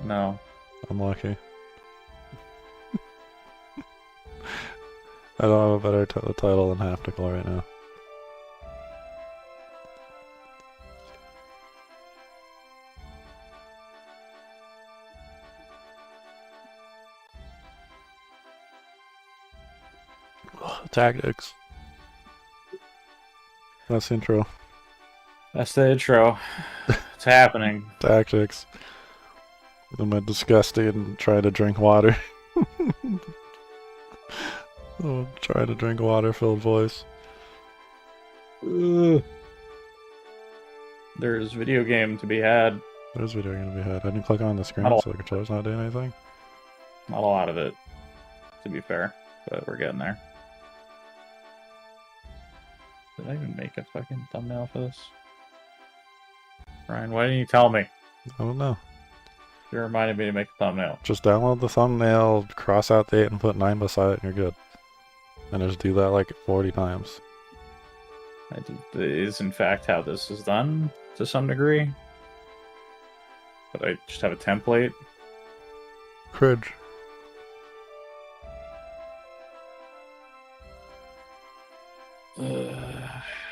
No. Unlucky. I don't have a better title than Haptical right now. Tactics. That's the intro. That's the intro. It's happening. Tactics. Am I disgusting and trying to drink water? Oh, trying to drink water-filled voice. Ugh. There's video game to be had. There's video gonna be had. I didn't click on the Not screen, a, so the controller's not doing anything. not a lot of it, to be fair, but we're getting there. Did I even make a fucking thumbnail for this? Ryan, why didn't you tell me? I don't know. You reminded me to make a thumbnail. Just download the thumbnail, cross out the 8 and put 9 beside it, and you're good. And just do that like 40 times. Is in fact how this is done to some degree. But I just have a template. Cringe.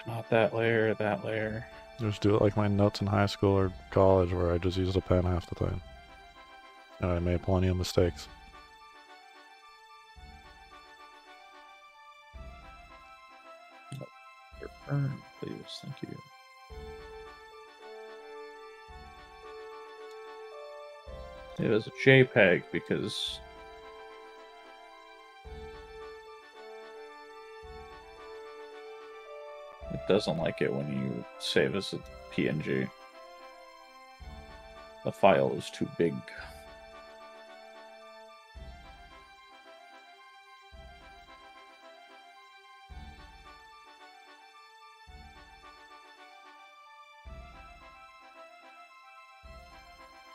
Not that layer, that layer. Just do it like my notes in high school or college where I just used a pen half the time. And I made plenty of mistakes. Burn, please, thank you. It is a JPEG because it doesn't like it when you save as a PNG. The file is too big.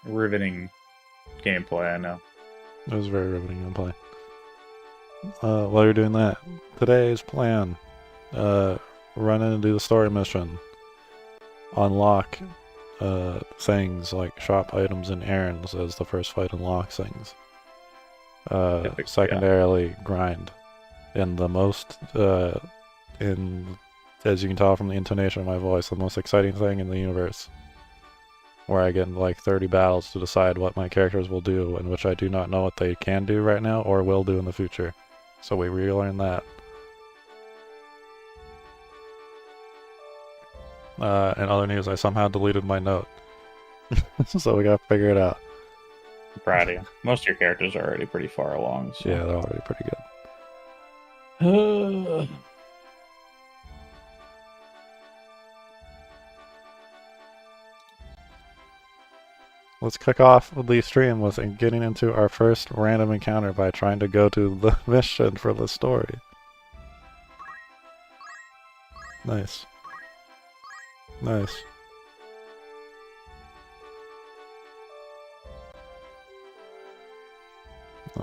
Riveting gameplay, I know. It was very riveting gameplay. While you're doing that, today's plan, run in and do the story mission. Unlock things like shop items and errands as the first fight unlocks things. Secondarily, grind. And the most, as you can tell from the intonation of my voice, the most exciting thing in the universe. Where I get like 30 battles to decide what my characters will do, in which I do not know what they can do right now or will do in the future. So we relearn that. In other news, I somehow deleted my note. So we gotta figure it out. I'm proud of you. Most of your characters are already pretty far along. So. Yeah, they're already pretty good. Let's kick off the stream with getting into our first random encounter by trying to go to the mission for the story. Nice. Nice.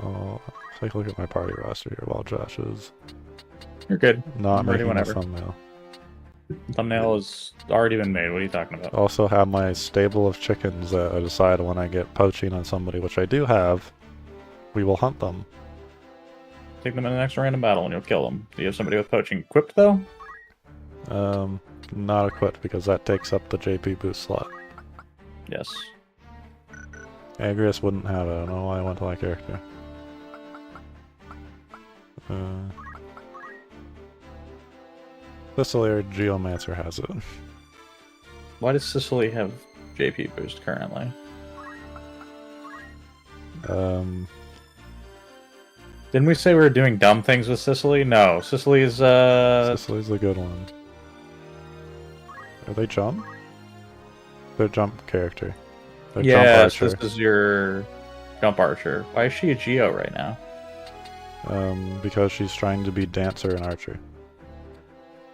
Oh, take a look at my party roster here while Josh is You're good. not I'm ready making a whenever. thumbnail. Thumbnail has already been made. What are you talking about? Also have my stable of chickens that I decide when I get poaching on somebody, which I do have, we will hunt them. Take them in the next random battle and you'll kill them. Do you have somebody with poaching equipped though? Not equipped because that takes up the JP boost slot. Yes. Agrius wouldn't have it. I don't know why I went to that character. Sicily or Geomancer has it. Why does Sicily have JP boost currently? Didn't we say we were doing dumb things with Sicily? No, Sicily's Sicily's the good one. Are they jump? They're jump character. They're jump archer. This is your jump archer. Why is she a Geo right now? Because she's trying to be dancer and archer.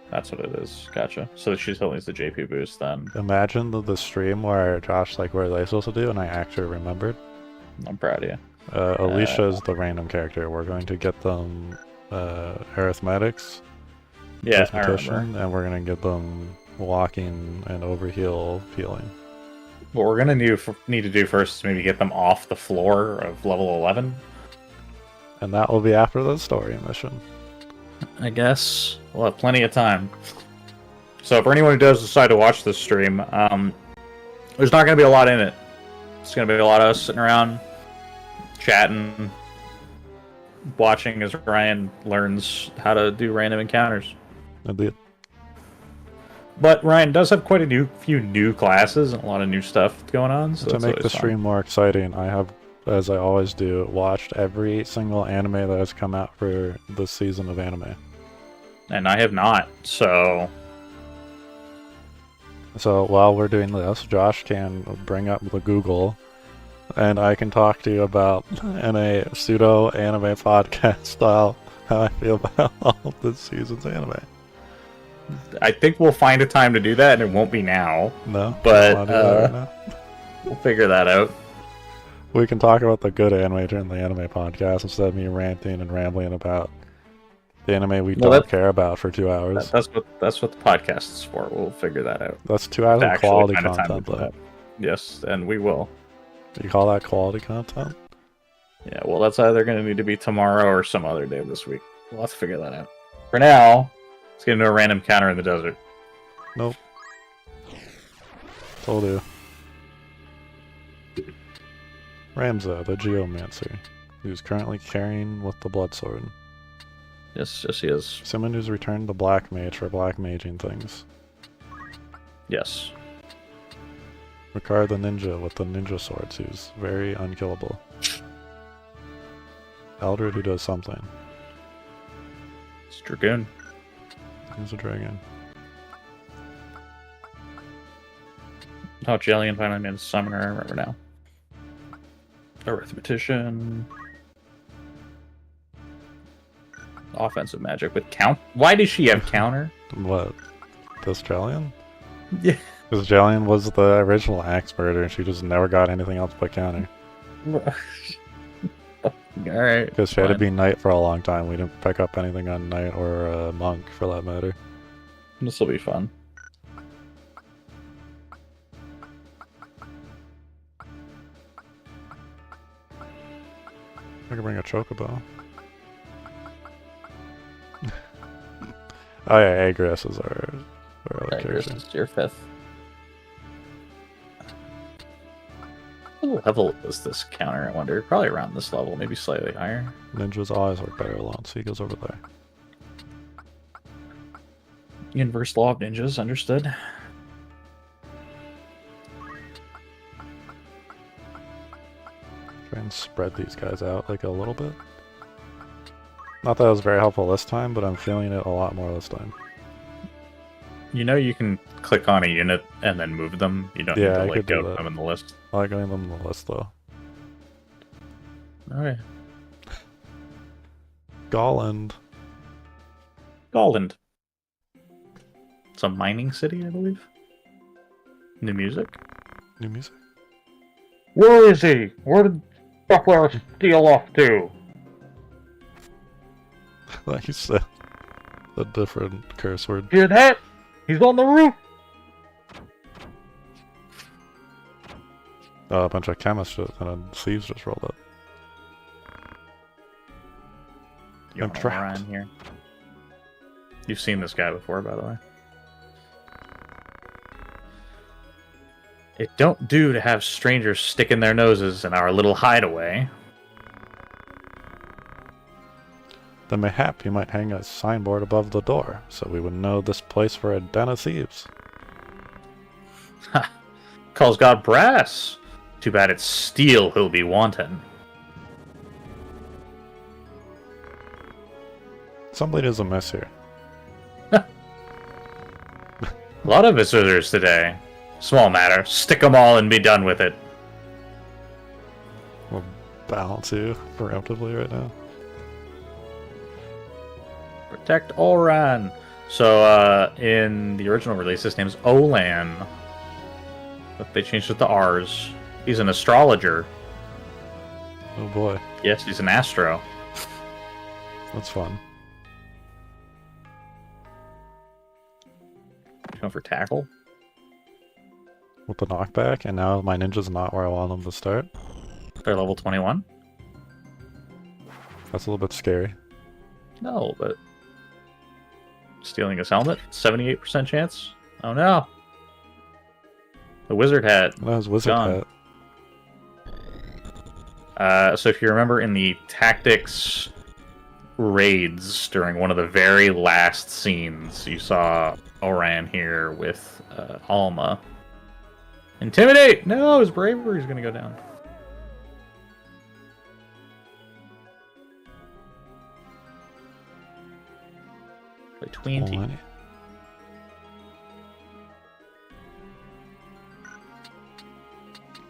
That's what it is. Gotcha. So she still needs the JP boost then. Imagine the stream where Josh like, what are they supposed to do? And I actually remembered. I'm proud of you. Alicia is the random character. We're going to get them arithmetics, Yeah, I arithmetician, remember. and we're going to get them walking and overheal healing. What we're gonna need to do first is maybe get them off the floor of level 11. And that will be after the story mission. I guess we'll have plenty of time. So for anyone who does decide to watch this stream, there's not gonna be a lot in it. It's gonna be a lot of us sitting around, chatting, watching as Ryan learns how to do random encounters. Indeed. But Ryan does have quite a few new classes and a lot of new stuff going on. So to make the stream more exciting, I have, as I always do, watched every single anime that has come out for this season of anime. And I have not, so... So while we're doing this, Josh can bring up the Google, and I can talk to you about, in a pseudo-anime podcast style, how I feel about all of this season's anime. I think we'll find a time to do that, and it won't be now. No? But right now? We'll figure that out. We can talk about the good anime during the anime podcast instead of me ranting and rambling about the anime we don't care about for 2 hours. That's what the podcast is for. We'll figure that out. That's 2 hours of quality content, though. Yes, and we will. Do you call that quality content? Yeah, well, that's either going to need to be tomorrow or some other day this week. We'll have to figure that out. For now, let's get into a random counter in the desert. Nope. Told you. Ramza, the Geomancer, who's currently carrying with the Blood Sword. Yes, he is. Someone who's returned the Black Mage for black maging things. Yes. Ricard the Ninja with the Ninja Swords, who's very unkillable. Eldred who does something. It's Dragoon. He's a dragon. Oh, Jellian finally made a summoner, I remember now. Arithmetician. Offensive magic with count. Why does she have counter? What? This Jellian? Yeah. Because Jellian was the original axe murderer and she just never got anything else but counter. Alright. Because she had to be knight for a long time. We didn't pick up anything on knight or monk for that matter. This will be fun. I can bring a chocobo. Oh yeah, Agris is our other Agris character. is your 5th. What level is this counter, I wonder? Probably around this level, maybe slightly higher. Ninjas always work better alone, so he goes over there. Inverse law of ninjas, understood. Try and spread these guys out like a little bit. Not that it was very helpful this time, but I'm feeling it a lot more this time. You know you can click on a unit and then move them. You don't need to like go to them in the list. I like getting them in the list though. Okay. Gollund. Gollund. It's a mining city, I believe. New music? New music? Where is he? Where did Buckler steal off to? Like you said, a different curse word. Hear that? He's on the roof! Oh, a bunch of chemists and then thieves just rolled up. I'm trapped. Here. You've seen this guy before, by the way. It don't do to have strangers sticking their noses in our little hideaway. Then mayhap you might hang a signboard above the door, so we would know this place for a den of thieves. Ha! Calls God brass. Too bad it's steel he'll be wanting. Something is amiss here. A lot of visitors today. Small matter. Stick 'em all and be done with it. We'll balance you preemptively right now. Protect Olran. So, in the original release, his name is Olan. But they changed it to R's. He's an astrologer. Oh boy. Yes, he's an astro. That's fun. Going for tackle? with the knockback, and now my ninja's not where I want them to start. They're level 21? That's a little bit scary. No, but stealing his helmet, 78% chance. Oh no! The wizard hat. That was wizard gone. hat. So if you remember in the tactics raids during one of the very last scenes, you saw Oran here with Alma. Intimidate! No, his bravery's gonna go down. Play 20.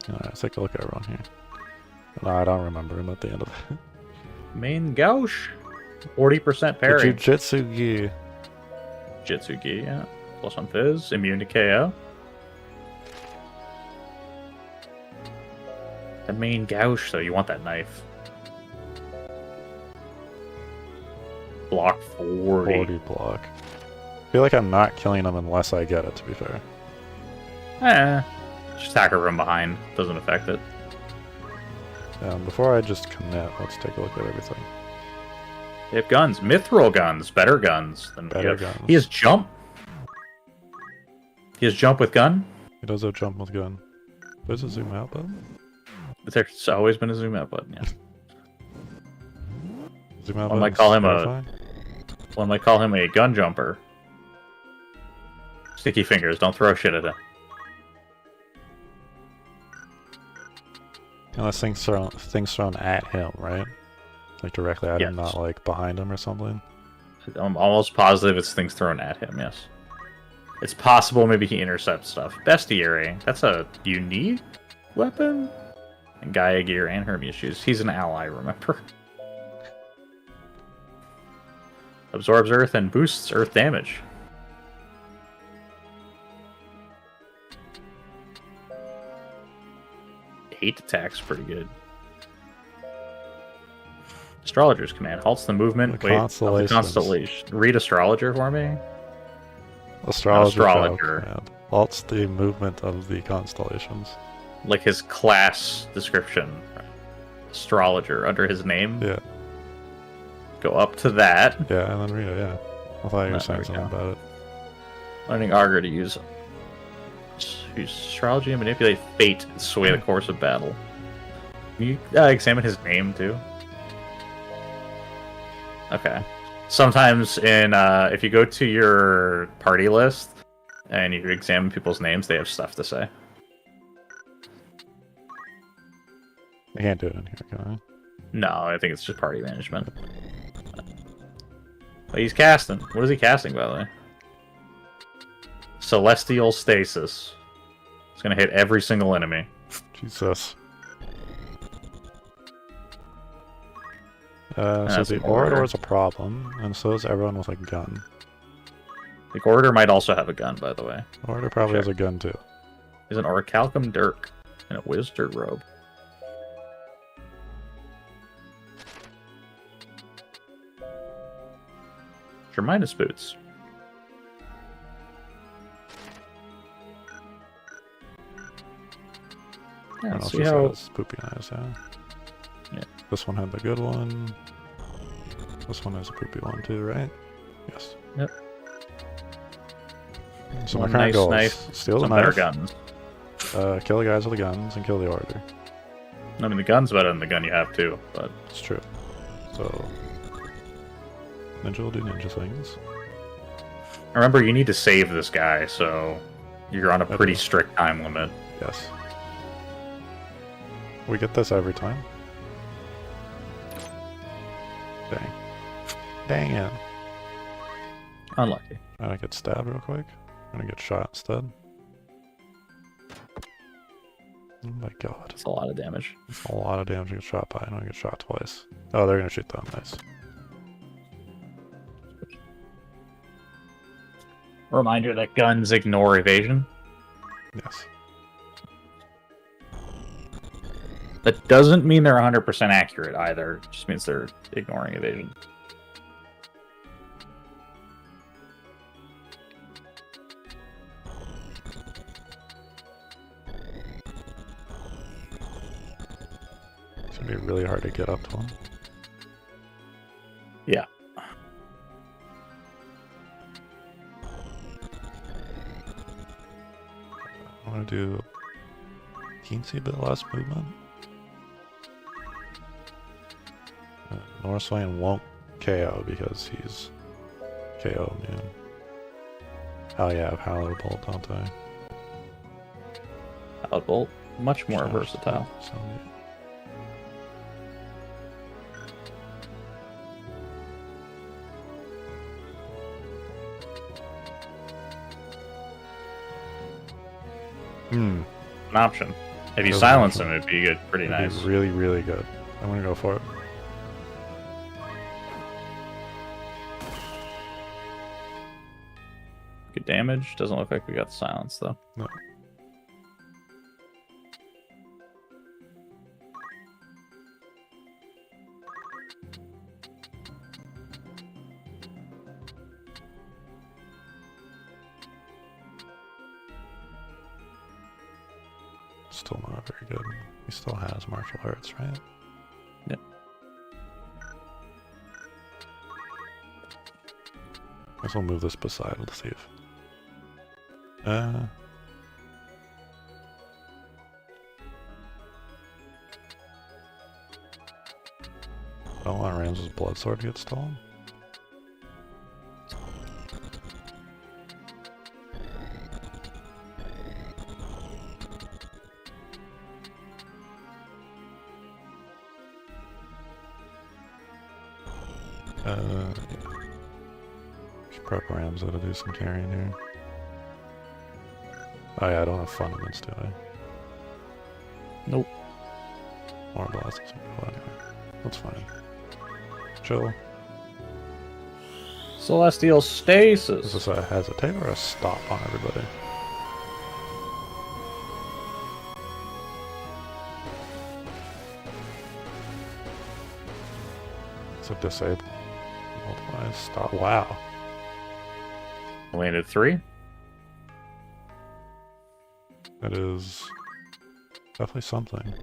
Alright, let's take a look at everyone here. No, I don't remember him at the end of it. Main gauche. 40% parry. Jujutsu Gi. Jitsugi, yeah. +1 fizz. Immune to KO. The main gauche, though, you want that knife. Block 40. 40 block. I feel like I'm not killing him unless I get it, to be fair. Just attack her from behind. Doesn't affect it. Before I just commit, let's take a look at everything. They have guns. Mithril guns. Better guns than Better we have. guns. He has jump. He has jump with gun. He does have jump with gun. There's a zoom out button. There's always been a zoom out button, yeah. Zoom out One might button's call him terrifying. One might call him a gun jumper. Sticky fingers. Don't throw shit at him. Unless things thrown at him, right? Like directly at him, Yes. not like behind him or something. I'm almost positive it's things thrown at him, yes. It's possible maybe he intercepts stuff. Bestiary. That's a unique weapon? And Gaia gear and Hermes shoes. He's an ally, remember? Absorbs earth and boosts earth damage. Eight attacks, pretty good. Astrologer's command halts the movement of the constellation. Read astrologer for me. Astrologer. Yeah. Halts the movement of the constellations. Like his class description. Astrologer under his name. Yeah. Go up to that. Yeah, and then read it, yeah. I thought you were saying something about it. Learning Augur to use astrology and manipulate fate and sway the course of battle. Can you examine his name too? Okay. Sometimes in if you go to your party list and you examine people's names, they have stuff to say. I can't do it in here, can I? No, I think it's just party management. But he's casting. What is he casting, by the way? Celestial Stasis. It's gonna hit every single enemy. Jesus. So the Orator is a problem, and so is everyone with a gun. The Orator might also have a gun, by the way. Orator probably has a gun too. He's an Orichalcum Dirk in a wizard robe. Terminus boots. Yeah, let's see how... Poopy eyes, yeah. Yeah. This one had the good one. This one has a poopy one too, right? Yes. Yep. So my current goal is steal the knife, guns. Kill the guys with the guns, and kill the Orator. I mean, the gun's better than the gun you have too, but... It's true. So... Ninja will do ninja things. Remember, you need to save this guy, so... You're on a pretty strict time limit. Yes. We get this every time. Dang. Dang it. Unlucky. I'm gonna get stabbed real quick. I'm gonna get shot instead. Oh my god. That's a lot of damage. That's a lot of damage to get shot by. I don't get shot twice. Oh, they're gonna shoot them. Nice. Reminder that guns ignore evasion. Yes. That doesn't mean they're 100% accurate either. It just means they're ignoring evasion. It's gonna be really hard to get up to him. Yeah. I want to do a teensy bit less movement. Northswain won't KO because he's KO immune. Oh yeah, Power Bolt, don't I? Out bolt, much more Yeah, versatile. so An option. If you Doesn't silence option. him, it'd be good. Pretty it'd nice. be really, really good. I'm gonna go for it. Good damage. Doesn't look like we got the silence though. No. Still not very good. He still has martial arts, right? Yep. I guess I'll move this beside to see if. I don't want Rams's blood sword to get stolen. Should prep Ramza to do some carrying here. Oh yeah, I don't have fundaments, do I? Nope. More blasts. Well, anyway, that's fine. Chill. Celestial Is stasis. this a hesitate or a stop on everybody? It's a disable. Multiply, stop. Wow. Landed 3. That is definitely something.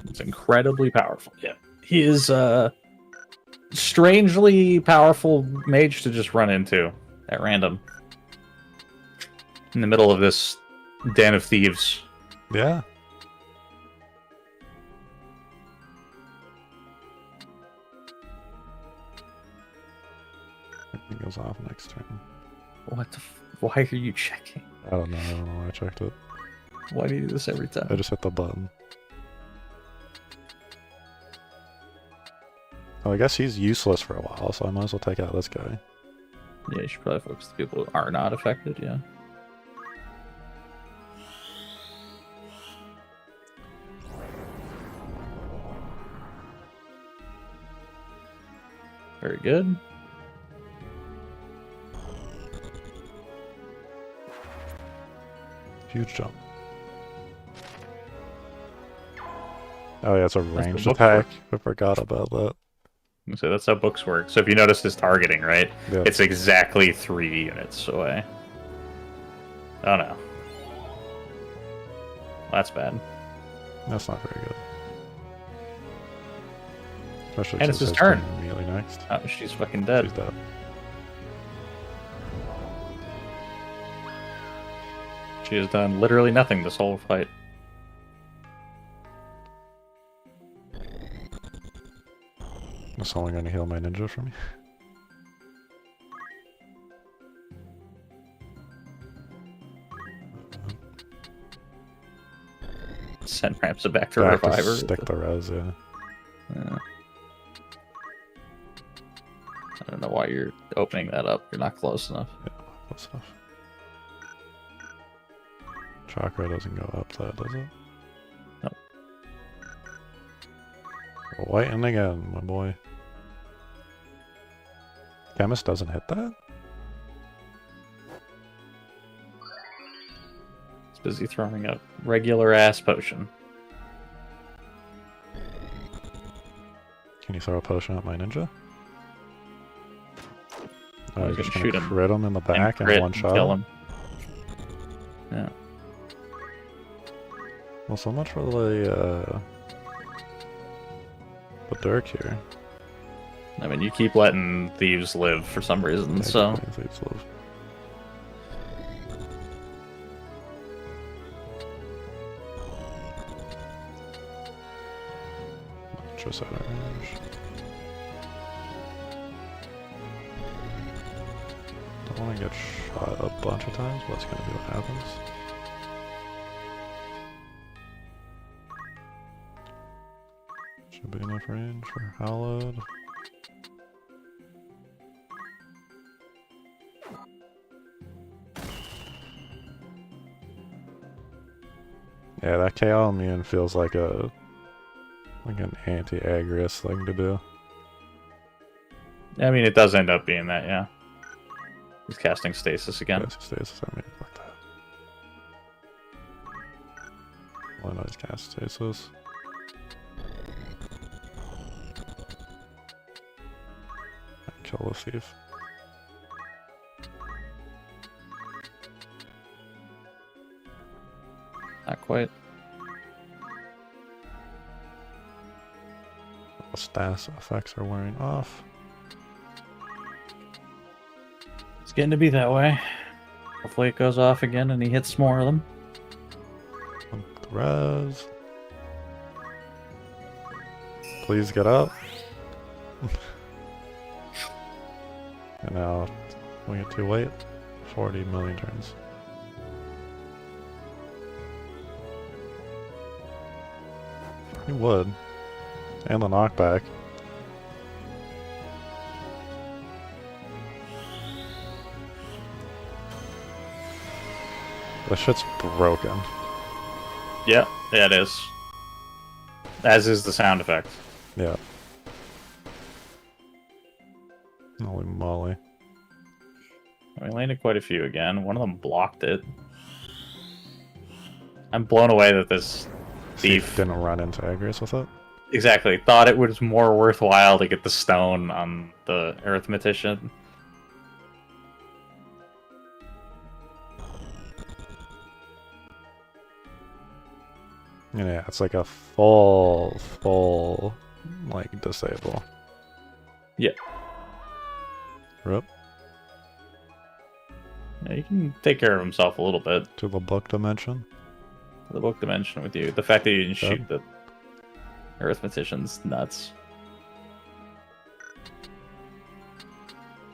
It's incredibly powerful. Yeah. He is strangely powerful mage to just run into at random. In the middle of this den of thieves. Yeah. It goes off next turn. What the why are you checking? I don't know why I checked it. Why do you do this every time? I just hit the button. Oh, I guess he's useless for a while, so I might as well take out this guy. Yeah, you should probably focus the people who are not affected, yeah. Very good. Huge jump. Oh yeah, it's a That's ranged the book attack. I forgot about that. So that's how books work. So if you notice his targeting, right? Yeah. It's exactly 3 units away. Oh no. That's bad. That's not very good. Especially And it's since his it's turn. going immediately next. Oh, she's fucking dead. She's dead. She has done literally nothing this whole fight. Is someone going to heal my ninja for me? Send Ramsa back to Back to revive her. stick the res, yeah. Yeah. I don't know why you're opening that up. You're not close enough. Yeah, close enough. Chakra doesn't go up that, does it? Nope. Whiten again, my boy. Chemist doesn't hit that? It's busy throwing a regular ass potion. Can you throw a potion at my ninja? Oh, I you're was just gonna gonna shoot him crit him in the back crit in one and shot? kill him. Yeah. Well, so much for the the Dirk here. I mean, you keep letting thieves live for some reason, Yeah, so... thieves live. Just out of range. Don't want to get shot a bunch of times, but that's going to be what happens. Should be enough range for Hallowed. Yeah, that KO immune feels like an anti-Agrius thing to do. I mean, it does end up being that, yeah. He's casting stasis again. Stasis, I mean, fuck that. Why not just cast stasis? Kill the thief. Not quite. The status effects are wearing off. It's getting to be that way. Hopefully it goes off again and he hits more of them. Res. Please get up. And now we get too late. 40 million turns. He would. And the knockback. This shit's broken. Yeah, it is. As is the sound effect. Yeah. Holy moly. We landed quite a few again. One of them blocked it. I'm blown away that this thief didn't run into Agrius with it. Exactly. Thought it was more worthwhile to get the stone on the arithmetician. Yeah, it's like a full, like, disable. Yeah. Rip. Yeah, he can take care of himself a little bit. To the book dimension. The book dimension with you. The fact that you didn't shoot the arithmetician's nuts.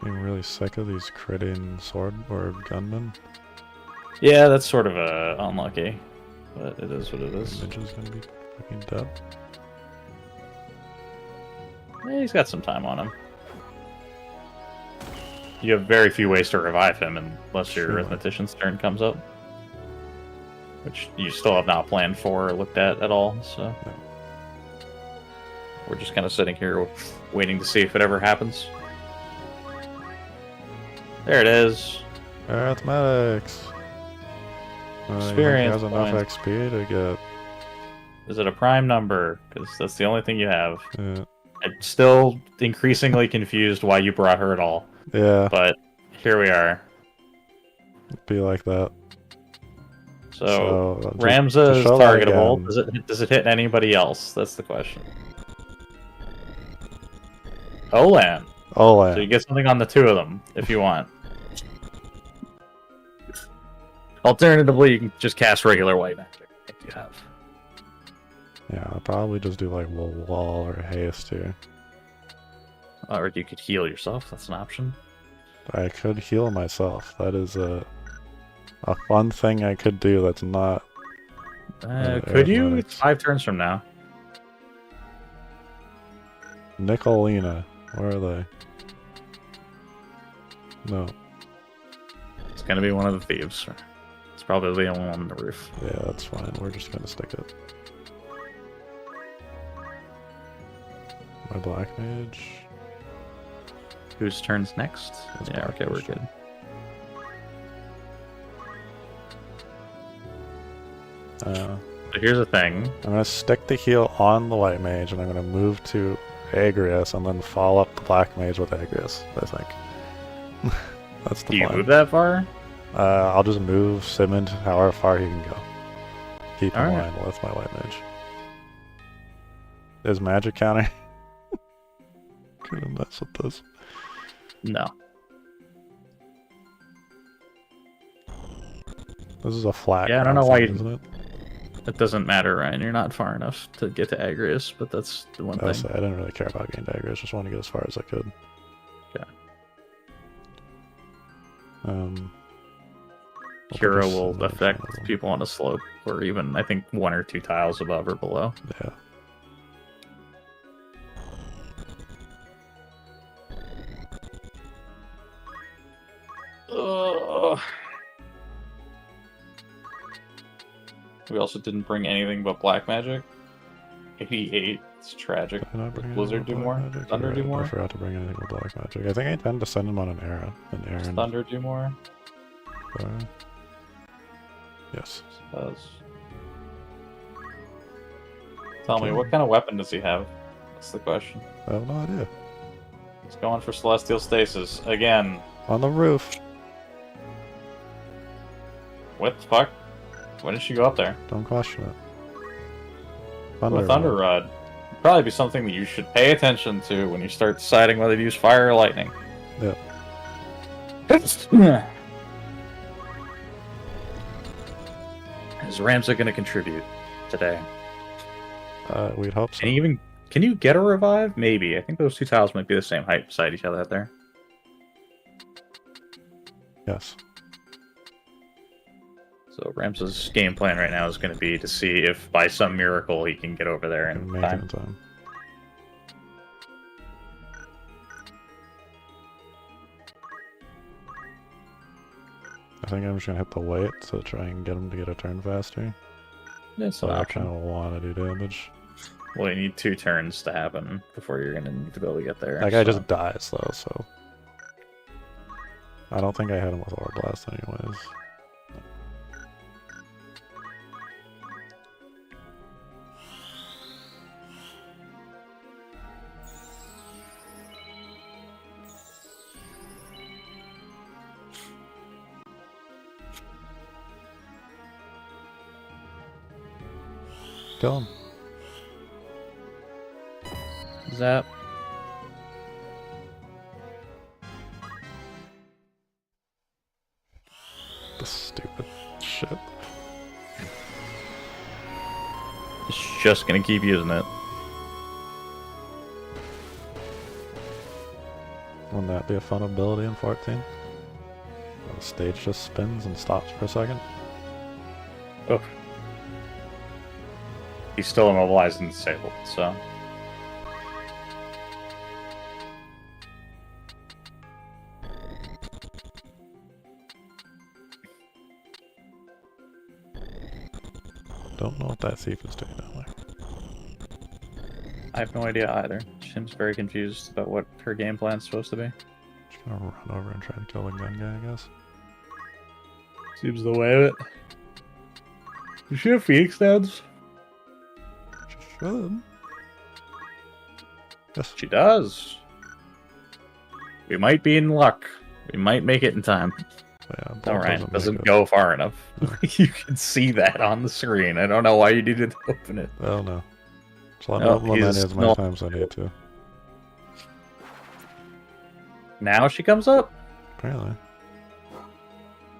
Being really sick of these critting sword or gunmen. Yeah, that's sort of unlucky. But it is what it is. Ninja's gonna be fucking dead. Yeah, he's got some time on him. You have very few ways to revive him unless your arithmetician's turn comes up. Which you still have not planned for or looked at all, so... No. We're just kind of sitting here waiting to see if it ever happens. There it is. Arithmetics! Experience has enough points. XP to get... Is it a prime number? Because that's the only thing you have. Yeah. I'm still increasingly confused why you brought her at all. Yeah. But here we are. Be like that. So just Ramza is show that targetable. again. Does it hit anybody else? That's the question. Olan. Olan. So you get something on the two of them if you want. Alternatively, you can just cast regular white magic if you have. Yeah, I'll probably just do like wall or haste here. Or you could heal yourself. That's an option. I could heal myself. That is a fun thing I could do that's not... Could you? It's 5 turns from now. Nicolina. Where are they? No. It's going to be one of the thieves. It's probably the only one on the roof. Yeah, that's fine. We're just going to stick it. My black mage. Whose turn's next? That's yeah, okay, we're good. So here's the thing. I'm going to stick the heal on the white mage, and I'm going to move to Agrius, and then follow up the black mage with Agrius, I think. That's the Do you plan. move that far? I'll just move Simond however far he can go. Keep in Alright. line with my white mage. Is magic counter? gonna mess with this. No. This is a flat Yeah, I don't ground know why thing, isn't it? It doesn't matter, Ryan. You're not far enough to get to Agrius, but that's the one I thing. I didn't really care about getting to Agrius, just wanted to get as far as I could. Okay. Cura Cura will affect people on a slope, or even, I think, 1 or 2 tiles above or below. Yeah. Ugh. We also didn't bring anything but black magic. 88. It's tragic. Did I not bring Blizzard anything do with more? black magic? Thunder You're do right, more? I forgot to bring anything with black magic. I think I tend to send him on an errand. Does Thunder do more? Yes. It does. Tell me, what kind of weapon does he have? That's the question. I have no idea. He's going for Celestial Stasis. Again. On the roof. What the fuck? When did she go up there? Don't question it. With Thunder Rod. Probably be something that you should pay attention to when you start deciding whether to use fire or lightning. Yeah. Is Ramza going to contribute today? We'd hope so. Can you get a revive? Maybe. I think those 2 tiles might be the same height beside each other out there. Yes. So Ramza's game plan right now is going to be to see if by some miracle he can get over there in Make it time. in time. I think I'm just gonna hit the wait to try and get him to get a turn faster. It's an But I option. kind of want to do damage. Well, you need 2 turns to happen before you're going to need to be able to get there. That guy so. just dies though, so I don't think I hit him with Aura Blast anyways. Kill him. Zap. This stupid shit. It's just going to keep using it. Wouldn't that be a fun ability in 14? The stage just spins and stops for a second. Oh. He's still immobilized and disabled, so... Don't know what that thief is doing down there. I have no idea either. She seems very confused about what her game plan's supposed to be. Just gonna run over and try to kill the gun guy, I guess. Seems the way of it. Does she have Phoenix Downs? She should. Yes. She does. We might be in luck. We might make it in time. Yeah, Alright, doesn't go far enough. You can see that on the screen. I don't know why you needed to open it. Oh no. Just let me Oh, open the he's menu as many not- times as I need to. Now she comes up? Apparently.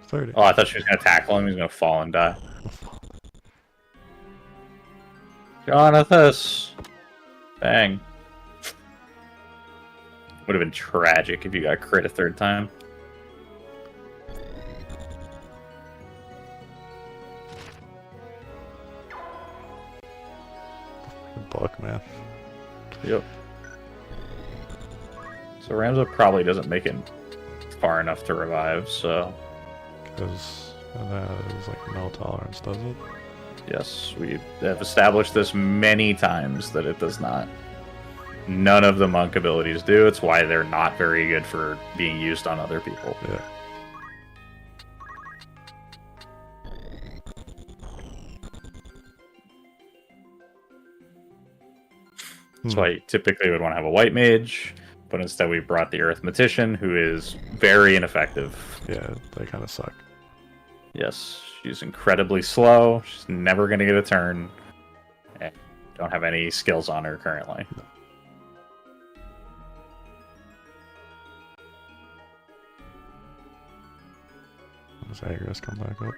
30. Oh, I thought she was going to tackle him. He's going to fall and die. Jonathas! Bang. Would have been tragic if you got crit a 3rd time. Book, man. Yep. So Ramza probably doesn't make it far enough to revive, so... Because that is like no tolerance, does it? Yes, we have established this many times that it does not. None of the monk abilities do. It's why they're not very good for being used on other people. Yeah. That's why you typically would want to have a white mage, but instead we brought the arithmetician, who is very ineffective. Yeah, they kind of suck. Yes, she's incredibly slow. She's never going to get a turn. And don't have any skills on her currently. Does Agris come back up?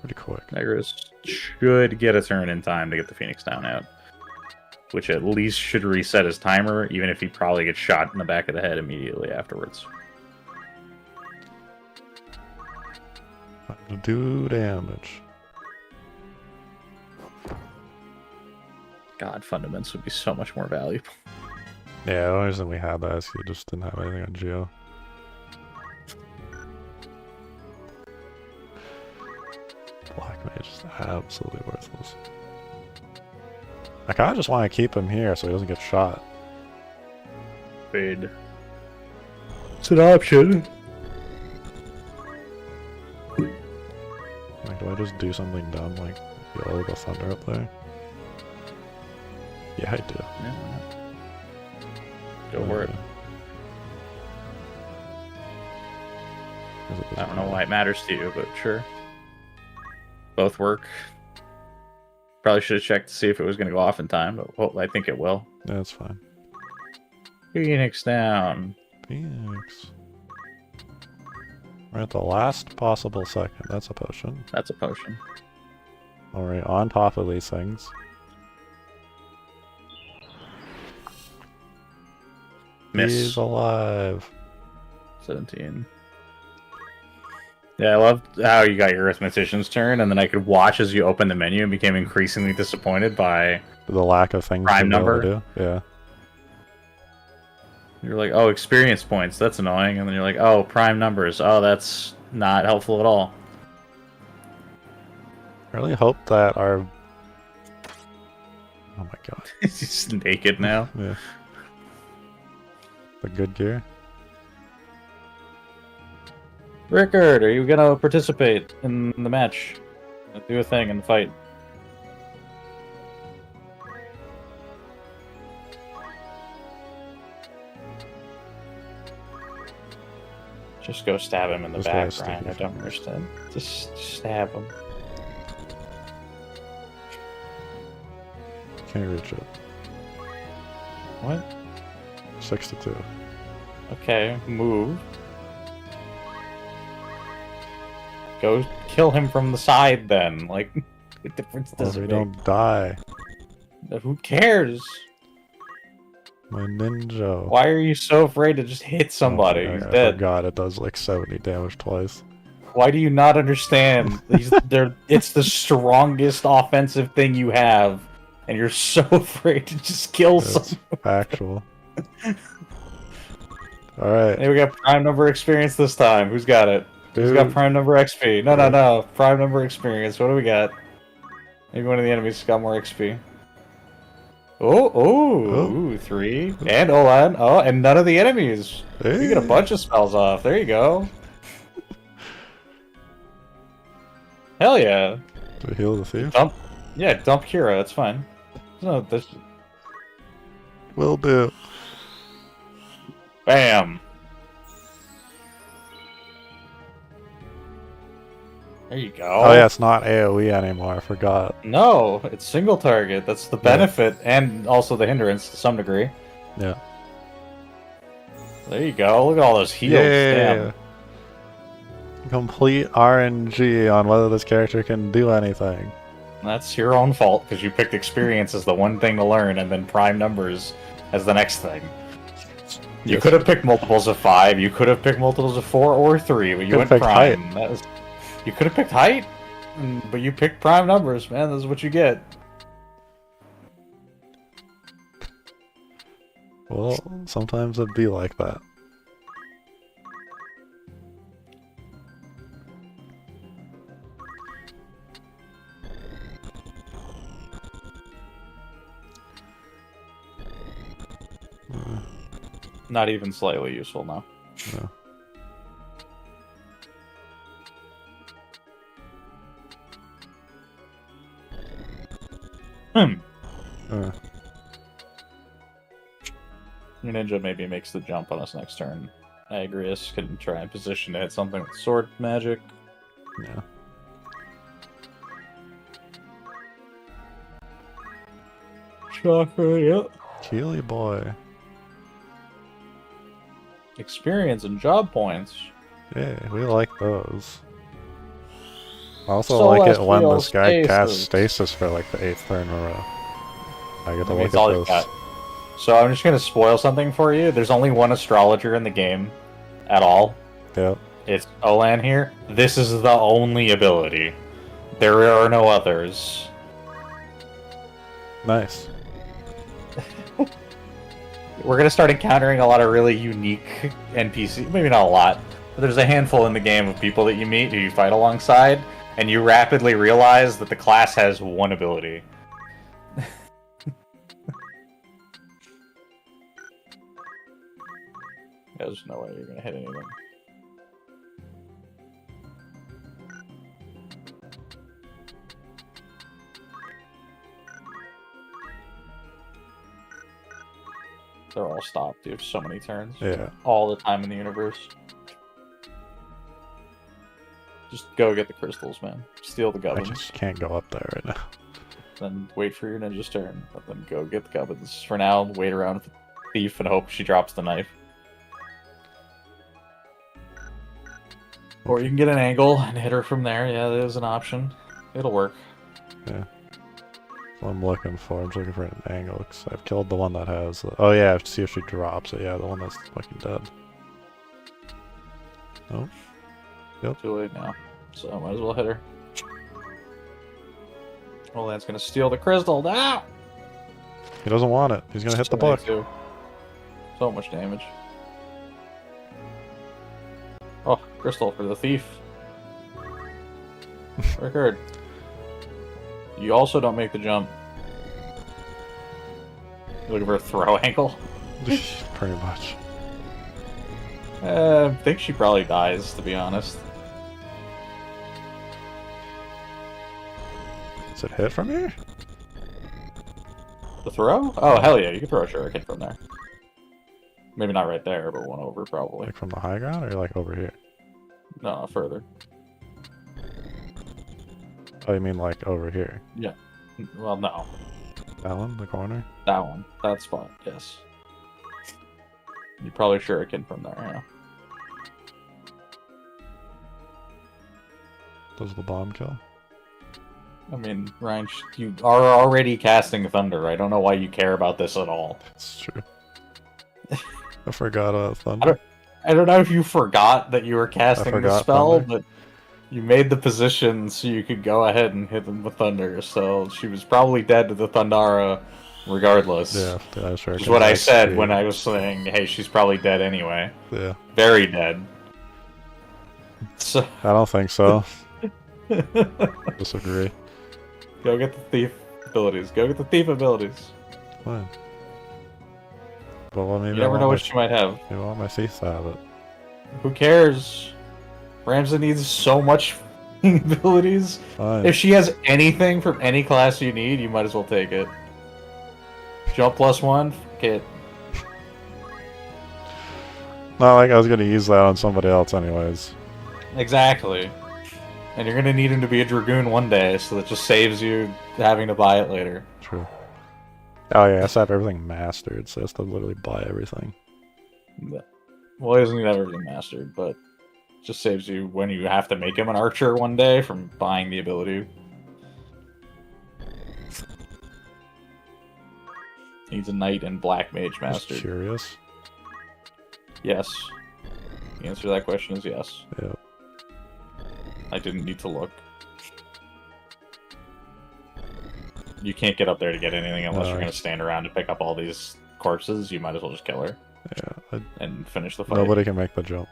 Pretty quick. Agris should get a turn in time to get the Phoenix down out. Which at least should reset his timer, even if he probably gets shot in the back of the head immediately afterwards. To do damage. God, Fundaments would be so much more valuable. Yeah, the only reason we had that is we just didn't have anything on Geo. Black Mage is absolutely worthless. I kinda just want to keep him here so he doesn't get shot. Fade. It's an option. Like, do I just do something dumb like yell the thunder up there? Yeah, I do. Yeah, go for it. I don't know why it matters to you, but sure. Both work. Probably should have checked to see if it was going to go off in time, but well, I think it will. That's fine. Phoenix down. Phoenix. We're at the last possible second. That's a potion. That's a potion. Alright, on top of these things. Miss. He's alive. 17. Yeah, I loved how you got your arithmetician's turn, and then I could watch as you opened the menu and became increasingly disappointed by The lack of things prime to be able number. to do. Yeah. You're like, oh, experience points, that's annoying. And then you're like, oh, prime numbers. Oh, that's not helpful at all. I really hope that our... Oh my god. He's just naked now. Yeah. The good gear. Rickard, are you going to participate in the match? Do a thing and fight. Just go stab him in the This back, guy's Brian. I sticky. don't understand. Just stab him. Can't reach it. What? 62. Okay, move. Go kill him from the side then. Like, what difference Well, does we it don't make? die. Who cares? My ninja. Why are you so afraid to just hit somebody? Oh, He's I dead. forgot it does like 70 damage twice. Why do you not understand? It's the strongest offensive thing you have, and you're so afraid to just kill That's someone. factual. Alright. Hey, we got prime number experience this time. Who's got it? Who's got prime number XP? No. Prime number experience. What do we got? Maybe one of the enemies got more XP. Oh, 3. And Olan. Oh, and none of the enemies. Hey. You get a bunch of spells off. There you go. Hell yeah. Do we heal the thief? Dump. Yeah, dump Kira. That's fine. No, this. Will do. Bam. There you go. Oh yeah, it's not AoE anymore, I forgot. No, it's single target. That's the benefit, and also the hindrance to some degree. Yeah. There you go. Look at all those heals. Yeah. Damn. Complete RNG on whether this character can do anything. That's your own fault, because you picked experience as the one thing to learn, and then prime numbers as the next thing. You Yes. could have picked multiples of 5, you could have picked multiples of 4 or 3, but you Could've went picked prime. That was... You could have picked height, but you picked prime numbers, man. This is what you get. Well, sometimes it'd be like that. Not even slightly useful now. No. Uh, Your ninja maybe makes the jump on us next turn. Agrius can try and position to hit something with sword magic. yeah. Chakra, yep. Keely boy. Experience and job points. Yeah, we like those. I also So like last it when wheel this guy casts stasis. stasis for like the 8th turn in a row. I get to That look means at all he's this. got. So I'm just gonna spoil something for you. There's only one astrologer in the game at all. Yep. It's Olan here. This is the only ability. There are no others. Nice. We're gonna start encountering a lot of really unique NPC. Maybe not a lot, but there's a handful in the game of people that you meet who you fight alongside, and you rapidly realize that the class has one ability. There's no way you're gonna hit anything. They're all stopped. You have so many turns. Yeah. All the time in the universe. Just go get the crystals, man. Steal the I gubbins. just can't go up there right now. Then wait for your ninja's turn. But then go get the gubbins. For now, wait around with the thief and hope she drops the knife. Or you can get an angle and hit her from there. Yeah, that is an option. It'll work. Yeah. That's what I'm looking for. I'm just looking for an angle, because I've killed the one that has... Oh yeah, I have to see if she drops it. Yeah, the one that's fucking dead. Oh. Yep. Too late now. So I might as well hit her. Well, that's gonna steal the crystal. Now! He doesn't want it. He's gonna hit the book. So much damage. Oh, crystal for the thief. Record. You also don't make the jump. You looking for a throw angle? Pretty much. I think she probably dies, to be honest. Does it hit from here? The throw? Oh, hell yeah, you can throw a shuriken from there. Maybe not right there, but one over, probably. Like from the high ground, or like over here? No, further. Oh, you mean like over here? Yeah. Well, no. That one? The corner? That one. That spot, yes. You probably shuriken from there, yeah. Does the bomb kill? I mean, Ryan, you are already casting Thunder. I don't know why you care about this at all. That's true. I forgot Thunder. I don't know if you forgot that you were casting the spell, but you made the position so you could go ahead and hit them with Thunder. So she was probably dead to the Thundara regardless. Yeah, that's right. Which is what I said when I was saying, hey, she's probably dead anyway. Yeah. Very dead. So I don't think so. Disagree. Go get the thief abilities. Go get the thief abilities. Fine. But well, maybe you never know what she might have. You want my thief to have it. Who cares? Ramsey needs so much abilities. Fine. If she has anything from any class you need, you might as well take it. Jump +1, fuck it. Not like I was gonna use that on somebody else anyways. Exactly. And you're gonna need him to be a Dragoon one day, so that just saves you having to buy it later. True. Oh yeah, I have to have everything mastered, so I have to literally buy everything. Well, he doesn't need everything mastered, but it just saves you when you have to make him an archer one day from buying the ability. Needs a knight and black mage mastered. Just curious. Yes. The answer to that question is yes. Yeah. I didn't need to look. You can't get up there to get anything unless you're going to stand around to pick up all these corpses. You might as well just kill her. Yeah. And finish the fight. Nobody can make the jump.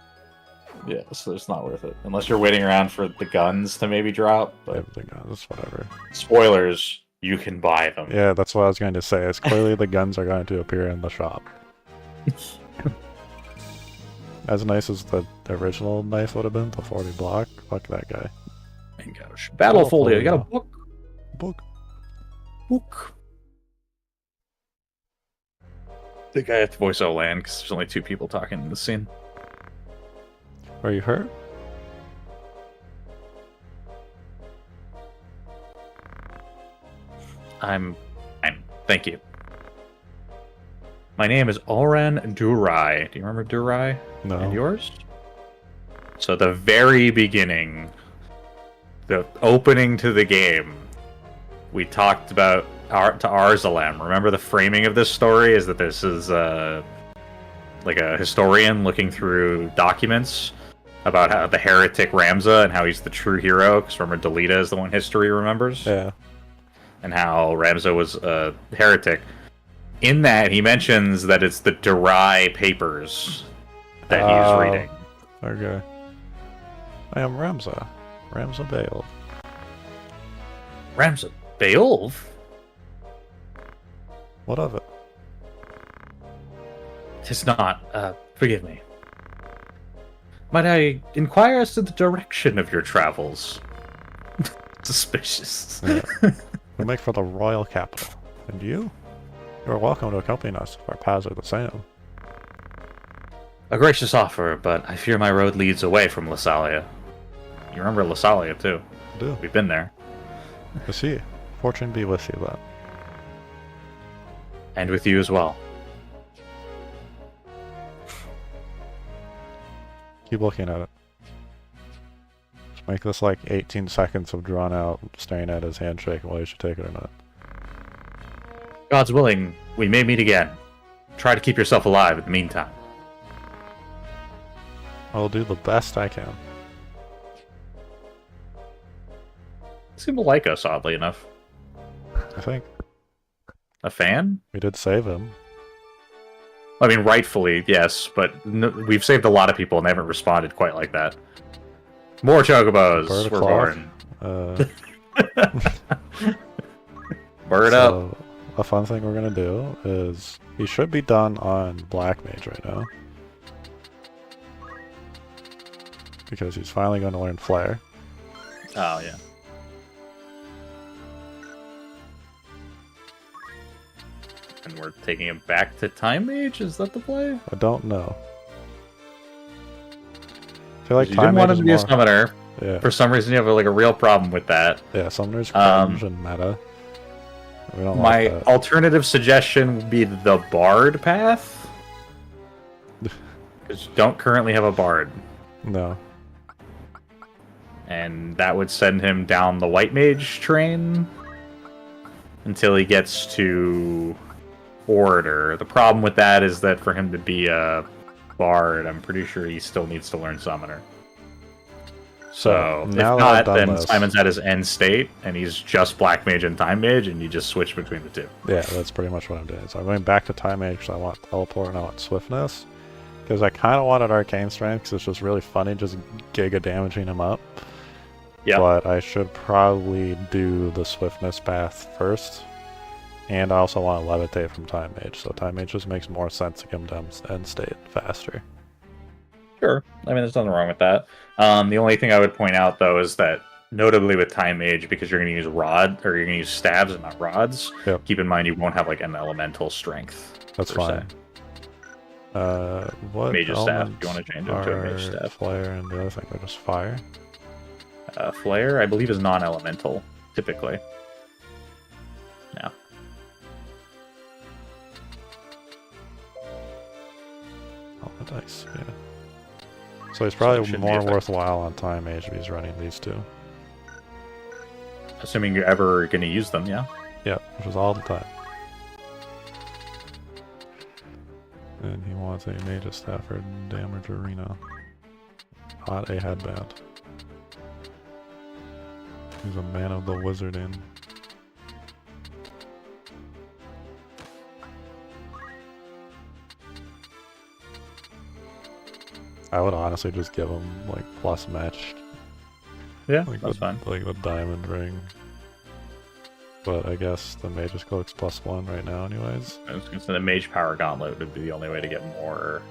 Yeah, so it's not worth it. Unless you're waiting around for the guns to maybe drop. But the guns, whatever. Spoilers, you can buy them. Yeah, that's what I was going to say. It's clearly the guns are going to appear in the shop. As nice as the original knife would have been, the 40 block. Fuck that guy. Gosh. Battlefolio, you got a book? Book. Book. I think I have to voice Olan because there's only 2 people talking in the scene. Are you hurt? I'm thank you. My name is Oren Durai. Do you remember Durai? No. And yours? So at the very beginning, the opening to the game, we talked about to Arzalam. Remember the framing of this story is that this is like a historian looking through documents about how the heretic Ramza and how he's the true hero. Because remember, Delita is the one history remembers. Yeah. And how Ramza was a heretic. In that, he mentions that it's the Durai papers that he's reading. Okay. I am Ramza. Ramza Bale. Ramza Beowulf? What of it? Tis not. Forgive me. Might I inquire as to the direction of your travels? Suspicious. Yeah. We make for the royal capital. And you? You are welcome to accompany us if our paths are the same. A gracious offer, but I fear my road leads away from Lassalia. You remember Lassalia, too. I do. We've been there. I see. Fortune be with you, then. And with you as well. Keep looking at it. Just make this like 18 seconds of drawn out staring at his handshake while you should take it or not. God's willing, we may meet again. Try to keep yourself alive in the meantime. I'll do the best I can. Seem to like us, oddly enough. I think. A fan? We did save him. I mean, rightfully, yes, but we've saved a lot of people and they haven't responded quite like that. More chocobos Bird were o'clock. born. Bird up. A fun thing we're gonna do is he should be done on Black Mage right now. Because he's finally going to learn Flare. Oh, yeah. And we're taking him back to Time Mage? Is that the play? I don't know. I feel like you Time didn't want Mage him is to be a more... summoner. Yeah. For some reason, you have like a real problem with that. Yeah, summoners cringe and meta. We don't My like that. alternative suggestion would be the Bard path. Because you don't currently have a Bard. No. And that would send him down the White Mage train until he gets to Orator. The problem with that is that for him to be a Bard, I'm pretty sure he still needs to learn Summoner. So, if now that not, I've done then this- Simon's at his end state, and he's just Black Mage and Time Mage, and you just switch between the two. Yeah, that's pretty much what I'm doing. So I'm going back to Time Mage, so I want Teleport and I want Swiftness. Because I kind of wanted Arcane Strength, because it's just really funny just giga damaging him up. Yeah. But I should probably do the Swiftness path first. And I also want to Levitate from Time Mage, so Time Mage just makes more sense to come down end state faster. Sure. I mean, there's nothing wrong with that. The only thing I would point out, though, is that notably with Time Mage, because you're going to use Rod, or you're going to use Stabs and not Rods, Yep. keep in mind you won't have, like, an Elemental Strength. That's per fine. What Mage's Staff, elements you wanna change it to a Mage are Staff. Flare and the other thing are just Fire? Flare, I believe, is non-elemental, typically. Yeah. Oh, the dice, yeah. So he's probably it shouldn't be more affected. worthwhile on Time Mage if he's running these two. Assuming you're ever going to use them, yeah. Yeah, which is all the time. And he wants a Mage Staff for Damage Arena. Hot a headband. He's a man of the wizard in. I would honestly just give him like plus match. Yeah, Like that's fine. Like the diamond ring. But I guess the Mage's Cloak's +1 right now anyways. I was going to say the Mage Power Gauntlet would be the only way to get more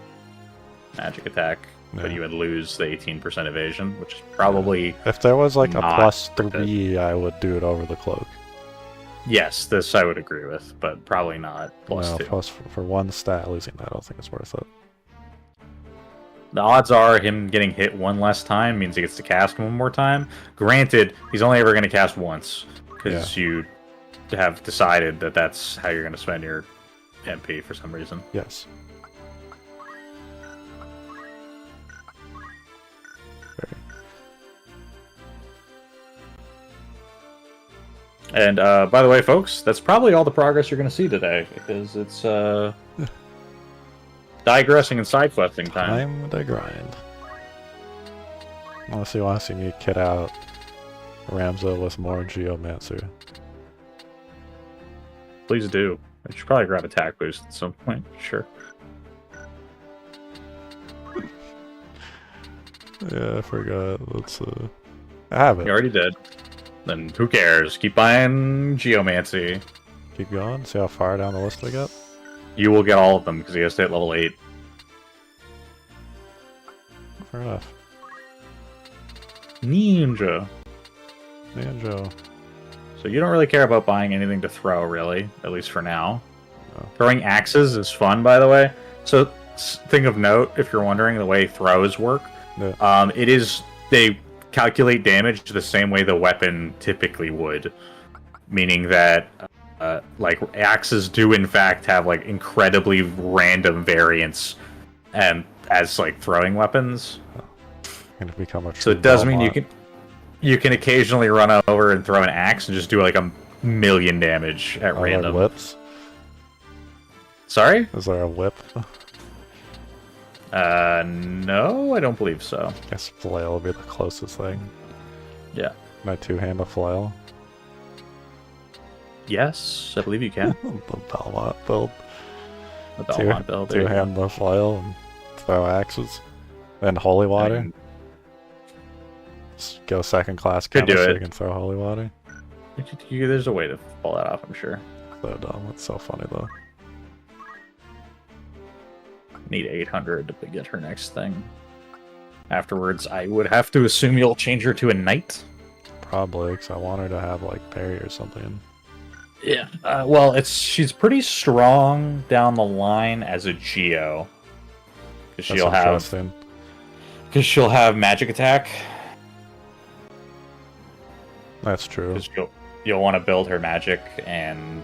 magic attack, but Yeah. you would lose the 18% evasion, which is probably... If there was like a Not +3, I would do it over the cloak. Yes, this I would agree with, but probably not +2. Plus for one stat losing that, I don't think it's worth it. The odds are him getting hit one less time means he gets to cast one more time. Granted, he's only ever going to cast once, because you have decided that that's how you're going to spend your MP for some reason. Yes. And by the way, folks, that's probably all the progress you're going to see today, because it's digressing and side questing time. Time to grind. Unless you want to see me kit out Ramza with more Geomancer. Please do. I should probably grab attack boost at some point. Sure. Yeah, I forgot. Let's I have it. You already did. Then who cares? Keep buying Geomancy. Keep going. See how far down the list we get. You will get all of them because he has to hit level 8. Fair enough. Ninja. So you don't really care about buying anything to throw, really, at least for now. No. Throwing axes is fun, by the way. So, thing of note, if you're wondering the way throws work, Yeah. they calculate damage the same way the weapon typically would, meaning that like axes do in fact have like incredibly random variants, and as like throwing weapons. Gonna become a So it does mean you can occasionally run over and throw an axe and just do like 1,000,000 damage at random. Whips? Sorry? Is there a whip? No, I don't believe so. I guess flail will be the closest thing. Yeah. Can I two-hand a flail? Yes, I believe you can. The Belmont build. The Belmont build. Two-hand the flail and throw axes. Then holy water. I mean, Just go second class Could do chemist so it. you can throw holy water. there's a way to pull that off, I'm sure. So dumb. It's so funny though. Need 800 to get her next thing. Afterwards, I would have to assume you'll change her to a knight. Probably, because I want her to have like parry or something. Yeah. Well, she's pretty strong down the line as a Geo. That's Because interesting. she'll have magic attack. That's true. Because you'll want to build her magic, and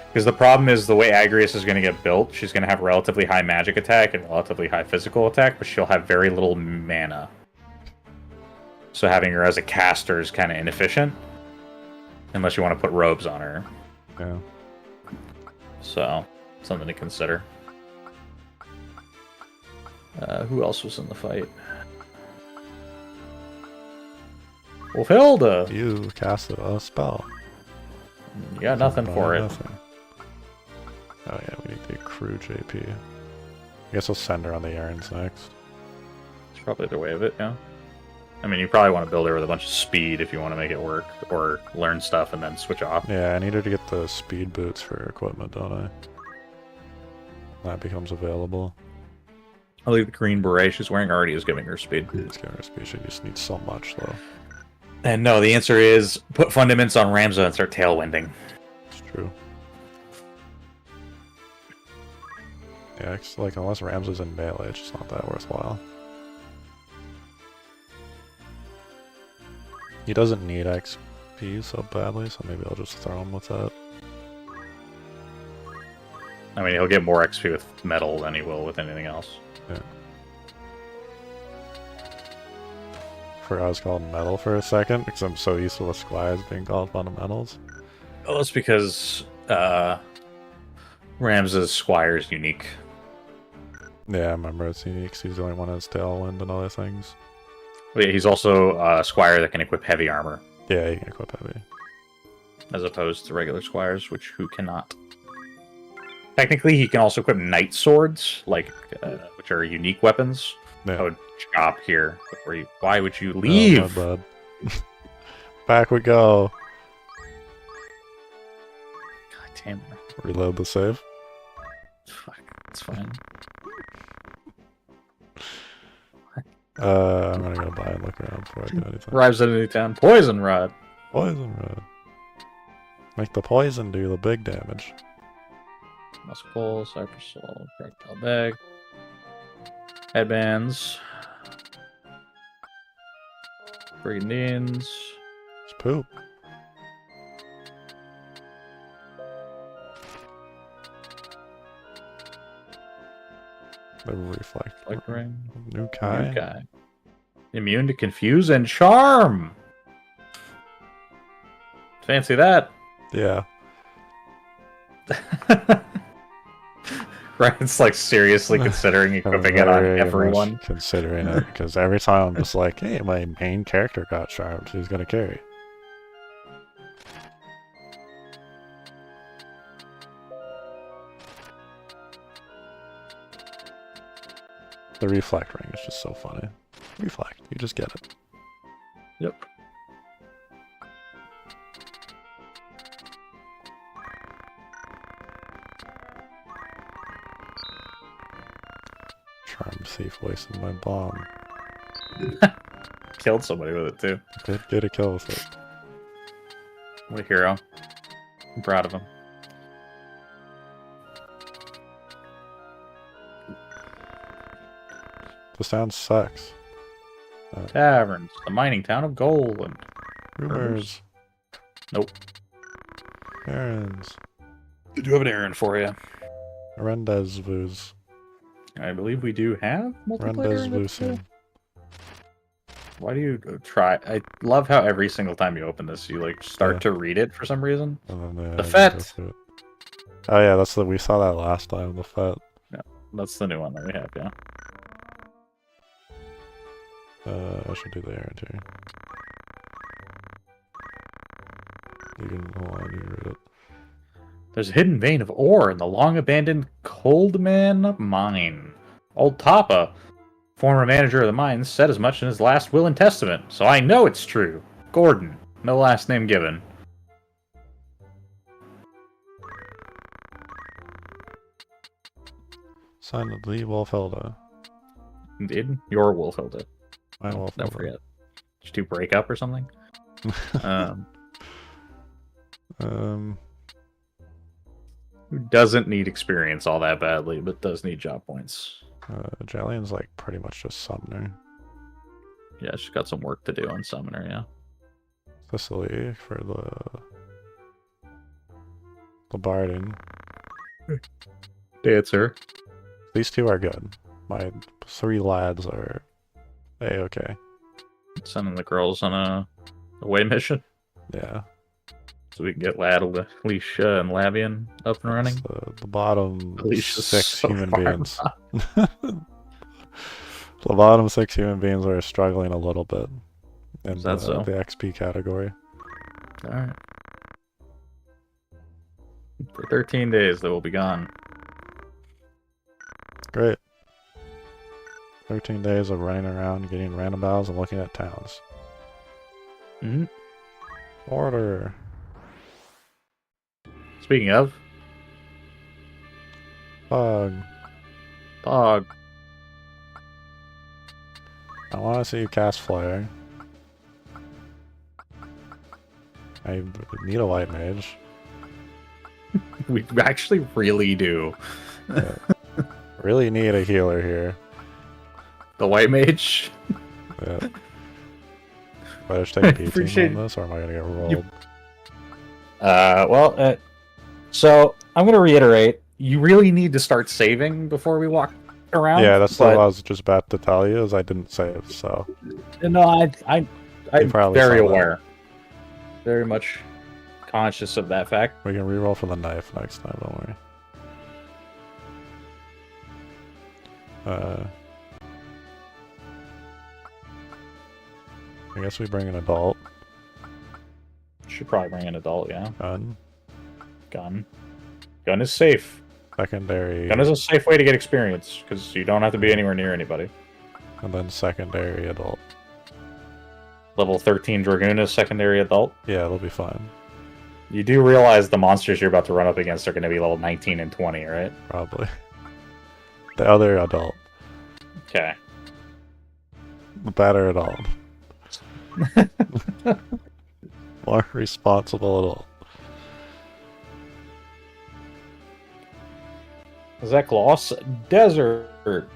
because the problem is the way Agrius is going to get built, she's going to have relatively high magic attack and relatively high physical attack, but she'll have very little mana. So having her as a caster is kind of inefficient, unless you want to put robes on her. Yeah. So something to consider. Who else was in the fight? Wolfhilda! You casted a spell. You got nothing for it. Nothing. Oh yeah, we need the crew JP. I guess we'll send her on the errands next. It's probably the way of it, yeah. I mean, you probably want to build her with a bunch of speed if you want to make it work, or learn stuff and then switch off. Yeah, I need her to get the speed boots for equipment, don't I? That becomes available. I believe the green beret she's wearing already is giving her speed. It's giving her speed. She just needs so much though. And no, the answer is put fundaments on Ramza and start tailwinding. It's true. Yeah, it's like unless Ramza's in melee, it's just not that worthwhile. He doesn't need XP so badly, so maybe I'll just throw him with that. I mean, he'll get more XP with metal than he will with anything else. Yeah. Forgot I was called metal for a second, because I'm so used to the squires being called fundamentals. Well, that's because Ramza's Squire is unique. Yeah, I remember it's unique, 'cause he's the only one that has tailwind and other things. But yeah, he's also a Squire that can equip heavy armor, Yeah, he can equip heavy. as opposed to regular Squires, who cannot. Technically, he can also equip knight swords, which are unique weapons. Yeah. I would chop here. Why would you leave? Oh, my bad. Back we go. God damn it. Reload the save. Fuck, it's fine. I'm gonna go buy and look around before I do anything. Arrives at a new town. Poison rod. Poison rod. Make the poison do the big damage. Muscle pole, cypress soul, projectile bag. Headbands. Brigandines. It's poop. The reflect. Like ring. New Kai. Guy. Immune to confuse and charm. Fancy that. Yeah. Ryan's like seriously considering equipping it on Very everyone. much considering it, because every time I'm just like, hey, my main character got charmed, who's gonna carry? The reflect ring is just so funny. Reflect, you just get it. Yep. Charmed thief wasting my bomb. Killed somebody with it too. Did get a kill with it. What a hero. I'm proud of him. The sound sucks. Taverns, the mining town of Gollund. Rumors. Nope. Errands. I do have an errand for you. Rendezvous. I believe we do have multiplayer. Rendezvous. Why do you try? I love how every single time you open this, you like start to read it for some reason. The Fete. Oh yeah, that's we saw that last time. The Fete. Yeah, that's the new one that we have. Yeah. I should do the errand here. You can hold on, you read it. There's a hidden vein of ore in the long-abandoned Coldman mine. Old Tapa, former manager of the mine, said as much in his last will and testament, so I know it's true. Gordon, no last name given. Signed Lee Wolfhilda. Indeed, your Wolfhilda. My Don't Wolfhilda. forget. Did you break up or something? Who doesn't need experience all that badly, but does need job points. Jalian's like pretty much just summoner. Yeah, she's got some work to do on Summoner, yeah. Cicely for the Barding. Dancer. These two are good. My 3 lads are A-okay. Sending the girls on a away mission. Yeah. So we can get Alicia and Lavian up and running. The bottom Alicia's 6 so human far beings. The bottom 6 human beings are struggling a little bit in the XP category. Alright. For 13 days, they will be gone. Great. 13 days of running around, getting random battles, and looking at towns. Mm-hmm. Order. Speaking of, Bug. Pog. I want to see you cast Flare. I need a white mage. We actually really do. Yeah. Really need a healer here. The white mage. Yeah. Do I just take a team on this, or am I gonna get rolled? So I'm gonna reiterate. You really need to start saving before we walk around. Yeah, that's what I was just about to tell you, is I didn't save, so... No, I'm very aware. Very much conscious of that fact. We can reroll for the knife next time, don't worry. I guess we bring an adult. Should probably bring an adult, yeah. Gun. Gun is safe. Secondary. Gun is a safe way to get experience, because you don't have to be anywhere near anybody. And then secondary adult. Level 13 Dragoon is secondary adult. Yeah, it'll be fine. You do realize the monsters you're about to run up against are going to be level 19 and 20, right? Probably. The other adult. Okay. The better adult. More responsible adult. Zeklos Desert.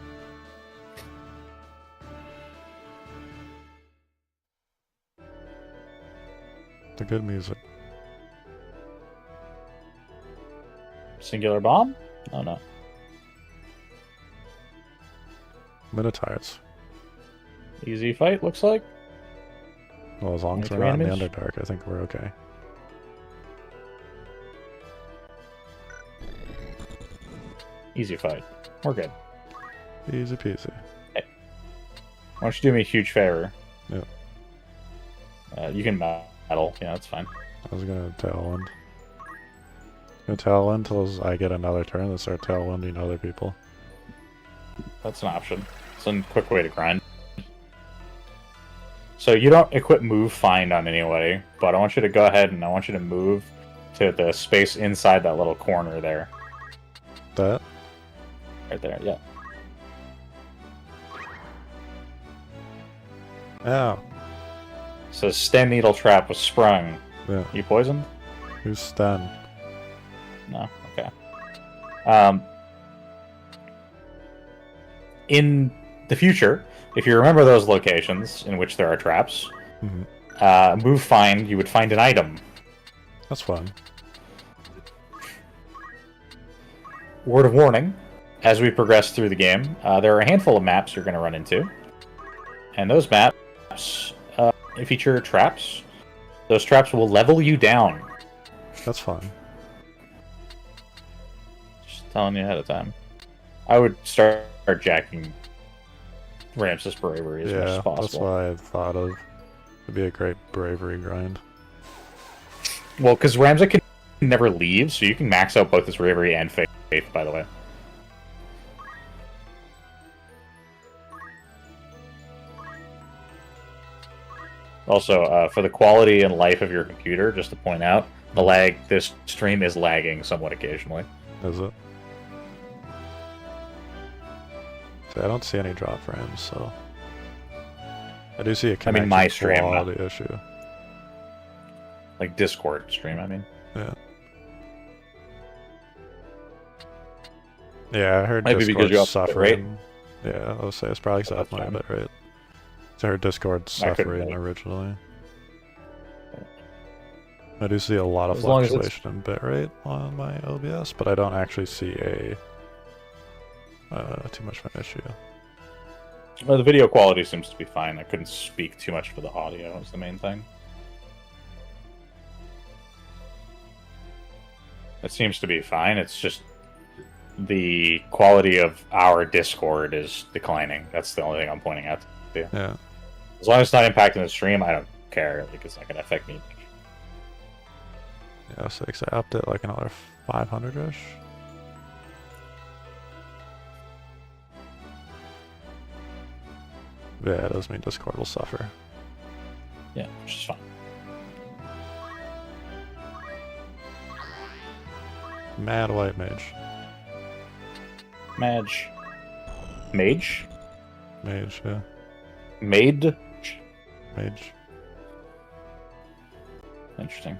The good music. Singular bomb? Oh no. Minotaurs. Easy fight, looks like. Well, as long as we're not in the Underdark, I think we're okay. Easy fight. We're good. Easy peasy. Hey. Why don't you do me a huge favor? Yeah. You can battle. Yeah, that's fine. I was gonna tailwind. Gonna tailwind until I get another turn and start tailwinding other people. That's an option. It's a quick way to grind. So you don't equip move find on anybody, but I want you to go ahead and I want you to move to the space inside that little corner there. That? Right there, yeah. Ow. So Sten Needle Trap was sprung. Yeah. You poisoned? Who's Sten? No, okay. In the future, if you remember those locations in which there are traps, move find, you would find an item. That's fun. Word of warning, as we progress through the game, there are a handful of maps you're going to run into. And those maps feature traps. Those traps will level you down. That's fun. Just telling you ahead of time. I would start jacking Ramses' bravery as much as possible. That's what I thought of. It'd be a great bravery grind. Well, because Ramses can never leave, so you can max out both his bravery and faith, by the way. Also, for the quality and life of your computer, just to point out, this stream is lagging somewhat occasionally. Is it? See, I don't see any drop frames, so... I do see a connection my stream, quality issue. Like Discord stream, I mean. Yeah. Yeah, I heard Maybe because you're Discord up a bit, suffering. Yeah, I would say it's probably because that's my bit rate. I heard Discord suffering originally. I do see a lot of fluctuation in bitrate on my OBS, but I don't actually see a too much of an issue. Well, the video quality seems to be fine. I couldn't speak too much for the audio, is the main thing. It seems to be fine. It's just the quality of our Discord is declining. That's the only thing I'm pointing out to you. Yeah. As long as it's not impacting the stream, I don't care. Like, it's not going to affect me. Yeah, so I upped it like another 500-ish. Yeah, it does mean Discord will suffer. Yeah, which is fine. Mad White Mage. Mage. Mage? Mage, yeah. Made? Mage. Interesting.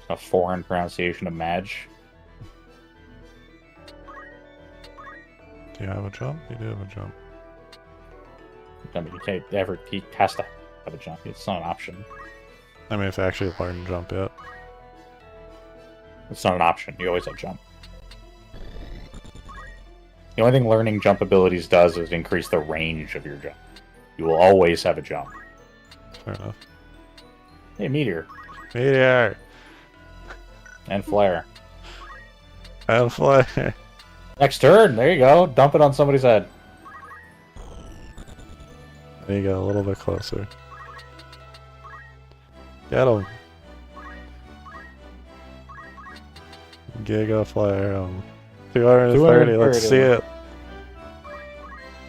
A foreign pronunciation of Madge. Do you have a jump? You do have a jump. I mean, he has to have a jump. It's not an option. I mean, if I actually learned jump yet. It's not an option. You always have jump. The only thing learning jump abilities does is increase the range of your jump. You will always have a jump. Fair enough. Hey, Meteor. Meteor! And Flare. And Flare. Next turn! There you go. Dump it on somebody's head. There you go, a little bit closer. Get him. Giga Flare. 230, let's see it.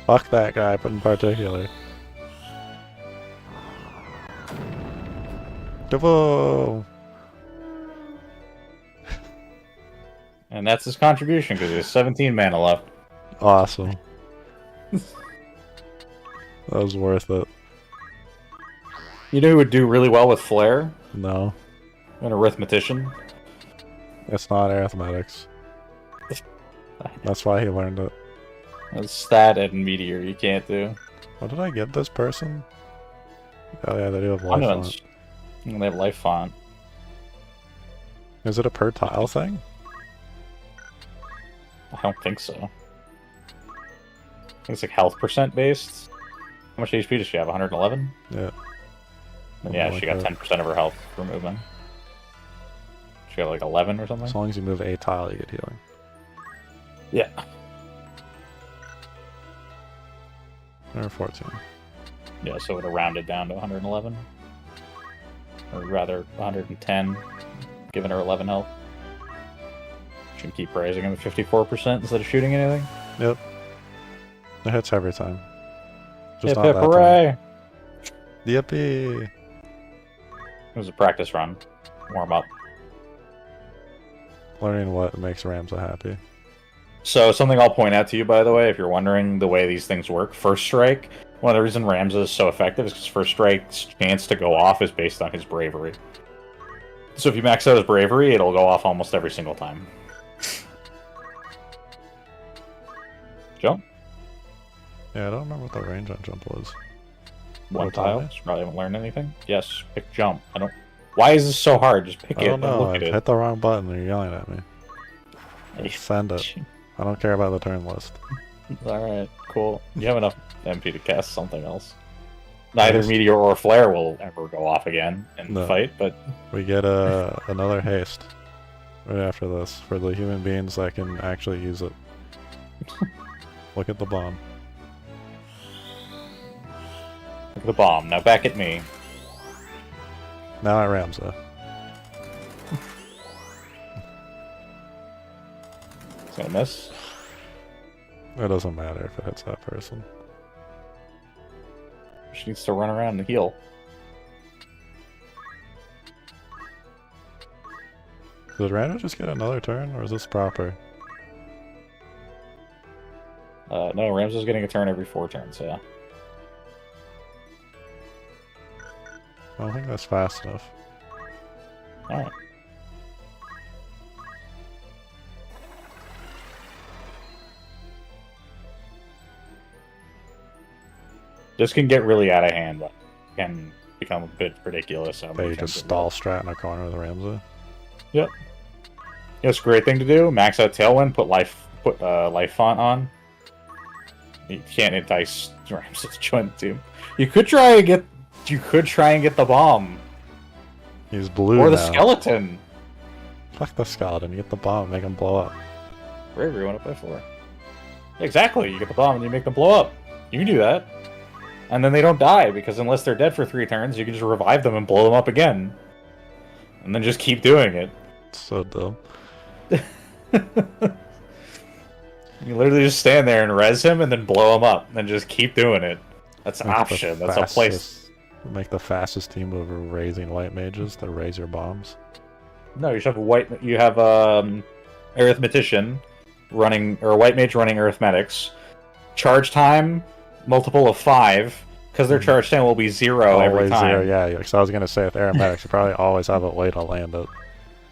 Fuck that guy in particular. Kaboom! And that's his contribution, because there's 17 mana left. Awesome. That was worth it. You know who would do really well with Flare? No. An arithmetician. It's not arithmetics. That's why he learned it. That's Stat and Meteor you can't do. What did I get this person? Oh yeah, they do have life font. They have life font. Is it a per tile thing? I don't think so. I think it's like health percent based. How much HP does she have? 111? Yeah. And yeah, she got 10% of her health for movement. She got like 11 or something. As long as you move a tile, you get healing. Yeah. Or 14. Yeah, so it would have rounded down to 111. Or rather, 110, giving her 11 health. Should keep raising him at 54% instead of shooting anything. Yep. It hits every time. Just Hip not hip that hooray! time. Yippee! It was a practice run. Warm up. Learning what makes Ramza happy. So, something I'll point out to you, by the way, if you're wondering the way these things work. First Strike, one of the reasons Ramza is so effective is because First Strike's chance to go off is based on his bravery. So if you max out his bravery, it'll go off almost every single time. Jump? Yeah, I don't remember what the range on jump was. One tile? So probably haven't learned anything. Yes, pick jump. I don't... Why is this so hard? Just pick it and look at it. I hit the wrong button and you're yelling at me. Send it. I don't care about the turn list. Alright, cool. You have enough MP to cast something else. Neither Meteor or Flare will ever go off again in the fight, but... We get another haste right after this for the human beings that can actually use it. Look at the bomb. Look at the bomb. Now back at me. Now at Ramza. It's gonna miss. It doesn't matter if it hits that person. She needs to run around and heal. Did Random just get another turn, or is this proper? No, Ramza's getting a turn every 4 turns, yeah. I don't think that's fast enough. Alright. This can get really out of hand, but can become a bit ridiculous. But you just stall strat in a corner with Ramza. Yep. It's a great thing to do. Max out Tailwind, put life font on. You can't entice Ramza to join the team. You could try and get the bomb. He's blue or the now. skeleton. Fuck the skeleton. You get the bomb, make him blow up. Bravery went up by 4. Exactly. You get the bomb and you make them blow up. You can do that. And then they don't die, because unless they're dead for 3 turns, you can just revive them and blow them up again. And then just keep doing it. It's so dumb. You literally just stand there and res him and then blow him up. And just keep doing it. That's an option. That's a place. Make the fastest team over raising white mages to raise your bombs. No, you should have you have arithmetician running, or a white mage running arithmetics. Charge time, multiple of 5, because their charge time will be 0 every time. 0, yeah. Because I was gonna say with arithmetics, you probably always have a way to land it.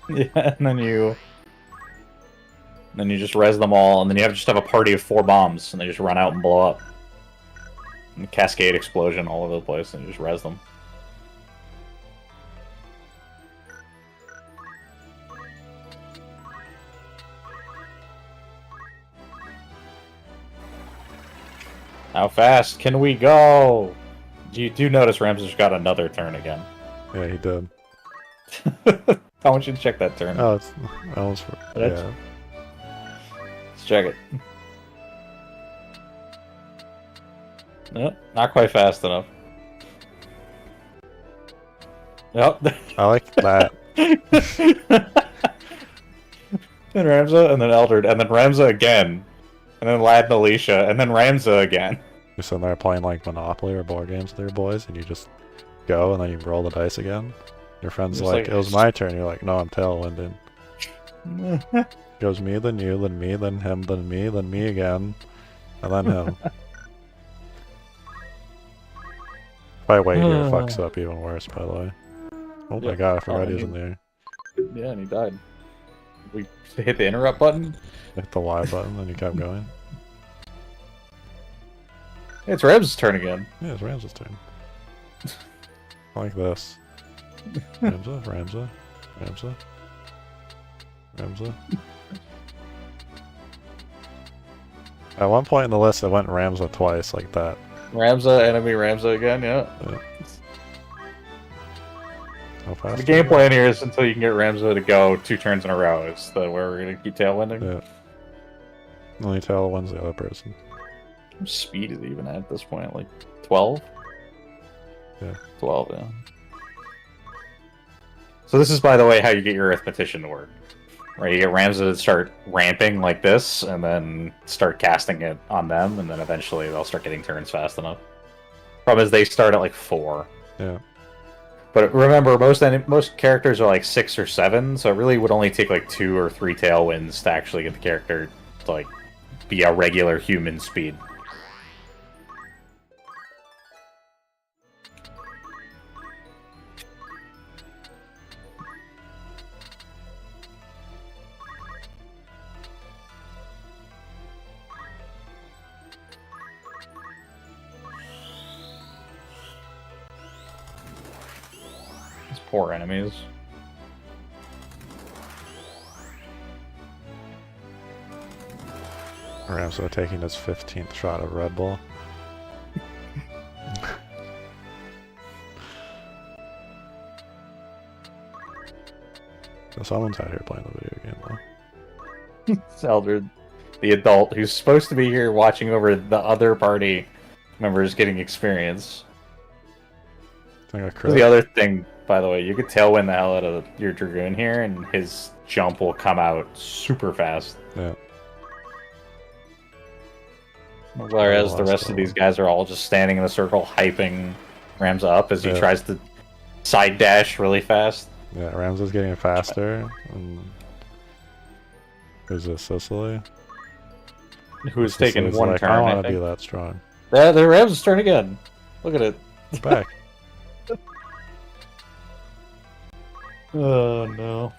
Yeah, and then you just res them all, and then you just have a party of 4 bombs, and they just run out and blow up. And cascade explosion all over the place, and you just res them. How fast can we go? You do notice Ramza's got another turn again. Yeah, he did. I want you to check that turn. Oh, it's almost. Yeah. Let's check it. Nope, not quite fast enough. Yep. I like that. And Ramza, and then Eldred, and then Ramza again. And then Lad and Alicia, and then Ramza again. You're sitting there playing like Monopoly or board games with your boys, and you just go, and then you roll the dice again. Your friend's like, it was my turn. You're like, no, I'm tailwinding. Goes me, then you, then me, then him, then me again, and then him. If I wait here, it fucks up even worse, by the way. Oh my god, I forgot he was in there. Yeah, and he died. We hit the interrupt button. Hit the Y button, and you kept going. It's Ramza's turn again. Yeah, it's Ramza's turn. Like this. Ramza, Ramza, Ramza, Ramza. At one point in the list, it went Ramza twice, like that. Ramza, enemy Ramza again, yeah. How faster. The game plan here is until you can get Ramza to go 2 turns in a row. Is the where we're gonna keep tailwinding? Yeah. Only tail wins the other person. What speed is he even at this point? Like 12? Yeah. 12, yeah. So this is, by the way, how you get your arithmetician to work. Right, you get Ramza to start ramping like this, and then start casting it on them, and then eventually they'll start getting turns fast enough. Problem is they start at like 4. Yeah. But remember, most characters are like 6 or 7, so it really would only take like 2 or 3 tailwinds to actually get the character to like be a regular human speed. These poor enemies. Ramso taking his 15th shot of Red Bull. So someone's out here playing the video game though. It's Eldred, the adult, who's supposed to be here watching over the other party members getting experience. I think The other thing, by the way, you could tailwind the hell out of your Dragoon here, and his jump will come out super fast. Yeah. Whereas the rest of these guys are all just standing in a circle, hyping Ramza up as he tries to side dash really fast. Yeah, Ramza's getting faster. And who's this, Sicily? Who's taking one like, turn, I I want to think. be that strong. Yeah, the Ramza's turn again. Look at it. It's back. Oh, no.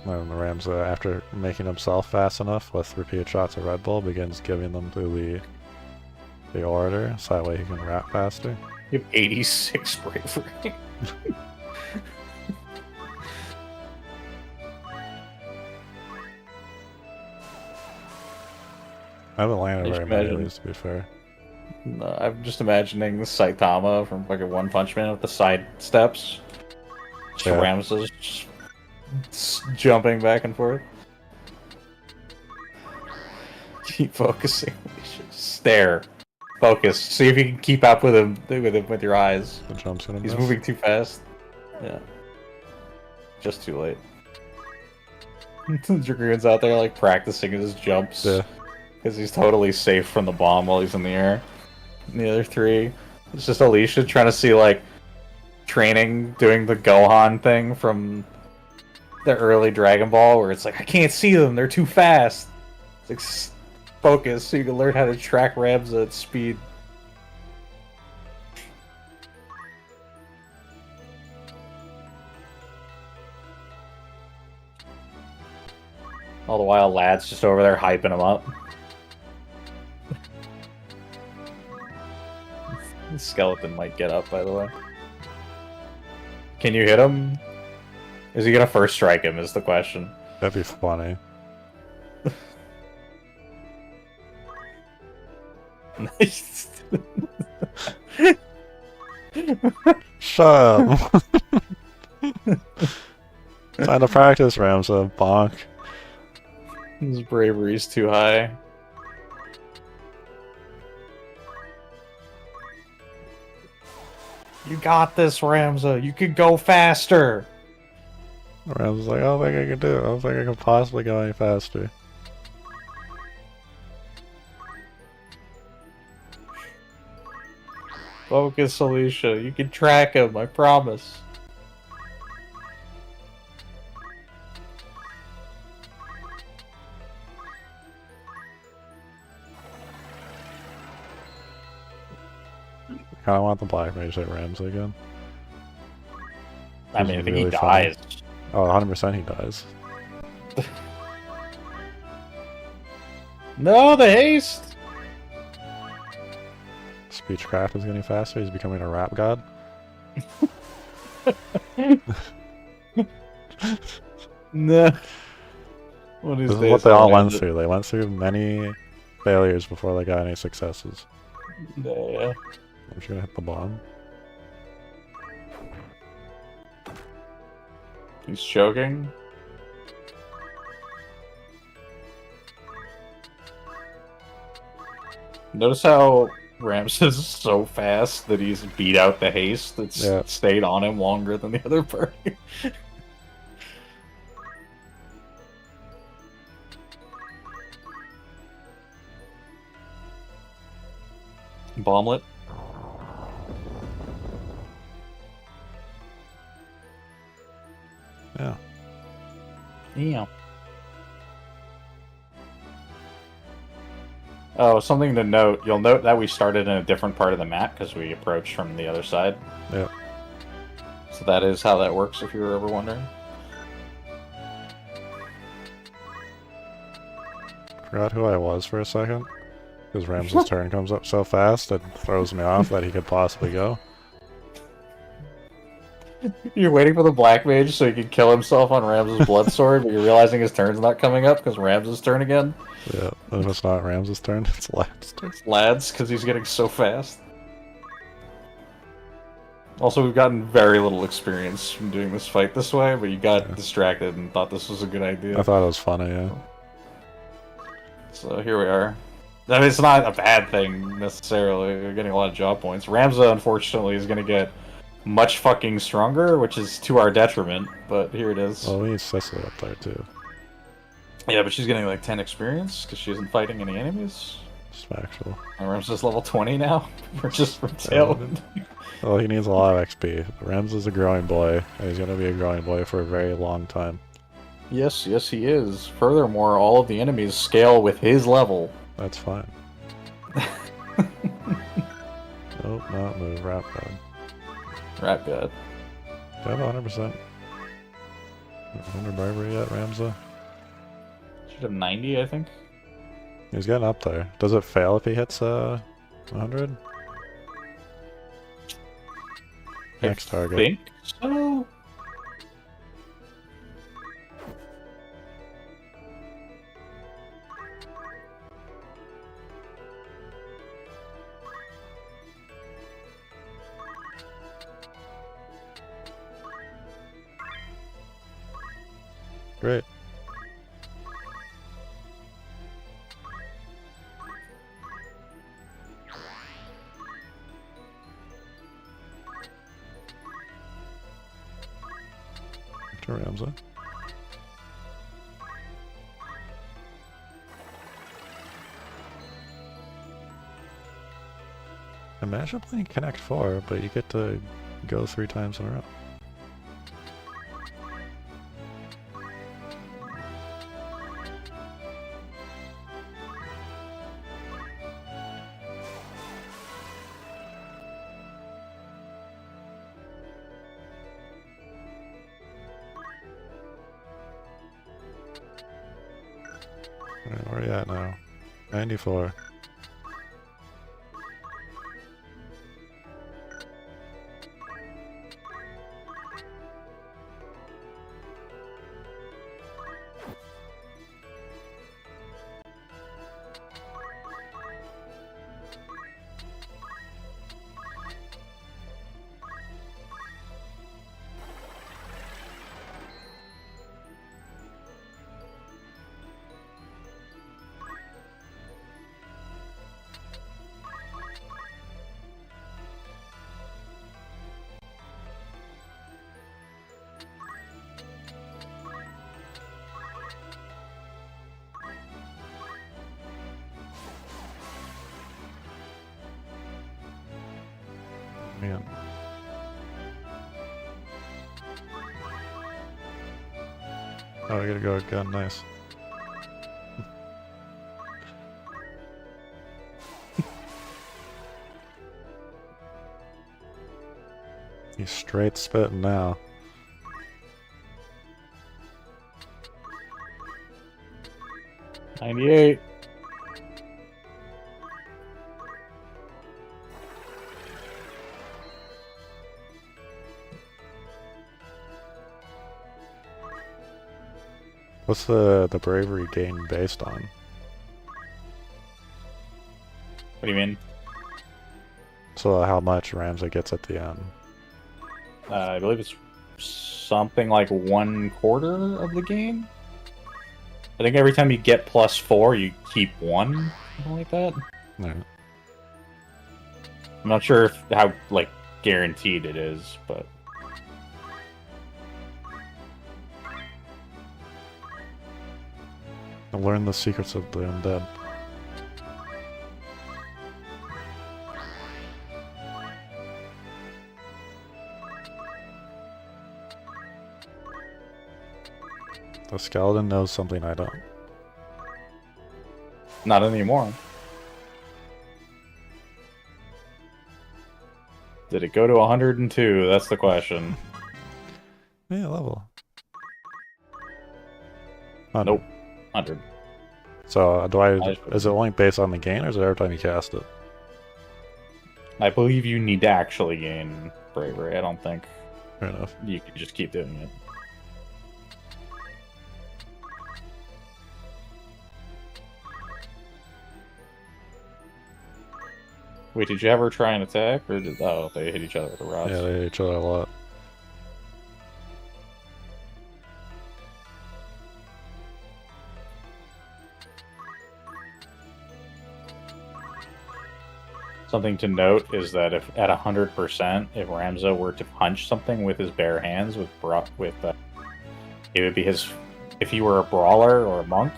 And Ramza, after making himself fast enough with repeated shots of Red Bull, begins giving them to the orator, so that way he can rap faster. You have 86 bravery. I haven't landed Just very many of imagine- these, to be fair. No, I'm just imagining Saitama from fucking One Punch Man with the side steps. Yeah. Ramza's just jumping back and forth. Keep focusing. Stare. Focus. See if you can keep up with him with your eyes. The jump's gonna He's miss. moving too fast. Yeah. Just too late. Dragoon's out there like practicing his jumps. Yeah. Because he's totally safe from the bomb while he's in the air. And the other 3, it's just Alicia trying to see like training, doing the Gohan thing from the early Dragon Ball, where it's like, I can't see them, they're too fast. It's like, focus so you can learn how to track Ramza at speed. All the while, Lad's just over there hyping him up. The skeleton might get up, by the way. Can you hit him? Is he gonna first strike him, is the question. That'd be funny. Nice. Shut up! Time to practice, Ramza. Bonk. His bravery's too high. You got this, Ramza. You could go faster. Ramza's like, I don't think I can do it. I don't think I can possibly go any faster. Focus, Alicia. You can track him, I promise. I kinda want the Black Mage at Ramza again. I mean, I think really he funny. dies. Oh, 100% he dies. No, the haste! Speechcraft is getting faster. He's becoming a rap god. No. One of these This is days what they I'll all end went it. through. They went through many failures before they got any successes. Yeah. I'm just gonna hit the bomb. He's choking. Notice how Rams is so fast that he's beat out the haste that's stayed on him longer than the other party. Bomblet. Yeah. Yeah. Oh, something to note. You'll note that we started in a different part of the map because we approached from the other side. Yeah. So that is how that works, if you were ever wondering. Forgot who I was for a second. Because Rams's turn comes up so fast, it throws me off that he could possibly go. You're waiting for the Black Mage so he can kill himself on Rams's blood sword, but you're realizing his turn's not coming up because Rams's turn again. Yeah, and if it's not Rams's turn, it's Lad's turn. It's Lad's because he's getting so fast. Also, we've gotten very little experience from doing this fight this way, but you got distracted and thought this was a good idea. I thought it was funny, yeah. So here we are. I mean, it's not a bad thing, necessarily. We're getting a lot of job points. Ramza, unfortunately, is going to get much fucking stronger, which is to our detriment, but here it is. Well, we need Cicely up there, too. Yeah, but she's getting like 10 experience, because she isn't fighting any enemies. Just factual. And Ramza's level 20 now. We're just from Tailwind. Well, he needs a lot of XP. Rams is a growing boy, and he's going to be a growing boy for a very long time. Yes, yes he is. Furthermore, all of the enemies scale with his level. That's fine. Nope, not move. Rap God. Rap God. Do I have 100%? 100 bravery yet, Ramza? Should have 90, I think. He's getting up there. Does it fail if he hits 100? Next target. I think so. Great. After Ramza. Imagine playing Connect 4, but you get to go 3 times in a row. Alright, where are you at now? 94. Man. Oh, I gotta go with gun, nice. He's straight spitting now. $98. What's the bravery gain based on? What do you mean? So how much Ramsey gets at the end? I believe it's something like 1/4 of the game. I think every time you get +4, you keep 1, something like that. Alright. I'm not sure how like guaranteed it is, but I learned the secrets of the undead. The skeleton knows something I don't. not anymore. Did it go to 102? That's the question. Yeah, level. Nope. 100. So, is it only based on the gain, or is it every time you cast it? I believe you need to actually gain bravery. I don't think Fair enough. you can just keep doing it. Wait, did you ever try and attack, or did they hit each other with the rods? Yeah, they hit each other a lot. Something to note is that if at 100%, if Ramza were to punch something with his bare hands, it would be his. If he were a brawler or a monk,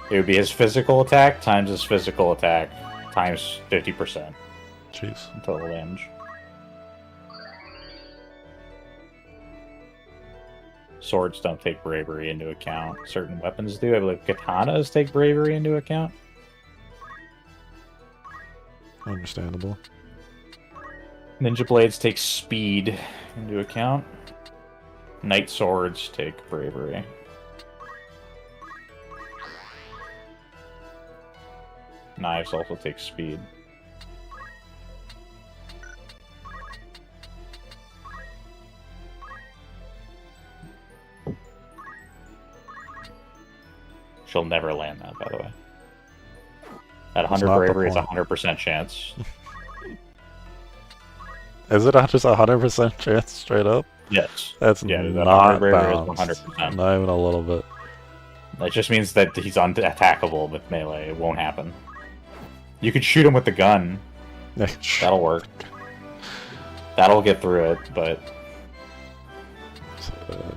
it would be his physical attack times his physical attack times 50%. Jeez. Total damage. Swords don't take bravery into account. Certain weapons do. I believe katanas take bravery into account. Understandable. Ninja blades take speed into account. Knight swords take bravery. Knives also take speed. She'll never land that, by the way. At 100 bravery, it's a 100% chance. Is it just a 100% chance straight up? Yes. That's not balanced. 100%. Not even a little bit. That just means that he's unattackable with melee. It won't happen. You could shoot him with the gun. That'll work. That'll get through it, but...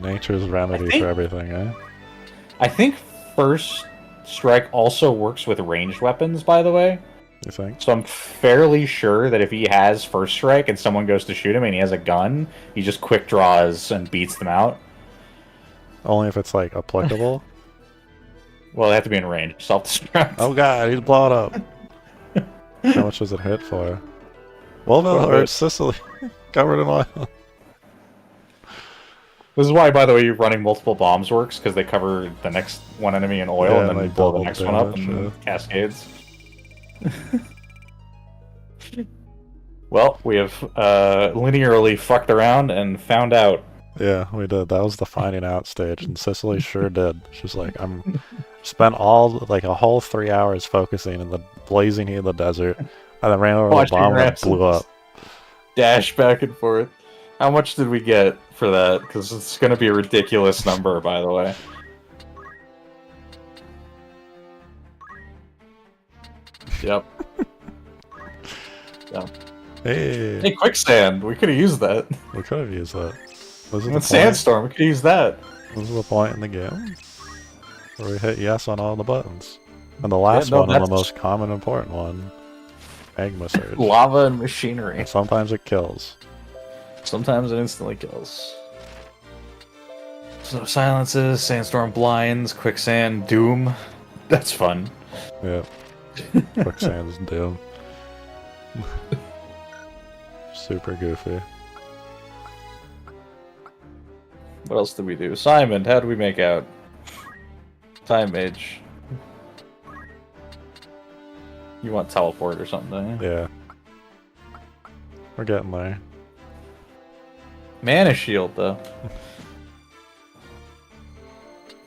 Nature's remedy for everything, eh? I think First Strike also works with ranged weapons, by the way. You think? So I'm fairly sure that if he has First Strike and someone goes to shoot him and he has a gun, he just quick draws and beats them out. Only if it's, like, applicable? Well, they have to be in range. Self-destruct. Oh god, he's blown up. How much does it hit for? Wolville or Sicily? Covered in oil. This is why, by the way, running multiple bombs works, because they cover the next one enemy in oil, and then they blow the next one up and cascades. Well, we have linearly fucked around and found out. Yeah, we did. That was the finding out stage, and Sicily sure did. She's like, spent a whole 3 hours focusing in the blazing heat of the desert, and then ran over the bomb and it blew up. Dash back and forth. How much did we get for that? Because it's going to be a ridiculous number, by the way. Yep. Yep. Hey, quicksand! We could have used that. We could have used that. Sandstorm, we could use that. This is the point in the game where we hit yes on all the buttons. And the last one, and the most common important one, magma surge. Lava and machinery. And sometimes it kills. Sometimes it instantly kills. So silences, sandstorm blinds, quicksand, doom. That's fun. Yeah. Quicksand's doom. Super goofy. What else did we do? Simon, how did we make out? Time mage. You want teleport or something, don't you? Yeah. We're getting there. Mana shield, though.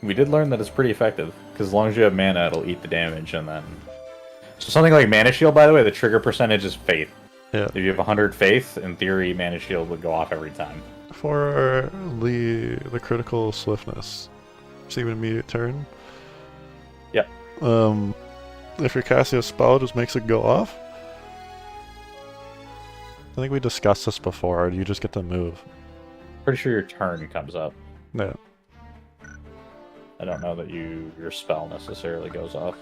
We did learn that it's pretty effective, because as long as you have mana, it'll eat the damage, and then... So something like mana shield, by the way, the trigger percentage is faith. Yeah. If you have 100 faith, in theory, Mana Shield would go off every time. For the critical swiftness, receive an immediate turn. Yep. If you're casting a spell, it just makes it go off. I think we discussed this before. Or do you just get to move? Pretty sure your turn comes up. Yeah. I don't know that your spell necessarily goes off.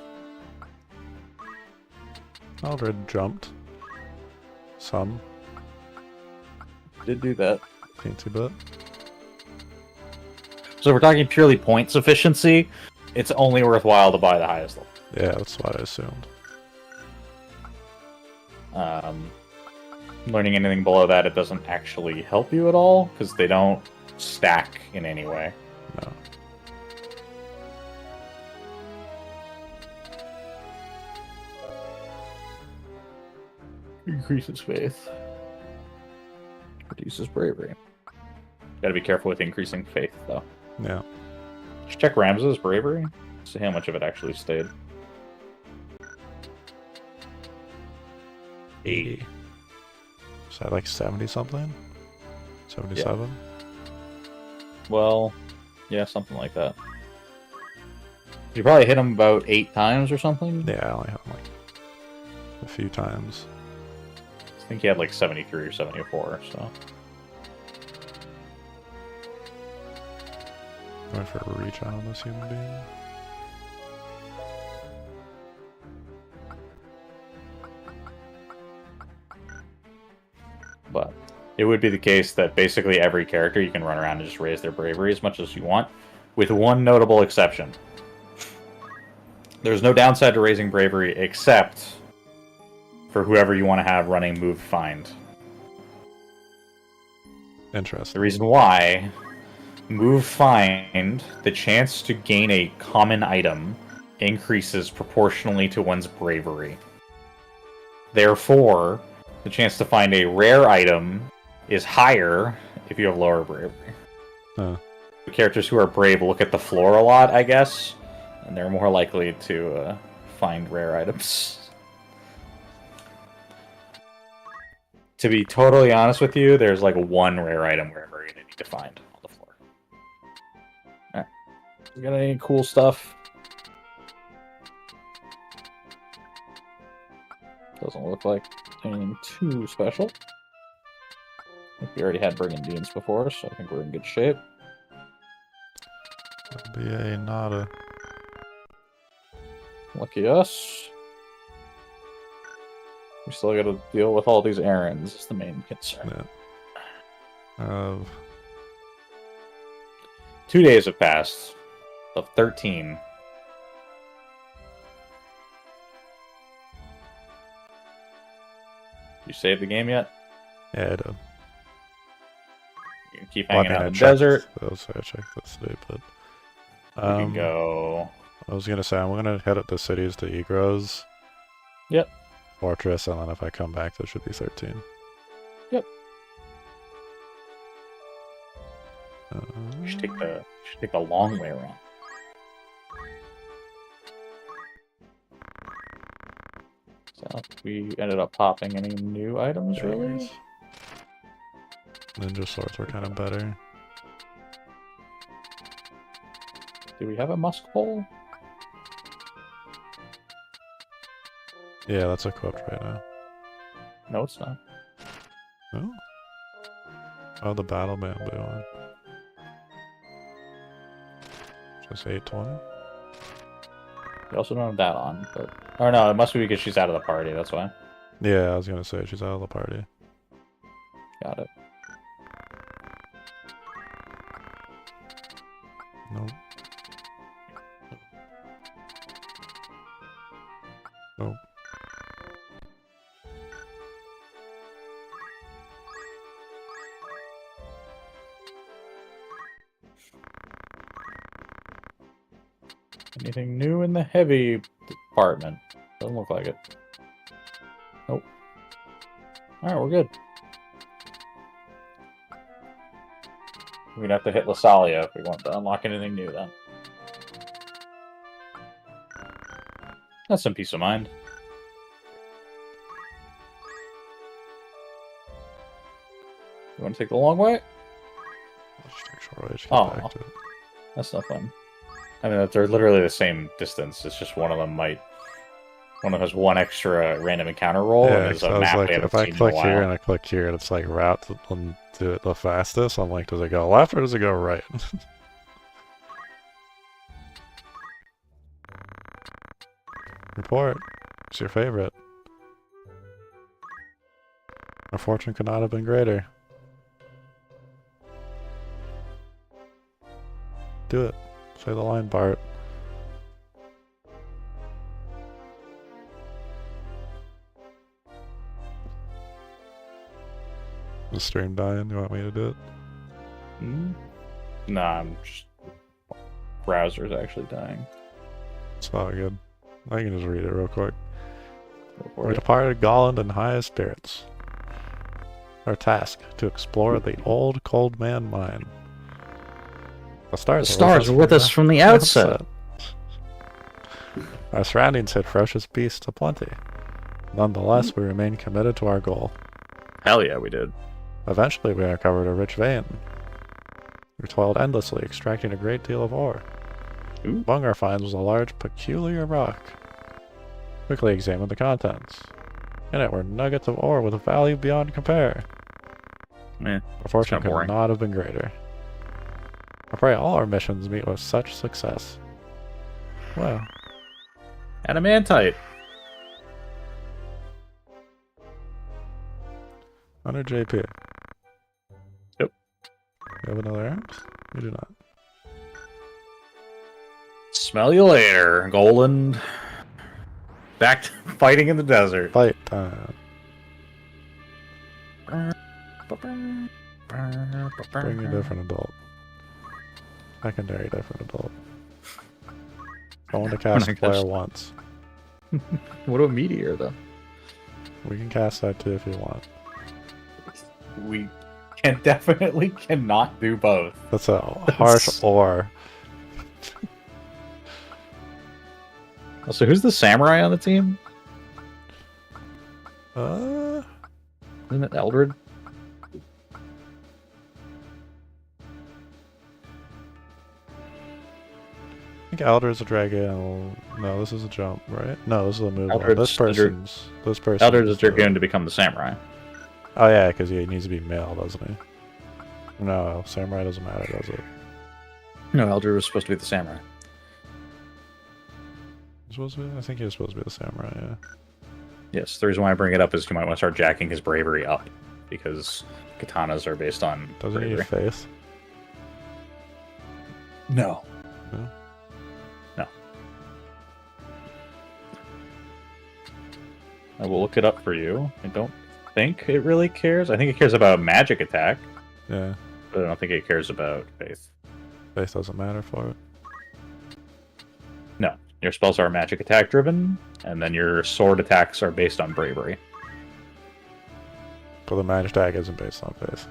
Aldred jumped. Some. Did do that. Teensy bit. So if we're talking purely points efficiency, it's only worthwhile to buy the highest level. Yeah, that's what I assumed. Learning anything below that, it doesn't actually help you at all, because they don't stack in any way. No. Increases faith. Reduces bravery. Gotta be careful with increasing faith, though. Yeah. Just check Rams's bravery. See how much of it actually stayed. 80. Is that like 70 something? 77? Yeah. Well, yeah, something like that. You probably hit him about 8 times or something? Yeah, I only have him like a few times. I think he had like 73 or 74, so. Going for a reach out on this human being. But it would be the case that basically every character you can run around and just raise their bravery as much as you want, with one notable exception. There's no downside to raising bravery except for whoever you want to have running Move Find. Interesting. The reason why, Move Find, the chance to gain a common item increases proportionally to one's bravery. Therefore, the chance to find a rare item is higher if you have lower bravery. Huh. The characters who are brave look at the floor a lot, I guess, and they're more likely to find rare items. To be totally honest with you, there's like one rare item wherever you're gonna need to find on the floor. Alright. We got any cool stuff? Doesn't look like anything too special. I think we already had Brigandines before, so I think we're in good shape. BA nada. Lucky us. We still gotta deal with all these errands, is the main concern. Yeah. 2 days have passed. Of 13. You saved the game yet? Yeah, I did. You can keep hanging out in the desert. I'll say I checked this today, but We can go. I was gonna say I'm gonna head up to cities to Egros. Yep. Fortress, and then if I come back, there should be 13. Yep. Uh, You should take the long way around. So we ended up popping any new items, really? Ninja swords were kind of better. Do we have a musk pole? Yeah, that's equipped right now. No, it's not. Oh, oh, the battle bamboo one. Just 820. We also don't have that on, but... Or no, it must be because she's out of the party, that's why. Yeah, I was gonna say she's out of the party. Got it. Nope. Nope. Anything new in the heavy department? Doesn't look like it. Nope. Alright, we're good. We'd have to hit Lasalia if we want to unlock anything new then. That's some peace of mind. You want to take the long way? I'll just take short way to get Oh. back to it. That's not fun. I mean, they're literally the same distance. It's just one of them has one extra random encounter roll, Yeah, and there's 'cause I a was map like, we haven't if I seen in a click here while. and I click here, and it's like route to it the fastest. I'm like, does it go left or does it go right? Report. It's your favorite. Our fortune could not have been greater. Do it. Say the line, Bart. Is the stream dying? You want me to do it? Nah, I'm just... Browser's actually dying. It's not good. I can just read it real quick. Report We it. departed Gollund in highest spirits. Our task, to explore the old Cold Man mine. The stars, were with us from the outset. Our surroundings hid ferocious beasts aplenty. Nonetheless, we remain committed to our goal. Hell yeah, we did. Eventually, we uncovered a rich vein. We toiled endlessly, extracting a great deal of ore. Ooh. Among our finds was a large, peculiar rock. Quickly examined the contents. In it were nuggets of ore with a value beyond compare. Eh, Our fortune kinda could boring. not have been greater. I pray all our missions meet with such success. Well, Adamantite. 100 JP. Yep. You have another errand? You do not. Smell you later, Gollund. Back to fighting in the desert. Fight time. Bring a different adult. Secondary different adult. I want to cast I player guess. once. What about Meteor, though? We can cast that too if you want. We definitely cannot do both. That's a harsh or. So who's the samurai on the team? Isn't it Eldred? I think Elder's a dragon. No, this is a jump, right? No, this is a move. Eldred's- This person's. Eldred's a dragoon to become the samurai. Oh yeah, because he needs to be male, doesn't he? No, samurai doesn't matter, does it? No, Eldred was supposed to be the samurai. He's supposed to be? I think he was supposed to be the samurai. Yeah. Yes, the reason why I bring it up is you might want to start jacking his bravery up, because katanas are based on Doesn't he bravery. need faith? No. No? No. I will look it up for you. I don't think it really cares. I think it cares about magic attack, Yeah. but I don't think it cares about faith. Faith doesn't matter for it. No. Your spells are magic attack driven, and then your sword attacks are based on bravery. But the magic attack isn't based on faith.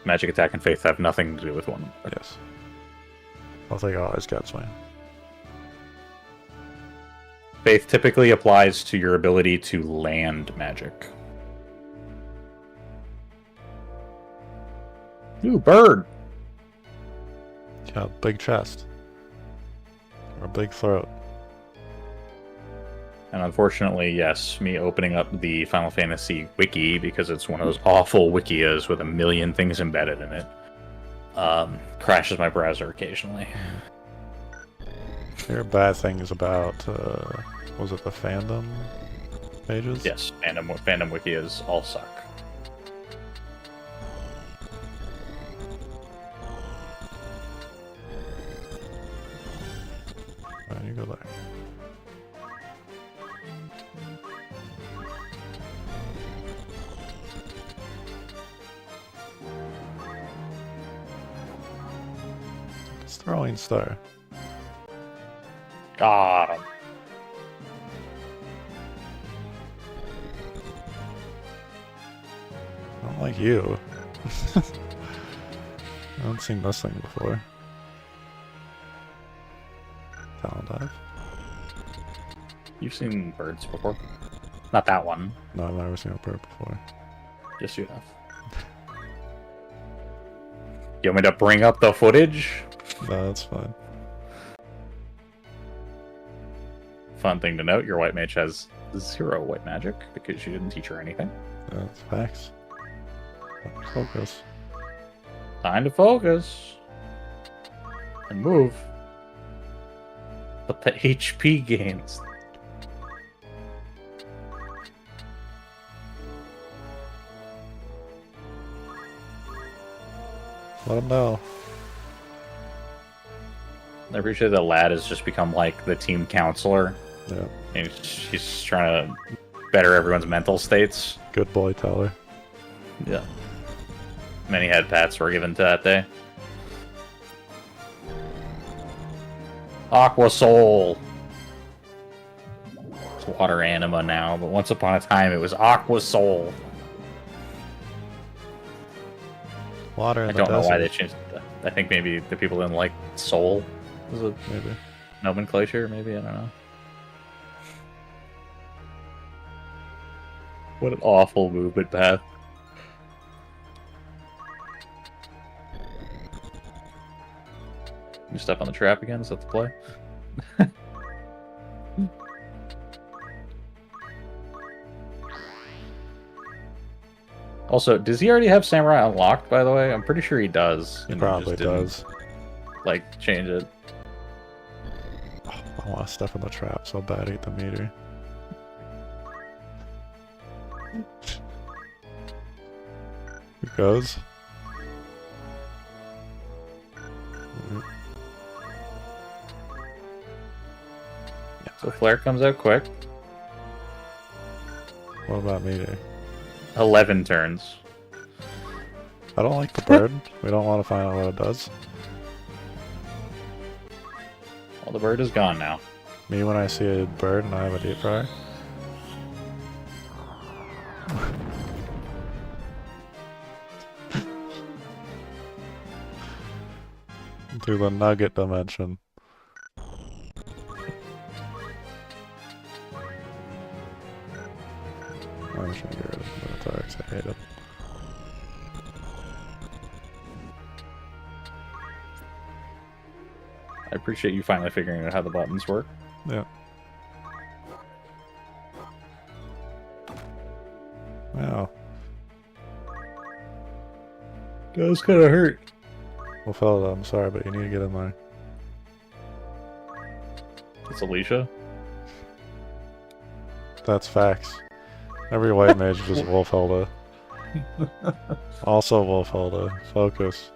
Magic attack and faith have nothing to do with one. Yes. I'll take all his guts, man. Faith typically applies to your ability to land magic. Ooh, bird! Yeah, big chest. Or a big throat. And unfortunately, yes, me opening up the Final Fantasy wiki, because it's one of those awful wikias with a million things embedded in it, crashes my browser occasionally. There are bad things about, was it the fandom pages? Yes, fandom wikias all suck. Alright, you go there. It's throwing star. God. I don't like you. I haven't seen this thing before. Talent dive? You've seen birds before? Not that one. No, I've never seen a bird before. Just you have. You want me to bring up the footage? No, that's fine. Fun thing to note, your white mage has 0 white magic because you didn't teach her anything. That's facts. Focus. Time to focus. And move. But the HP gains. Let him know. I appreciate that Lad has just become like the team counselor. Yeah. And he's trying to better everyone's mental states. Good boy, Teller. Yeah. Many head pats were given to that day. Aqua Soul. It's Water Anima now, but once upon a time it was Aqua Soul. Water in I the don't know why desert. they changed it. I think maybe the people didn't like Soul. Was it Maybe. nomenclature? Maybe, I don't know. What an awful movement path. You step on the trap again? Is that the play? Also, does he already have Samurai unlocked, by the way? I'm pretty sure he does. He and probably just didn't, does. like, change it. I want to step in the trap so bad, eat the meter. Here goes. So Flare comes out quick. What about meter? 11 turns. I don't like the bird. We don't want to find out what it does. Well, the bird is gone now. Me when I see a bird and I have a deep fryer. To the nugget dimension. I'm just gonna get rid of the Minotaur 'cause I hate him. I appreciate you finally figuring out how the buttons work. Yeah. Wow. Does kind of hurt. Well, fella, I'm sorry, but you need to get in there. It's Alicia. That's facts. Every white mage was Wolfhelda. Also Wolfhelda. Focus.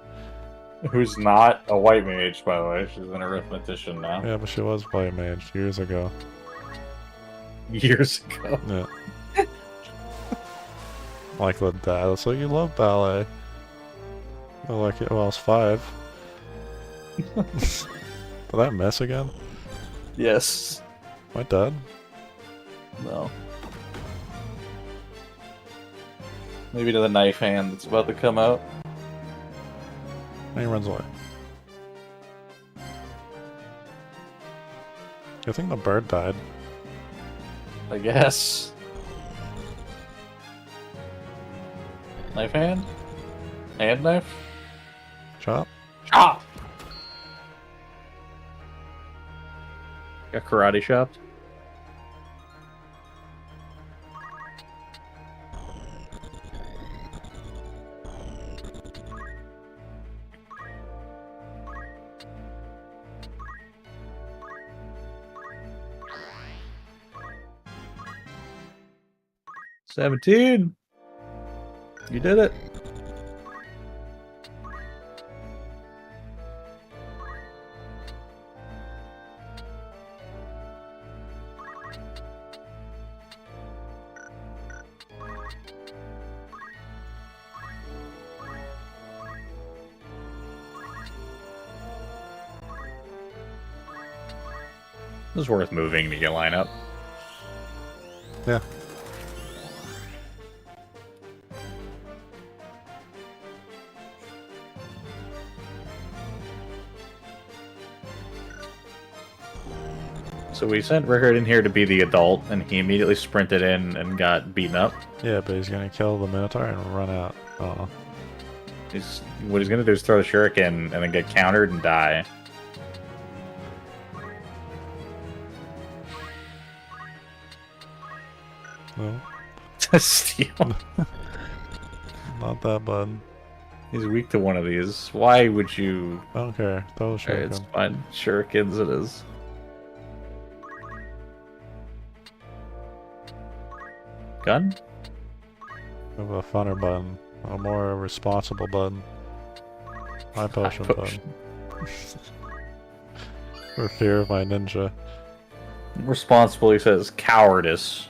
Who's not a white mage, by the way. She's an arithmetician now. Yeah, but she was white mage years ago. Years ago. Yeah. Like the dad. So you love ballet. Oh, like it. Well, I was 5. Did I miss again? Yes. Am I dead? No. Maybe to the knife hand that's about to come out. And he runs away. I think the bird died. I guess. Knife hand? Hand knife? Chop? Chop! Got karate chopped. $17. You did it. It was worth moving to get line up. Yeah. So we sent Rickard in here to be the adult, and he immediately sprinted in and got beaten up. Yeah, but he's gonna kill the Minotaur and run out. Oh. What he's gonna do is throw the shuriken and then get countered and die. No, Steal. not that button. He's weak to one of these. Why would you? I don't care. Throw the Alright, it's shuriken. fine. Shurikens it is. Gun? We have a funner button. A more responsible button. High potion button. For fear of my ninja. Responsible, he says, cowardice.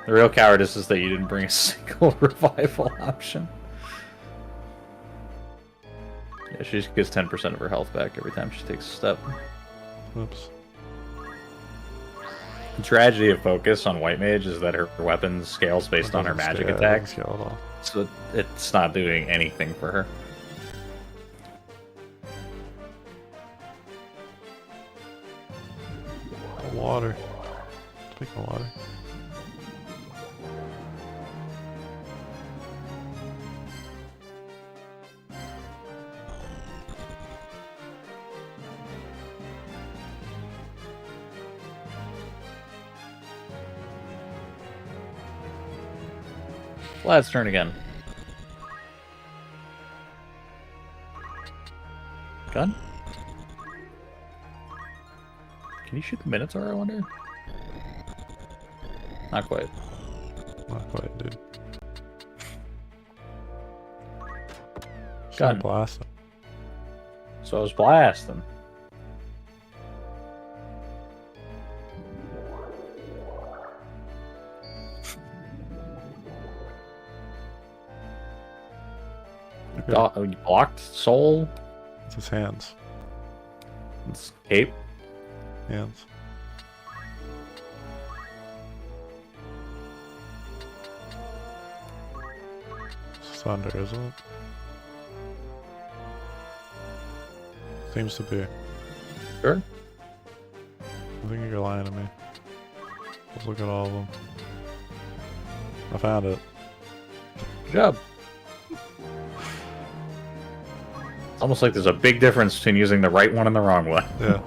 The real cowardice is that you didn't bring a single revival option. Yeah, she just gets 10% of her health back every time she takes a step. Oops. The tragedy of focus on White Mage is that her weapon scales based on her magic attacks. Scale at all. So it's not doing anything for her. Water. Speaking of water. Vlad's turn again. Gun? Can you shoot the Minotaur, I wonder? Not quite. Not quite, dude. Gun. Blast. So I was blasting. Blocked soul. It's his hands. It's cape. Hands. It's thunder, isn't it? Seems to be. Sure. I think you're lying to me. Let's look at all of them. I found it. Good job. It's almost like there's a big difference between using the right one and the wrong one. Yeah.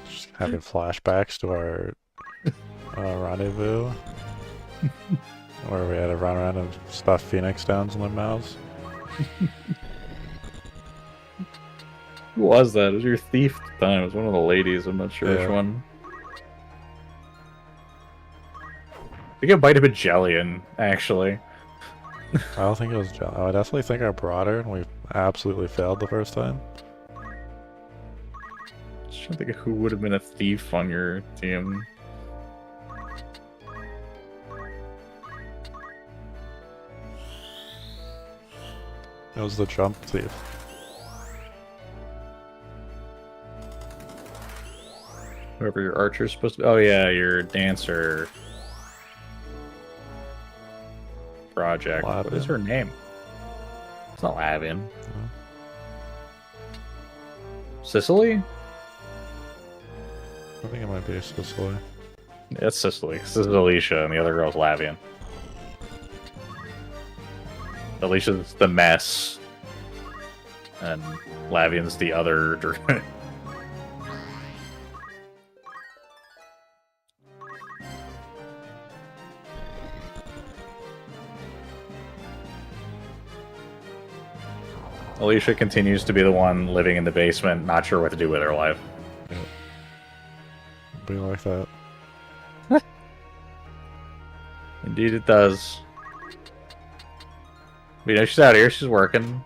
Just having flashbacks to our rendezvous, where we had to run around and stuff phoenix downs in their mouths. Who was that? It was your thief at the time. It was one of the ladies. I'm not sure which Yeah. one. I think I might have been Jellian, actually. I don't think it was John. I definitely think I brought her, and we absolutely failed the first time. Just trying to think of who would have been a thief on your team. It was the jump thief. Whoever your archer's supposed to be. Oh, yeah, your dancer project. What is Lavian. her name? It's not Lavian. No. Sicily? I think it might be Sicily. Yeah, it's Sicily. This is Alicia, and the other girl's Lavian. Alicia's the mess, and Lavian's the other druid. Alicia continues to be the one living in the basement, not sure what to do with her life. Yeah. Be like that. Indeed it does. But, you know, she's out here, she's working.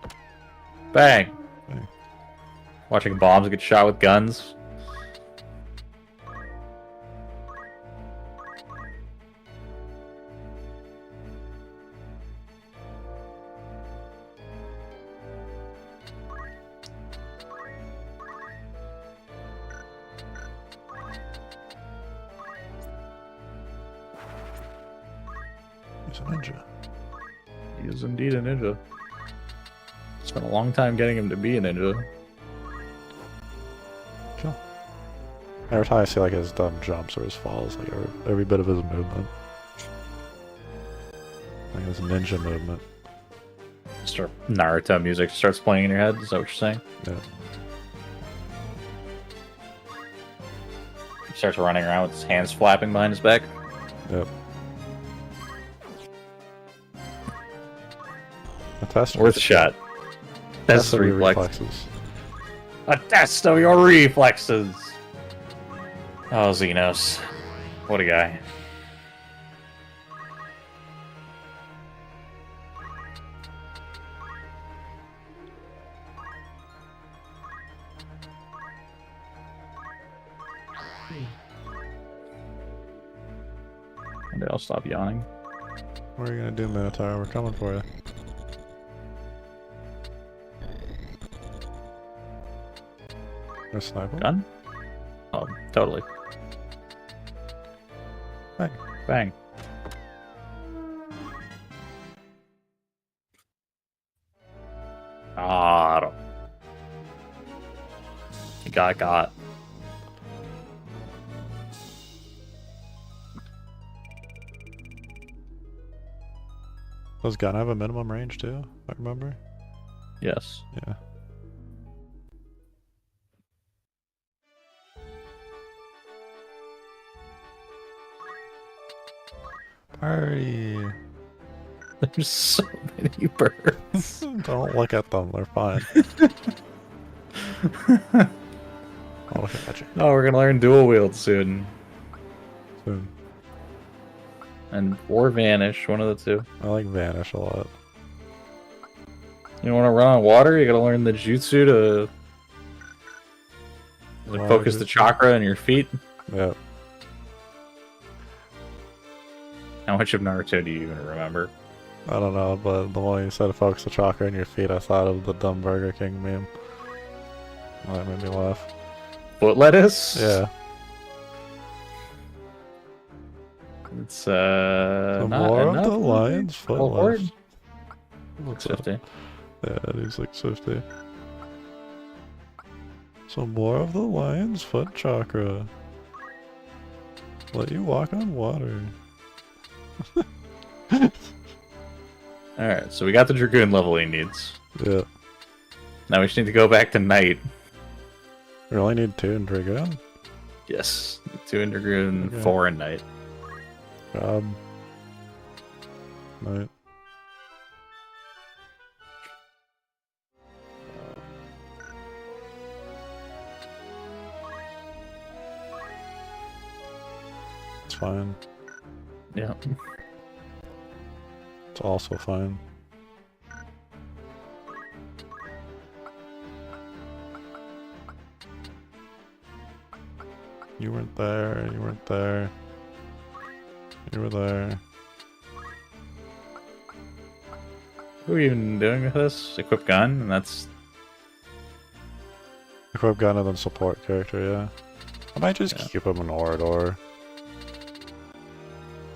Bang! Bang. Watching bombs get shot with guns. He's a ninja. He is indeed a ninja. Spent a long time getting him to be a ninja. Cool. Every time I see like his dumb jumps or his falls, like every bit of his movement. This ninja movement. Start Naruto music starts playing in your head. Is that what you're saying? Yeah. He starts running around with his hands flapping behind his back. Yep. A test Worth a shot. Test of your reflexes. A test of your reflexes. Oh, Xenos. What a guy. Maybe I'll stop yawning. What are you gonna do, Minotaur? We're coming for you. A sniper? Gun? Oh, totally. Bang. Bang. Ah, he got. Does gun have a minimum range too, if I remember? Yes. Yeah. Party! There's so many birds. Don't look at them, they're fine. I'll look at you. Oh, we're gonna learn dual wield soon. Soon. Or vanish, one of the two. I like Vanish a lot. You want to run on water? You gotta learn the jutsu to focus the jutsu. chakra in your feet. Yep. How much of Naruto do you even remember? I don't know, but the one you said focus the chakra in your feet, I thought of the dumb Burger King meme. That made me laugh. Foot lettuce? Yeah. It's Some not more of enough. the lion's foot Full board? left. Looks like- 50. Yeah, it is like 50. Some more of the lion's foot chakra. Let you walk on water. Alright, so we got the Dragoon level he needs. Yeah. Now we just need to go back to Knight. We only need 2 in Dragoon. Yes. 2 in Dragoon, Okay. 4 in Knight. Right. It's fine. Yeah. It's also fine. You weren't there, you weren't there. You were there. What are we even doing with this? Equip gun, and that's... Equip gun and then support character, yeah. I might just Yeah. keep him an Orador.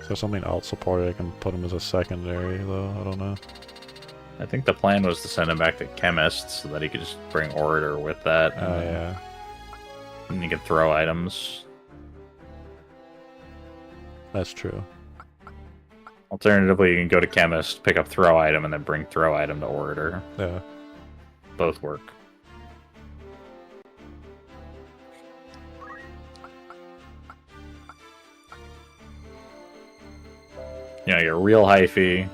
If there's something else supported, I can put him as a secondary, though. I don't know. I think the plan was to send him back to Chemist so that he could just bring Orator with that. Oh, yeah. And he could throw items. That's true. Alternatively, you can go to Chemist, pick up throw item, and then bring throw item to Orator. Yeah. Both work. You know, you're real hyphy.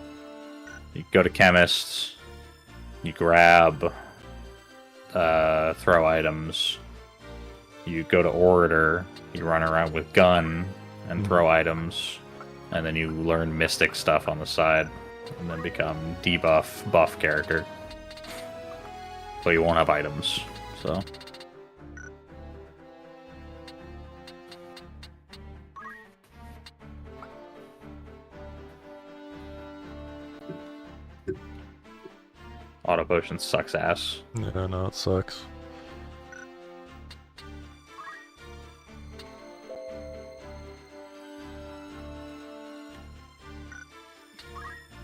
You go to Chemist. You grab throw items. You go to Orator. You run around with gun and throw items. And then you learn Mystic stuff on the side. And then become debuff, buff character. But you won't have items, so... Auto potion sucks ass. Yeah, no, it sucks.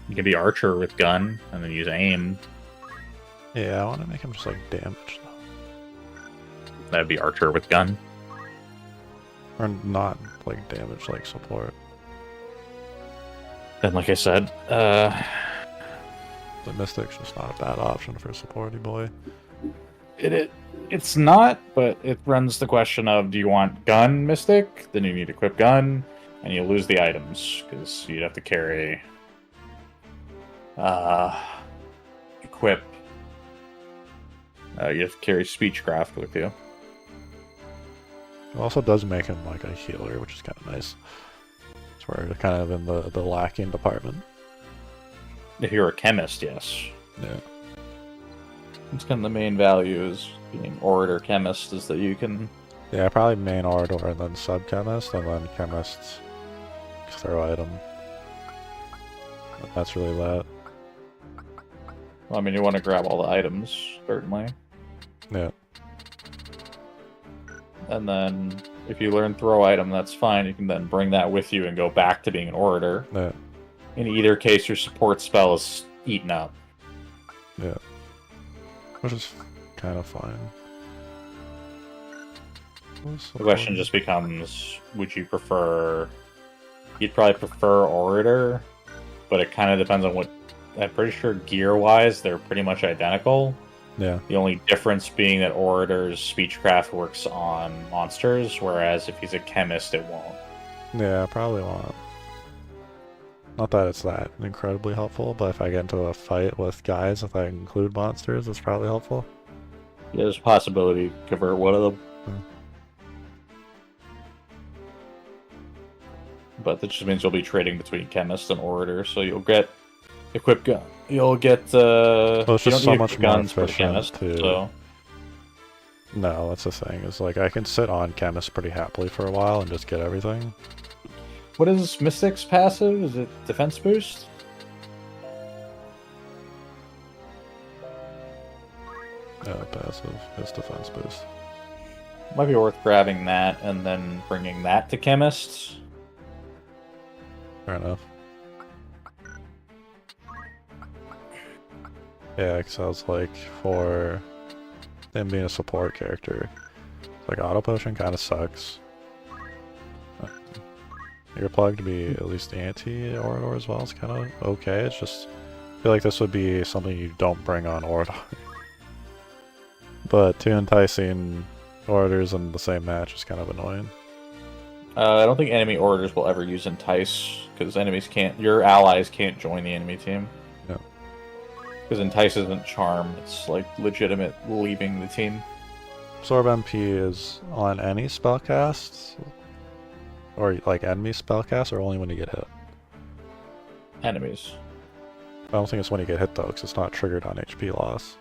You can be archer with gun and then use aim. Yeah, I want to make him just like damage, though. That'd be archer with gun. Or not like damage like support. And like I said, The Mystic's just not a bad option for a supporty boy. it's not, but it runs the question of, do you want gun Mystic? Then you need equip gun, and you lose the items, because you'd have to carry equip. You have to carry Speechcraft with you. It also does make him like a healer, which is kind of nice. So we're kind of in the lacking department. If you're a chemist, yes. Yeah. It's kind of the main value is being orator chemist, is that you can... Yeah, probably main orator and then sub-chemist, and then chemists throw item. That's really that. Well, I mean, you want to grab all the items, certainly. Yeah. And then, if you learn throw item, that's fine. You can then bring that with you and go back to being an orator. Yeah. In either case, your support spell is eaten up. Yeah. Which is kind of fine. The question just becomes, would you prefer... You'd probably prefer orator, but it kind of depends on what... I'm pretty sure gear-wise, they're pretty much identical. Yeah. The only difference being that orator's speechcraft works on monsters, whereas if he's a chemist, it won't. Yeah, I probably won't. Not that it's that incredibly helpful, but if I get into a fight with guys, if I include monsters, it's probably helpful. Yeah, there's a possibility to convert one of them. But that just means you'll be trading between chemist and orator, so you'll get equipped gun. You'll get well, it's you just don't so need much equipped more guns for efficient chemist, to... so No, that's the thing. Is like I can sit on chemist pretty happily for a while and just get everything. what is Mystic's passive? Is it defense boost? Passive is defense boost. Might be worth grabbing that and then bringing that to chemists. Fair enough. Yeah, because I was like, for him being a support character, like auto potion kind of sucks. Your plug to be at least anti-Orator as well is kind of okay. It's just, I feel like this would be something you don't bring on Orator. But two enticing Orators in the same match is kind of annoying. I don't think enemy orators will ever use entice, because enemies can't, your allies can't join the enemy team. Yeah. Because entice isn't charm, it's like legitimate leaving the team. Absorb MP is on any spellcasts? Or like enemy spellcasts, or only when you get hit? Enemies. I don't think it's when you get hit though, because it's not triggered on HP loss.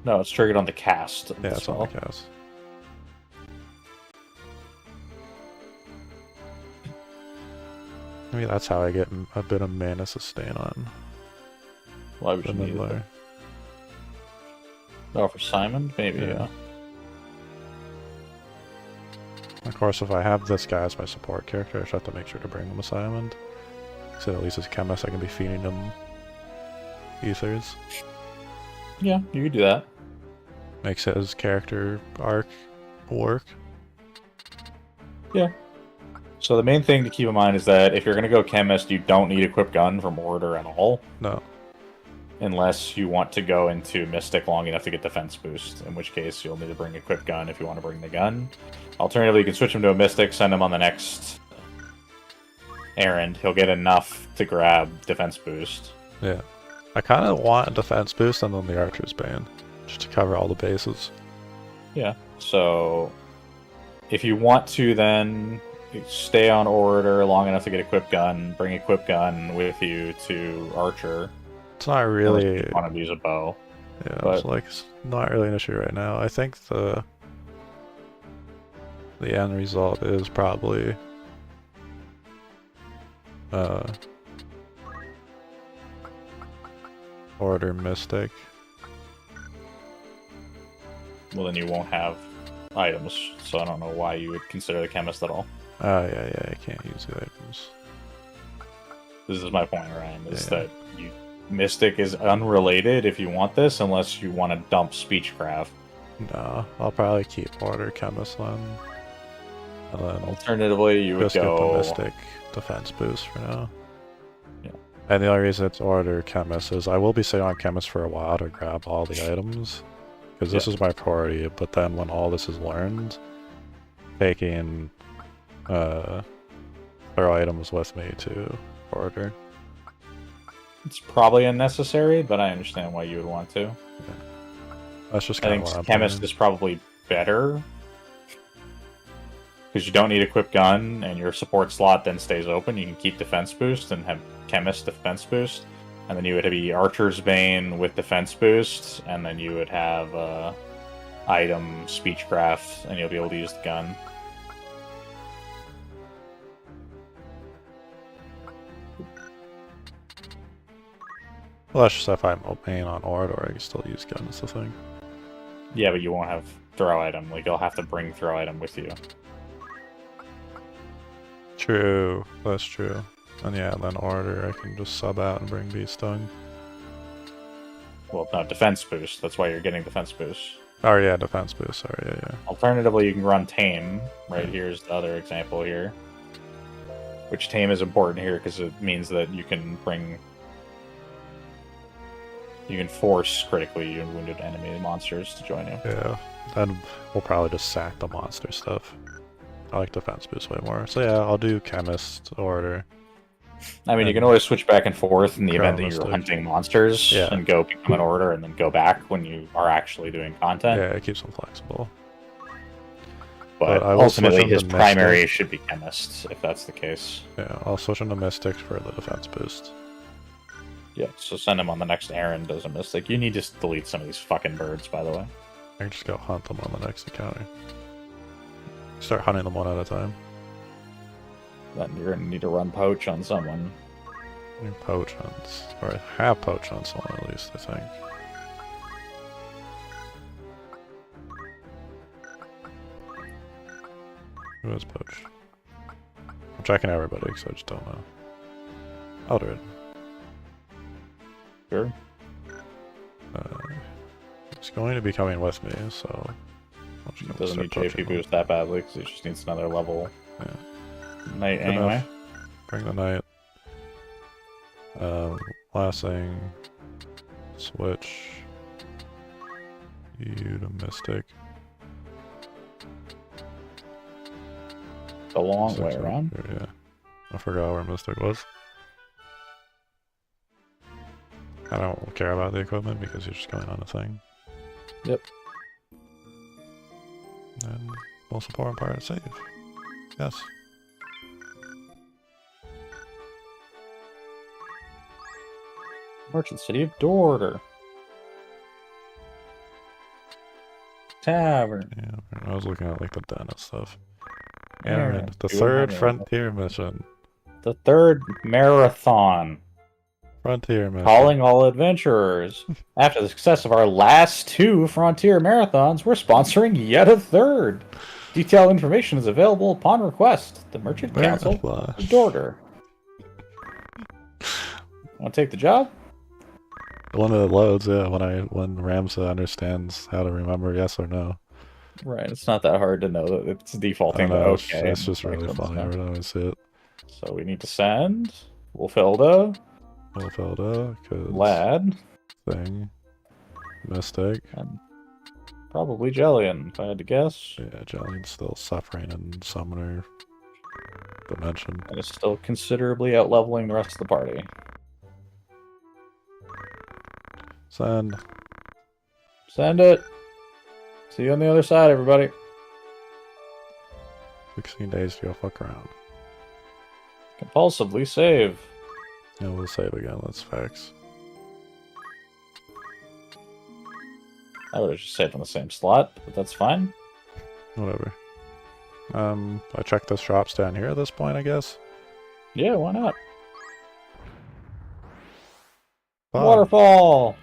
No, it's triggered on the cast. Yeah, it's on the cast. Maybe that's how I get a bit of mana sustain on Why would the you need it? Midler. Oh, for Simon? Maybe, yeah. Of course, if I have this guy as my support character, I should have to make sure to bring him a Simon. So at least as chemist, I can be feeding him ethers. Yeah, you could do that. Makes his character arc work. Yeah. So the main thing to keep in mind is that if you're going to go chemist, you don't need equipped gun from orator at all. No. Unless you want to go into Mystic long enough to get defense boost, in which case you'll need to bring equipped gun if you want to bring the gun. Alternatively, you can switch him to a Mystic, send him on the next errand. He'll get enough to grab defense boost. Yeah. I kind of want a defense boost and then the Archer's Bane, just to cover all the bases. Yeah, so if you want to then stay on orator long enough to get equipped gun, bring equipped gun with you to Archer. It's not really... You want to use a bow. Yeah, but... it's like, it's not really an issue right now. I think the end result is probably Order Mystic. Well, then you won't have items, so I don't know why you would consider the chemist at all. Yeah, I can't use the items. This is my point, Ryan, is that Mystic is unrelated if you want this, unless you want to dump Speechcraft. No, I'll probably keep Order Chemist then. And then Alternatively, you would just get the go... Mystic defense boost for now. Yeah. And the only reason it's order chemist is I will be sitting on chemist for a while to grab all the items. Because this is my priority, but then when all this is learned, taking throw items with me to order. It's probably unnecessary, but I understand why you would want to. Yeah. That's just I kind of think what I'm chemist doing. is probably better. Because you don't need a quick gun, and your support slot then stays open. You can keep defense boost and have chemist defense boost. And then you would be Archer's Bane with defense boost, and then you would have item Speechcraft, and you'll be able to use the gun. Well, that's just if I'm main on order, I can still use gun as the thing. Yeah, but you won't have throw item. Like, you'll have to bring throw item with you. True, that's true. And yeah, then order, I can just sub out and bring Beast Stung. Well, no, defense boost. That's why you're getting defense boost. Oh yeah, defense boost, sorry, yeah. Alternatively, you can run Tame. Right here's the other example here. Which Tame is important here because it means that you can bring... You can force critically wounded enemy monsters to join you. Yeah, then we'll probably just sack the monster stuff. I like defense boost way more. So yeah, I'll do chemist order. I mean, you can always switch back and forth in the event that Mystic. you're hunting monsters and go become an order and then go back when you are actually doing content. Yeah, it keeps them flexible. But I will ultimately, switch his them to primary Mystic. should be chemist, if that's the case. Yeah, I'll switch into Mystics for the defense boost. Yeah, so send him on the next errand as a Mystic. You need to delete some of these fucking birds, by the way. I can just go hunt them on the next encounter. Start hunting them one at a time. Then you're going to need to run poach on someone. Poach hunts. Or have poach on someone at least, I think. Who is poach? I'm checking everybody because I just don't know. I'll do it. Sure. He's going to be coming with me, so... It doesn't need JP boost that badly because he just needs another level. Yeah. Knight Good anyway. enough. Bring the knight. Last thing. Switch. You to Mystic. A long way Mystic's over around. here, yeah. I forgot where Mystic was. I don't care about the equipment because you're just going on a thing. Yep. And most important part, save. Yes. Merchant City of Dorter. Tavern. Yeah, I was looking at like the dentist stuff. Errand. Errand. The You wouldn't third have frontier mission. The third marathon. Frontier mission. Calling all adventurers. After the success of our last two Frontier Marathons, we're sponsoring yet a third. Detailed information is available upon request. The Merchant Council of Dorter. Want to take the job? One of the loads, yeah, when Ramsa understands how to remember yes or no. Right, it's not that hard to know that it's defaulting to know, okay. It's just really funny every time I see it. So we need to send Wolfelda, because Lad, thing, Mystic. and probably Jellian, if I had to guess. Yeah, Jellian's still suffering in Summoner Dimension. And is still considerably out-leveling the rest of the party. Send. Send it! See you on the other side, everybody. 16 days to go fuck around. Compulsively save. Yeah, we'll save again, that's facts. I would have just saved on the same slot, but that's fine. Whatever. I checked the shops down here at this point, I guess. Yeah, why not? Fun. Waterfall!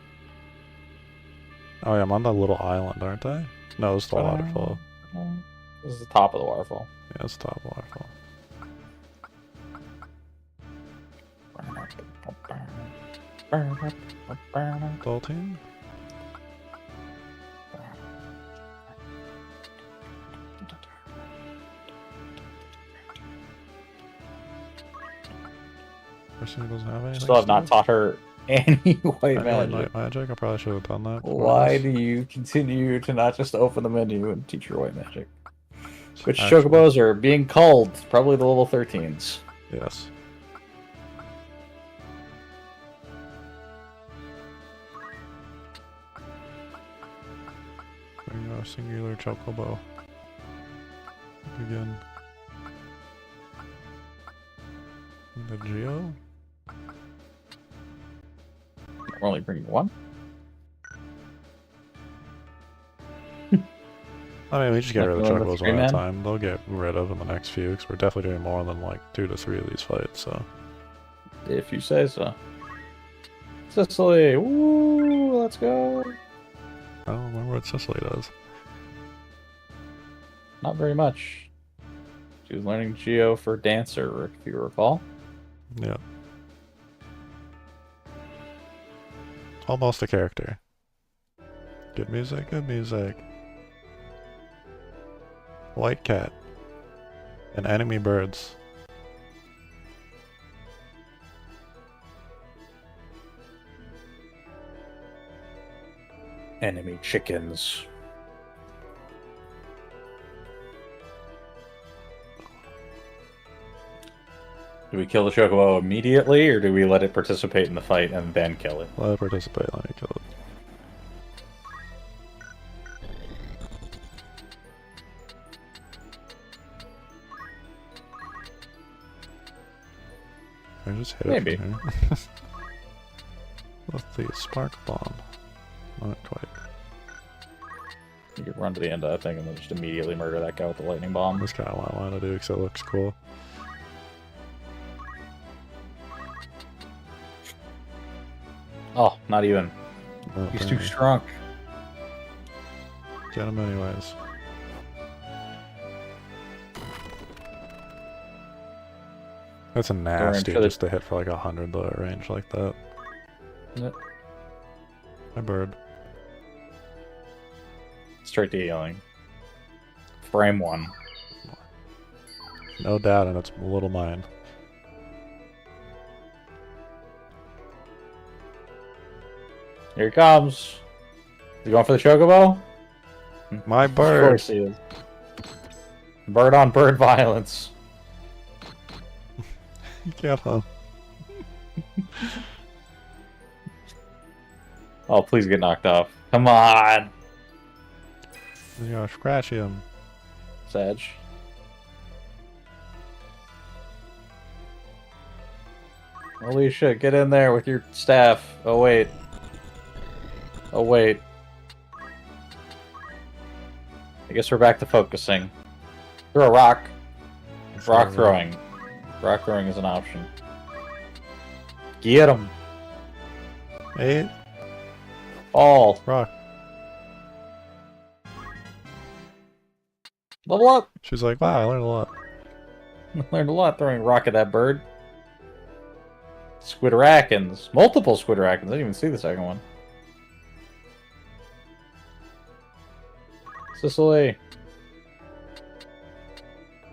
Oh yeah, I'm on the little island, aren't I? No, it's the waterfall. This is the top of the waterfall. Yeah, it's the top waterfall. Whole team? person who doesn't have anything. Still have not taught her any white magic. Night magic. I probably should have done that. Why do you continue to not just open the menu and teach her white magic? Which Actually, chocobos are being culled? Probably the level 13s. yes. There you go, singular chocobo. Begin. The Geo? We're only bringing one. I mean, we just get rid of Like chocobos three one at a man? time. They'll get rid of in the next few, because we're definitely doing more than like 2 to 3 of these fights, so. If you say so. Sicily! Woo! Let's go! I don't remember what Cicely does. Not very much. She was learning Geo for Dancer, if you recall. Yeah. Almost a character. Good music, good music. White cat. And enemy birds. Enemy chickens. Do we kill the chocobo immediately, or do we let it participate in the fight and then kill it? Let it participate, let me kill it. Can I just hit Maybe. it from here? Let's see, spark bomb. Not quite. You could run to the end of that thing and then just immediately murder that guy with the lightning bomb. That's kind of what I want to do because it looks cool. Oh, not even. Oh, He's too apparently. strong. Get him anyways. That's a nasty try to- just to hit for like 100 though at range like that. Yep. My bird. Straight to healing. Frame one. No doubt, and it's a little mine. Here he comes. You going for the chocobo? My Of bird! course he is. Bird on bird violence. Get him. Oh, please get knocked off. Come on, You gotta scratch him. Sedge. Holy shit, get in there with your staff. Oh, wait. Oh, wait. I guess we're back to focusing. Throw a rock. Rock throwing. Rock throwing is an option. Get him. 8. Ball. Rock. Level up. She's like, wow, I learned a lot. Learned a lot throwing rock at that bird. Squidrakins. Multiple Squidrakins. I didn't even see the second one. Sicily.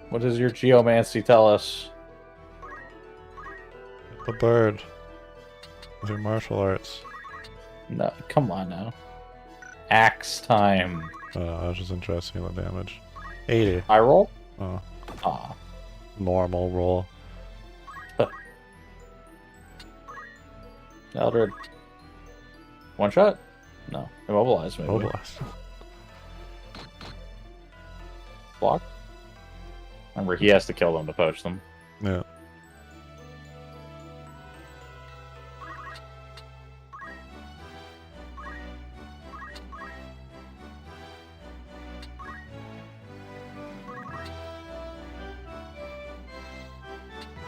What does your geomancy tell us? The bird. With your martial arts. No, come on now. Axe time. I was just interested in the damage. 80. I roll? Oh, Ah. normal roll. Eldred. One shot? No. Immobilize maybe. Mobilize. Block? Remember, he has to kill them to poach them. Yeah.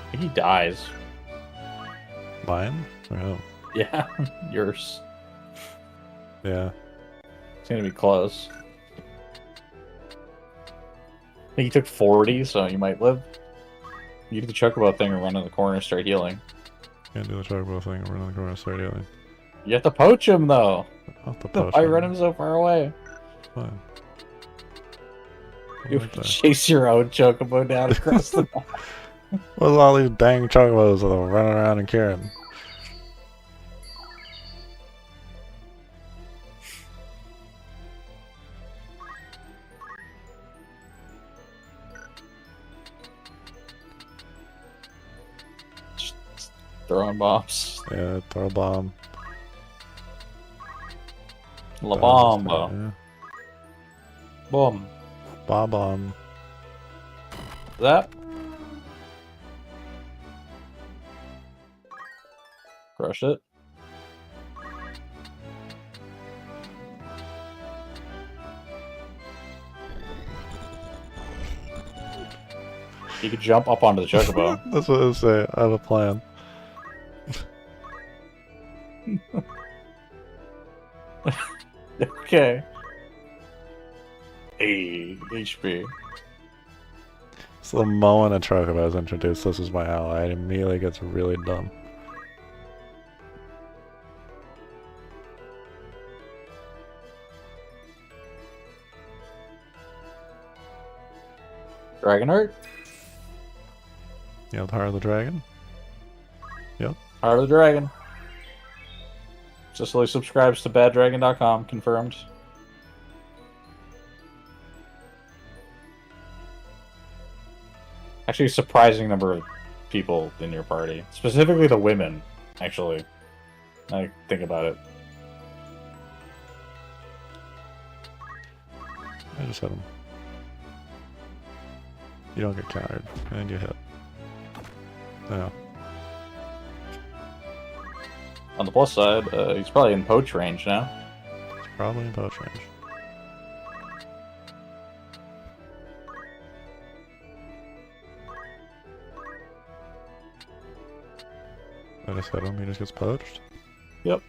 I think he dies. Mine? Oh. Yeah, yours. Yeah. It's gonna be close. I think he took 40, so you might live. You do the chocobo thing and run in the corner, start healing. Can't do the chocobo thing and run in the corner and start healing. You have to poach him, though. Off the potion. I run him so far away. Fine. I You like that. chase your own chocobo down across the map. What's all these dang chocobos that are running around and carrying? Just throwing bombs. Yeah, throw a bomb. La bomba. Yeah. Boom. Bomb. That. Crush it. You could jump up onto the chocobo. That's what I was saying. I have a plan. Okay. Hey, HP. So the moment a chocobo is introduced, this is my ally. It immediately gets really dumb. Dragonheart? You know, the heart of the dragon? Heart of the Dragon. Cicely subscribes to baddragon.com, confirmed. Actually, a surprising number of people in your party. Specifically the women, actually. I think about it. I just hit him. You don't get countered, and you hit. Yeah. On the plus side, he's probably in poach range now. It's probably in poach range. I just hit him, he just gets poached. Yep.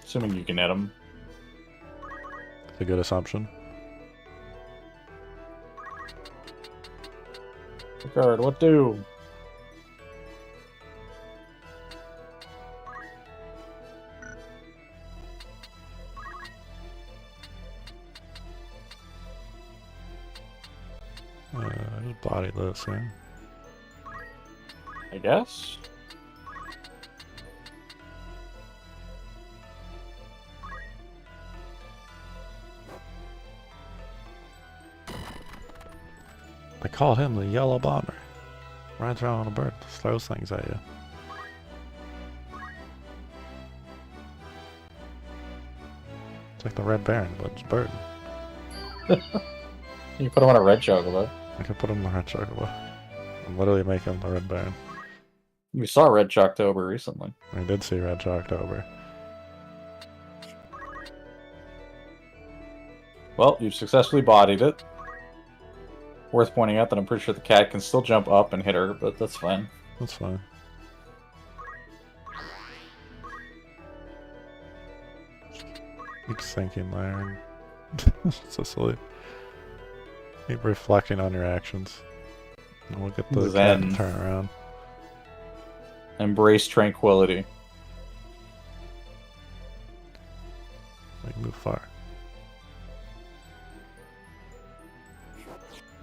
Assuming you can hit him. It's a good assumption. Picard, what do? I just bodied this thing. I guess? They call him the Yellow Bomber. Rides around on a bird, throws things at you. It's like the Red Baron, but it's bird. You put him on a red chocobo. I could put him in the Red Chocobo. I'm literally making the Red Baron. We saw Red Chocotober recently. I did see Red Chocotober. Well, you've successfully bodied it. Worth pointing out that I'm pretty sure the cat can still jump up and hit her, but that's fine. That's fine. Keep thinking there. So silly. Keep reflecting on your actions. And we'll get the cat Zen. to turn around. Embrace tranquility. We can move far.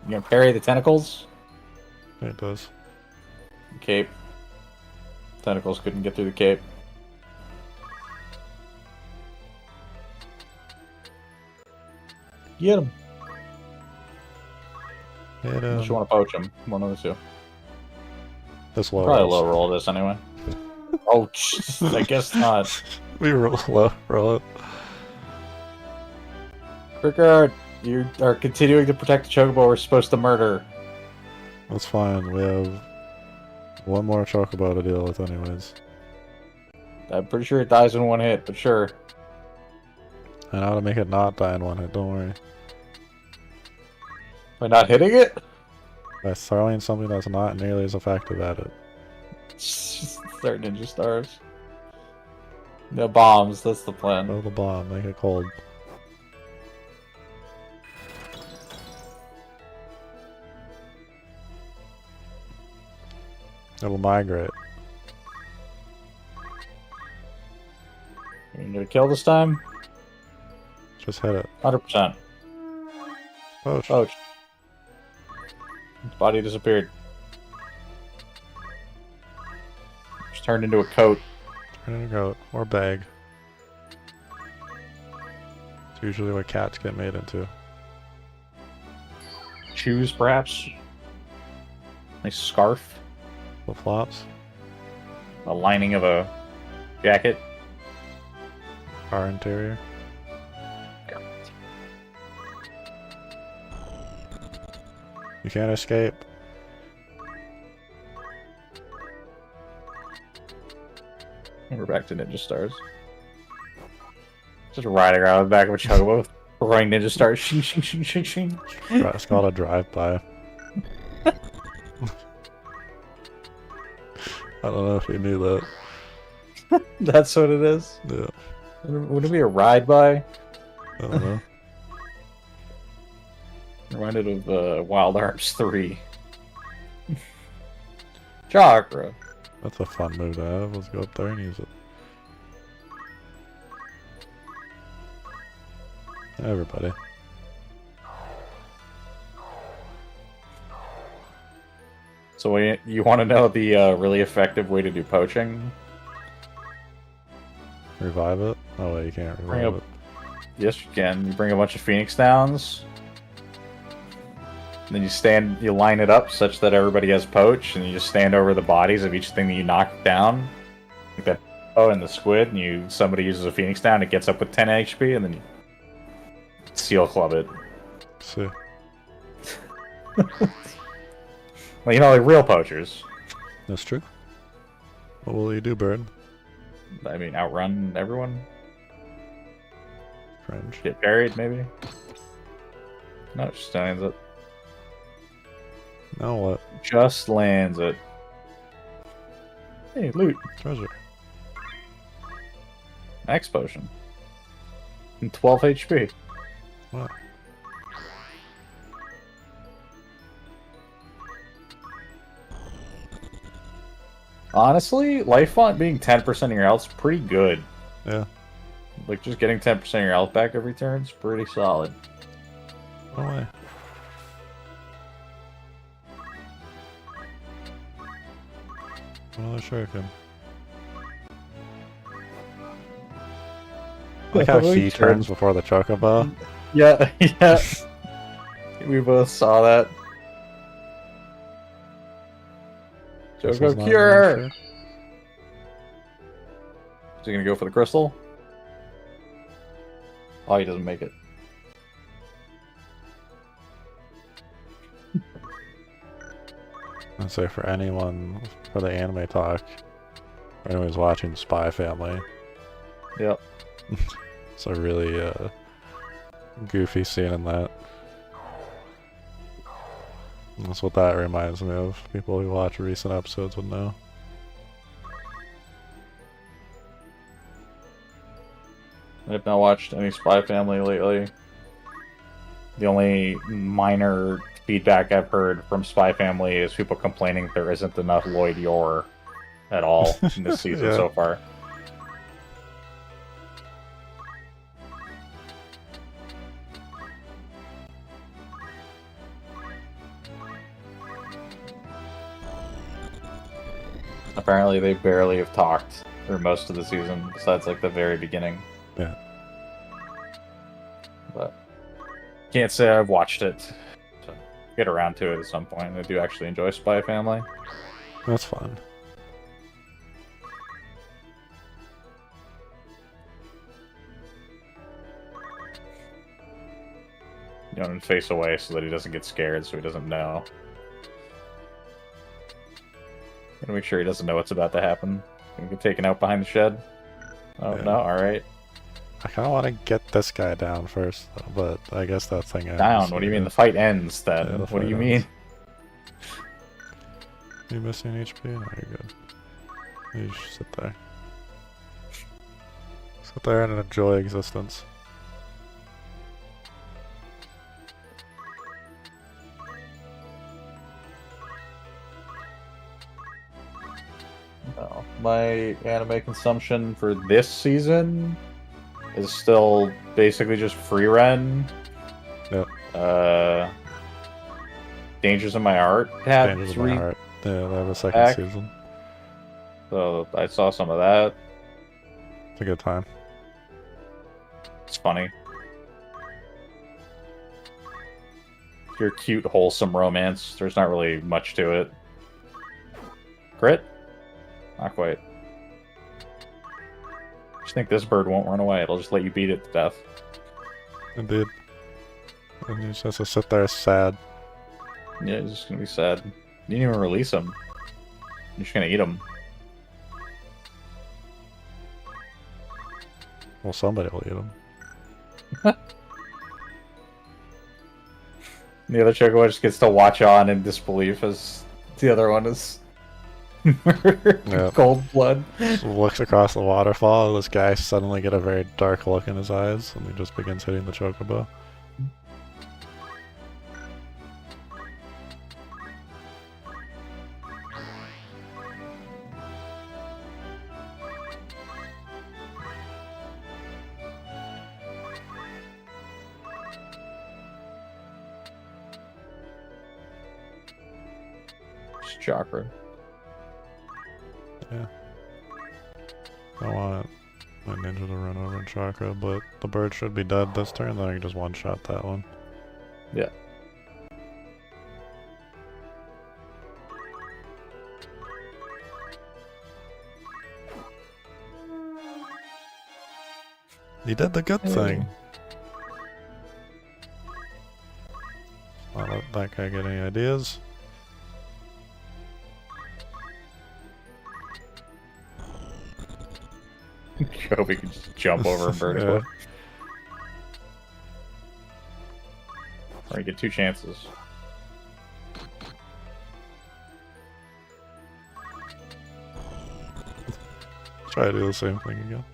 You gonna parry the tentacles? It does. Cape. Tentacles couldn't get through the cape. Get him. Hit Unless you him. want to poach him. One of the two. This low Probably rolls. low roll this anyway. Oh, I guess not. We roll low, roll it. Rickard, you are continuing to protect the chocobo we're supposed to murder. That's fine. We have one more chocobo to deal with anyways. I'm pretty sure it dies in one hit, but sure. I know how to make it not die in one hit, don't worry. By not hitting it? By throwing something that's not nearly as effective at it. Start ninja stars. No bombs, that's the plan. Throw the bomb, make it cold. It'll migrate. You gonna kill this time? Just hit it. 100%. Poach. Poach. His body disappeared. Just turned into a coat. Turn into a goat. Or bag. It's usually what cats get made into. Shoes, perhaps? Nice scarf. Flip-flops. The lining of a jacket. Car interior. You can't escape. And we're back to Ninja Stars. Just riding around the back of a chocobo, throwing Ninja Stars. Shing, shing, shing, shing, shing. It's called a drive-by. I don't know if you knew that. That's what it is? Yeah. Would it be a ride-by? I don't know. Reminded of Wild Arms 3. Chakra. That's a fun move to have. Let's go up there and use it. Everybody. So you want to know the really effective way to do poaching? Revive it? Oh wait, you can't revive it. Yes, you can. You bring a bunch of Phoenix Downs. Then you line it up such that everybody has poach, and you just stand over the bodies of each thing that you knock down. Like that and the squid, and somebody uses a Phoenix Down, it gets up with 10 HP, and then you seal club it. See. Well, you know, like real poachers. That's true. What will you do, Bird? I mean, outrun everyone? Cringe. Get buried, maybe? No, it just lands it. Now what? Just lands it. Hey, loot. Treasure. Max potion. And 12 HP. What? Honestly, life font being 10% of your health is pretty good. Yeah. Like, just getting 10% of your health back every turn is pretty solid. No way. Another shuriken. I like how he turns before the chocobo. Yeah, yeah. We both saw that. This was Choco not cure! an issue. Is he gonna go for the crystal? Oh, he doesn't make it. I'd say for anyone, for the anime talk, or anyone's watching Spy Family, Yep. it's a really goofy scene in that. That's what that reminds me of. People who watch recent episodes would know. I've not watched any Spy Family lately. The only minor feedback I've heard from Spy Family is people complaining there isn't enough Lloyd Yor at all in this season Yeah. so far. Apparently they barely have talked for most of the season, besides like the very beginning. Yeah. But can't say I've watched it. So get around to it at some point. I do actually enjoy Spy Family. That's fun. You know, and face away so that he doesn't get scared, so he doesn't know. Gotta make sure he doesn't know what's about to happen. Gonna get taken out behind the shed. Oh Yeah. no! All right, I kind of want to get this guy down first, though, but I guess that thing ends. down. What do you mean? The fight ends then. Yeah, the What do fight you ends. mean? You missing HP? No, you're good. You just sit there. Sit there and enjoy existence. No, my anime consumption for this season is still basically just free run. Yep. Dangers in My Heart had Dangers of My 3 Heart. Yeah, they have a second back. season. So I saw some of that. It's a good time. It's funny. Your cute, wholesome romance. There's not really much to it. Crit? Not quite. Just think this bird won't run away. It'll just let you beat it to death. Indeed. And he just has to sit there sad. Yeah, he's just gonna be sad. You didn't even release him. You're just gonna eat him. Well, somebody will eat him. The other Chocobo just gets to watch on in disbelief as the other one is Yep. cold blood. Just looks across the waterfall, this guy suddenly get a very dark look in his eyes, and he just begins hitting the Chocobo. Just chakra. Yeah. I want my ninja to run over and chakra, but the bird should be dead this turn, then I can just one-shot that one. Yeah. He did the good thing. Not let that guy get any ideas. Hope he can just jump over and burn it. Or you get 2 chances. Try to do the same thing again.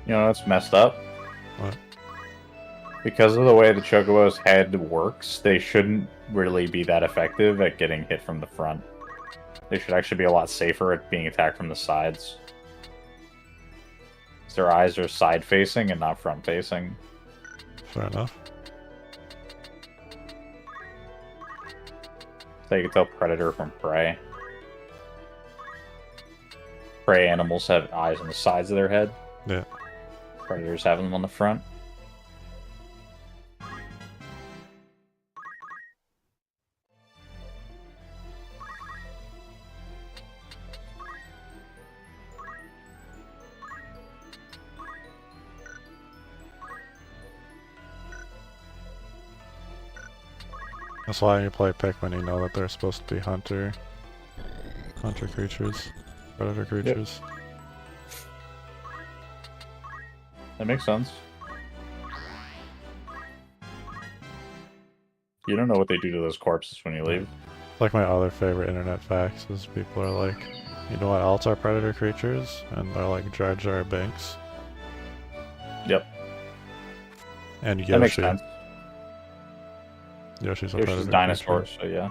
You know what's messed up? What? Because of the way the Chocobo's head works, they shouldn't really be that effective at getting hit from the front. They should actually be a lot safer at being attacked from the sides. Their eyes are side-facing and not front-facing. Fair enough. So you can tell predator from prey. Prey animals have eyes on the sides of their head. Yeah. Predators have them on the front. That's why you play pick when you know that they're supposed to be hunter creatures, predator creatures. Yep. That makes sense. You don't know what they do to those corpses when you leave. It's like my other favorite internet facts is people are like, you know what else are predator creatures? And they're like Jar Jar Binks. Yep. And Yoshi. That makes sense. Yoshi's a Yoshi's predator a dinosaur, creature. so yeah.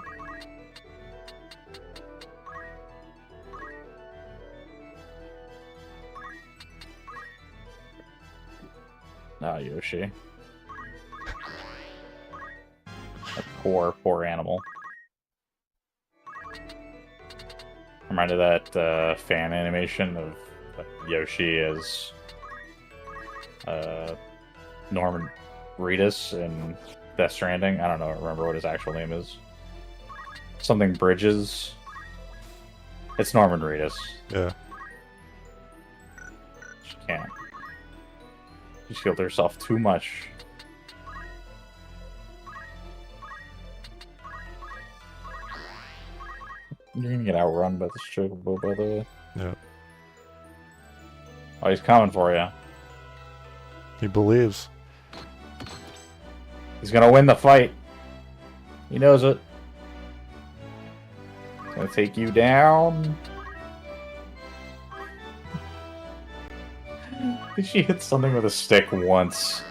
Ah, Yoshi. A poor animal. Reminded that fan animation of Yoshi as Norman Reedus in Death Stranding. I don't remember what his actual name is. Something Bridges. It's Norman Reedus. Yeah. She can't. She healed herself too much. You're gonna get outrun by this Chocobo, by the way. Yeah. Oh, he's coming for you. He believes. He's gonna win the fight. He knows it. He's gonna take you down. Did she hit something with a stick once?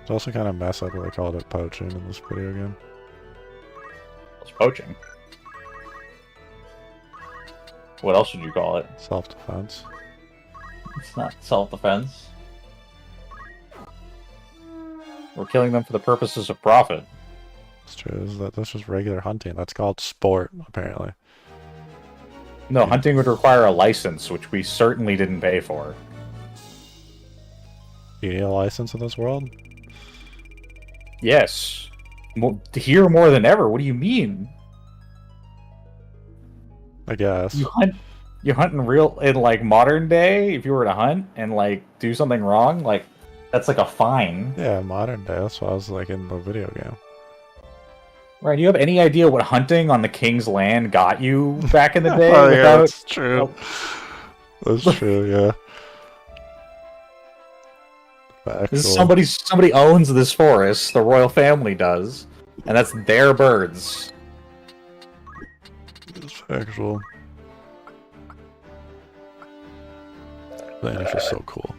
It's also kind of messed up that they called it poaching in this video game. It's poaching. What else would you call it? Self-defense. It's not self-defense. We're killing them for the purposes of profit. It's true. That's just regular hunting. That's called sport, apparently. No, hunting would require a license, which we certainly didn't pay for. You need a license in this world? Yes. Here more than ever. What do you mean? I guess. You hunt in like modern day. If you were to hunt and like do something wrong, like that's like a fine. Yeah, modern day. That's what I was like in the video game. Right? Do you have any idea what hunting on the king's land got you back in the day? Oh yeah, that's true. That's true. Yeah. This is somebody owns this forest. The royal family does, and that's their birds. It's factual. Man, it's just so cool.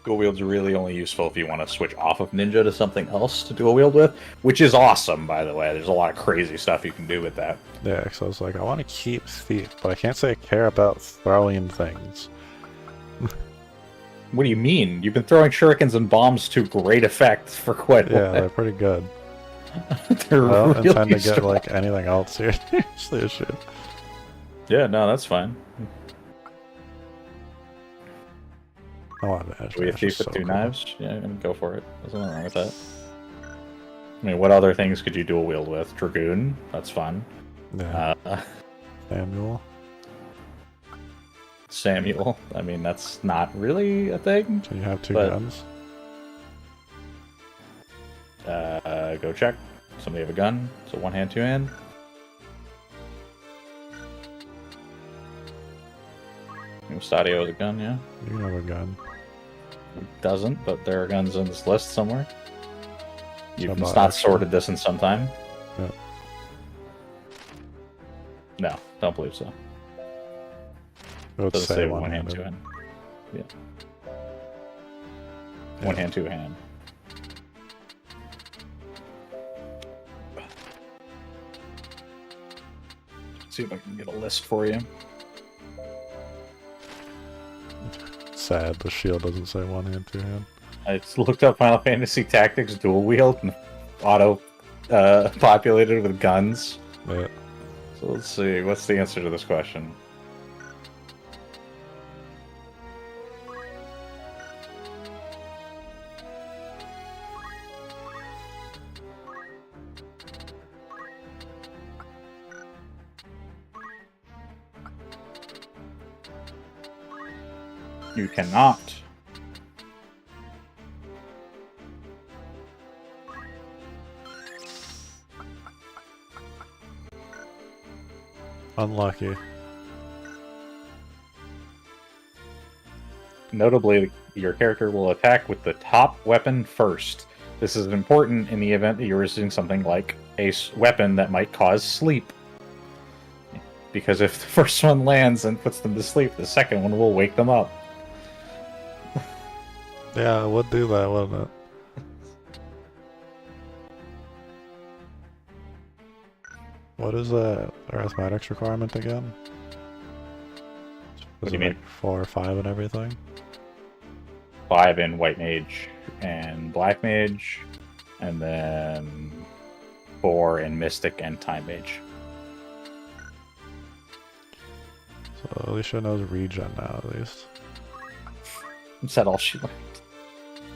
Dual wield's really only useful if you want to switch off of ninja to something else to dual wield with, which is awesome, by the way. There's a lot of crazy stuff you can do with that. Yeah, because I was like, I want to keep thief, but I can't say I care about throwing things. What do you mean? You've been throwing shurikens and bombs to great effect for quite a while. Yeah, they're pretty good. They're I don't really intend to get strong. like anything else here. Seriously, shit. Yeah, no, that's fine. Oh, man, We have thief with two knives? Yeah, go for it. There's nothing wrong with that. I mean, what other things could you dual wield with? Dragoon? That's fun. Yeah. Samuel. Samuel. I mean, that's not really a thing. So you have two guns. Go check. Somebody have a gun? So one hand, two hand. Stadio has a gun, yeah? You have a gun. He doesn't, but there are guns in this list somewhere. You've about not action? sorted this in some time. Yeah. No, don't believe so. It would Doesn't say say one hand, one-handed. two hand. Yeah. Yeah. One hand, two hand. Let's see if I can get a list for you. Sad, the shield doesn't say one hand, two hand. I just looked up Final Fantasy Tactics dual wield and auto populated with guns. Yeah. So let's see, what's the answer to this question? You cannot. Unlucky. Notably, your character will attack with the top weapon first. This is important in the event that you're using something like a weapon that might cause sleep. Because if the first one lands and puts them to sleep, the second one will wake them up. Yeah, it would do that, wouldn't it? What is the arithmetics requirement again? What Is do you it mean? like 4 or 5 and everything? 5 in White Mage and Black Mage, and then 4 in Mystic and Time Mage. So Alicia knows regen now, at least. Is that all she learned?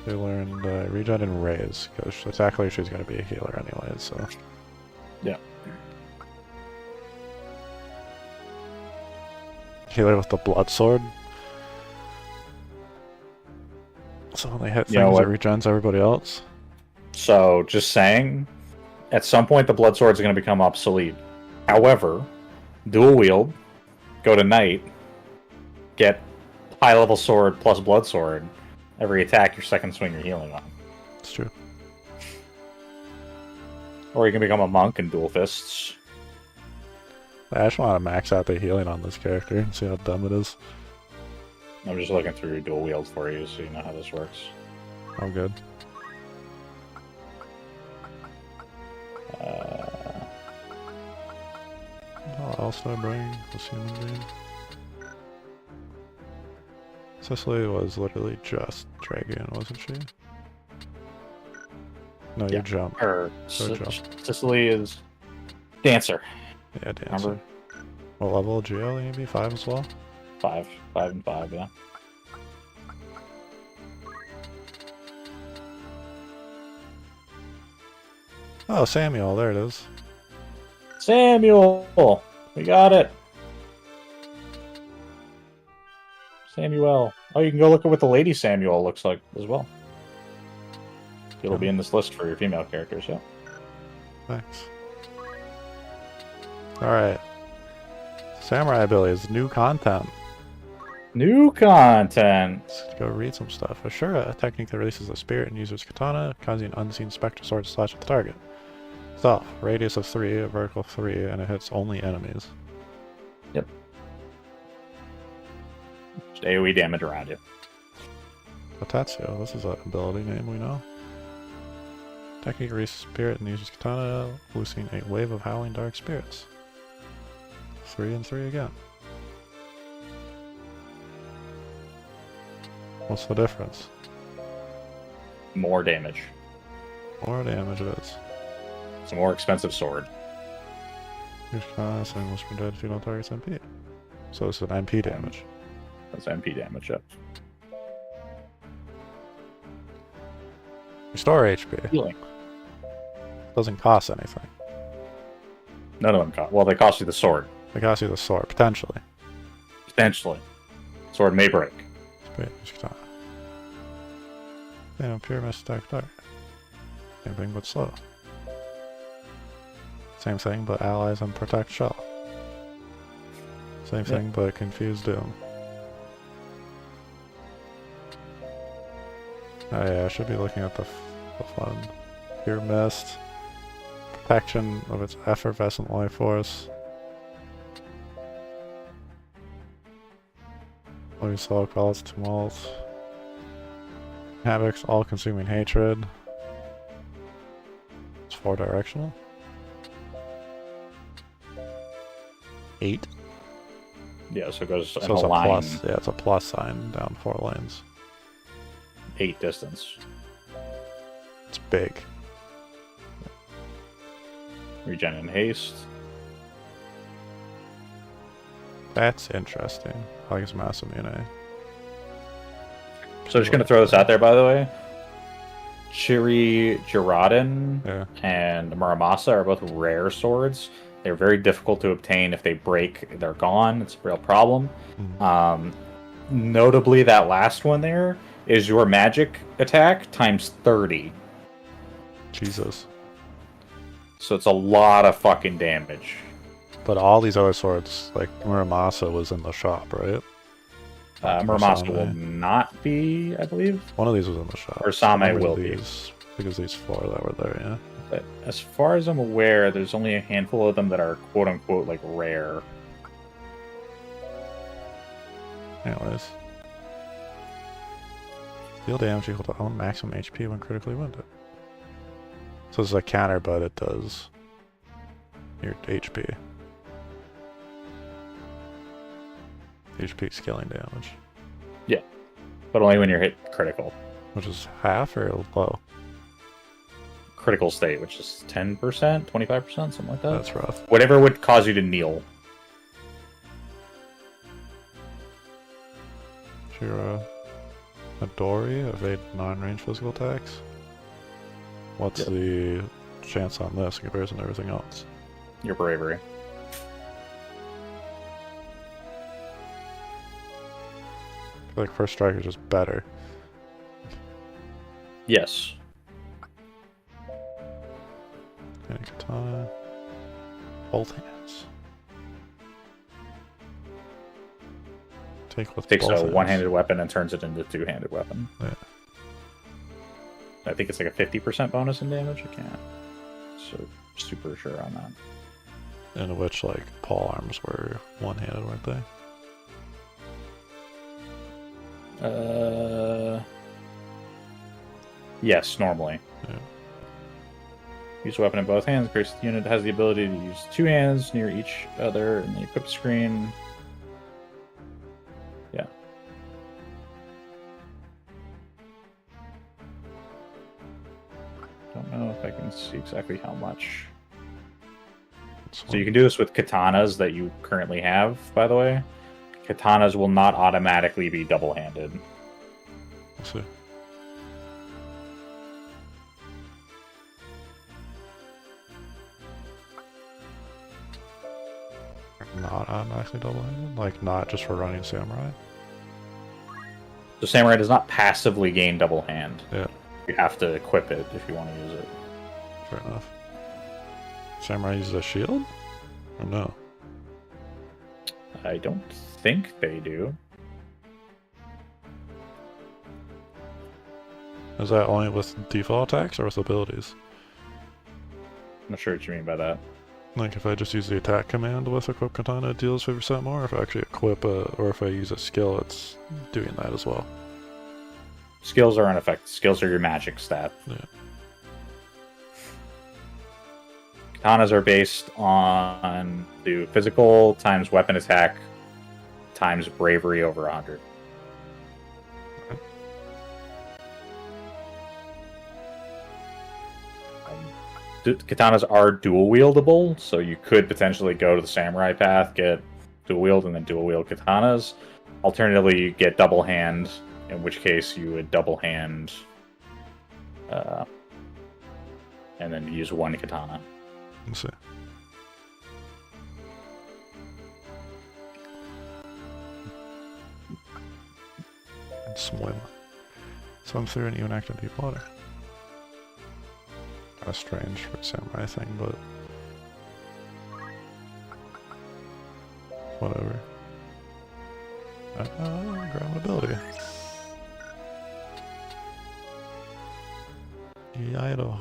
She learned regen and raise, because exactly she's going to be a healer anyway, so... Yeah. Healer with the blood sword. So when they hit You know things, it what? regens everybody else. So, just saying, at some point the blood sword is going to become obsolete. However, dual wield, go to knight, get high level sword plus blood sword. Every attack, your second swing, you're healing on. It's true. Or you can become a monk and dual fists. I just want to max out the healing on this character and see how dumb it is. I'm just looking through dual wield for you so you know how this works. Oh, good. What else did I bring? This human being. Cicely was literally just Dragoon, wasn't she? No, you jump. Or jump. Cicely is Dancer. Yeah, Dancer. Remember? What level of Geo you be? 5 as well? 5. 5 and 5, yeah. Oh, Samuel, there it is. Samuel! We got it! Samuel. Oh, you can go look at what the Lady Samuel looks like as well. It'll be in this list for your female characters, yeah. Thanks. Alright. Samurai abilities, new content. New content! Let's go read some stuff. Ashura, a technique that releases a spirit and uses katana, causing an unseen spectre sword to slash at the target. Stealth, radius of 3, vertical 3, and it hits only enemies. Yep. Just AoE damage around you. Otatsu, this is an ability name we know. Technique releases spirit and uses katana, loosing a wave of howling dark spirits. 3 and 3 again. What's the difference? More damage. More damage it is. It's a more expensive sword. Use katana, sending will spring dead if you don't target MP. So it's an MP damage. That's MP damage, yep. Restore HP. Healing. Doesn't cost anything. None of them cost. Well, they cost you the sword. They cost you the sword, potentially. Potentially. Sword may break. Spirit, use katana. They don't pure miss attack target. Same thing but slow. Same thing but allies and protect shell. Same thing but confuse doom. Oh yeah, I should be looking at the fun. Pure mist. Protection of its effervescent life force. Holy Soul calls tumult. Havoc's all-consuming hatred. It's 4 directional. 8. Yeah, so it goes So in it's a a line. plus. Yeah, it's a plus sign down 4 lanes. 8 distance. It's big. Regen and haste. That's interesting. I like it's massive immunity. So just gonna throw this out there, by the way. Chiri Jiradin and Muramasa are both rare swords. They're very difficult to obtain. If they break, they're gone. It's a real problem. Notably, that last one there is your magic attack times 30. Jesus. So it's a lot of fucking damage. But all these other swords, like Muramasa was in the shop, right? Muramasa will not be, I believe. One of these was in the shop. Or Same will be. Because these 4 that were there, yeah. But as far as I'm aware, there's only a handful of them that are quote-unquote, like, rare. Anyways. Deal damage equal to own maximum HP when critically wounded. So this is a counter, but it does your HP. HP scaling damage. Yeah. But only when you're hit critical. Which is half or low? Critical state, which is 10%, 25%, something like that. That's rough. Whatever would cause you to kneel. Shira Midori, evade non-range physical attacks. What's the chance on this in comparison to everything else? Your bravery. I feel like first strike is just better. Yes. And katana. Both hands. Take with Takes both a hands. one-handed weapon and turns it into a two-handed weapon. Yeah. I think it's like a 50% bonus in damage. I can't. So super sure on that. in which like pole arms were one-handed, weren't they? Yes, normally. Yeah. Use a weapon in both hands. Increase the unit has the ability to use 2 hands near each other in the equip screen. Yeah. Don't know if I can see exactly how much. So you can do this with katanas that you currently have, by the way. Katanas will not automatically be double-handed. Let's see. Not automatically double-handed? Like, not just for running samurai? The samurai does not passively gain double hand. Yeah. You have to equip it if you want to use it. Fair enough. Samurai uses a shield? Or no? I don't think they do. Is that only with default attacks or with abilities? I'm not sure what you mean by that. Like if I just use the attack command with equip katana, it deals 50% more. If I actually equip or if I use a skill, it's doing that as well. Skills are unaffected. Skills are your magic stat. Yeah. Katanas are based on the physical times weapon attack times bravery over 100. Katanas are dual wieldable, so you could potentially go to the samurai path, get dual wield, and then dual wield katanas. Alternatively, you get double hand, in which case you would double hand and then use one katana. Let's see. And swim. Swim through and even act in deep water. Kind of strange for a samurai thing, but whatever. Ground ability. Yaido.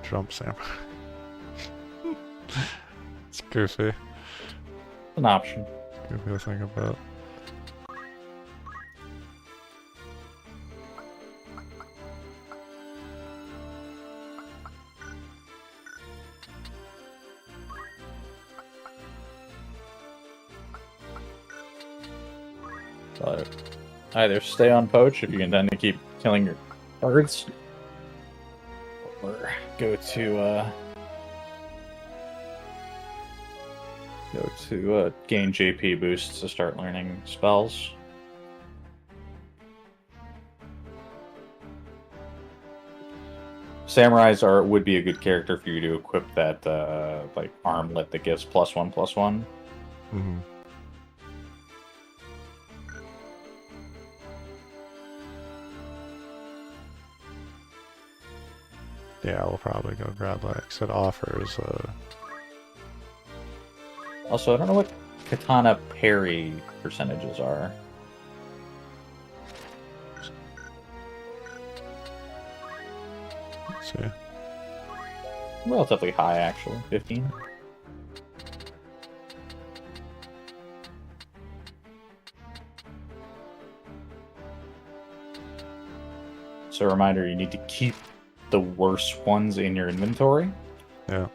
Jump samurai. It's goofy. An option. Goofy to think about. Either stay on poach if you intend to keep killing your birds, or go to gain JP boosts to start learning spells. Samurais would be a good character for you to equip that like armlet that gives +1/+1. Mm-hmm. Yeah, we'll probably go grab that because it offers. Also, I don't know what katana parry percentages are. Let's see. Relatively high, actually. 15. So, a reminder, you need to keep the worst ones in your inventory. Yeah.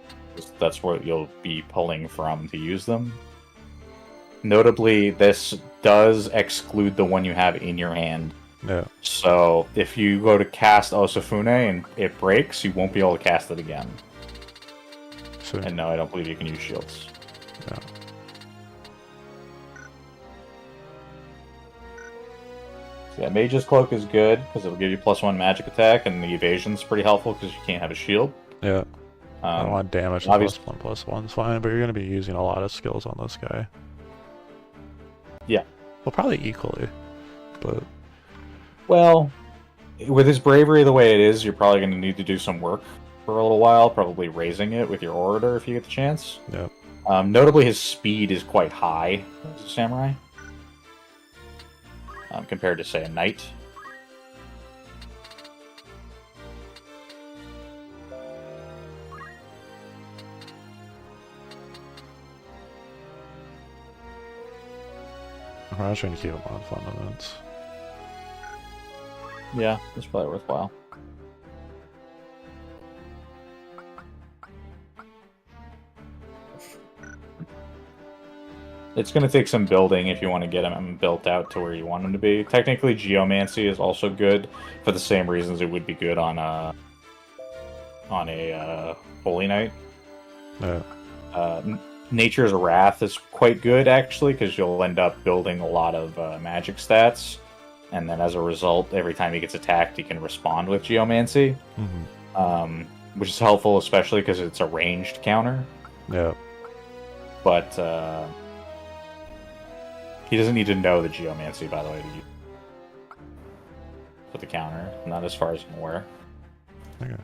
That's where you'll be pulling from to use them. Notably, this does exclude the one you have in your hand. Yeah. So, if you go to cast Osafune and it breaks, you won't be able to cast it again. So, And no, I don't believe you can use shields. yeah. So yeah, Mage's Cloak is good, because it'll give you +1 magic attack, and the evasion's pretty helpful, because you can't have a shield. Yeah. I don't want damage to +1/+1's fine, but you're going to be using a lot of skills on this guy. Yeah. Well, probably equally, but... Well, with his bravery the way it is, you're probably going to need to do some work for a little while, probably raising it with your orator if you get the chance. Yeah. Notably, his speed is quite high as a samurai, compared to, say, a knight. we're just gonna keep him on fundamentals. Yeah, it's probably worthwhile. It's going to take some building if you want to get him built out to where you want him to be. Technically, Geomancy is also good for the same reasons it would be good on a Holy Knight. Yeah. Nature's Wrath is quite good, actually, because you'll end up building a lot of magic stats, and then as a result, every time he gets attacked, he can respond with Geomancy, which is helpful, especially because it's a ranged counter. Yeah. But he doesn't need to know the Geomancy, by the way, to use for the counter. Not as far as I'm aware. Okay.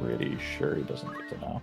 Pretty sure he doesn't need to know.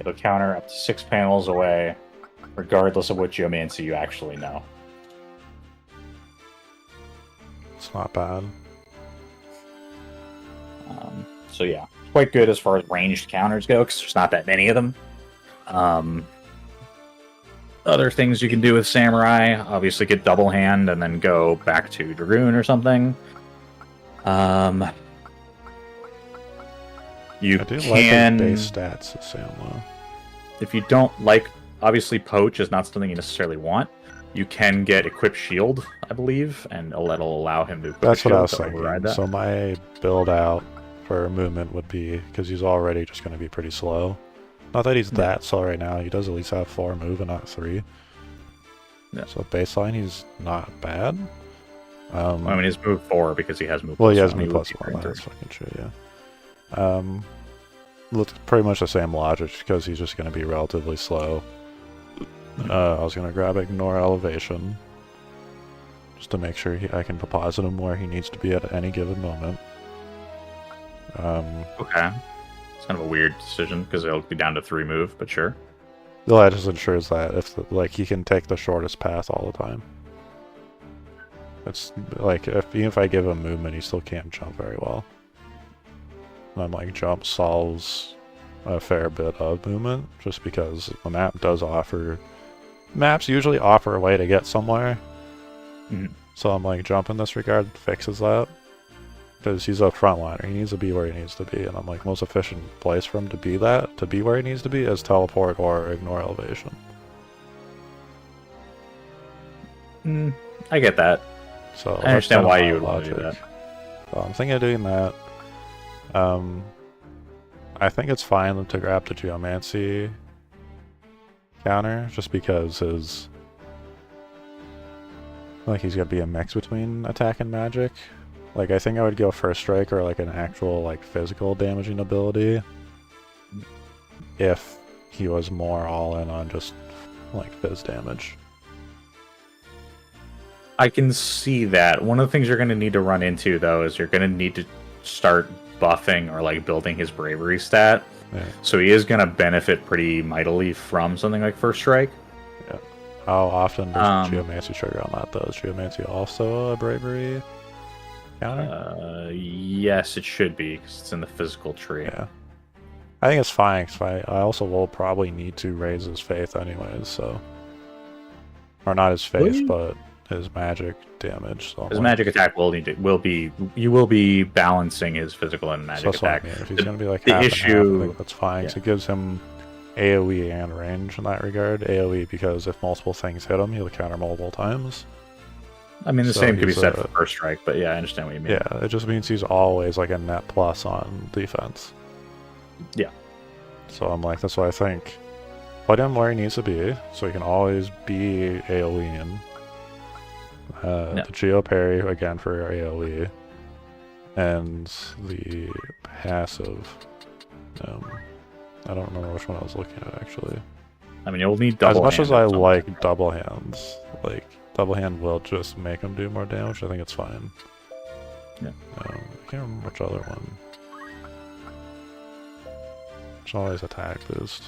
It'll counter up to 6 panels away, regardless of what Geomancy you actually know. It's not bad. So yeah, quite good as far as ranged counters go, because there's not that many of them. Other things you can do with Samurai, obviously get Double Hand and then go back to Dragoon or something. You I do can... like his base stats of Sam, though. If you don't like... Obviously, Poach is not something you necessarily want. You can get Equip Shield, I believe, and that'll allow him to equip That's a what I shield was to thinking. override that. So my build out for movement would be, because he's already just going to be pretty slow. Not that he's that slow right now. He does at least have 4 move and not 3. Yeah. So baseline, he's not bad. I mean, he's move 4 because he has move. Well, plus he has one. move plus 1. That's fucking true. Yeah. Looks pretty much the same logic because he's just going to be relatively slow. I was going to grab Ignore Elevation just to make sure I can deposit him where he needs to be at any given moment. Okay. It's kind of a weird decision because it'll be down to 3 move, but sure. Well, that just ensures that if he can take the shortest path all the time. It's like even if I give him movement, he still can't jump very well. And I'm like, jump solves a fair bit of movement just because the map does offer. Maps usually offer a way to get somewhere. So I'm like, jump in this regard fixes that. Because he's a frontliner, he needs to be where he needs to be, and I'm like, most efficient place for him to be where he needs to be is teleport or Ignore Elevation. I get that. So I understand why you would want to do that. So I'm thinking of doing that. I think it's fine to grab the Geomancy counter, just because he's gonna be a mix between attack and magic. Like, I think I would go First Strike or like an actual like physical damaging ability if he was more all in on just like phys damage. I can see that. One of the things you're going to need to run into, though, is you're going to need to start buffing or like building his bravery stat. Yeah. So he is going to benefit pretty mightily from something like First Strike. Yeah. How often does Geomancy trigger on that, though? Is Geomancy also a bravery counter? Yes, it should be, because it's in the physical tree. Yeah. I think it's fine, because I also will probably need to raise his faith anyways, so... Or not his faith, but his magic damage. So his magic attack you will be balancing his physical and magic attack. If he's going to be like the half issue, and half, I think that's fine. Yeah. So it gives him AoE and range in that regard. AoE because if multiple things hit him, he'll counter multiple times. I mean, the same could be said for First Strike, but yeah, I understand what you mean. Yeah, it just means he's always like a net plus on defense. Yeah. So I'm like, that's why I think put him where he needs to be, so he can always be AoE in. The Geo Parry, again, for AoE. And the passive. I don't remember which one I was looking at, actually. I mean, you'll need double hand. As much as I like double hands, like, double hand will just make them do more damage. I think it's fine. Yeah. I can't remember which other one. It's always attack boost.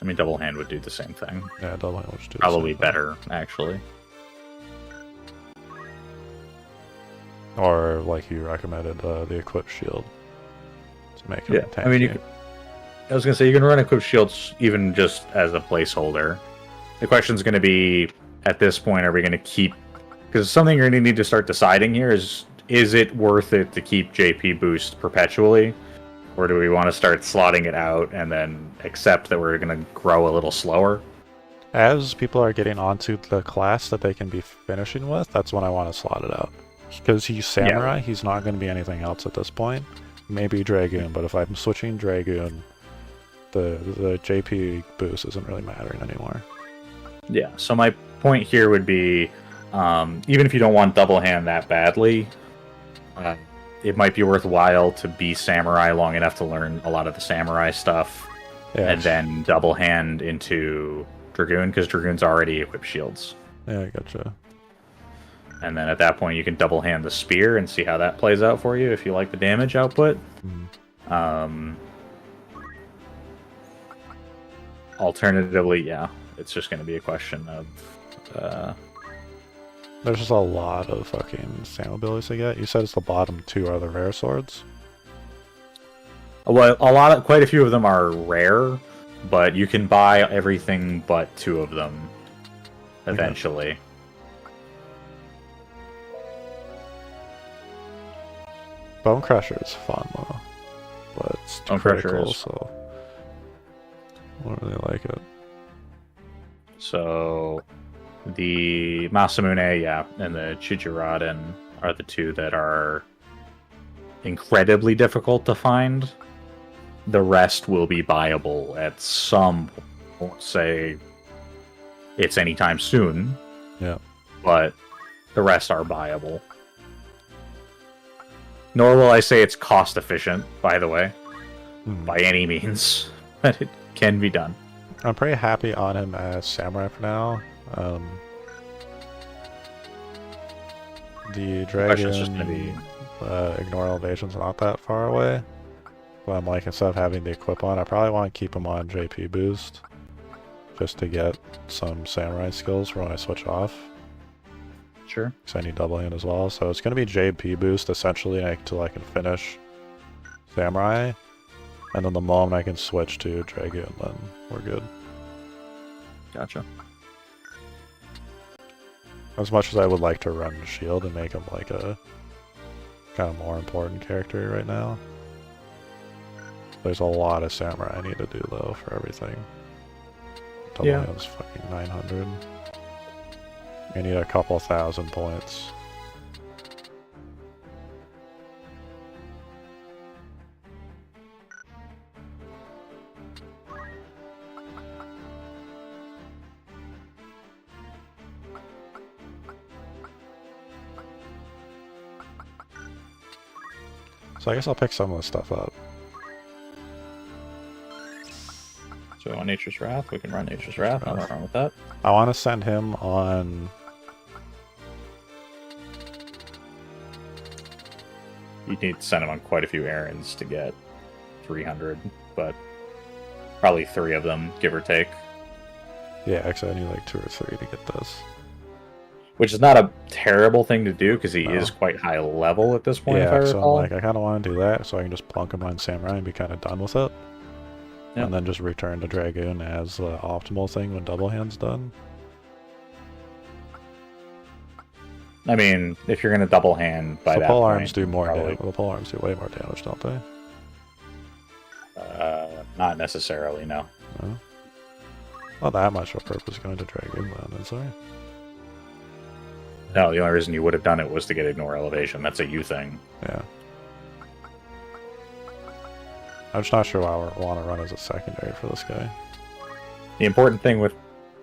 I mean, double hand would do the same thing. Yeah, double hand would do probably better, actually. Or, like you recommended, the equipped shield. To make it I mean, I was going to say, you can run equipped shields even just as a placeholder. The question's going to be, at this point, are we going to keep... Because something you're going to need to start deciding here is it worth it to keep JP boost perpetually? Or do we want to start slotting it out and then accept that we're going to grow a little slower? As people are getting onto the class that they can be finishing with, that's when I want to slot it out. Because he's Samurai, he's not going to be anything else at this point. Maybe Dragoon, but if I'm switching Dragoon, the JP boost isn't really mattering anymore. Yeah, so my point here would be, even if you don't want double hand that badly, it might be worthwhile to be Samurai long enough to learn a lot of the Samurai stuff, and then double hand into Dragoon, because Dragoon's already equipped shields. Yeah, I gotcha. And then at that point, you can double hand the spear and see how that plays out for you if you like the damage output. Alternatively, yeah, it's just going to be a question of... There's just a lot of fucking Sam abilities to get. You said it's the bottom two are the rare swords? Well, quite a few of them are rare, but you can buy everything but two of them eventually. Okay. Bone Crusher is fun though, but it's too critical, so I don't really like it. So the Masamune, and the Chijiraden are the two that are incredibly difficult to find. The rest will be buyable at some point. I won't say it's anytime soon. Yeah. But the rest are buyable. Nor will I say it's cost efficient, by the way, by any means, but it can be done. I'm pretty happy on him as Samurai for now. The Dragon, just gonna be... Ignore Elevation's not that far away. But I'm like, instead of having the equip on, I probably want to keep him on JP boost. Just to get some Samurai skills for when I switch off. Sure. Because I need double hand as well. So it's going to be JP boost essentially until I can finish Samurai. And then the moment I can switch to Dragoon, then we're good. Gotcha. As much as I would like to run Shield and make him like a kind of more important character right now, there's a lot of Samurai I need to do though for everything. Double hand's fucking 900. I need a couple thousand points. So I guess I'll pick some of this stuff up. So on Nature's Wrath, we can run Nature's Wrath. Nothing wrong with that. I want to send him on... You need to send him on quite a few errands to get 300, but probably 3 of them, give or take. Yeah, actually I need like 2 or 3 to get this. Which is not a terrible thing to do, because he is quite high level at this point, if I recall. So I'm like, I kind of want to do that, so I can just plunk him on Samurai and be kind of done with it. Yep. And then just return to Dragoon as the optimal thing when double hand's done. I mean, if you're going to double hand by that pole point... arms do more damage. The pole arms do way more damage, don't they? Not necessarily, no. No? Not that much of purpose going to Dragoon then, is there? No, the only reason you would have done it was to get Ignore Elevation. That's a you thing. Yeah. I'm just not sure why I want to run as a secondary for this guy. The important thing with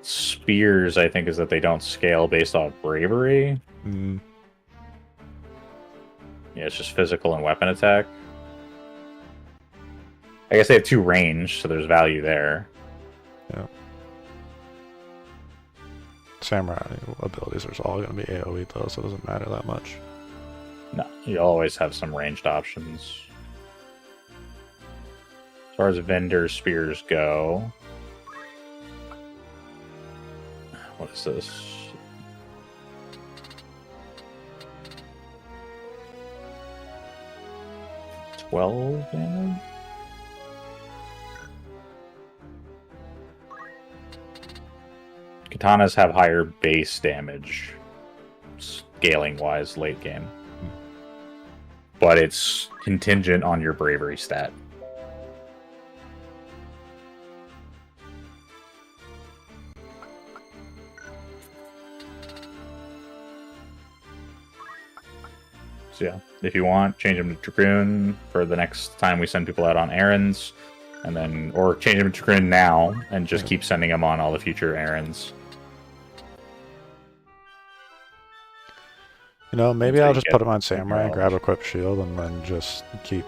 spears, I think, is that they don't scale based off bravery. Mm. Yeah, it's just physical and weapon attack. I guess they have 2 range, so there's value there. Yeah. Samurai abilities are all going to be AoE though, so it doesn't matter that much. No, you always have some ranged options. As far as vendor spears go, what is this? $12 damage? Katanas have higher base damage, scaling-wise, late game. But it's contingent on your bravery stat. So yeah, if you want, change him to Dragoon for the next time we send people out on errands, and then, or change him to Dragoon now and just keep sending him on all the future errands. You know, maybe Until I'll you just get put him on Samurai and grab knowledge. Equip Shield and then just keep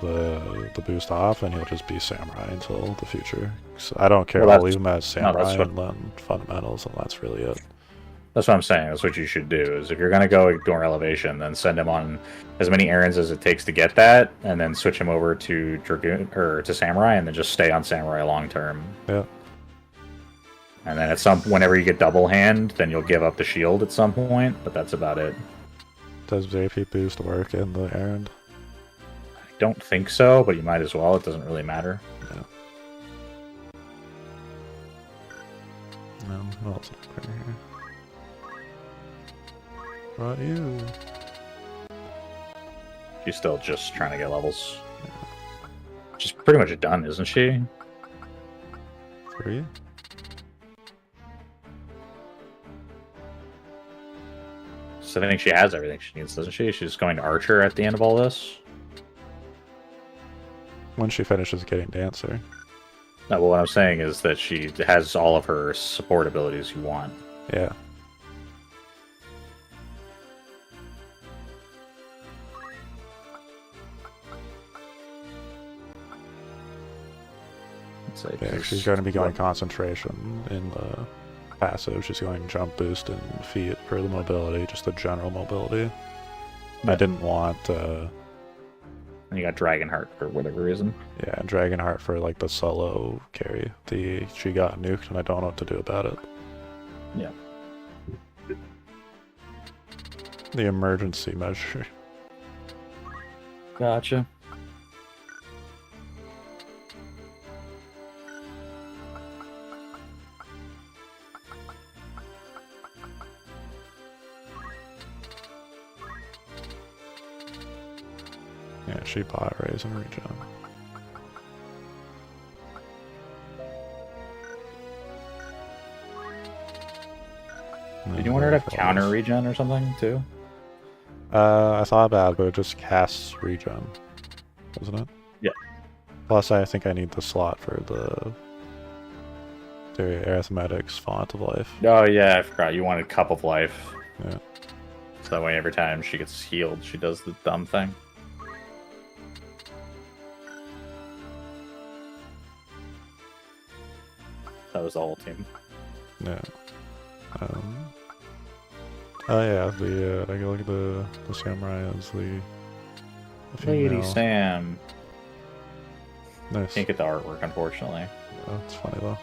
the boost off, and he'll just be Samurai until the future. So I don't care. Well, I'll that's- leave him as no, Samurai that's what- and then fundamentals, and that's really it. That's what I'm saying. That's what you should do. Is if you're gonna go ignore elevation, then send him on as many errands as it takes to get that, and then switch him over to Dragoon or to Samurai, and then just stay on Samurai long term. Yeah. And then whenever you get double hand, then you'll give up the shield at some point. But that's about it. Does JP boost work in the errand? I don't think so, but you might as well. It doesn't really matter. Yeah. No, what else is over here? What you? She's still just trying to get levels. She's pretty much done, isn't she? 3? So I think she has everything she needs, doesn't she? She's going to Archer at the end of all this. When she finishes getting Dancer. No, but what I'm saying is that she has all of her support abilities you want. Yeah. Yeah, she's going to be going concentration in the passive. She's going jump boost and feet for the mobility, just the general mobility. I didn't want, And you got Dragonheart for whatever reason. yeah, Dragonheart for like the solo carry. She got nuked and I don't know what to do about it. Yeah. The emergency measure. Gotcha. Yeah, she bought raise and regen. Did you want her to have counter regen or something too? I thought about it, but it just casts regen, doesn't it? Yeah. Plus, I think I need the slot for the arithmetics font of life. Oh yeah, I forgot. You wanted Cup of Life. Yeah. So that way every time she gets healed, she does the dumb thing. That was the whole team. Yeah. Oh yeah, I can look at the samurai as the Lady female. Sam. Nice. Can't get the artwork, unfortunately. Oh, it's funny though.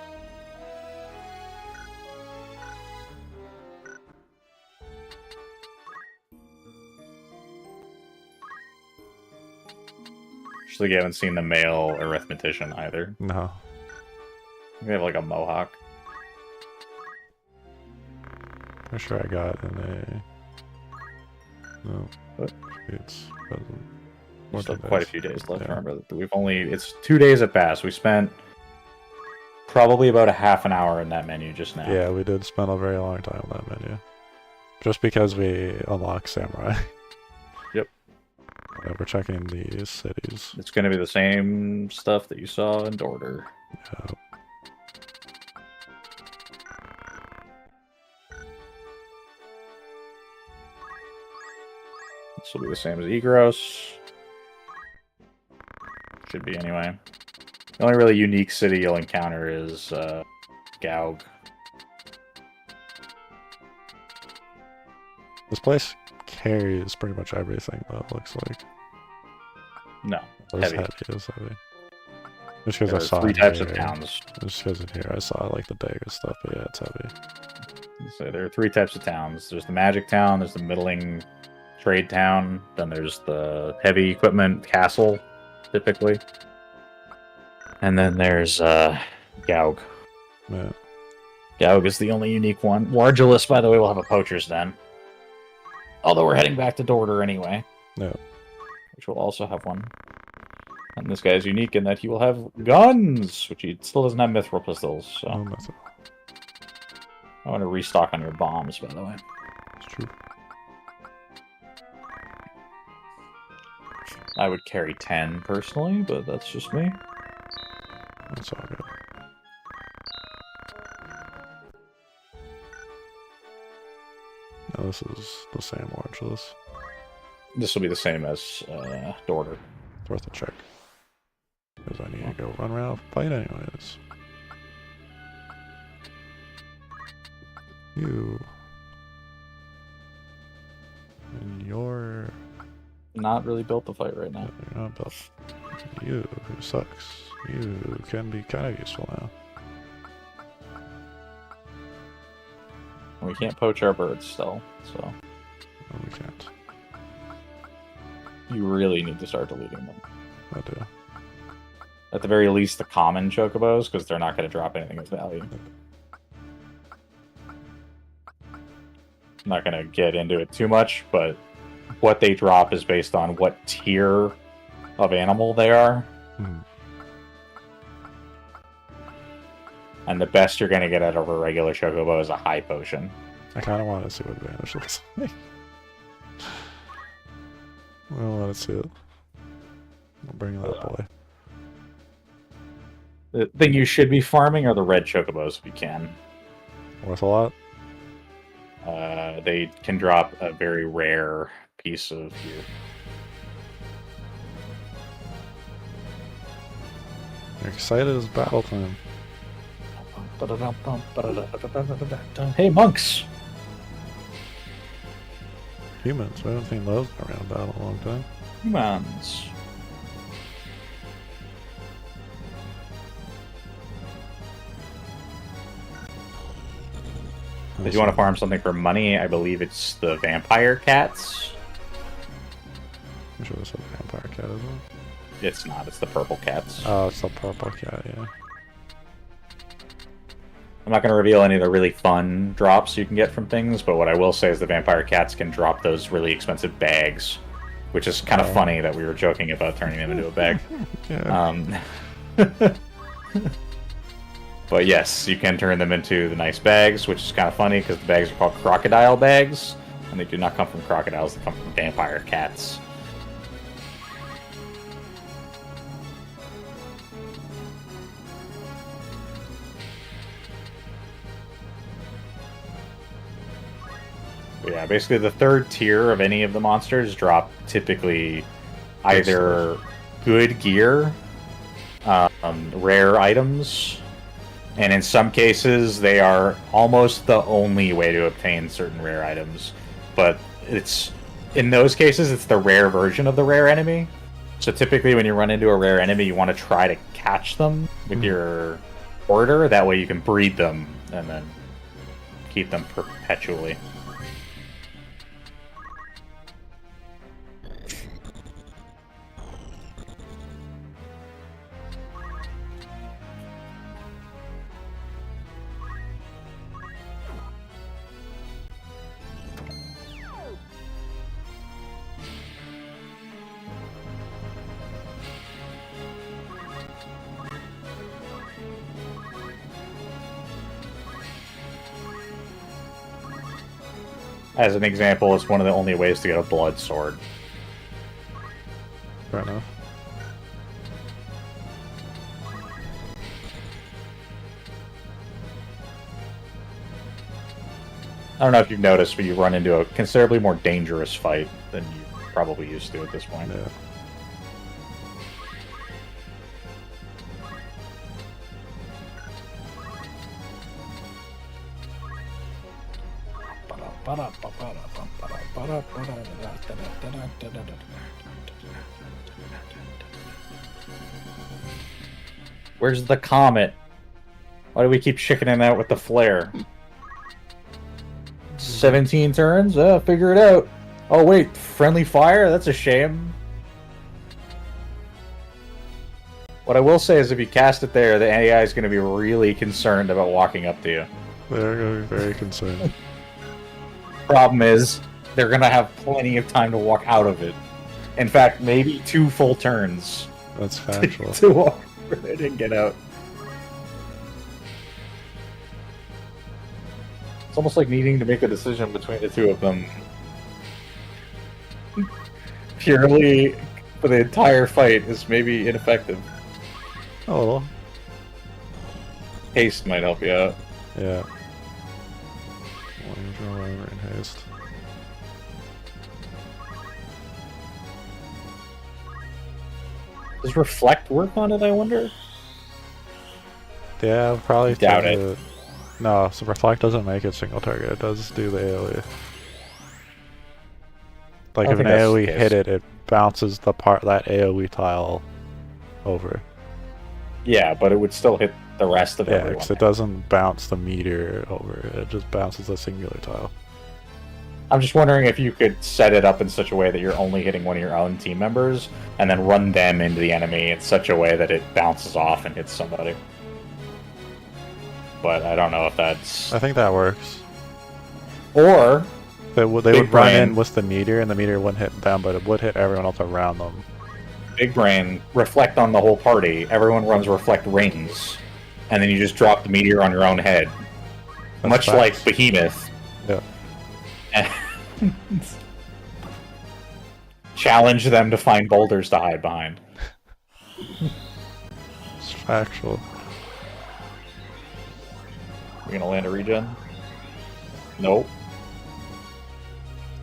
Just like you haven't seen the male arithmetician either. No. We have like a mohawk. I'm sure I got in a. No. What? It's present. There's still 14 quite a days. few days left. Yeah. Remember that we've only. It's 2 days at past. We spent probably about a half an hour in that menu just now. Yeah, we did spend a very long time on that menu. Just because we unlocked samurai. Yep. Yeah, we're checking these cities. It's going to be the same stuff that you saw in Dorder. Yeah. This will be the same as Egros. Should be anyway. The only really unique city you'll encounter is Gaug. This place carries pretty much everything, though, it looks like. No, It's heavy. heavy. It's heavy. Just because There I are saw 3 it types here. of towns. Just because in here I saw like the dagger stuff, but yeah, it's heavy. So there are 3 types of towns. There's the magic town, there's the middling trade town, then there's the heavy equipment castle, typically. And then there's Gaug. Yeah. Gaug is the only unique one. Largulus, by the way, will have a poacher's den. Although we're heading back to Dorder anyway. Yeah. Which will also have one. And this guy is unique in that he will have guns, which he still doesn't have mithril pistols. So Oh, that's I want to restock on your bombs, by the way. true. I would carry 10 personally, but that's just me. That's all good. Now this is the same Largulus. This will be the same as Dorder. It's worth a check. Because I need to go run around and fight anyways. You. And you're Not really built to fight right now. you're not built. You, who sucks. You can be kind of useful now. We can't poach our birds still, so No, we can't. you really need to start deleting them. I do. At the very least, the common chocobos, because they're not going to drop anything of value. I'm not going to get into it too much, but what they drop is based on what tier of animal they are. Hmm. And the best you're going to get out of a regular chocobo is a high potion. I kind of want to see what Vanish looks like. I want to see it. I'll bring that boy. The thing you should be farming are the red chocobos if you can. Worth a lot? They can drop a very rare piece of gear. You're excited as battle time. Hey, monks! Humans, we haven't seen those around battle in a long time. Humans. If you want to farm something for money, I believe it's the vampire cats. I'm sure this is a vampire cat, isn't it? It's not, it's the purple cats. Oh, it's the purple cat, yeah. I'm not going to reveal any of the really fun drops you can get from things, but what I will say is the vampire cats can drop those really expensive bags, which is kind of funny that we were joking about turning them into a bag. Yeah. But yes, you can turn them into the nice bags, which is kind of funny because the bags are called crocodile bags, and they do not come from crocodiles, they come from vampire cats. But yeah, basically the third tier of any of the monsters drop typically either good gear, rare items, and in some cases they are almost the only way to obtain certain rare items. But it's in those cases it's the rare version of the rare enemy. So typically when you run into a rare enemy, you want to try to catch them with your order. That way you can breed them and then keep them perpetually. As an example, it's one of the only ways to get a blood sword. Fair enough. I don't know if you've noticed, but you run into a considerably more dangerous fight than you probably used to at this point. Yeah. Where's the comet? Why do we keep chickening out with the flare? 17 turns? Figure it out. Oh wait, friendly fire? That's a shame. What I will say is if you cast it there, the AI is going to be really concerned about walking up to you. They're going to be very concerned. Problem is, they're going to have plenty of time to walk out of it. In fact, maybe 2 full turns. That's factual. To walk through it and get out. It's almost like needing to make a decision between the two of them. Purely for the entire fight is maybe ineffective. A little. Haste might help you out. Yeah. In haste. Does Reflect work on it, I wonder? Yeah, probably. Doubt it. No, so Reflect doesn't make it single target. It does do the AoE. Like if an AoE hit it, it bounces the that AoE tile over. Yeah, but it would still hit the rest of everyone. Yeah, because it doesn't bounce the meteor over. It just bounces the singular tile. I'm just wondering if you could set it up in such a way that you're only hitting one of your own team members, and then run them into the enemy in such a way that it bounces off and hits somebody. But I don't know if that's... I think that works. Or... They would run in with the meteor, and the meteor wouldn't hit them, but it would hit everyone else around them. Big Brain, reflect on the whole party. Everyone runs reflect rings. And then you just drop the meteor on your own head. That's much facts. Like Behemoth. Yeah. Challenge them to find boulders to hide behind. It's factual. We gonna land a regen? Nope.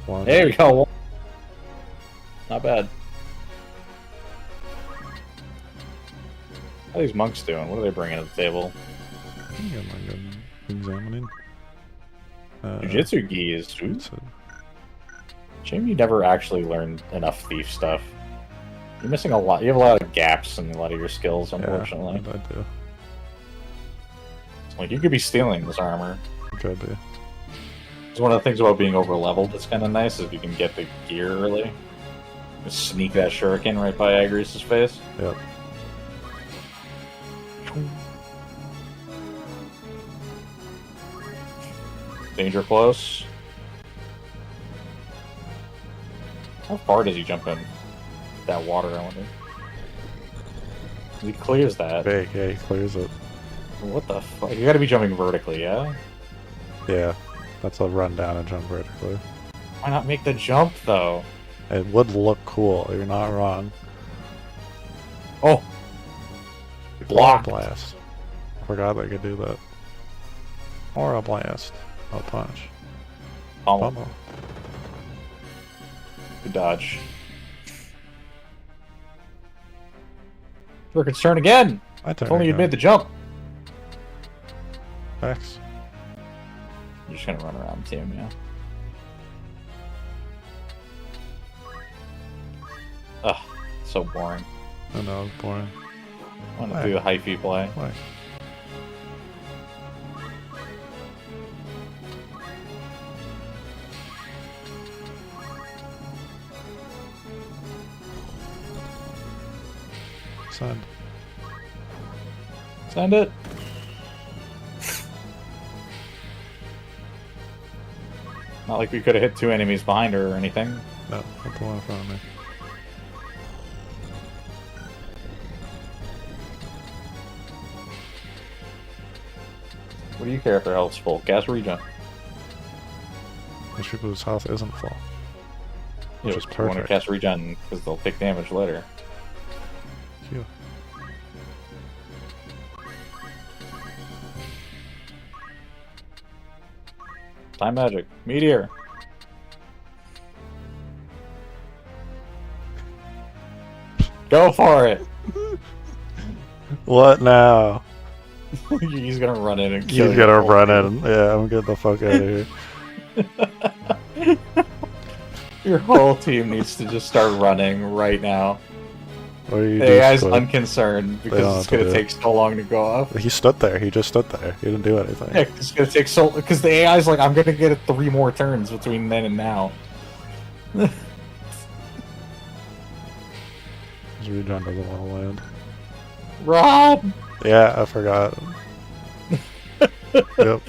One. There we go. Not bad. How are these monks doing? What are they bringing to the table? Examining. Jiu-Jitsu gi is sweet. Shame you never actually learned enough thief stuff. You're missing a lot. You have a lot of gaps in a lot of your skills, unfortunately. Yeah, I do. Like, you could be stealing this armor. Could be. It's one of the things about being over-leveled that's kind of nice, is you can get the gear early. Just sneak that shuriken right by Agrius' face. Yep. Danger close. How far does he jump in that water, I wonder? He clears that. Big, yeah, he clears it. What the fuck? You gotta be jumping vertically, yeah? Yeah, that's a run down and jump vertically. Why not make the jump, though? It would look cool, you're not wrong. Oh! Block! Blast. I forgot I could do that. Or a blast. A punch. Pummel. Good dodge. Your turn again! If only you'd made the jump! X. You're just gonna run around the team, yeah. Ugh, so boring. I know, it's boring. I wanna do the hyphy play. Why? Send. Send it! Not like we could have hit 2 enemies behind her or anything. No, not the one in front of me. What do you care if their health's full? Cast regen. There's people whose health isn't full. Which is perfect. You want to cast regen because they'll take damage later. Phew. Time magic. Meteor. Go for it. What now? He's gonna run in and kill He's you. gonna run in. Yeah, I'm getting the fuck out of here. Your whole team needs to just start running right now. Or you The just AI's quit. unconcerned because it's gonna take so long to go off. He stood there. He just stood there. He didn't do anything. Yeah, it's gonna take so because the AI's like, I'm gonna get it 3 more turns between then and now. His regen doesn't want to land. Run! Yeah, I forgot. Yep.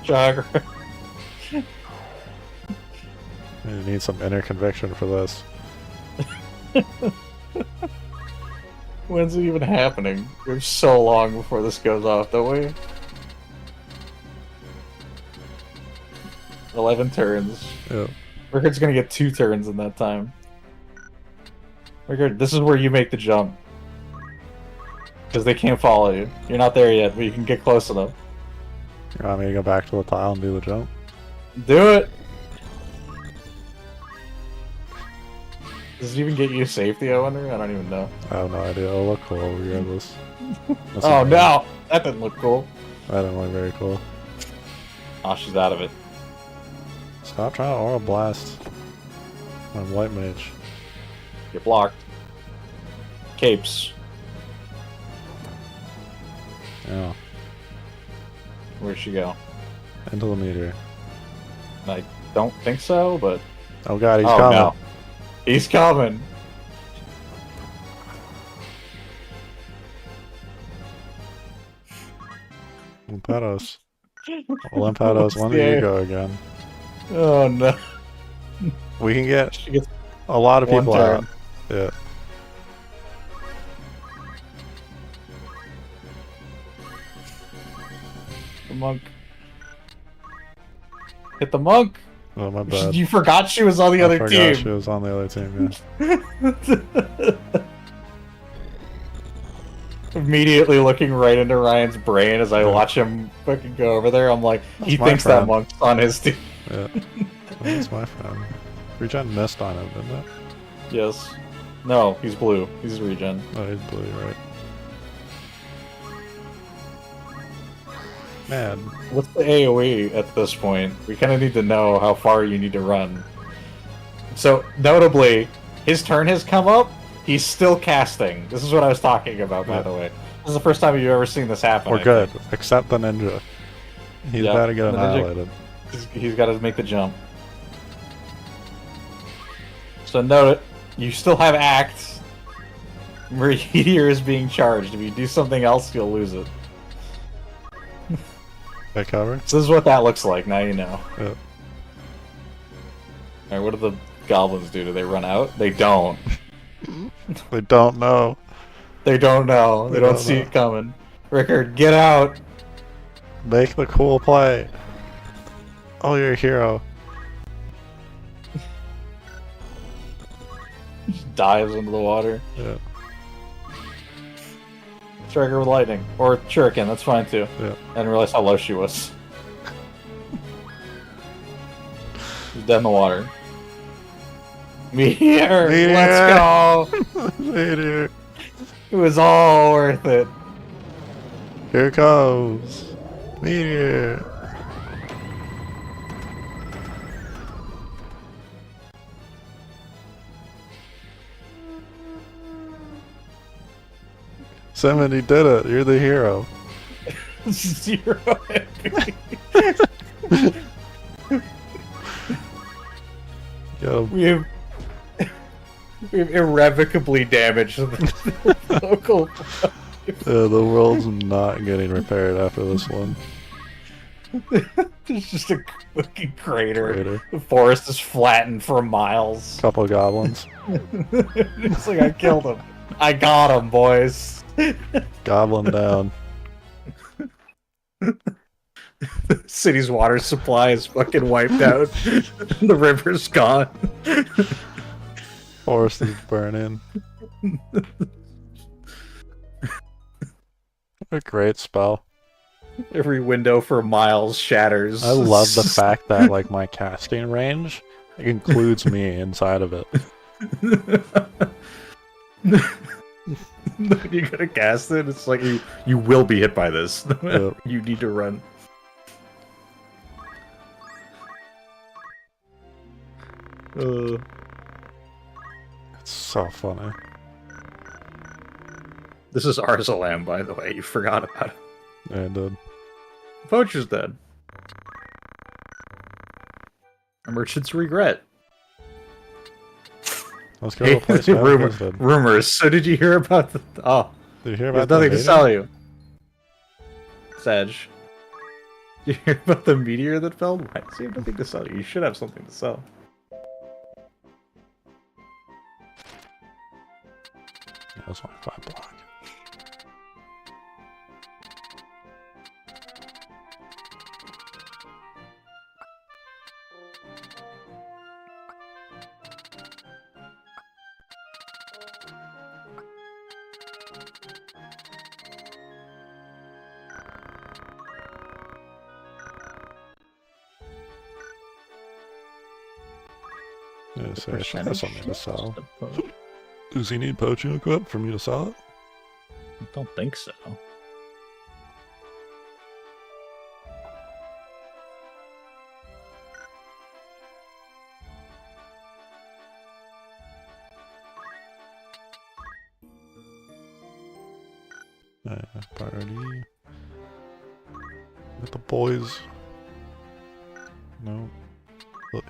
Jogger. You need some inner conviction for this. When's it even happening? We have so long before this goes off, don't we? 11 turns. Yep. Rickard's gonna get 2 turns in that time. Rickard, this is where you make the jump. Because they can't follow you. You're not there yet, but you can get close enough. You want me to go back to the tile and do the jump? Do it! Does it even get you safety, I wonder? I don't even know. I have no idea. It'll look cool regardless. Oh no! That didn't look cool. That didn't look very cool. Oh, she's out of it. Stop trying to aura blast. I'm white mage. Get blocked. Capes. Yeah. Where'd she go? Into the meteor. I don't think so, but... Oh god, he's oh, coming. no. He's coming! Limpedos. Limpedos, when do you go again? Oh no. We can get She gets a lot of one people turn. out. Yeah. The monk. Hit the monk! Oh, my bad. You forgot she was on the I other forgot team! she was on the other team, yeah. Immediately looking right into Ryan's brain as I watch him fucking go over there, I'm like, he my thinks that friend. monk's on his team. Yeah. That's my friend. Regen missed on him, didn't it? Yes. No, he's blue. He's regen. Oh, he's blue, right. Man. What's the AoE at this point? We kind of need to know how far you need to run. So, notably, his turn has come up. He's still casting. This is what I was talking about, by the way. This is the first time you've ever seen this happen. We're good, except the ninja. He's about to get the ninja- annihilated. He's got to make the jump. So note it. You still have Act. Meteor is being charged. If you do something else, you'll lose it. They cover? So this is what that looks like. Now you know. Yep. Alright, what do the goblins do? Do they run out? They don't. They don't know. They don't know. They don't see it coming. Rickard, get out! Make the cool play. Oh, you're a hero. Just dives into the water. Yeah. Strike her with lightning. Or shuriken, that's fine too. Yeah. I didn't realize how low she was. She's dead in the water. Meteor! Meteor! Let's go! Meteor. It was all worth it. Here it goes. Meteor. Simon, you did it. You're the hero. 0 MP. Yo, We've irrevocably damaged the local. the world's not getting repaired after this one. There's just a fucking crater. Crater. The forest is flattened for miles. Couple goblins. It's like I killed him. I got him, boys. Goblin down. The city's water supply is fucking wiped out. The river's gone. Forest is burning. A great spell. Every window for miles shatters. I love the fact that like my casting range includes me inside of it. You gotta cast it. It's like you will be hit by this. Yep. You need to run. It's so funny. This is Arzalam, by the way. You forgot about it. Yeah, it did. Poacher's dead. A merchant's regret. Let's go to a place where rumors. So did you hear about the... Oh. Did you hear about There's nothing the to sell you. Sag. Did you hear about the meteor that fell? Why does he have nothing to sell you? You should have something to sell. Yeah, that's only 5 block. Yeah, so I should have something to sell. Does he need poaching equip for me to sell it? I don't think so. Party. With the boys. No. Please.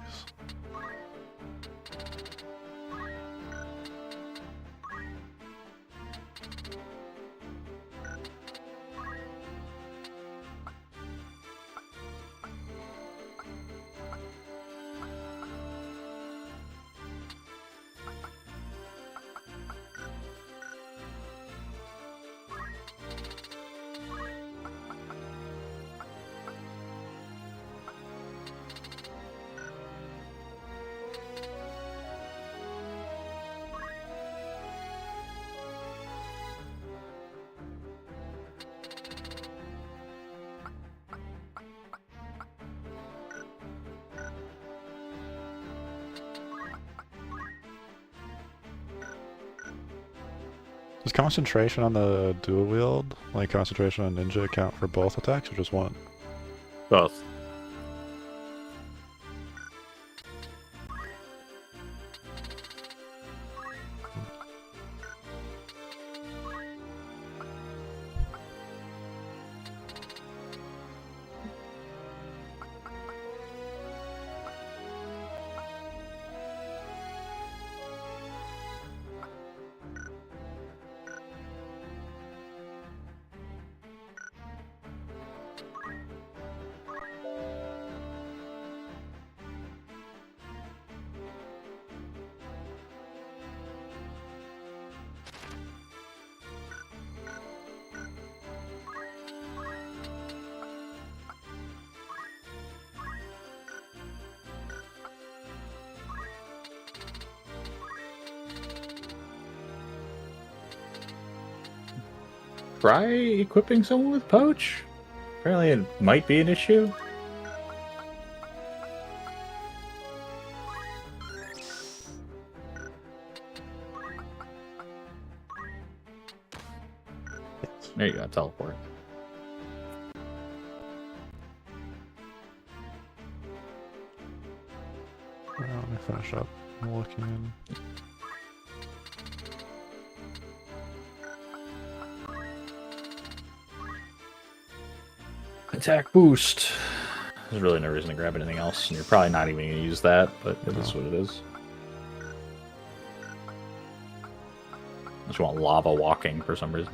Does concentration on the dual wield, like concentration on ninja, account for both attacks or just one? Both. Try equipping someone with poach? Apparently it might be an issue. There you go, teleport. Well, let me finish up looking. Attack boost. There's really no reason to grab anything else, and you're probably not even going to use that, but it is what it is. I just want lava walking for some reason.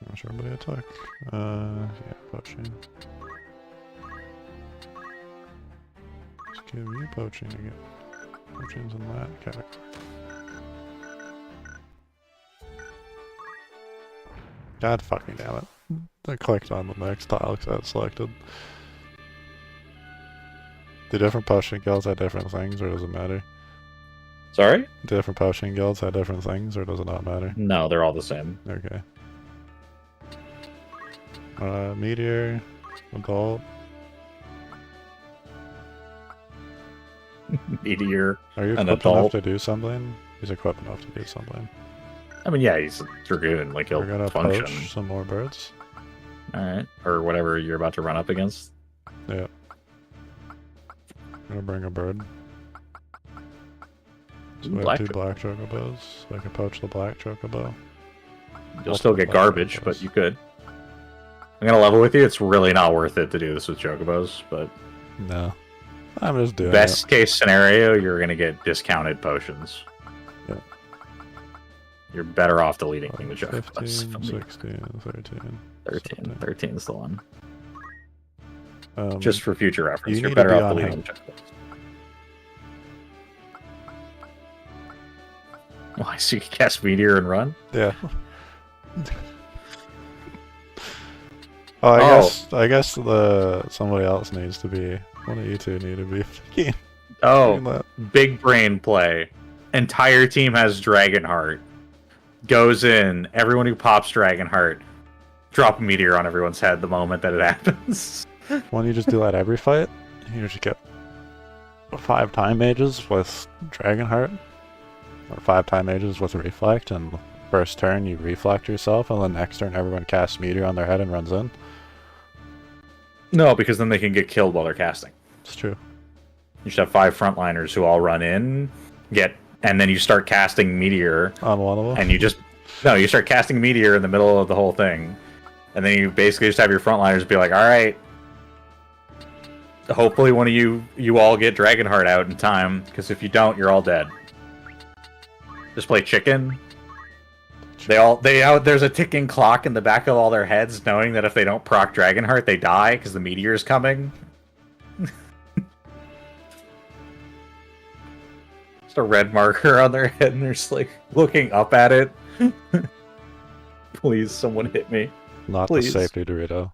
How much everybody attack? Yeah, poaching. Just give you poaching again. Poaching's in that category. God fucking damn it. I clicked on the next tile because I had selected. Do different potion guilds have different things, or does it matter? Sorry? Do different potion guilds have different things, or does it not matter? No, they're all the same. Okay. Meteor, adult. Meteor. Are you An equipped enough adult. to do something? He's equipped enough to do something. I mean, yeah, he's a dragoon. Like, he'll We're gonna function. poach some more birds. Alright. Or whatever you're about to run up against. Yeah. I'm gonna bring a bird. So we have two black chocobos. So I can poach the black chocobo. You'll still get black garbage, chocobos. but you could. I'm gonna level with you. It's really not worth it to do this with chocobos, but No. I'm just doing best case scenario, you're gonna get discounted potions. Yeah. You're better off deleting it. the 15, chocobos. 16, 13. 13 is the one. Um, Just for future reference, you you're need to better be off on deleting him. the chocobos. Why? So you can cast Meteor and run? Yeah. Oh, I guess somebody else needs to be. One of you two need to be doing Oh, that. big brain play. Entire team has Dragonheart. Goes in. Everyone who pops Dragonheart, drop a meteor on everyone's head the moment that it happens. Why don't you just do that every fight? You just get 5 time mages with Dragonheart, or 5 time mages with Reflect, and first turn you reflect yourself, and then next turn everyone casts meteor on their head and runs in. No, because then they can get killed while they're casting. It's true. You should have 5 frontliners who all run in, and then you start casting meteor, On one of them. and you start casting meteor in the middle of the whole thing, and then you basically just have your frontliners be like, all right, hopefully one of you all get Dragonheart out in time, because if you don't, you're all dead. Just play chicken. There's a ticking clock in the back of all their heads, knowing that if they don't proc Dragonheart, they die because the meteor is coming. Just a red marker on their head, and they're just like looking up at it. Please, someone hit me. Not Please. the safety Dorito.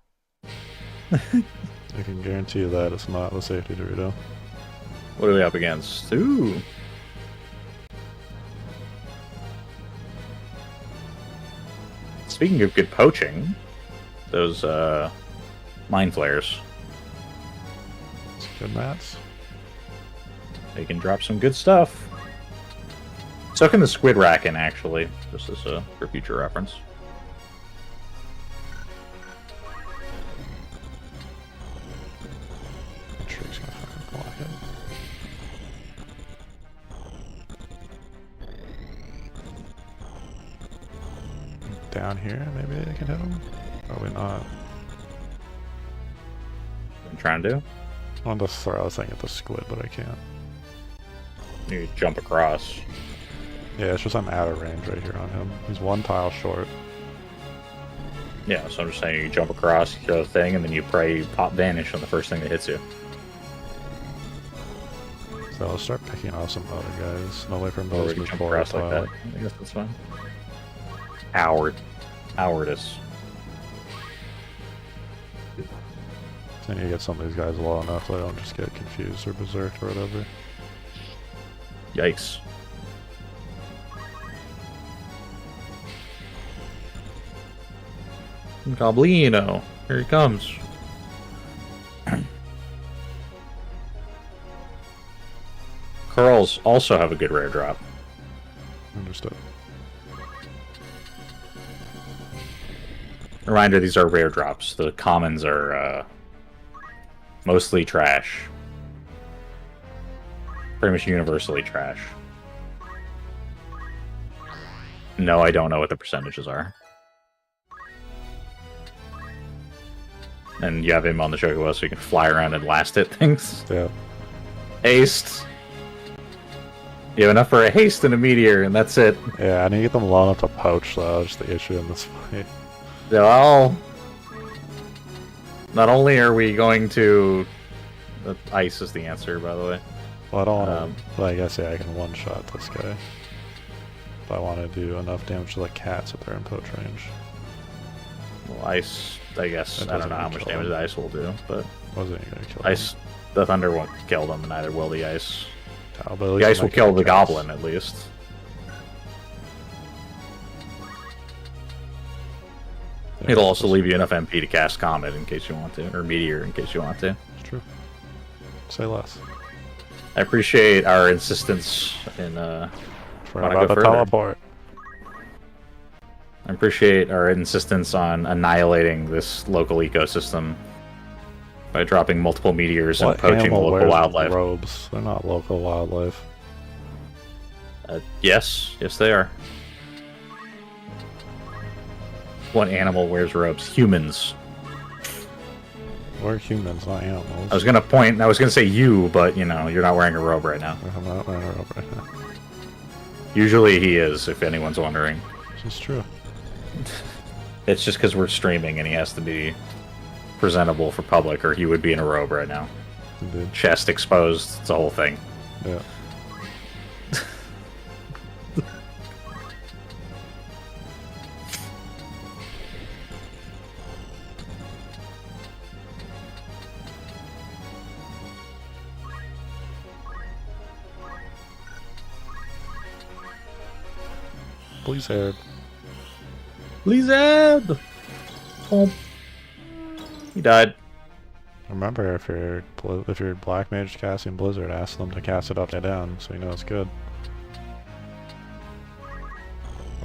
I can guarantee you that it's not the safety Dorito. What are we up against? Ooh. Speaking of good poaching, those mind flares, It's good mats. they can drop some good stuff. So can the squid racken, actually, just as for future reference. Trig's gonna fucking block it. Down here, maybe I can hit him? Probably not. What I'm trying to do? I wanted to throw a thing at the squid, but I can't. You jump across. Yeah, it's just I'm out of range right here on him. He's 1 tile short. Yeah, so I'm just saying you jump across, you throw the thing, and then you pray pop vanish on the first thing that hits you. So I'll start picking off some other guys. No way for Or those you jump before across like tile. that. I guess that's fine. Howardus. I need to get some of these guys low enough so I don't just get confused or berserked or whatever. Yikes. Goblino, here he comes. Curls also have a good rare drop. Understood. Reminder, these are rare drops. The commons are mostly trash. Pretty much universally trash. No, I don't know what the percentages are. And you have him on the Chocobo so you can fly around and last hit things. Yeah. Haste. You have enough for a haste and a meteor, and that's it. Yeah, I need to get them low enough to poach, though. That's the issue in this fight. Well, not only are we going to... Ice is the answer, by the way. Well, I don't want to... Well, I guess, yeah, I can one-shot this guy. But I want to do enough damage to the cats if they're in poach range. Well, Ice, I guess, That I don't doesn't know how even much kill damage him. Ice will do, but... Wasn't he gonna kill Ice... him? the thunder won't kill them, and neither will the ice. Oh, but at least The ice it will might kill get the a chance. goblin, at least. Yeah, It'll also just- leave you enough MP to cast Comet in case you want to, or Meteor in case you want to. It's true. Say less. I appreciate our insistence in, Forgot Wanna about go the further? teleport. I appreciate our insistence on annihilating this local ecosystem by dropping multiple meteors and What poaching the animal local wears wildlife. robes? They're not local wildlife. Yes, they are. What animal wears robes? Humans. We're humans, not animals. I was gonna say you, but you know, you're not wearing a robe right now. I'm not wearing a robe right now. Usually he is, if anyone's wondering. This is true. It's just because we're streaming and he has to be presentable for public, or he would be in a robe right now. Indeed. Chest exposed, it's a whole thing. Yeah. Blizzard. Blizzard! Oh. He died. Remember, if you're black mage casting Blizzard, ask them to cast it upside down, so you know it's good.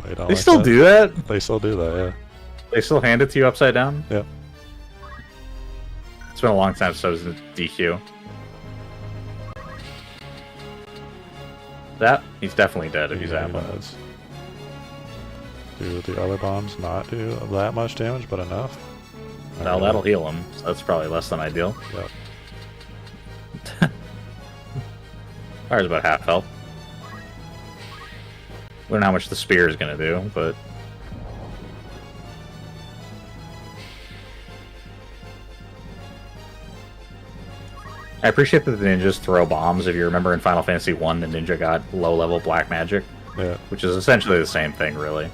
Wait, They still do that? They still do that, yeah. They still hand it to you upside down? Yep. It's been a long time since I was in DQ. That? He's definitely dead if he's Yeah, at he one. does. Do the other bombs not do that much damage, but enough? Well, that'll heal him. So that's probably less than ideal. Yep. Fire's about half health. We don't know how much the spear is going to do, but... I appreciate that the ninjas throw bombs. If you remember in Final Fantasy 1, the ninja got low-level black magic, Yeah. which is essentially the same thing, really.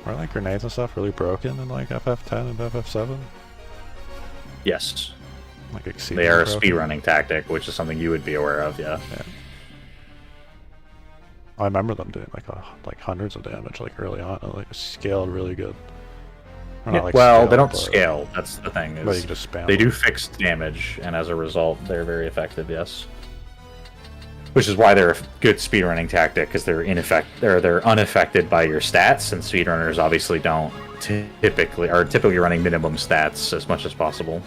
Aren't like grenades and stuff really broken in like FF10 and FF7? Yes. Like exceedingly They are a broken? speedrunning tactic, which is something you would be aware of, yeah. I remember them doing like hundreds of damage like early on, like scaled really good. Or not, Yeah, like, well, scaled, they don't but- scale. That's the thing. But you Is just spam they them. do fixed damage, and as a result, they're very effective. Yes, which is why they're a good speedrunning tactic, because they're they're unaffected by your stats, and speedrunners obviously don't typically running minimum stats as much as possible.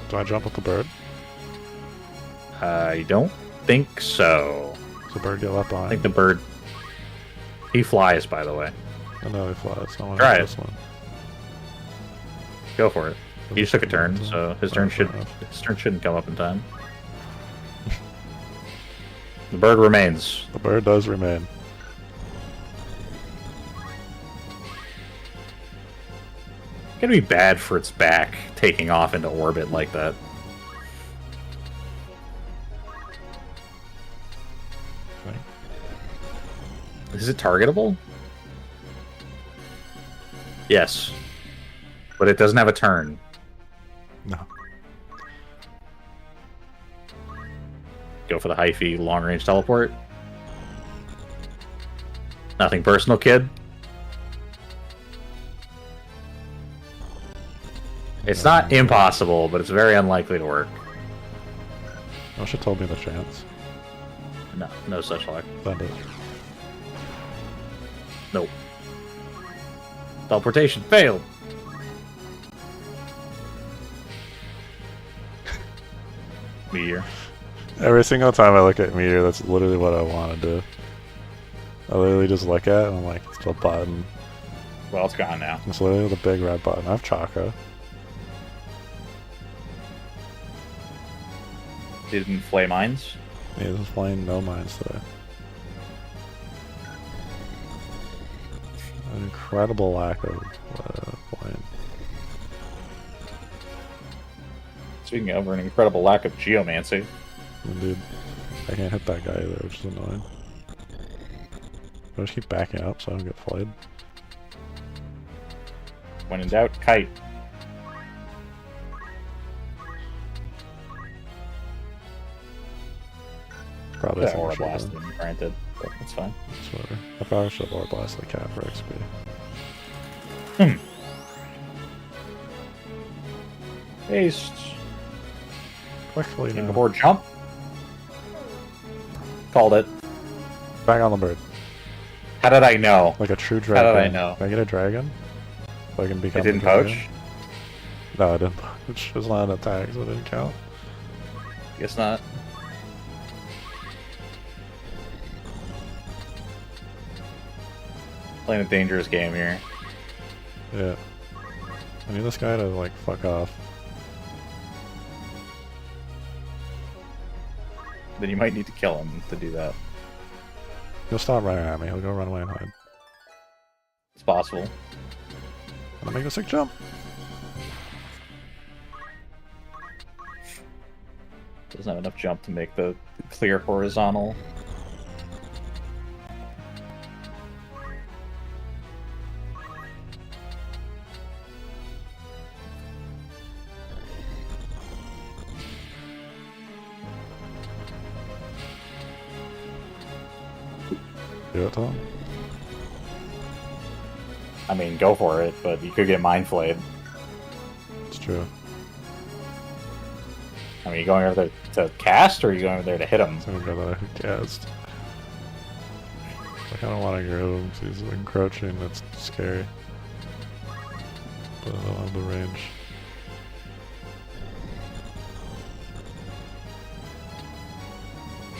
Do I jump with the bird? I don't think so. Does the bird get left I behind? think the bird. He flies, by the way. I know he flies. I want Try to it. this one. Go for it. He just took a turn, so his turn shouldn't come up in time. The bird remains. The bird does remain. It's gonna be bad for its back taking off into orbit like that. Okay. Is it targetable? Yes. But it doesn't have a turn. No. Go for the hyphy long-range teleport. Nothing personal, kid. It's not impossible, but it's very unlikely to work. I wish it told me the chance. No, no such luck. Send it. Nope. Teleportation failed. Meteor. Every single time I look at Meteor, that's literally what I want to do. I literally just look at it and I'm like, it's the button. Well, it's gone now. It's literally the big red button. I have Chakra. Didn't flay mines. He's just playing no mines today. An incredible lack of playing. Speaking of, an incredible lack of geomancy. Dude, I can't hit that guy either, which is annoying. I just keep backing up so I don't get flayed. When in doubt, kite. probably Yeah, think or I a should blast have. him, granted, but that's fine. That's whatever. I probably should have Aura Blast the cat for XP. Haste. Quickly Team now. before jump. Called it. Bang on the bird. How did I know? Like a true dragon. How did I know? Can I get a dragon? So I can become It didn't the dragon? poach? No, I didn't poach. It's not an attack, so it didn't count. Guess not. Playing a dangerous game here. Yeah. I need this guy to, like, fuck off. Then you might need to kill him to do that. He'll stop running at me. He'll go run away and hide. It's possible. I'm gonna make a sick jump. Doesn't have enough jump to make the clear horizontal. Do it to him. I mean, go for it, but you could get mind flayed. It's true. I mean, you going over there to cast, or are you going over there to hit him? I'm gonna go to cast. I kinda wanna go him, he's encroaching, that's scary. But I don't have the range.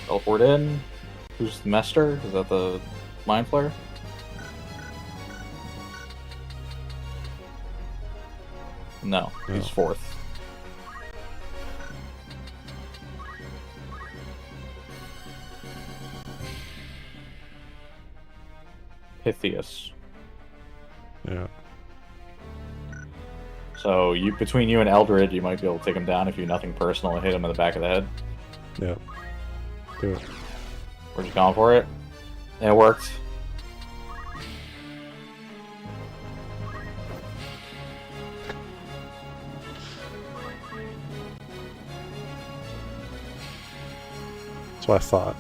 Teleport in. Who's the Mester? Is that the Mind Flayer? No, he's No. fourth. Pythias. Yeah. So you, between you and Eldred, you might be able to take him down if you do nothing personal and hit him in the back of the head. Yep. Do it. We're just going for it. And it worked. That's what I thought.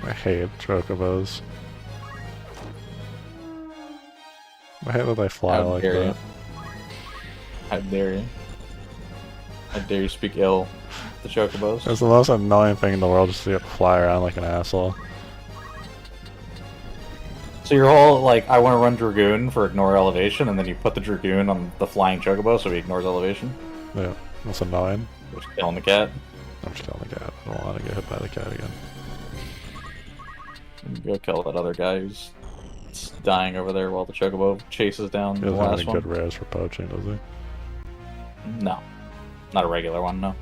I hate chocobos. I hate that they fly How like dare you. that. How dare you? How dare you speak ill of the chocobos? It's the most annoying thing in the world just to see it fly around like an asshole. So your whole, like, I want to run Dragoon for ignore elevation, and then you put the Dragoon on the flying chocobo so he ignores elevation? Yeah, that's annoying. Which is killing the cat. I'm just killing the cat. I don't want to get hit by the cat again. Go kill that other guy who's dying over there while the chocobo chases down He the doesn't have last any one. good rares for poaching, does he? No. Not a regular one, no.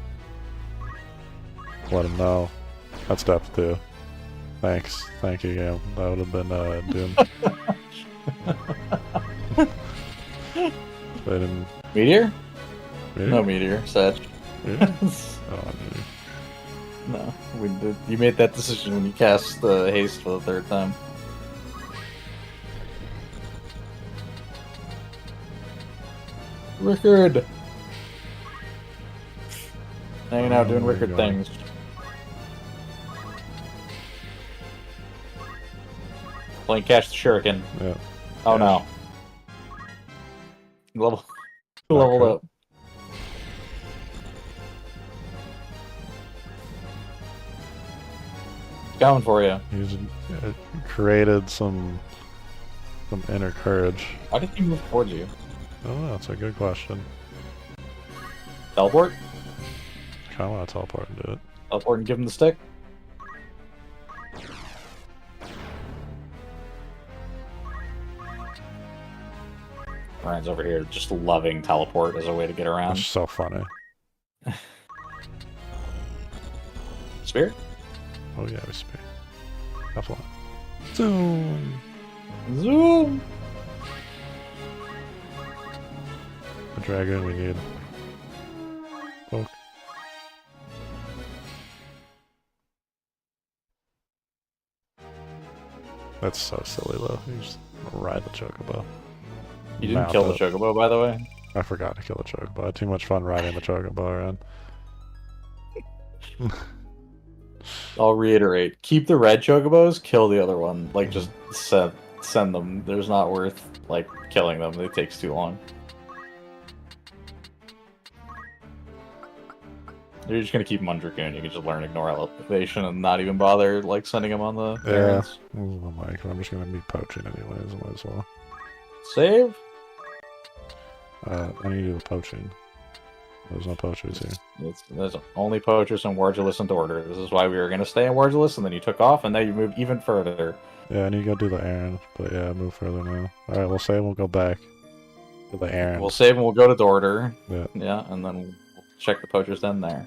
Let him know. That's depth too. Thanks. Thank you, Gam. That would have been doomed. They didn't... Meteor? Meteor? No meteor, Satch. Meteor? Oh, Meteor. No, we did. You made that decision when you cast the haste for the third time. Rickard! Hanging out doing Oh my Rickard God. things. Playing Catch the Shuriken. Yeah. Oh no. Leveled Okay. up. Coming for you. He's created some inner courage. Why did he move towards you? I don't know, that's a good question. Teleport? I kinda want to teleport and do it. Teleport and give him the stick? Ryan's over here just loving teleport as a way to get around. It's so funny. Spirit? Oh yeah, we speak. Have fun. Zoom! Zoom! The dragon we need. Poke. That's so silly though. You just Ride the chocobo. You didn't kill the chocobo, by the way? I forgot to kill the chocobo. I had too much fun riding the chocobo around. I'll reiterate. Keep the red chocobos, kill the other one. Like, just send them. There's not worth, like, killing them. It takes too long. You're just gonna keep them on Dragoon. You can just learn Ignore Elevation and not even bother, like, sending them on the errands. Oh my god, I'm just gonna be poaching anyways, might as well. Save? I need to do the poaching. There's no poachers here. There's only poachers in Wargilus and Order. This is why we were gonna stay in Wargilus, and then you took off, and now you moved even further. Yeah, I need to go do the errand, but yeah, move further now. Alright, we'll save and we'll go back to the errand. We'll save and we'll go to Dorder. Yeah. Yeah, and then we'll check the poachers then there.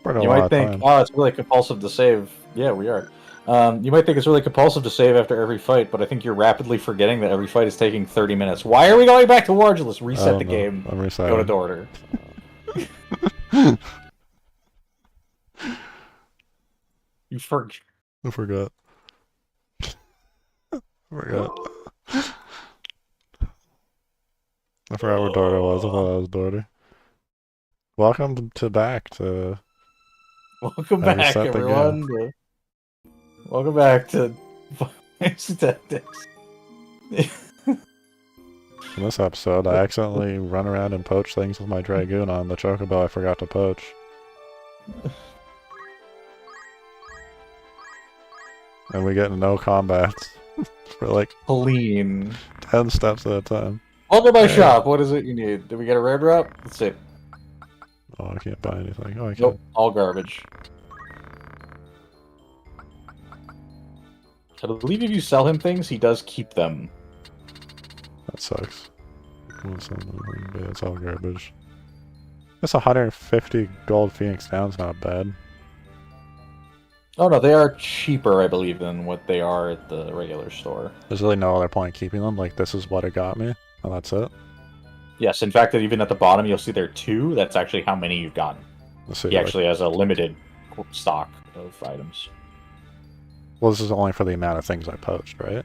You might think, oh, it's really compulsive to save. Yeah, we are. You might think it's really compulsive to save after every fight, but I think you're rapidly forgetting that every fight is taking 30 minutes. Why are we going back to Wargilus? Reset the game. I'm resetting. Go to Dorder. You forgot. I forgot. I forgot. I forgot where Dorder was. I thought that was Dorder. Welcome back to... Welcome back, everyone. Welcome back to Tactics. In this episode, I accidentally run around and poach things with my Dragoon on the chocobo I forgot to poach. And we get no combats for like clean 10 steps at a time. Welcome to my shop. What is it you need? Did we get a red drop? Let's see. Oh, I can't buy anything. Oh, I can't. Nope, all garbage. I believe if you sell him things, he does keep them. That sucks. Yeah, it's all garbage. That's 150 gold Phoenix Down's not bad. Oh no, they are cheaper, I believe, than what they are at the regular store. There's really no other point keeping them. Like, this is what it got me, and that's it. Yes, in fact, even at the bottom, you'll see there are 2. That's actually how many you've gotten. He actually has a limited stock of items. Well, this is only for the amount of things I poached, right?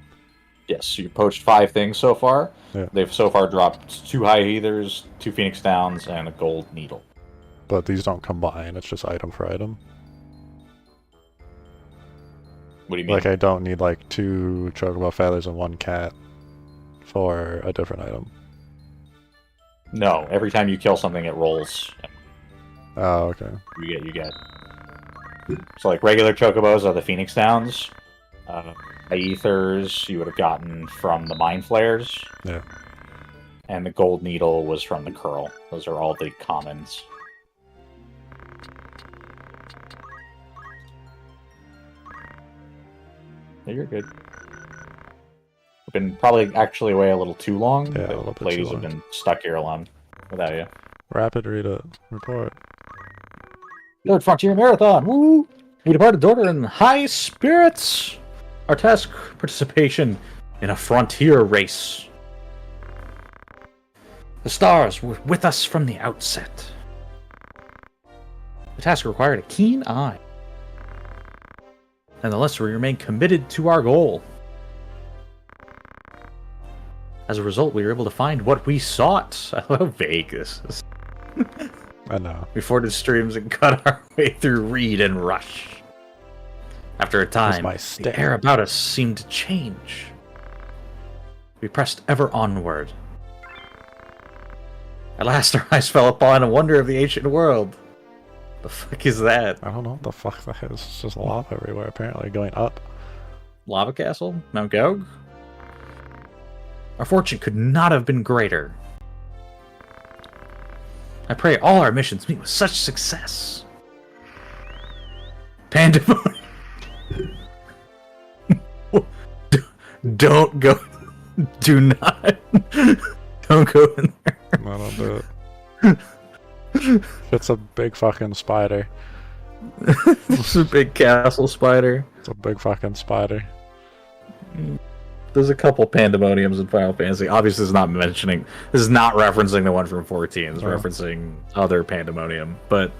Yes, so you poached 5 things so far. Yeah. They've so far dropped 2 High Heathers, 2 Phoenix Downs, and a Gold Needle. But these don't combine, it's just item for item. What do you mean? Like, I don't need, like, 2 chocobo feathers and 1 cat for a different item. No, every time you kill something, it rolls. Oh, okay. You get. So, like, regular chocobos are the Phoenix Downs. Aethers you would have gotten from the Mind Flares. Yeah. And the Gold Needle was from the Curl. Those are all the commons. Yeah, you're good. We've been probably actually away a little too long. Yeah, a little bit ladies too have long. been stuck here long without you. Rapid read it. Report. Third Frontier Marathon! Woo! We departed Dorder in high spirits! Our task, participation in a frontier race. The stars were with us from the outset. The task required a keen eye. Nonetheless, we remain committed to our goal. As a result, we were able to find what we sought. I love how vague this is. I know. We forded streams and cut our way through reed and rush. After a time, the air about us seemed to change. We pressed ever onward. At last, our eyes fell upon a wonder of the ancient world. The fuck is that? I don't know what the fuck that is. It's just lava everywhere, apparently, going up. Lava Castle? Mount Gog? Our fortune could not have been greater. I pray all our missions meet with such success. Pandemonium. Don't go. Do not. Don't go in there. No, don't do it. It's a big fucking spider. It's a big castle spider. It's a big fucking spider. There's a couple pandemoniums in Final Fantasy. Obviously, this is not referencing the one from 14. It's referencing other pandemonium, but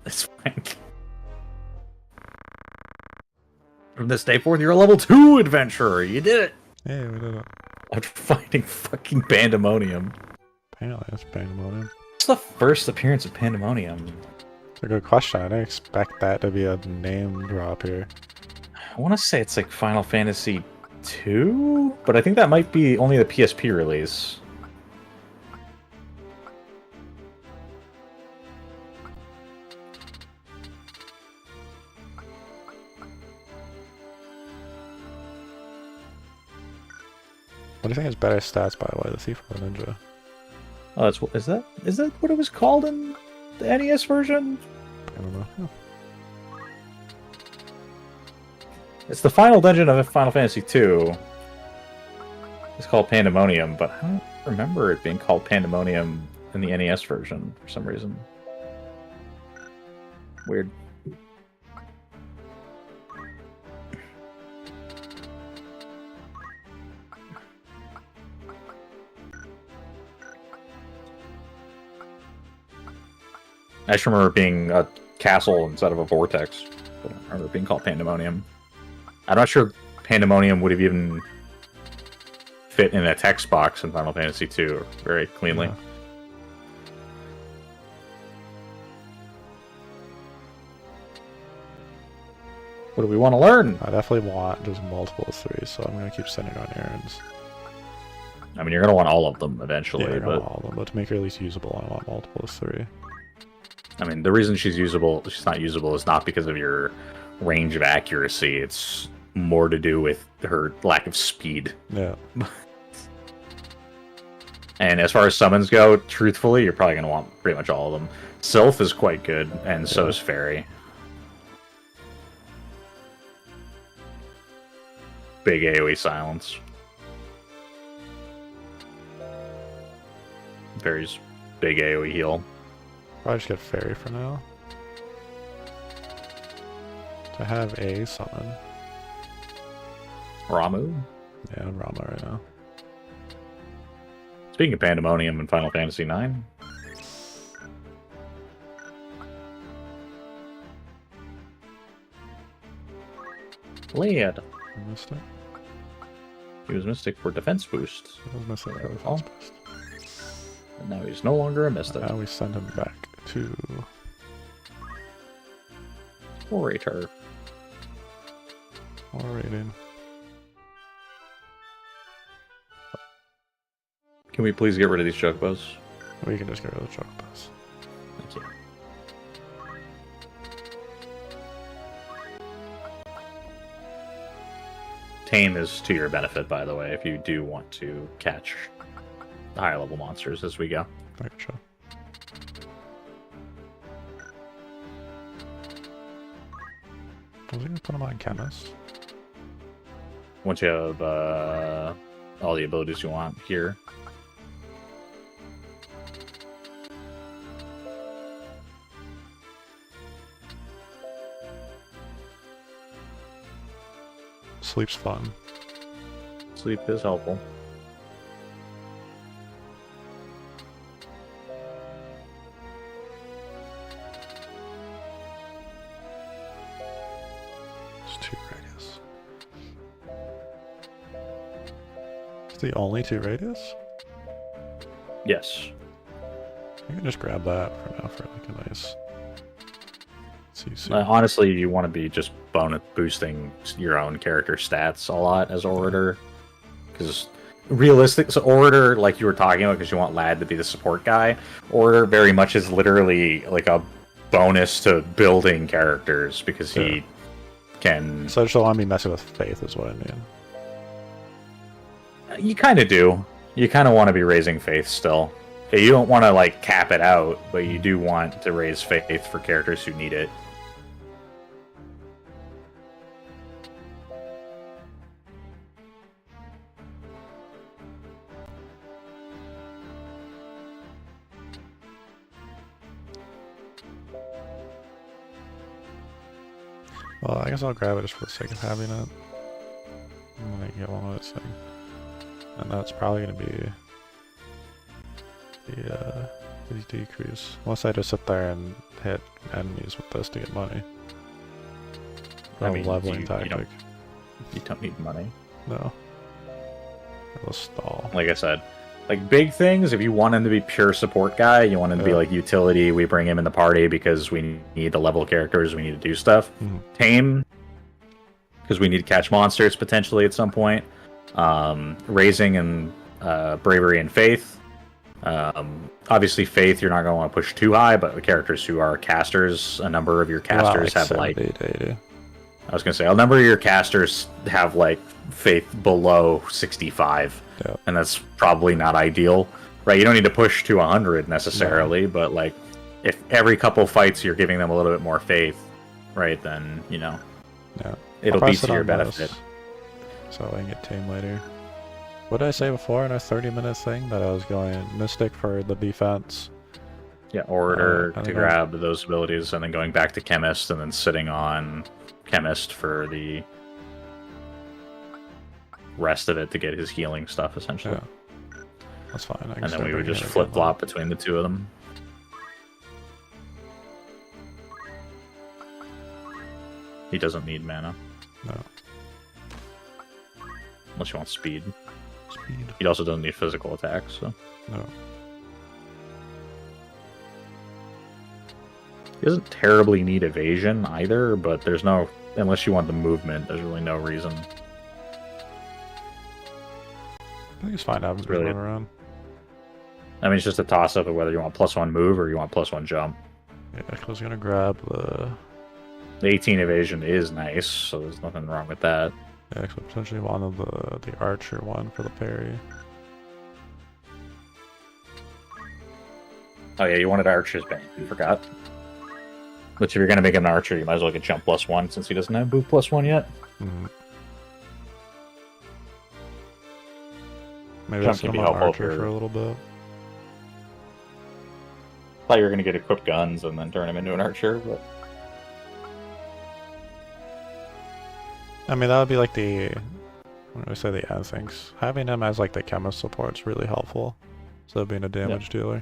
it's fine. From this day forth, you're a level 2 adventurer. You did it. Hey, we did it. After fighting fucking Pandemonium. Apparently, it's Pandemonium. What's the first appearance of Pandemonium? It's a good question. I didn't expect that to be a name drop here. I want to say it's like Final Fantasy 2, but I think that might be only the PSP release. What do you think is better stats, by the way, the Thief or the Ninja? Oh, is that what it was called in the NES version? I don't know. Oh. It's the final dungeon of Final Fantasy 2. It's called Pandemonium, but I don't remember it being called Pandemonium in the NES version for some reason. Weird. I just remember it being a castle instead of a vortex. But I remember it being called Pandemonium. I'm not sure Pandemonium would have even fit in a text box in Final Fantasy II very cleanly. Yeah. What do we want to learn? I definitely want just multiple 3, so I'm going to keep sending on errands. I mean, you're going to want all of them eventually, Yeah, but... all of them, but to make her at least usable, I want multiple 3. I mean, the reason she's not usable is not because of your range of accuracy. It's more to do with her lack of speed. Yeah. And as far as summons go, truthfully, you're probably going to want pretty much all of them. Sylph is quite good, and so is Fairy. Big AoE silence. Fairy's big AoE heal. Probably just get Fairy for now. To have a summon. Ramu. Yeah, Rama right now. Speaking of Pandemonium in Final Fantasy IX. Lead. Mystic. He was Mystic for defense boost. He was Mystic for Oh. defense boost. And now he's no longer a Mystic. Now we send him back to Orator. more rating. Can we please get rid of these chocobos? We can just get rid of the chocobos. Thank you. Tame is to your benefit, by the way, if you do want to catch higher level monsters as we go. Gotcha. Was he gonna put him on Chemist? Once you have all the abilities you want here. Sleep's fun. Sleep is helpful. It's 2 radius. It's the only 2 radius? Yes. You can just grab that for now for like a nice CC. Honestly, you want to be just boosting your own character stats a lot as Orator. Because realistic, so Orator, like you were talking about, because you want Lad to be the support guy, Orator very much is literally like a bonus to building characters, because he can... So I just don't want to be messing with Faith is what I mean. You kind of do. You kind of want to be raising Faith still. You don't want to, like, cap it out, but you do want to raise Faith for characters who need it. Well, I guess I'll grab it just for the sake of having it. I'm gonna get one of this thing. And that's probably gonna be the decrease. Unless I just sit there and hit enemies with this to get money. I mean, leveling you tactic. don't You don't need money. No. It'll stall. Like I said, like big things, if you want him to be pure support guy, you want him to be like utility, we bring him in the party because we need to level characters, we need to do stuff. Tame, because we need to catch monsters potentially at some point. Raising and bravery and faith. Obviously faith you're not going to want to push too high, but the characters who are casters, a number of your casters have 70, like 80. I was going to say, a number of your casters have like faith below 65. Yep. And that's probably not ideal, right? You don't need to push to 100 necessarily, but like if every couple fights you're giving them a little bit more faith, right, then, you know, it'll be to your benefit. So I can get tame later. What did I say before in our 30-minute thing? That I was going Mystic for the defense. Yeah, Orator to grab those abilities, and then going back to Chemist, and then sitting on Chemist for the rest of it to get his healing stuff, essentially. Yeah. That's fine. And then we would just flip-flop between the two of them. He doesn't need mana. No. Unless you want speed. Speed. He also doesn't need physical attacks, so. No. He doesn't terribly need evasion either, but there's no... Unless you want the movement, there's really no reason. I think it's fine to have him really run around. I mean, it's just a toss-up of whether you want +1 move or you want +1 jump. Yeah, I was gonna grab the... The 18 evasion is nice, so there's nothing wrong with that. Yeah, I potentially wanted the archer one for the parry. Oh yeah, you wanted Archer's Bane, you forgot. Which if you're going to make him an archer, you might as well get jump +1 since he doesn't have move +1 yet. Maybe Jump can be helpful for a little bit. Thought you were going to get equipped guns and then turn him into an archer, but... I mean, that would be like the... When I say the end things, having him as like the chemist support is really helpful. So being a damage dealer.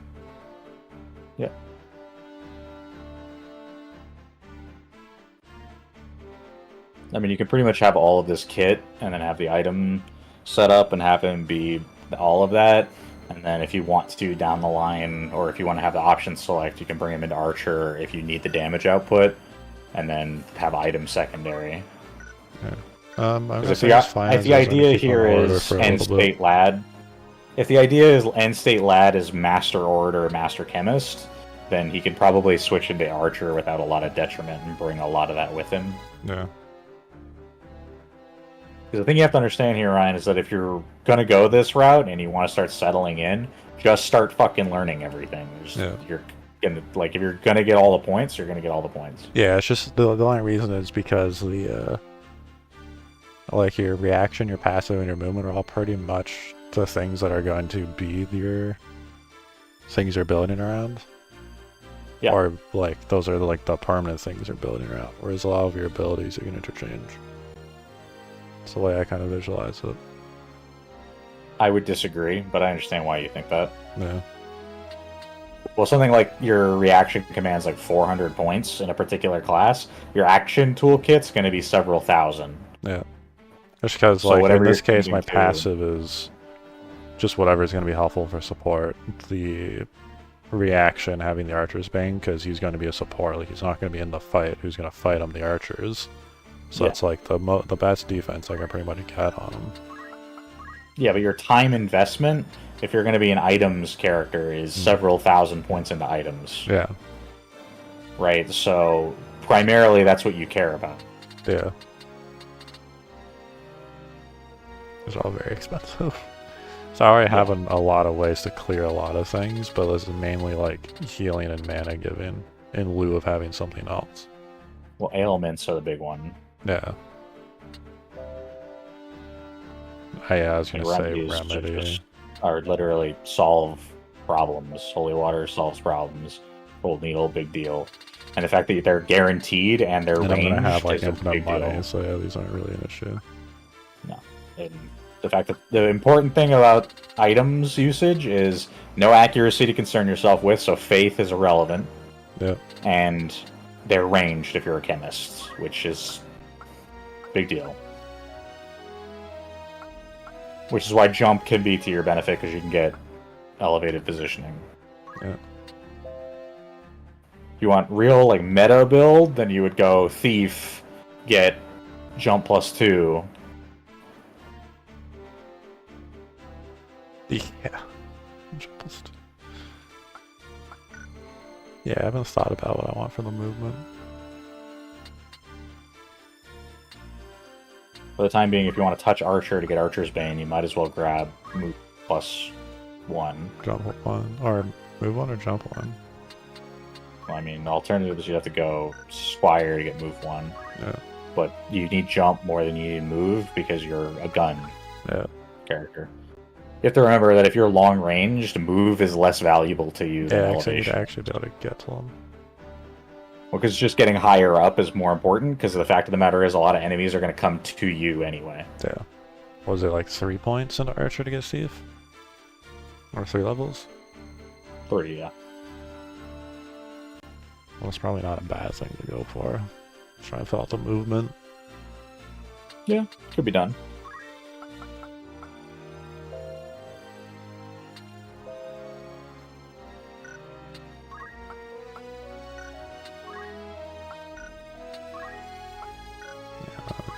Yeah. I mean, you can pretty much have all of this kit and then have the item set up and have him be all of that. And then if you want to down the line, or if you want to have the option select, you can bring him into Archer if you need the damage output, and then have items secondary. Yeah. If the idea here is end state lad, if the idea is end state lad is master orator, master chemist, then he could probably switch into Archer without a lot of detriment and bring a lot of that with him. Yeah. Because the thing you have to understand here, Ryan, is that if you're gonna go this route and you want to start settling in, just start fucking learning everything. You're gonna, like, if you're gonna get all the points, you're gonna get all the points. Yeah, it's just the only reason is because the like your reaction, your passive, and your movement are all pretty much the things that are going to be your things you're building around. Yeah. Or like those are like the permanent things you're building around. Whereas a lot of your abilities you can interchange. It's the way I kind of visualize it. I would disagree, but I understand why you think that. Yeah. Well, something like your reaction commands like 400 points in a particular class. Your action toolkit's going to be several thousand. Yeah. Just because, So like, in whatever this you're case, my changing to- passive is just whatever is going to be helpful for support. The reaction, having the Archer's Bane, because he's going to be a support. Like, he's not going to be in the fight. Who's going to fight him? The Archers. So Yeah. it's like the best defense I can pretty much get on him. Yeah, but your time investment, if you're going to be an items character, is several thousand points into items. Yeah. Right? So primarily that's what you care about. Yeah. It's all very expensive. So I already have a lot of ways to clear a lot of things, but this is mainly like healing and mana giving in lieu of having something else. Well, ailments are the big one. Yeah. I was gonna say Remedies remedy. are literally solve problems. Holy water solves problems. Gold needle, big deal. And the fact that they're guaranteed and they're And I'm ranged gonna have like is a infinite big money, deal. so yeah, these aren't really an issue. No. And the fact that the important thing about items usage is no accuracy to concern yourself with, so faith is irrelevant. Yeah. And they're ranged if you're a chemist, which is big deal. Which is why jump can be to your benefit, because you can get elevated positioning. Yeah. If you want real, like, meta build, then you would go Thief, get jump +2. Yeah. Yeah, I haven't thought about what I want for the movement. For the time being, if you want to touch Archer to get Archer's Bane, you might as well grab move +1. Jump 1, or move 1 or jump 1? I mean, the alternative is you'd have to go Squire to get move 1. Yeah. But you need jump more than you need move because you're a gun character. You have to remember that if you're long ranged, move is less valuable to you than elevation. Yeah, actually be able to get to them. Well, because just getting higher up is more important, because the fact of the matter is a lot of enemies are going to come to you anyway. Yeah. Was it like 3 points into Archer to get Thief? Or 3 levels? 3, yeah. Well, it's probably not a bad thing to go for. Try and fill out the movement. Yeah, could be done.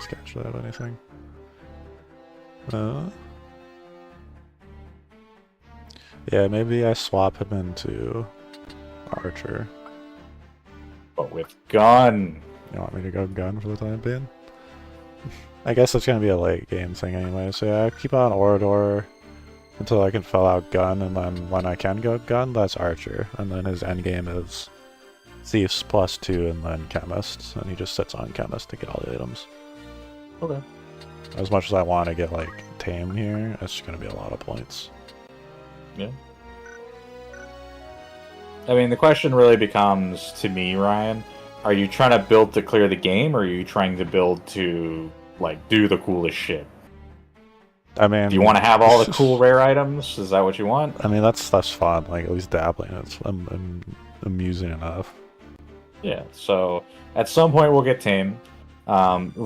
Actually have anything. Yeah, maybe I swap him into Archer. But with gun. You want me to go gun for the time being? I guess it's gonna be a late game thing anyway, so yeah, keep on Orador until I can fill out gun, and then when I can go gun, that's Archer. And then his endgame is Thieves +2 and then Chemist, and he just sits on Chemist to get all the items. Okay. As much as I want to get, like, Tame here, it's going to be a lot of points. Yeah. I mean, the question really becomes, to me, Ryan, are you trying to build to clear the game, or are you trying to build to, like, do the coolest shit? I mean... Do you want to have all the cool rare items? Is that what you want? I mean, that's fun. Like, at least dabbling. It's amusing enough. Yeah, so at some point we'll get Tame.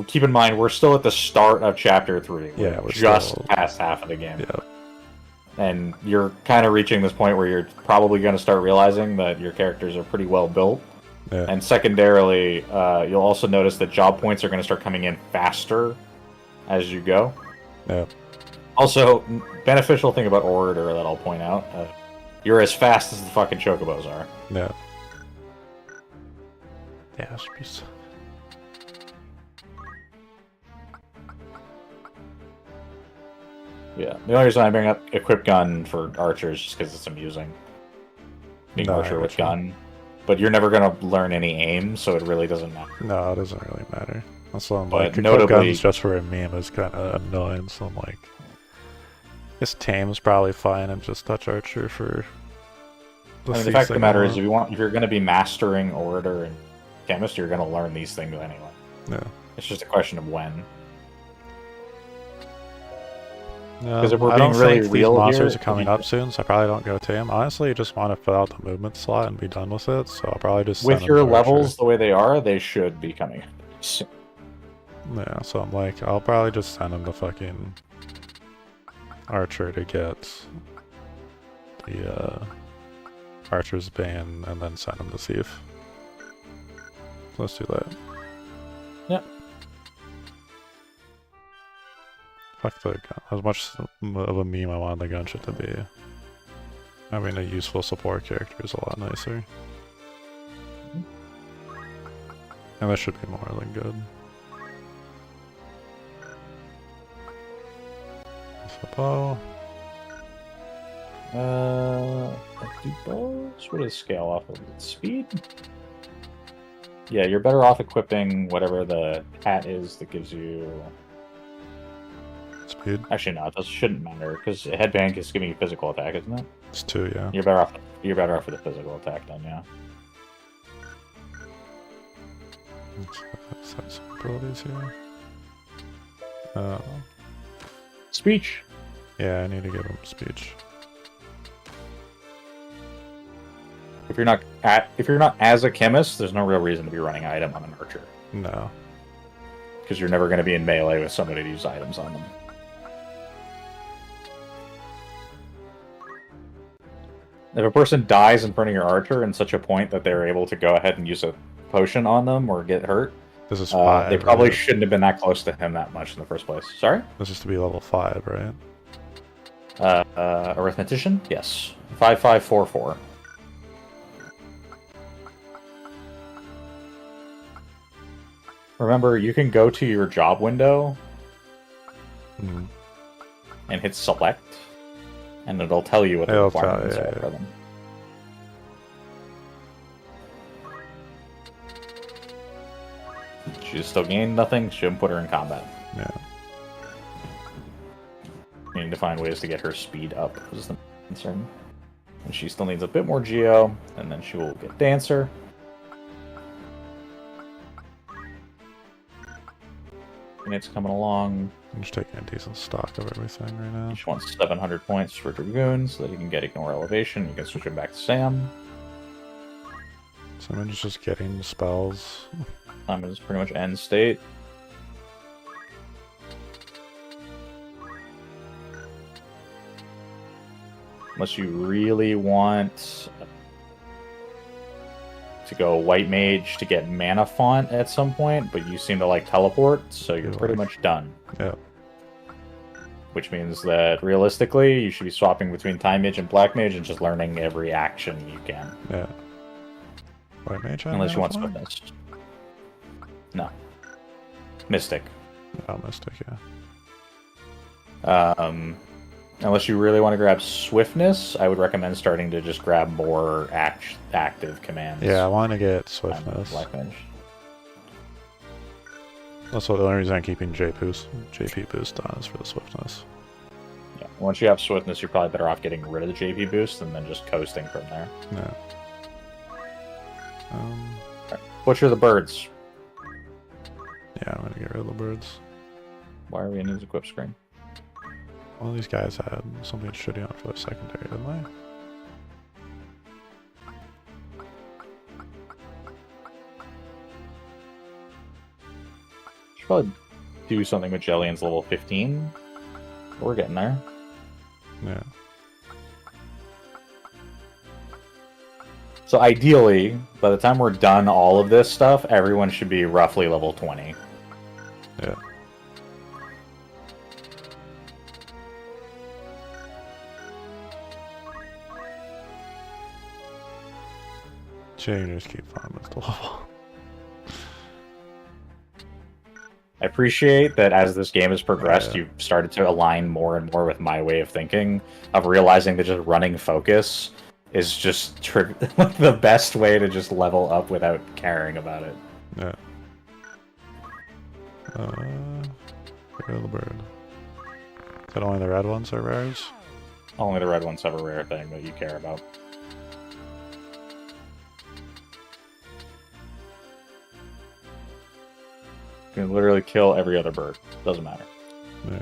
Keep in mind, we're still at the start of Chapter 3. We're just past half of the game. Yeah. And you're kind of reaching this point where you're probably going to start realizing that your characters are pretty well built. Yeah. And secondarily, you'll also notice that job points are going to start coming in faster as you go. Yeah. Also, beneficial thing about Orator that I'll point out, you're as fast as the fucking Chocobos are. Yeah. Yeah, it should be so... Yeah, the only reason I bring up Equip Gun for Archers is just because it's amusing. Being Archer with gun. But you're never going to learn any aim, so it really doesn't matter. No, it doesn't really matter. Also, I'm but like, Equip Guns just for a meme is kind of annoying, so I'm like... This Tame's probably fine, and just touch Archer for... The fact of the matter is, if you're going to be mastering Orator and Chemist, you're going to learn these things anyway. Yeah. It's just a question of when. Because if we're being really real, these monsters are coming up soon, so I probably don't go Tame. Honestly, I just want to fill out the movement slot and be done with it, so I'll probably just with your levels the way they are, they should be coming soon. Yeah, so I'm like, I'll probably just send him the fucking Archer to get the Archer's Bane, and then send him to Thief. So let's do that. Yep. Fuck the gun. As much of a meme I wanted the gunship to be, having a useful support character is a lot nicer. And that should be more than good. Bow. Do bows? What does scale off of? Speed? Yeah, you're better off equipping whatever the hat is that gives you... Speed? Actually, no, that shouldn't matter, because Headband is giving you physical attack, isn't it? It's 2, yeah. You're better off with the physical attack then, yeah. Let's set some abilities here. Speech. Yeah, I need to give him speech. If you're not as a chemist, there's no real reason to be running item on an archer. No. Because you're never going to be in melee with somebody to use items on them. If a person dies in front of your archer in such a point that they're able to go ahead and use a potion on them or get hurt, This is 5, they probably right? shouldn't have been that close to him that much in the first place. Sorry? This is to be level 5, right? Arithmetician? Yes. 5544. Remember, you can go to your job window Mm. and hit select, and it'll tell you what the requirements are for them. She's still gaining nothing. Shouldn't put her in combat. Yeah. We need to find ways to get her speed up, is the concern. And she still needs a bit more geo, and then she will get dancer. And it's coming along. I'm just taking a decent stock of everything right now. She wants 700 points for Dragoon so that he can get Ignore Elevation. You can switch him back to Sam. Someone's just getting spells. Time is pretty much end state. Unless you really want to go White Mage to get Mana Font at some point, but you seem to like teleport, so you're pretty much done. Yeah. Which means that realistically, you should be swapping between Time Mage and Black Mage and just learning every action you can. Yeah. White Mage? Unless you want Swiftness. No. Mystic. Oh, Mystic, yeah. Unless you really want to grab Swiftness, I would recommend starting to just grab more active commands. Yeah, I want to get Swiftness. Black Mage. That's what the only reason I'm keeping JP boost on is for the Swiftness. Yeah. Once you have Swiftness, you're probably better off getting rid of the JP boost and then just coasting from there. Yeah. Right. Butcher the birds. Yeah, I'm gonna get rid of the birds. Why are we in his equip screen? Well, these guys had something shitty on for the secondary, didn't they? Should probably do something with Jillian's level 15. We're getting there. Yeah. So ideally, by the time we're done all of this stuff, everyone should be roughly level 20. Yeah. Changers keep farming the level. I appreciate that as this game has progressed, Yeah. you've started to align more and more with my way of thinking, of realizing that just running focus is just the best way to just level up without caring about it. Yeah. Get rid of the bird. Is that only the red ones are rares? Only the red ones have a rare thing that you care about. You can literally kill every other bird. Doesn't matter. Yeah.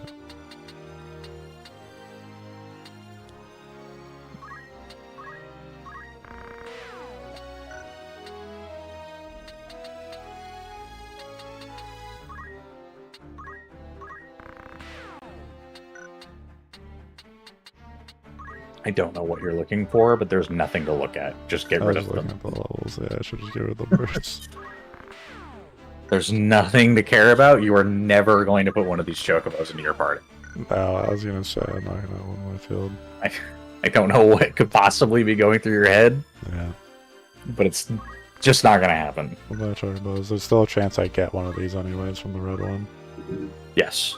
I don't know what you're looking for, but there's nothing to look at. Just get I rid was of looking them. at the levels. Yeah, I should just get rid of the birds. There's nothing to care about. You are never going to put one of these chocobos into your party. No, I was gonna say I'm not gonna win my field. I don't know what could possibly be going through your head, Yeah. but it's just not going to happen. What about chocobos? There's still a chance I get one of these anyways from the red one. Yes.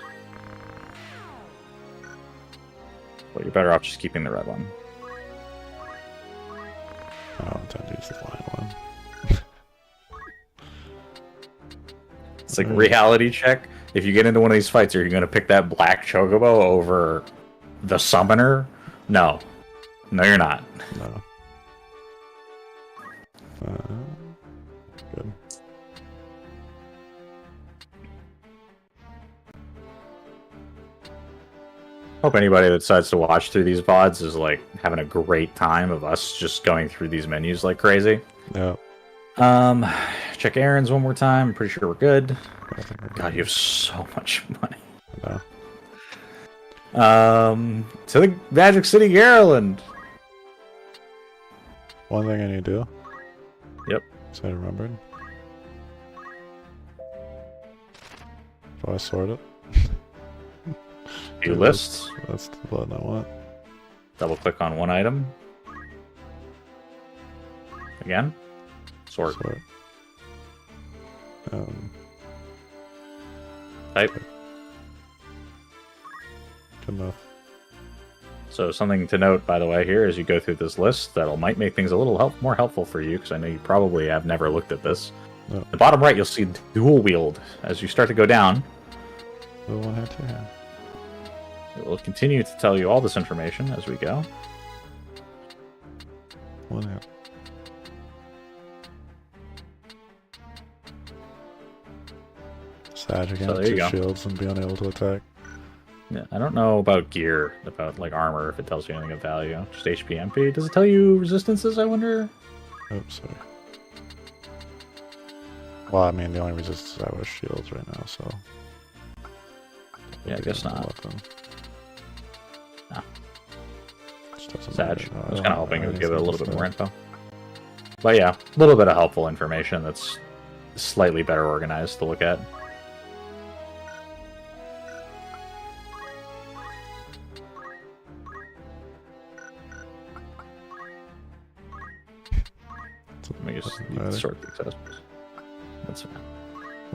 But you're better off just keeping the red one. I don't intend to use the flying one. It's like reality check. If you get into one of these fights, are you going to pick that black chocobo over the summoner? No. No, you're not. No. Good. Hope anybody that decides to watch through these VODs is like having a great time of us just going through these menus like crazy. Yeah. Check errands one more time. I'm pretty sure we're good. I think we're God, you have so much money. No. To the Magic City Gollund. One thing I need to do. Yep. So I remembered. Do I sort it? View lists. That's the button I want. Double click on one item. Again. Sort. Type. Good enough. So something to note, by the way, here as you go through this list, that'll might make things a little more helpful for you, because I know you probably have never looked at this. No. The bottom right, you'll see dual wield. As you start to go down, The one hand, two hand. it will continue to tell you all this information as we go. One hand. Sag again, So there you 2 go. shields and be unable to attack. Yeah, I don't know about gear, about like armor, if it tells you anything of value. Just HP, MP. Does it tell you resistances, I wonder? Oops, sorry. Well, I mean, the only resistance I have is shields right now, so... Yeah, I guess not. No. Sag. I was kind of hoping it would give it a little bit more info. But yeah, a little bit of helpful information that's slightly better organized to look at. Let me just sort the accessories. That's fine.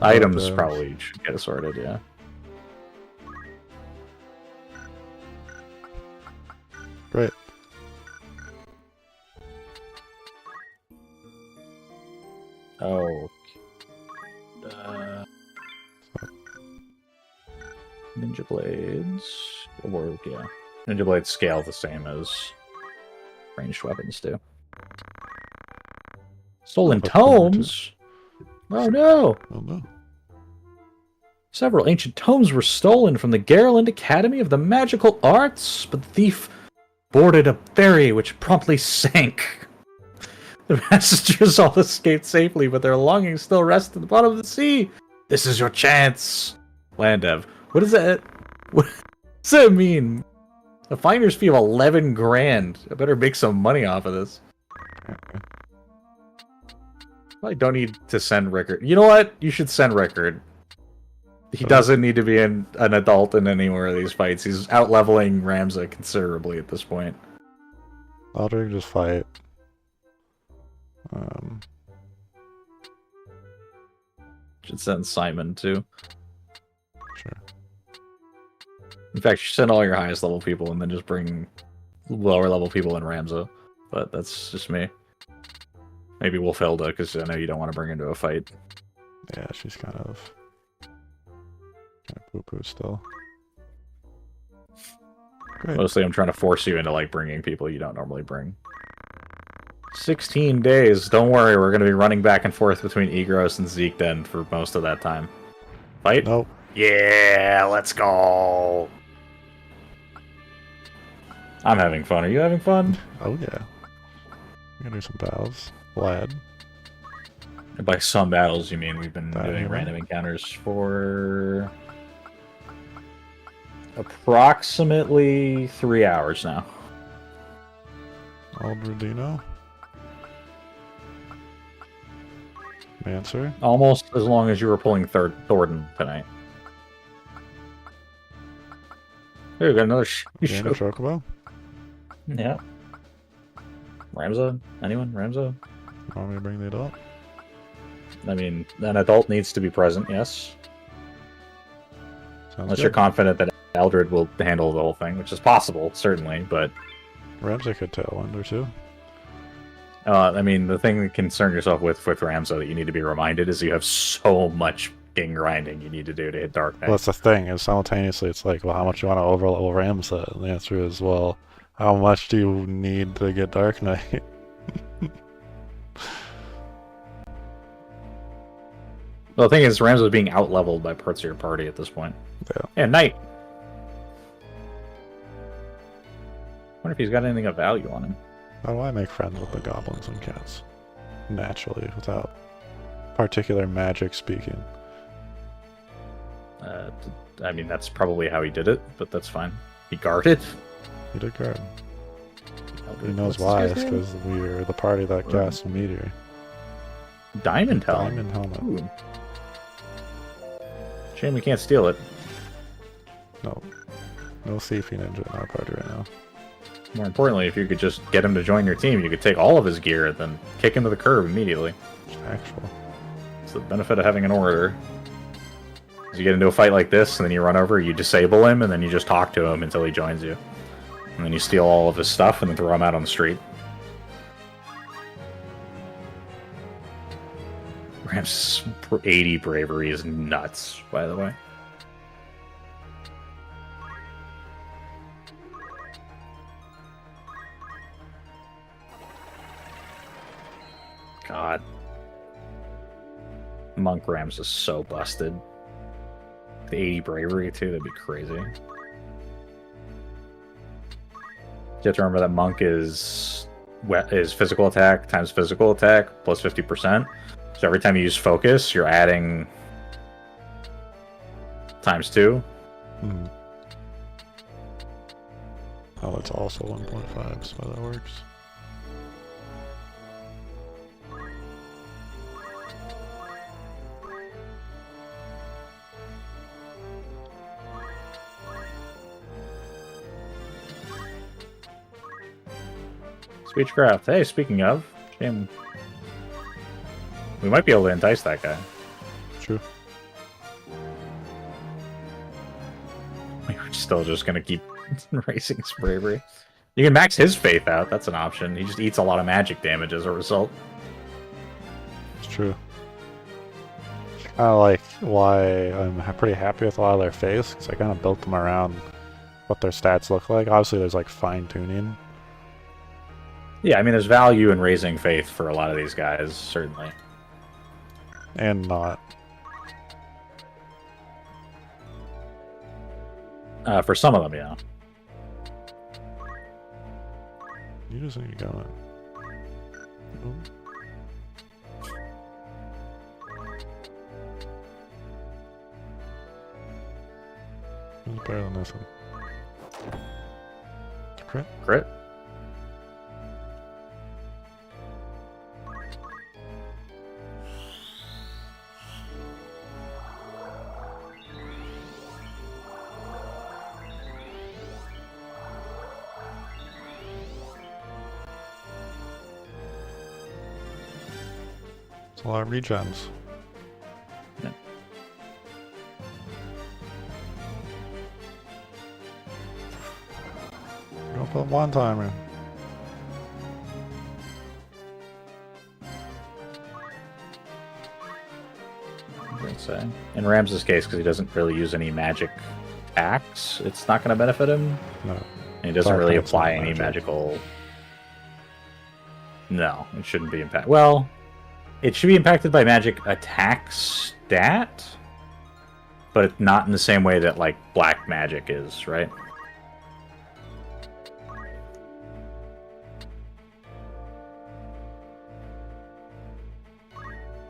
Items probably should get sorted, yeah. Great. Oh. Ninja blades. Or, yeah. Ninja blades scale the same as ranged weapons do. Stolen tomes? Oh no! Oh no. Several ancient tomes were stolen from the Gollund Academy of the Magical Arts, but the thief boarded a ferry which promptly sank. The passengers all escaped safely, but their belongings still rest at the bottom of the sea. This is your chance. Land dev. What is that? What does that mean? A finder's fee of 11 grand. I better make some money off of this. I don't need to send Rickard. You know what? You should send Rickard. He doesn't need to be an adult in any more of these fights. He's out-leveling Ramza considerably at this point. Aldrich just fight. Should send Simon, too. Sure. In fact, you should send all your highest level people and then just bring lower level people in Ramza. But that's just me. Maybe Wolfhilda, because I know you don't want to bring her into a fight. Yeah, she's kind of poo-poo still. Great. Mostly I'm trying to force you into like bringing people you don't normally bring. 16 days. Don't worry, we're going to be running back and forth between Egros and Zeke then for most of that time. Fight? Nope. Yeah, let's go. I'm having fun. Are you having fun? Oh yeah. We're gonna do some battles. Glad. And by some battles, you mean we've been That doing anyway. random encounters for approximately 3 hours now. Aldredino. Mancer. Almost as long as you were pulling Thornton tonight. Here, we got another Gainer Chocobo. Yeah. Ramza? Anyone? Ramza? Want me to bring the adult? I mean, an adult needs to be present, yes. Sounds Unless good. you're confident that Eldred will handle the whole thing, which is possible, certainly, but... Ramsey could tailwind or two. I mean, the thing to concern yourself with Ramza that you need to be reminded is you have so much fucking grinding you need to do to hit Dark Knight. Well, that's the thing. Is simultaneously, it's like, well, how much do you want to overlevel Ramza? And the answer is, well, how much do you need to get Dark Knight? Well, the thing is, Ramza is being out-leveled by parts of your party at this point. Yeah. Yeah, Knight! I wonder if he's got anything of value on him. How do I make friends with the goblins and cats? Naturally, without particular magic speaking. I mean, that's probably how he did it, but that's fine. He guarded? You did guard. He knows What's this why. guy's It's name? because we're the party that cast a meteor. Diamond Helm. Diamond helmet. Ooh. Shame we can't steal it. No. No thiefing ninja in our party right now. More importantly, if you could just get him to join your team, you could take all of his gear and then kick him to the curb immediately. Actual. It's the benefit of having an orator. You get into a fight like this, and then you run over, you disable him, and then you just talk to him until he joins you. And then you steal all of his stuff, and then throw him out on the street. Ram's 80 bravery is nuts, by the way. God. Monk Rams is so busted. The 80 bravery, too, that'd be crazy. You have to remember that Monk is physical attack times physical attack plus 50%. So every time you use focus, you're adding times 2. Hmm. Oh, it's also 1.5, so that works. Speechcraft. Hey, speaking of, shame. We might be able to entice that guy. True. We're still just gonna keep racing his bravery. You can max his faith out. That's an option. He just eats a lot of magic damage as a result. It's true. Kind of like why I'm pretty happy with a lot of their faiths, because I kind of built them around what their stats look like. Obviously, there's like fine tuning. Yeah, I mean, there's value in raising faith for a lot of these guys, certainly. And not. For some of them, yeah. You just need to go in. Who's better than this one? Crit? Crit. It's a lot of regens. Yeah. Go put one timer. I would say. In Rams's case, because he doesn't really use any magic attacks, it's not going to benefit him. No. And he doesn't Dark really Knight's apply not any magic. magical. No, it shouldn't be impacted. Well, it should be impacted by magic attack stat, but it's not in the same way that like black magic is, right?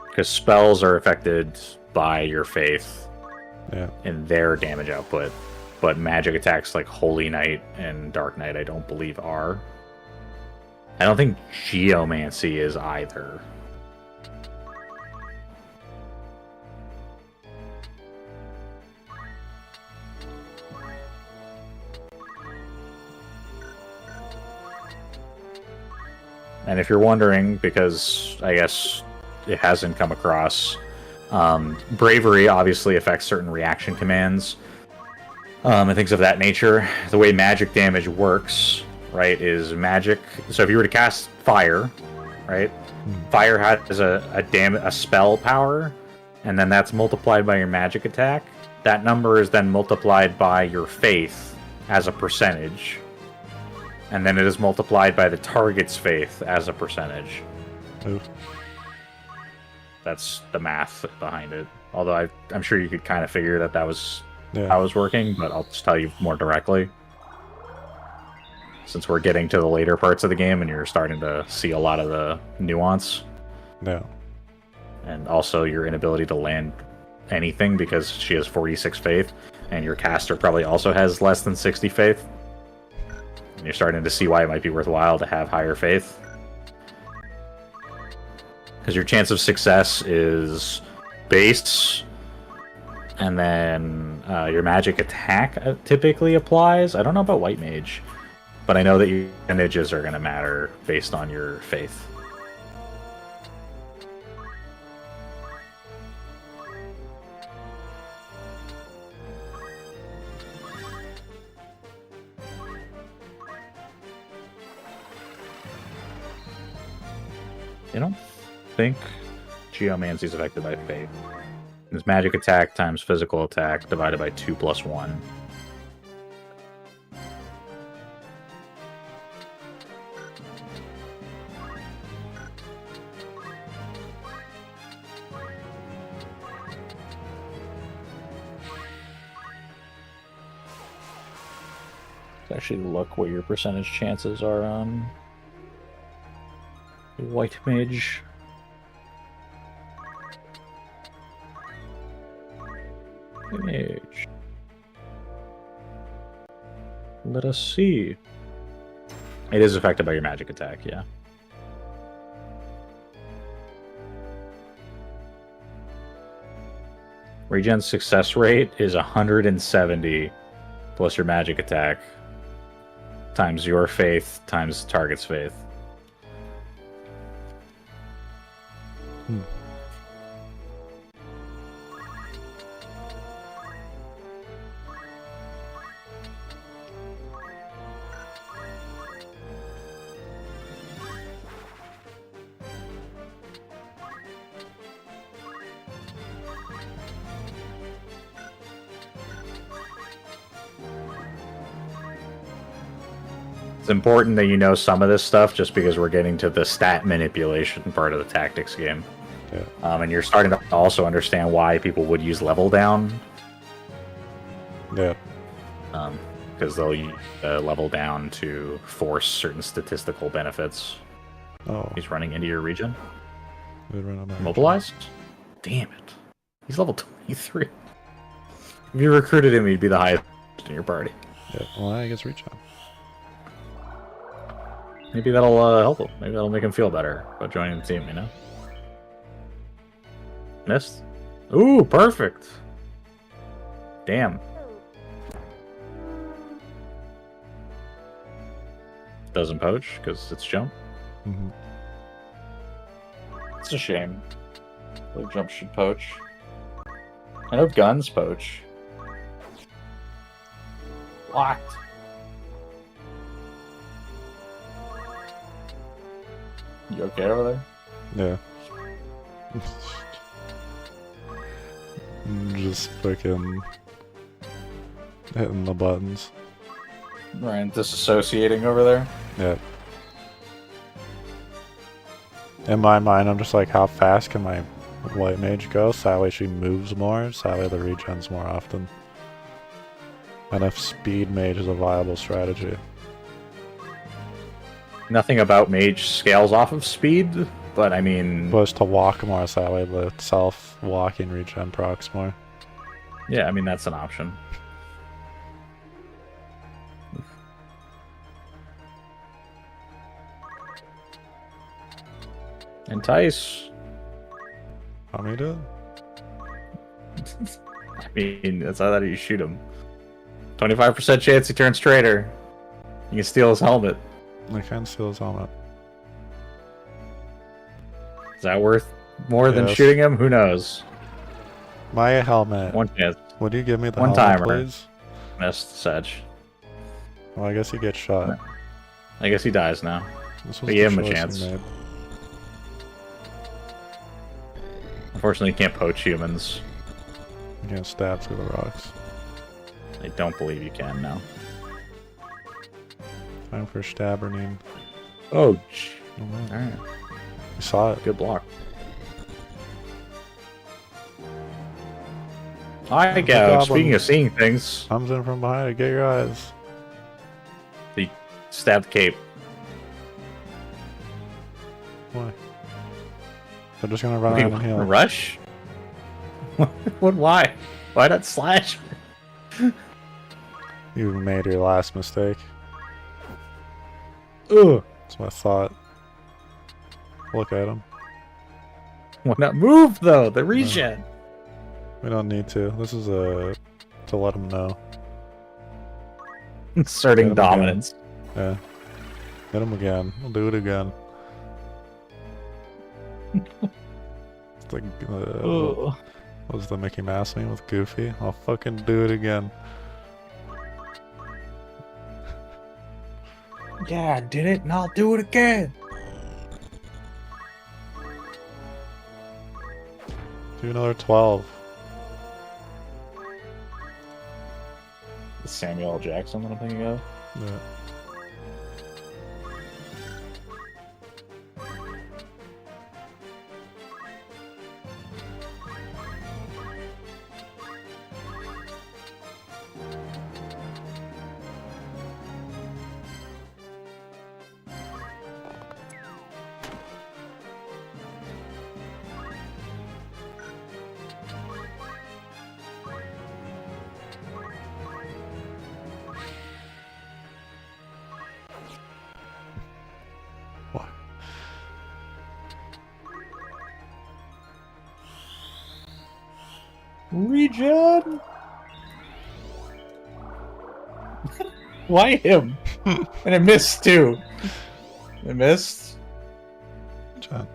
Because spells are affected by your faith Yeah. in their damage output, but magic attacks like Holy Knight and Dark Knight I don't believe are. I don't think Geomancy is either. And if you're wondering, because I guess it hasn't come across, bravery obviously affects certain reaction commands and things of that nature. The way magic damage works, right, is magic. So if you were to cast fire, right, fire has a spell power, and then that's multiplied by your magic attack. That number is then multiplied by your faith as a percentage. And then it is multiplied by the target's faith as a percentage. Oof. That's the math behind it. Although I'm sure you could kind of figure that was Yeah. how it was working, but I'll just tell you more directly. Since we're getting to the later parts of the game and you're starting to see a lot of the nuance. Yeah. And also your inability to land anything because she has 46 faith, and your caster probably also has less than 60 faith. And you're starting to see why it might be worthwhile to have higher faith. Because your chance of success is base, and then your magic attack typically applies. I don't know about White Mage, but I know that your percentages are going to matter based on your faith. I don't think Geomancy is affected by fate. It's magic attack times physical attack divided by 2 plus 1. Let's actually look what your percentage chances are on White Mage. Mage. Let us see. It is affected by your magic attack, yeah. Regen success rate is 170 plus your magic attack times your faith times target's faith. It's important that you know some of this stuff just because we're getting to the stat manipulation part of the tactics game. Yeah. And you're starting to also understand why people would use level down. Yeah. Because they'll use level down to force certain statistical benefits. Oh. He's running into your region. Mobilized? Damn it. He's level 23. If you recruited him, he'd be the highest in your party. Yeah, well, I guess reach on. Maybe that'll help him. Maybe that'll make him feel better about joining the team, you know? Missed? Ooh, perfect! Damn. Doesn't poach, because it's jump. Mm-hmm. It's a shame. The jump should poach. I know guns poach. Locked. You okay over there? Yeah. Just fucking hitting the buttons. Ryan disassociating over there? Yeah. In my mind, I'm just like, how fast can my White Mage go? So that way she moves more, so that way the regens more often. And if Speed Mage is a viable strategy. Nothing about mage scales off of speed, but I mean... Was to walk more, so that way the self-walking regen procs more. Yeah, I mean, that's an option. Entice. How many do it? I mean, that's how you shoot him. 25% chance he turns traitor. You can steal his helmet. I can steal his helmet. Is that worth more than shooting him? Who knows? My helmet. One chance. Would you give me the one helmet, timer, please? Missed Sedge. Well, I guess he gets shot. I guess he dies now. This was give him a chance. Unfortunately, you can't poach humans. You can't stab through the rocks. I don't believe you can now. Time for Stabberning. Oh, alright. You saw it. Good block. Hi, Gao. Speaking of seeing things. Comes in from behind to get your eyes. He stabbed Cape. Why? They're just gonna run around and heal. Rush? What? Why? Why not slash? You made your last mistake. Ugh. That's my thought. Look at him. Why not move though? The regen. We don't need to. This is to let him know. Asserting Get him dominance. Yeah. Hit him again. We'll do it again. It's like, what was the Mickey Mouse meme with Goofy? I'll fucking do it again. Yeah, I did it, and I'll do it again. Do another 12. Samuel L. Jackson that I'm thinking of. Yeah. Regen. Why him? And it missed too. It missed. John.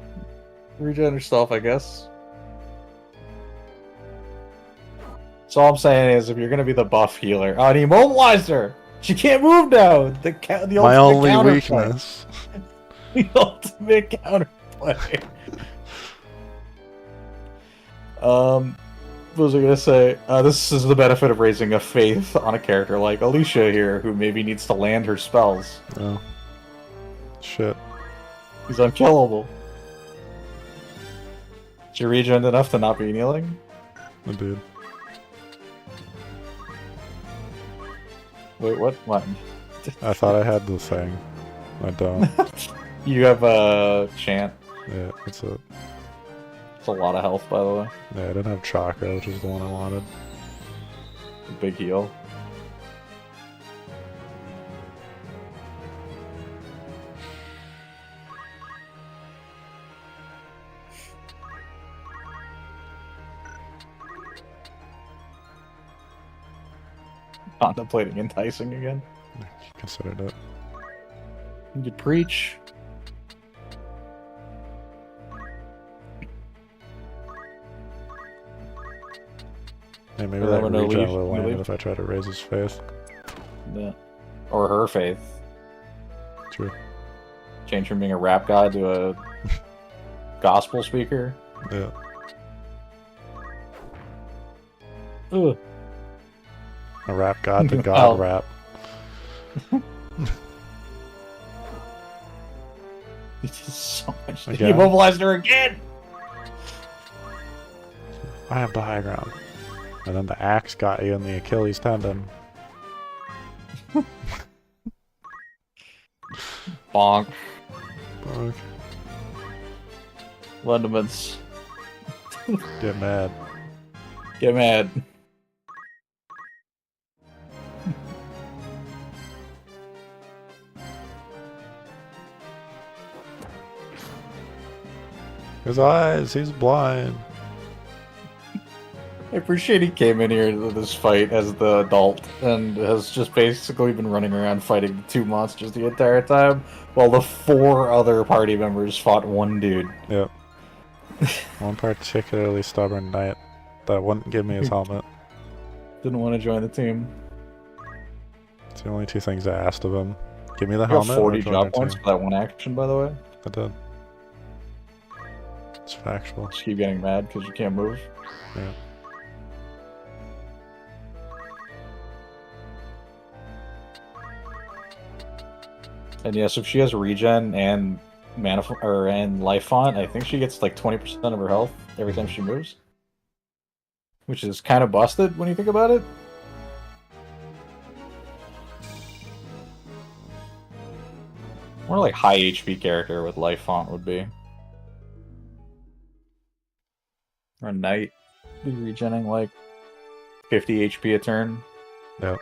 Regen herself, I guess. So all I'm saying is, if you're gonna be the buff healer, oh, and he immobilized her. She can't move now. The My only counterplay. weakness. The ultimate counterplay. What was I gonna say? This is the benefit of raising a faith on a character like Alicia here, who maybe needs to land her spells. Oh. Shit. He's unkillable. She regened enough to not be kneeling? I did. Wait, what? What? I thought I had the thing. I don't. You have a chant. Yeah, that's it. It's a lot of health, by the way. Yeah, I didn't have chakra, which is the one I wanted. Big heal. Contemplating enticing again. You considered it. You preach. Yeah, maybe Or that I'm gonna regen leave- will I'm gonna land leave. if I try to raise his faith. Yeah. Or her faith. True. Change from being a rap god to a gospel speaker. Yeah. Ugh. A rap god to Well. god rap. This is so much. Again? He immobilized her again! I have the high ground. And then the axe got you in the Achilles tendon. Bonk. Fuck. Lendements. Get mad. Get mad. His eyes, he's blind. I appreciate he came in here to this fight as the adult and has just basically been running around fighting the two monsters the entire time, while the 4 other party members fought one dude. Yep. One particularly stubborn knight that wouldn't give me his helmet. Didn't want to join the team. It's the only 2 things I asked of him. Give me the I got helmet. 40 or join job your points team. for that one action, by the way. I did. It's factual. Just keep getting mad because you can't move. Yeah. And yes, if she has regen and and life font, I think she gets like 20% of her health every time she moves. Which is kind of busted when you think about it. More like high HP character with life font would be. Or a knight be regenning like 50 HP a turn. Yep.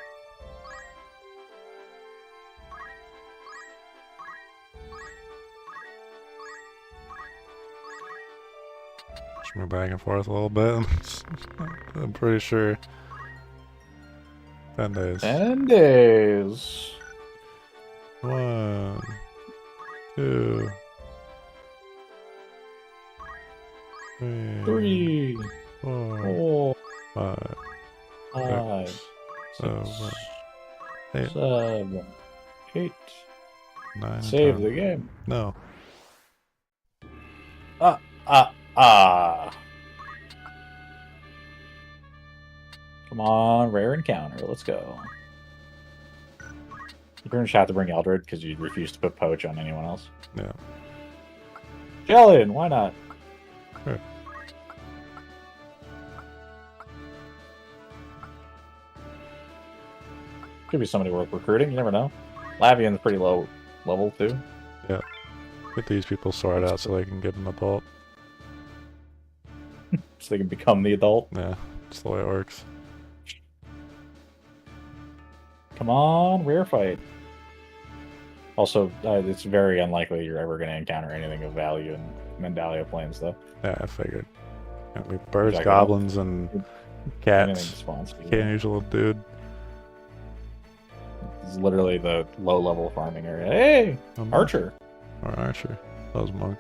Push me back and forth a little bit. I'm pretty sure 10 days. 10 days. 1, 2, 3, 3, 4, 4, 5, 5, 6, 6, 8, 7, 8. 9, and Save 10. the game. No. Come on, rare encounter. Let's go. You're going to have to bring Eldred because you refuse to put Poach on anyone else. Yeah. Jellin, why not? Sure. Could be somebody worth recruiting. You never know. Lavian's pretty low level too. Yeah. Get these people sorted out so they can get an adult. So they can become the adult. Yeah, that's the way it works. Come on, rare fight. Also, it's very unlikely you're ever going to encounter anything of value in Mendalia Plains, though. Yeah, I figured. Yeah, we birds, Exactly. goblins, and Anything cats. spawns. Can't use a little dude. It's literally the low-level farming area. Hey, Archer. Or Archer. That was Monk.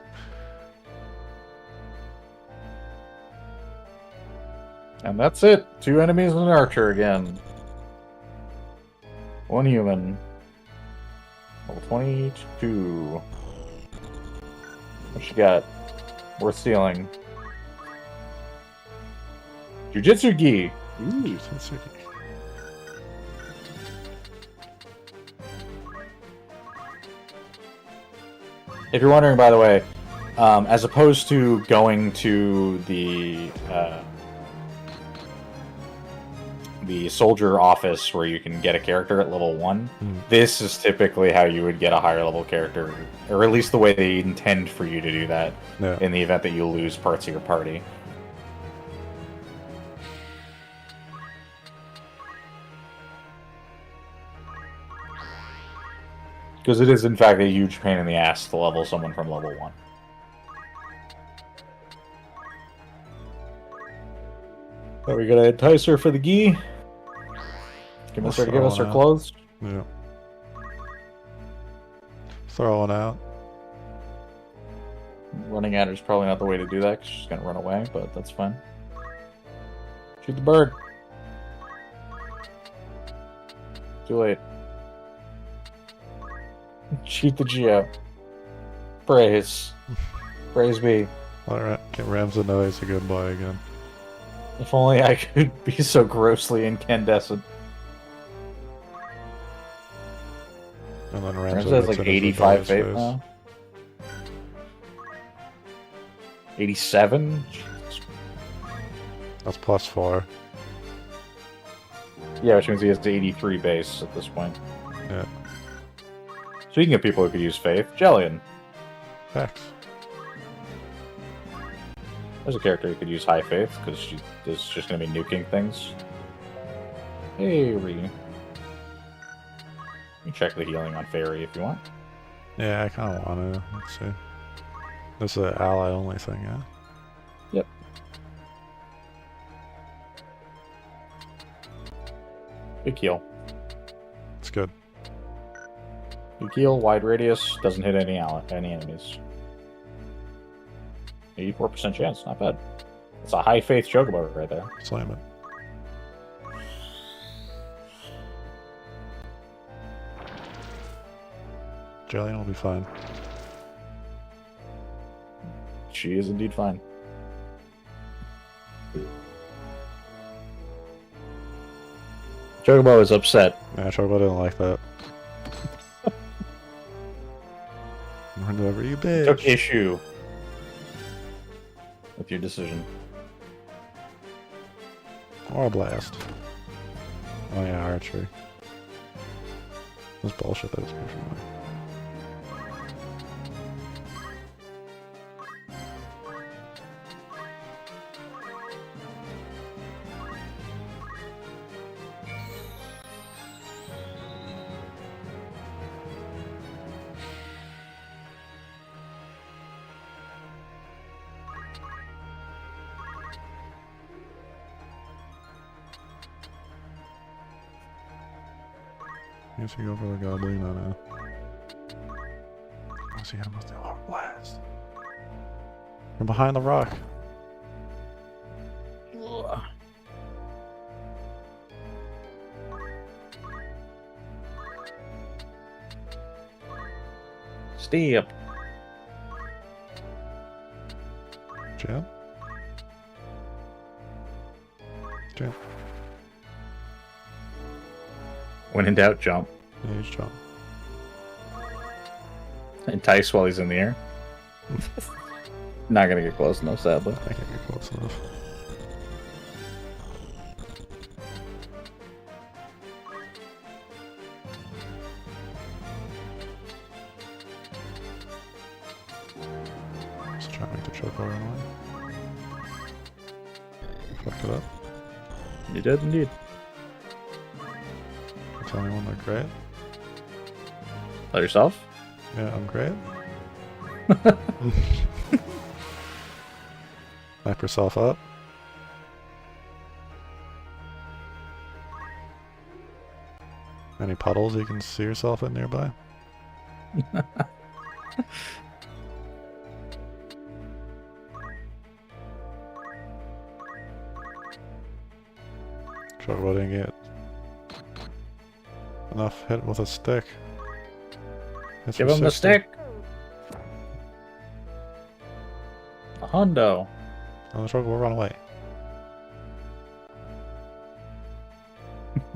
And that's it. 2 enemies and an Archer again. 1 human. Level 22. What you got? Worth stealing. Jujitsu Gi. Ooh. If you're wondering, by the way, as opposed to going to the soldier office where you can get a character at level 1, this is typically how you would get a higher level character, or at least the way they intend for you to do that in the event that you lose parts of your party. Because it is, in fact, a huge pain in the ass to level someone from level 1. Are we gonna entice her for the gi? Convince her to give us her clothes? Yeah. Throw one out. Running at her is probably not the way to do that, because she's gonna run away, but that's fine. Shoot the bird. Too late. Cheat the Geo. Praise. Praise be. Alright, Rams a noise a good boy again. If only I could be so grossly incandescent. And then Rams has like 85 fate now. 87? That's +4. Yeah, which means he has 83 base at this point. Yeah. Speaking of people who could use Faith, Jellian. X. There's a character who could use High Faith, because she is just going to be nuking things. Hey, Ree. You can check the healing on Fairy if you want. Yeah, I kind of want to. Let's see. This is an ally-only thing, yeah? Yep. Big heal. It's good. Big heal, wide radius, doesn't hit any enemies. 84% chance, not bad. It's a high faith chocobo right there. Slam it. Jillian will be fine. She is indeed fine. Chocobo is upset. Yeah, Chocobo didn't like that. Run over you, bitch. Took issue with your decision. Or a blast. Oh yeah, archery. This bullshit that was pushing me. guess you go for the Goblin now. Oh, so you almost did a blast. From behind the rock. Steep. Jump. Jump. When in doubt, jump. Yeah, you just jump. Entice while he's in the air. Not gonna get close enough, sadly. I can't get close enough. Just trying to make the choke over line. Fucked it up. You did indeed. Tell me when they're great. By yourself? Yeah, I'm great. Hype yourself up. Any puddles you can see yourself in nearby? Try letting it enough hit with a stick. Hits Give for him the 60. stick. A hundo. Oh, the truck will run away.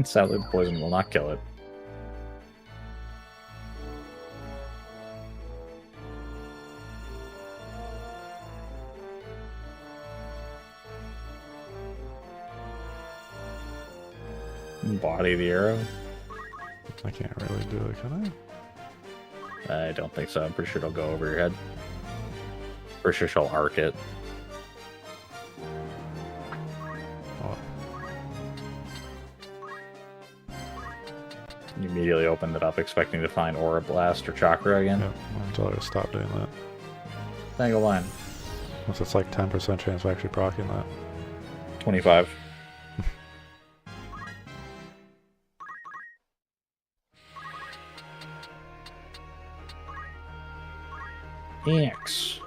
Sadly, the poison will not kill it. Body the arrow? I can't really do it, can I don't think so. I'm pretty sure it'll go over your head. Pretty sure she'll arc it. I? Oh, You immediately opened it up expecting to find Aura Blast or Chakra again. yeah, I'll tell her to stop doing that. Tangle line. Unless it's like 10% chance of actually proccing that. 25. X.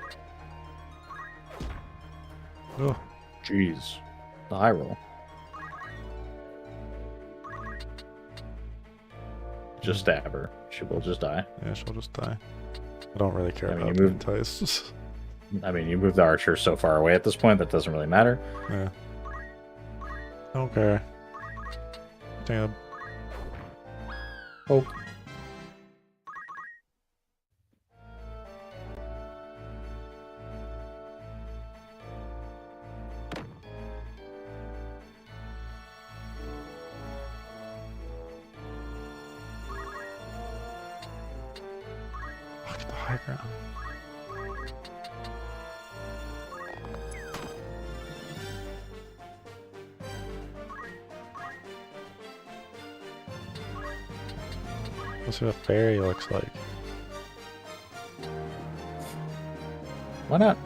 Oh, Jeez. The high roll. Just stab her. She will just die. yeah, she'll just die. I don't really care I mean, about you being moved- enticed. I mean, you moved the archer so far away at this point that doesn't really matter. Yeah. I don't care. Damn. Hope. Look at the high ground. Let's see what a fairy looks like. Why not?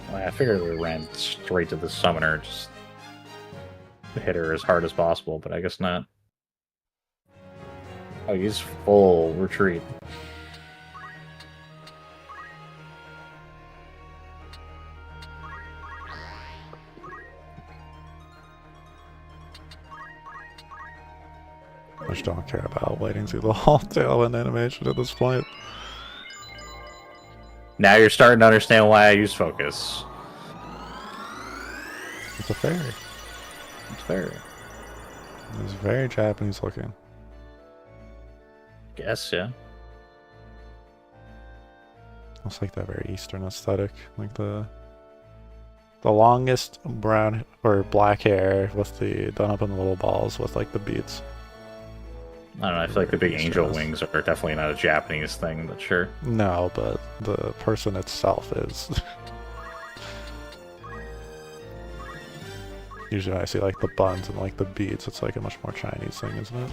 Well, I figured we ran straight to the summoner, just to hit her as hard as possible, but I guess not. Oh, he's full retreat. I just don't care about waiting through the whole tailwind animation at this point. Now you're starting to understand why I use focus. It's a fairy. It's fair. It's very Japanese looking. Guess, yeah. It's like that very Eastern aesthetic, like the longest brown or black hair with the done up in the little balls with like the beads. I don't know, I feel like the big Very angel Eastern. wings are definitely not a Japanese thing, but sure. No, but the person itself is. Usually I see like the buns and like the beads. It's like a much more Chinese thing, isn't it?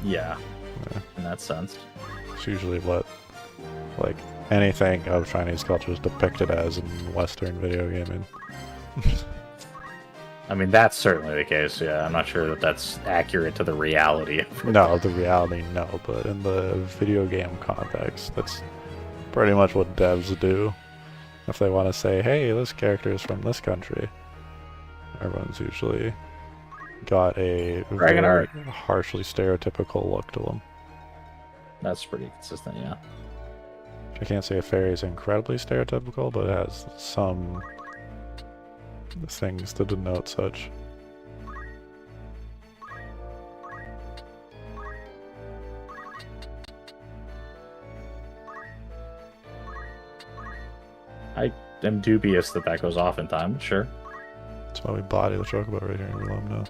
Yeah, Yeah. in that sense. It's usually what like anything of Chinese culture is depicted as in Western video gaming. I mean, that's certainly the case, yeah. I'm not sure that that's accurate to the reality. No, the reality, no, but in the video game context, that's pretty much what devs do. If they want to say, hey, this character is from this country, everyone's usually got a very harshly stereotypical look to them. That's pretty consistent, yeah. I can't say a fairy is incredibly stereotypical, but it has some things to denote such. I am dubious that that goes off in time, but sure. That's why we body the chocobo right here and we let them know.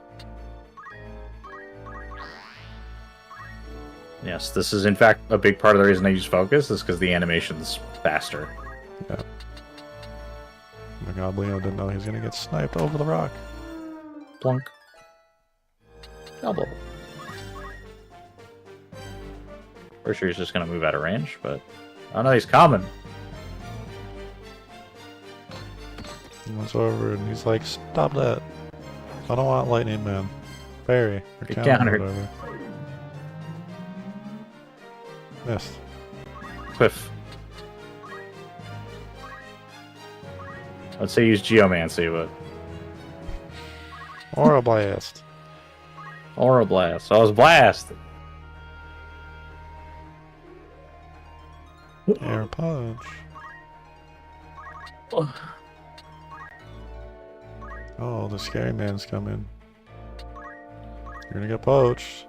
Yes, this is in fact a big part of the reason I use focus, is because the animation's faster. Yeah. Oh my god, Leo didn't know he was gonna get sniped over the rock. Plunk. Elbow. Pretty sure he's just gonna move out of range, but... Oh no, he's coming! He comes over and he's like, stop that. I don't want lightning, man. Fairy. Or Get counter, countered. whatever. Missed. Quiff. I'd say use Geomancy, but... Or a blast. Or a blast. I was blasted! Air punch. Oh, the scary man's coming. You're gonna get poached.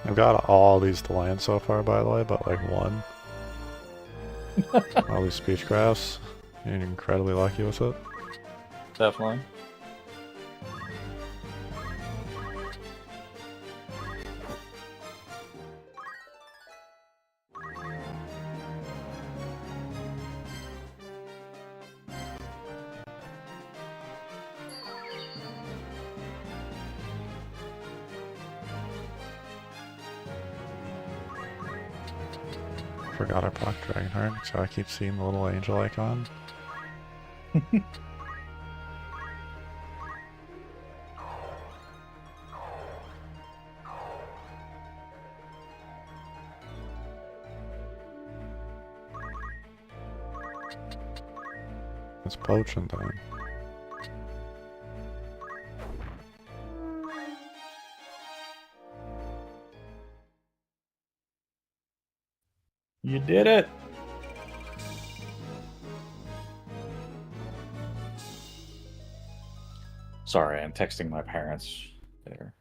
I've got all these to land so far, by the way, but like one. All these speech crafts. You're incredibly lucky with it. Definitely. Forgot I blocked Dragonheart, so I keep seeing the little angel icon. It's poaching time. You did it! Sorry, I'm texting my parents. They're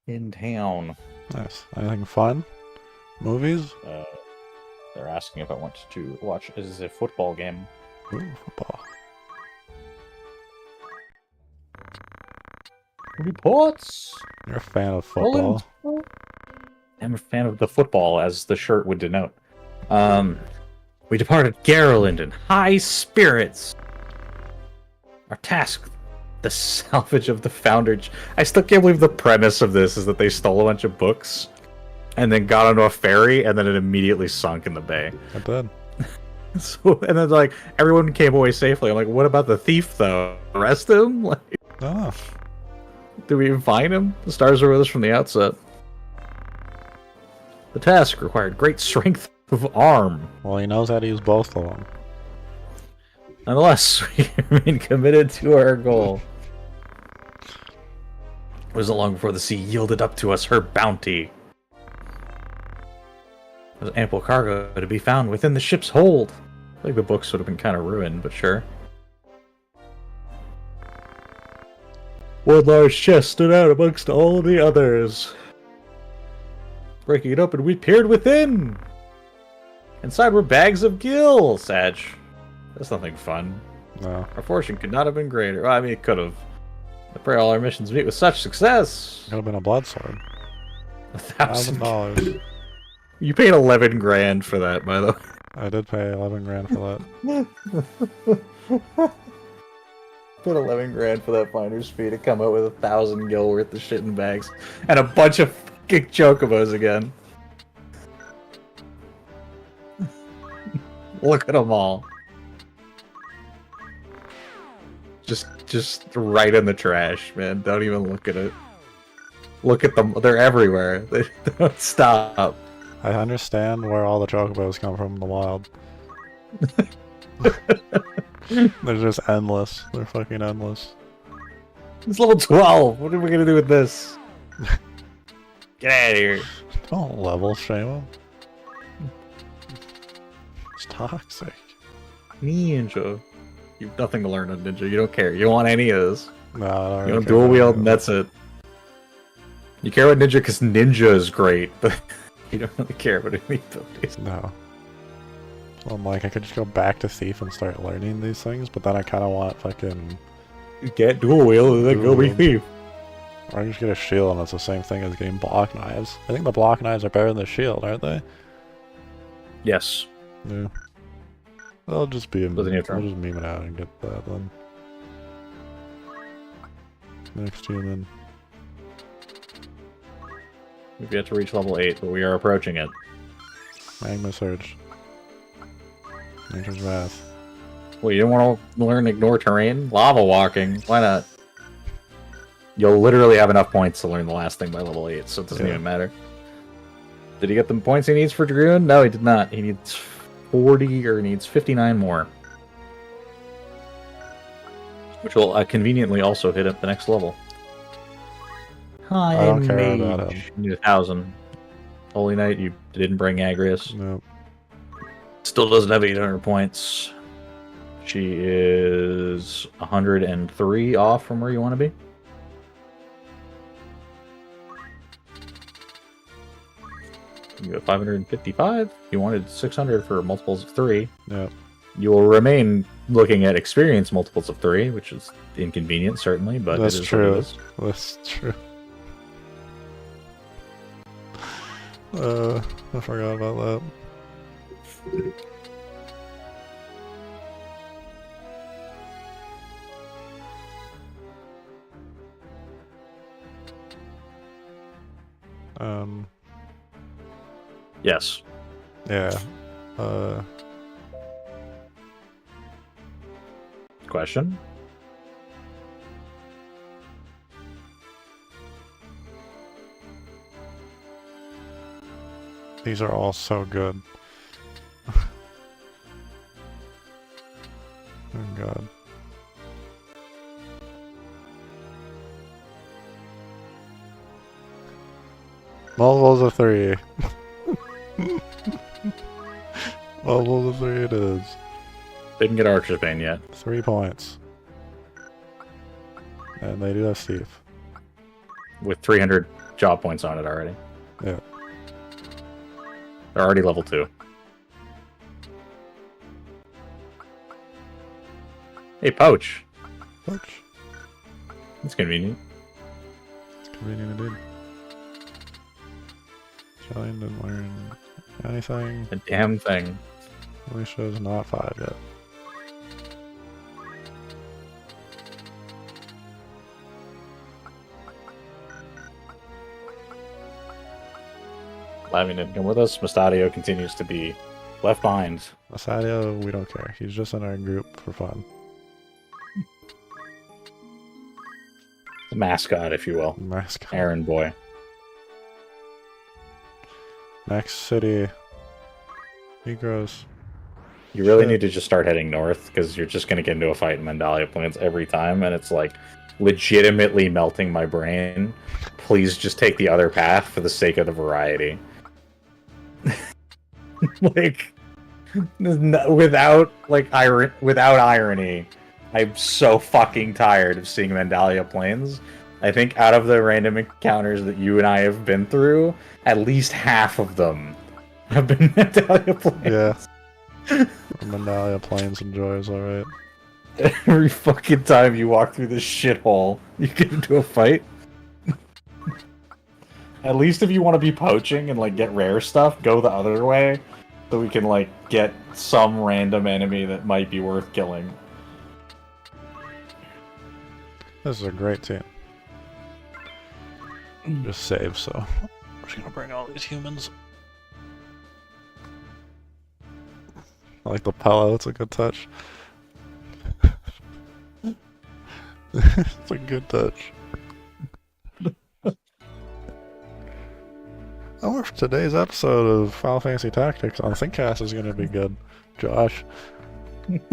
in town. Nice. Anything fun? Movies? They're asking if I want to watch. This is a football game. Ooh, football. Reports! You're a fan of football. Gollund. I'm a fan of the football, as the shirt would denote. We departed Gollund in high spirits. Our task, the salvage of the founder. I still can't believe the premise of this is that they stole a bunch of books and then got onto a ferry and then it immediately sunk in the bay. I did. So, and then like everyone came away safely. I'm like, what about the thief though? Arrest him? Like, Oh. did we even find him? The stars were with us from the outset. The task required great strength of arm. Well, he knows how to use both of them. Nonetheless, we remain committed to our goal. It wasn't long before the sea yielded up to us her bounty. There was ample cargo to be found within the ship's hold. I think the books would have been kind of ruined, but sure. One large chest stood out amongst all the others. Breaking it open, we peered within. Inside were bags of gills, Sag. That's nothing fun. No. Our fortune could not have been greater. Well, I mean, it could have. I pray all our missions meet with such success. Could have been a blood sword. $1,000. You paid 11 grand for that, by the way. I did pay 11 grand for that. Put 11 grand for that finder's fee to come out with 1,000 gil worth of shit in bags and a bunch of fucking chocobos again. Look at them all. Just right in the trash, man. Don't even look at it. Look at them. They're everywhere. They don't stop. I understand where all the chocobos come from in the wild. They're just endless. They're fucking endless. It's level 12. What are we gonna do with this? Get out of here. Don't level shame him. It's toxic. Ninja. You have nothing to learn on Ninja. You don't care. You don't want any of this. No, I don't really You don't care dual about wield it. and that's it. You care about Ninja because Ninja is great, but you don't really care about any abilities. No. So I'm like, I could just go back to Thief and start learning these things, but then I kind of want fucking... Get dual wield and then go be Dual. thief. Or I can just get a shield and it's the same thing as getting block knives. I think the block knives are better than the shield, aren't they? Yes. Yeah. I'll just be... Doesn't I'll have to. just meme it out and get that then. Next human. We've yet to reach level 8, but we are approaching it. Magma Surge. Nature's Wrath. Well, you don't want to learn Ignore Terrain? Lava Walking. Why not? You'll literally have enough points to learn the last thing by level 8, so it doesn't Yeah. even matter. Did he get the points he needs for Dragoon? No, he did not. He needs 40, or he needs 59 more. Which will conveniently also hit at the next level. Hi, I don't care about Mage. him. You need 1,000. Holy Knight, you didn't bring Agrius. Nope. Still doesn't have 800 points. She is 103 off from where you want to be. You got 555. You wanted 600 for multiples of 3. Yep. You will remain looking at experience multiples of 3, which is inconvenient, certainly, but That's it is true. what it is. That's true. I forgot about that. Yes. Yeah. Question? These are all so good. Oh god. Multiples of 3. Multiples of 3 it is. Didn't get Archer's Bane yet. 3 points. And they do have Steve. With 300 job points on it already. Yeah. They're already level 2. Hey, Poach. Ouch. That's convenient. It's convenient indeed. Shelly didn't learn anything. A damn thing. Alicia's not 5 yet. Lavin didn't come with us. Mustadio continues to be left behind. Masadio, we don't care. He's just in our group for fun. The mascot, if you will. Mascot. Errand boy. Next city. Negros. You really Shit. need to just start heading north, because you're just going to get into a fight in Mandalia Plains every time, and it's like legitimately melting my brain. Please just take the other path for the sake of the variety. Like, without irony, I'm so fucking tired of seeing Mandalia Plains. I think out of the random encounters that you and I have been through, at least half of them have been Mandalia Plains. Yeah. Mandalia Plains and Joys, alright. Every fucking time you walk through this shithole, you get into a fight. At least if you want to be poaching and like get rare stuff, go the other way, so we can like get some random enemy that might be worth killing. This is a great team. Just save, so we're just gonna bring all these humans. I like the pillow, it's a good touch. It's a good touch. I wonder if today's episode of Final Fantasy Tactics on ThinkCast is gonna be good. Josh. Look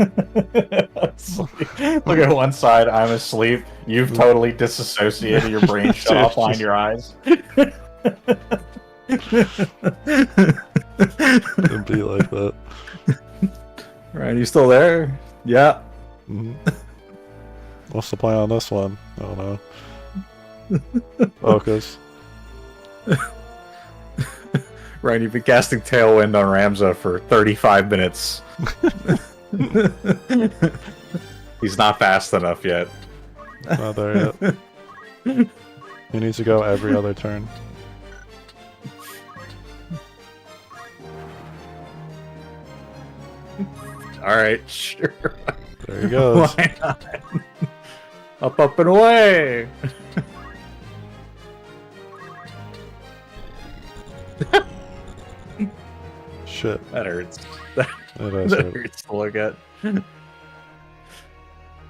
at one side, I'm asleep. You've totally disassociated, your brain shut off behind your eyes. It'd be like that. Right, you still there? Yeah. Mm-hmm. What's the plan on this one? I don't know. Focus. Right, you've been casting Tailwind on Ramza for 35 minutes. He's not fast enough yet. Not there yet. He needs to go every other turn. Alright, sure. There he goes. Why not? Up, up, and away! Shit. That hurts. It is That hurt. hurts to look at.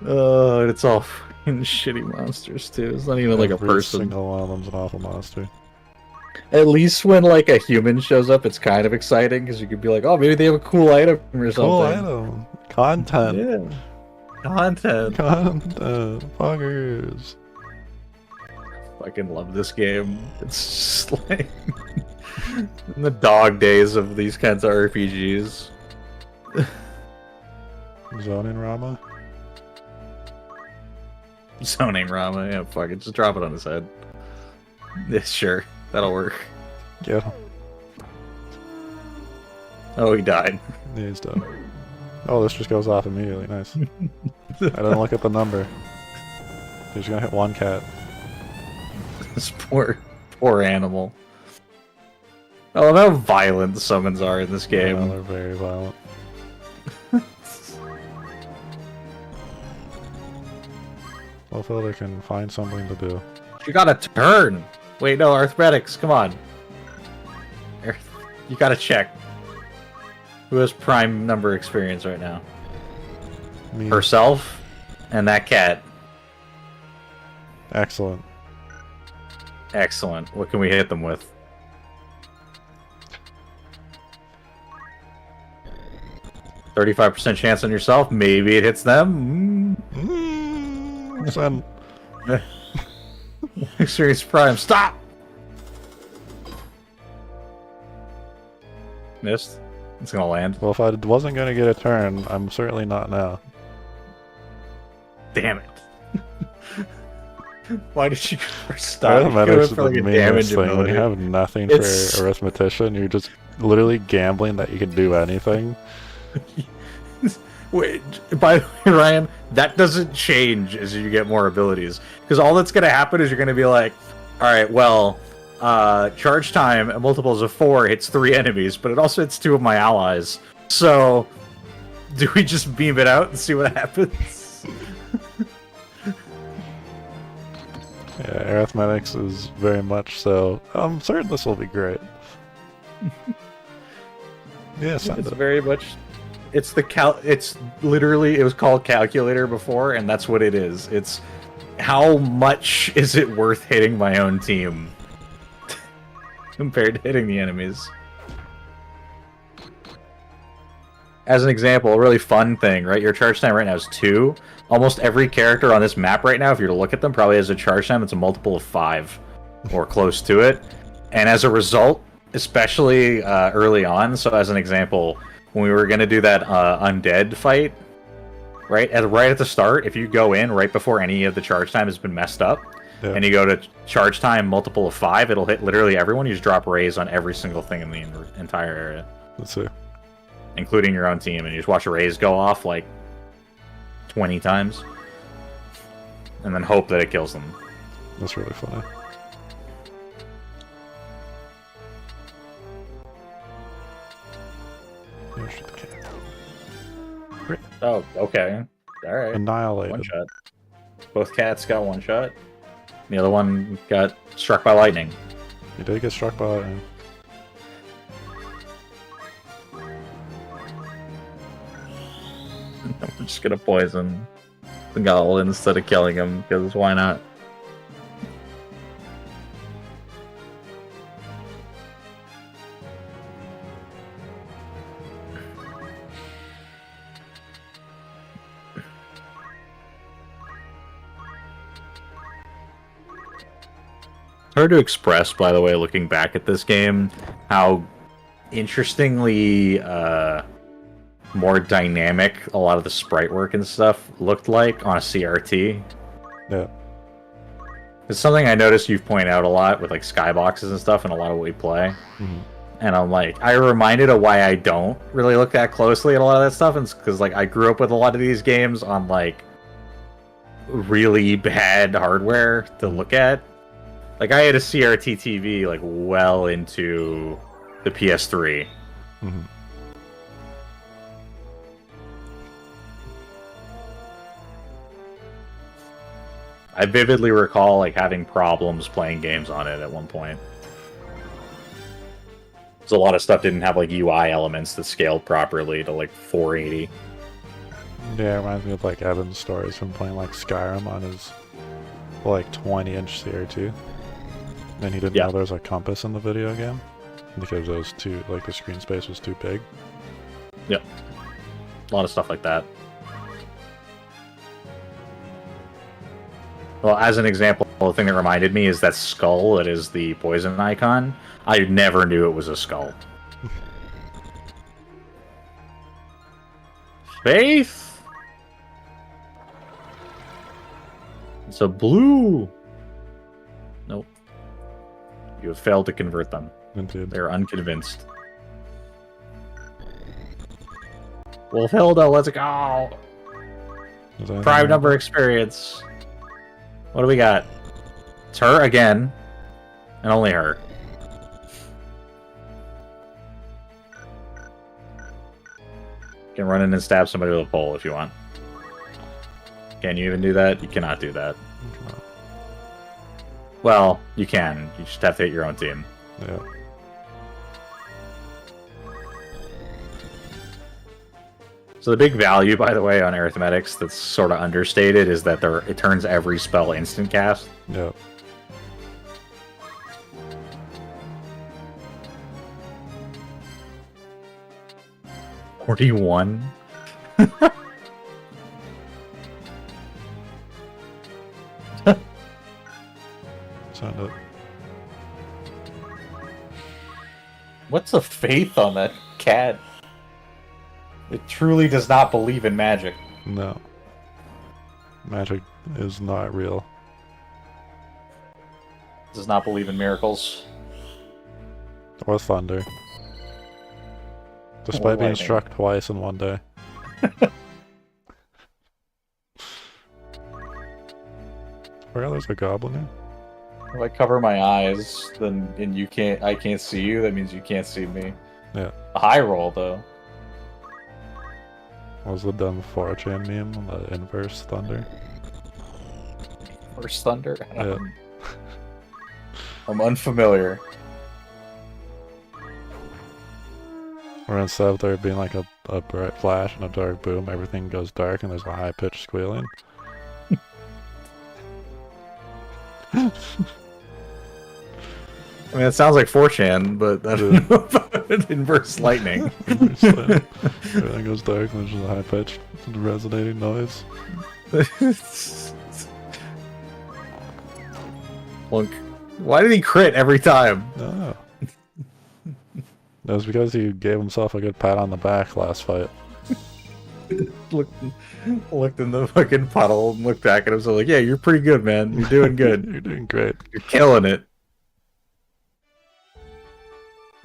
Oh, it's all fucking shitty monsters too. It's not even like a Every person. single one of them's an awful monster. At least when like a human shows up, it's kind of exciting because you could be like, oh, maybe they have a cool item or something. Cool item. Content. Yeah. Content. Content. Fuckers. Fucking love this game. It's just like in the dog days of these kinds of RPGs. Zonin Rama. Zoning Rama, yeah, fuck it, just drop it on his head. Yeah, sure, that'll work. Get him. Oh, he died. Yeah, he's done. Oh, this just goes off immediately. Nice. I didn't look at the number. He's gonna hit one cat. This poor animal. I love how violent the summons are in this game. Yeah, they're very violent. Hopefully they can find something to do. You gotta turn! Wait, no, arithmetics, come on. You gotta check. Who has prime number experience right now? Me. Herself and that cat. Excellent. Excellent. What can we hit them with? %35% chance on yourself. Maybe it hits them. Send. Experience prime. Stop! Missed. It's gonna land. Well, if I wasn't gonna get a turn, I'm certainly not now. Damn it. Why did you stop? Arithmetics is For like the a meanest damage thing. When ability. you have nothing It's- for arithmetician, you're just literally gambling that you can do anything. Wait, by the way, Ryan, that doesn't change as you get more abilities. Because all that's going to happen is you're going to be like, alright, well, charge time at multiples of 4 hits 3 enemies, but it also hits 2 of my allies. So, do we just beam it out and see what happens? Yeah, arithmetics is very much so. I'm certain this will be great. Yeah, send It's it. very much... It's it's literally, it was called calculator before, and that's what it is. It's how much is it worth hitting my own team compared to hitting the enemies. As an example, a really fun thing, right? Your charge time right now is 2. Almost every character on this map right now, if you were to look at them, probably has a charge time that's a multiple of 5 or close to it. And as a result, especially early on, so as an example, when we were going to do that undead fight, right at the start, if you go in right before any of the charge time has been messed up, Yeah. and you go to charge time multiple of 5, it'll hit literally everyone. You just drop rays on every single thing in the entire area. Let's see. including your own team, and you just watch a raise go off like 20 times, and then hope that it kills them. That's really funny. Yeah, shoot the cat. Great. Oh, okay. All right. Annihilated. One shot. Both cats got one shot. The other one got struck by lightning. He did get struck by lightning. I'm just gonna poison the Gollund instead of killing him, because why not? Hard to express, by the way, looking back at this game, how interestingly more dynamic a lot of the sprite work and stuff looked like on a CRT. Yeah. It's something I noticed you've pointed out a lot with like skyboxes and stuff and a lot of what we play. Mm-hmm. And I'm like, I reminded of why I don't really look that closely at a lot of that stuff, and because like I grew up with a lot of these games on like really bad hardware to look at. Like, I had a CRT TV, like, well into the PS3. Mm-hmm. I vividly recall, like, having problems playing games on it at one point. So a lot of stuff didn't have, like, UI elements that scaled properly to, like, 480. Yeah, it reminds me of, like, Evan's stories from playing, like, Skyrim on his, like, 20-inch CRT. And he didn't know there was a compass in the video game because those two, like, the screen space was too big. Yep. A lot of stuff like that. Well, as an example, the thing that reminded me is that skull that is the poison icon. I never knew it was a skull. Faith? It's a blue. Nope. You have failed to convert them. Indeed. They're unconvinced. Wolfhilda, let's go! Prime number experience. What do we got? It's her again. And only her. You can run in and stab somebody with a pole if you want. Can you even do that? You cannot do that. Well, you can. You just have to hit your own team. Yeah. So the big value, by the way, on arithmetics that's sort of understated is that it turns every spell instant cast. Yep. $41? Send it. What's the faith on that cat? It truly does not believe in magic. No. Magic is not real. It does not believe in miracles. Or thunder. Despite being lightning. struck twice in one day. Forgot there's a goblin here. If I cover my eyes, then I can't see you. That means you can't see me. Yeah. A high roll though. What was the dumb 4chan meme on the inverse thunder? First thunder. Yeah. I'm unfamiliar. Or instead of there being like a bright flash and a dark boom, everything goes dark and there's a high-pitched squealing. I mean, it sounds like 4chan, but I don't know about inverse lightning. Everything goes dark and there's just a high-pitched resonating noise. Look, why did he crit every time? No. That was because he gave himself a good pat on the back last fight. Looked in the fucking puddle and looked back at him. So like, yeah, you're pretty good, man. You're doing good. You're doing great. You're killing it.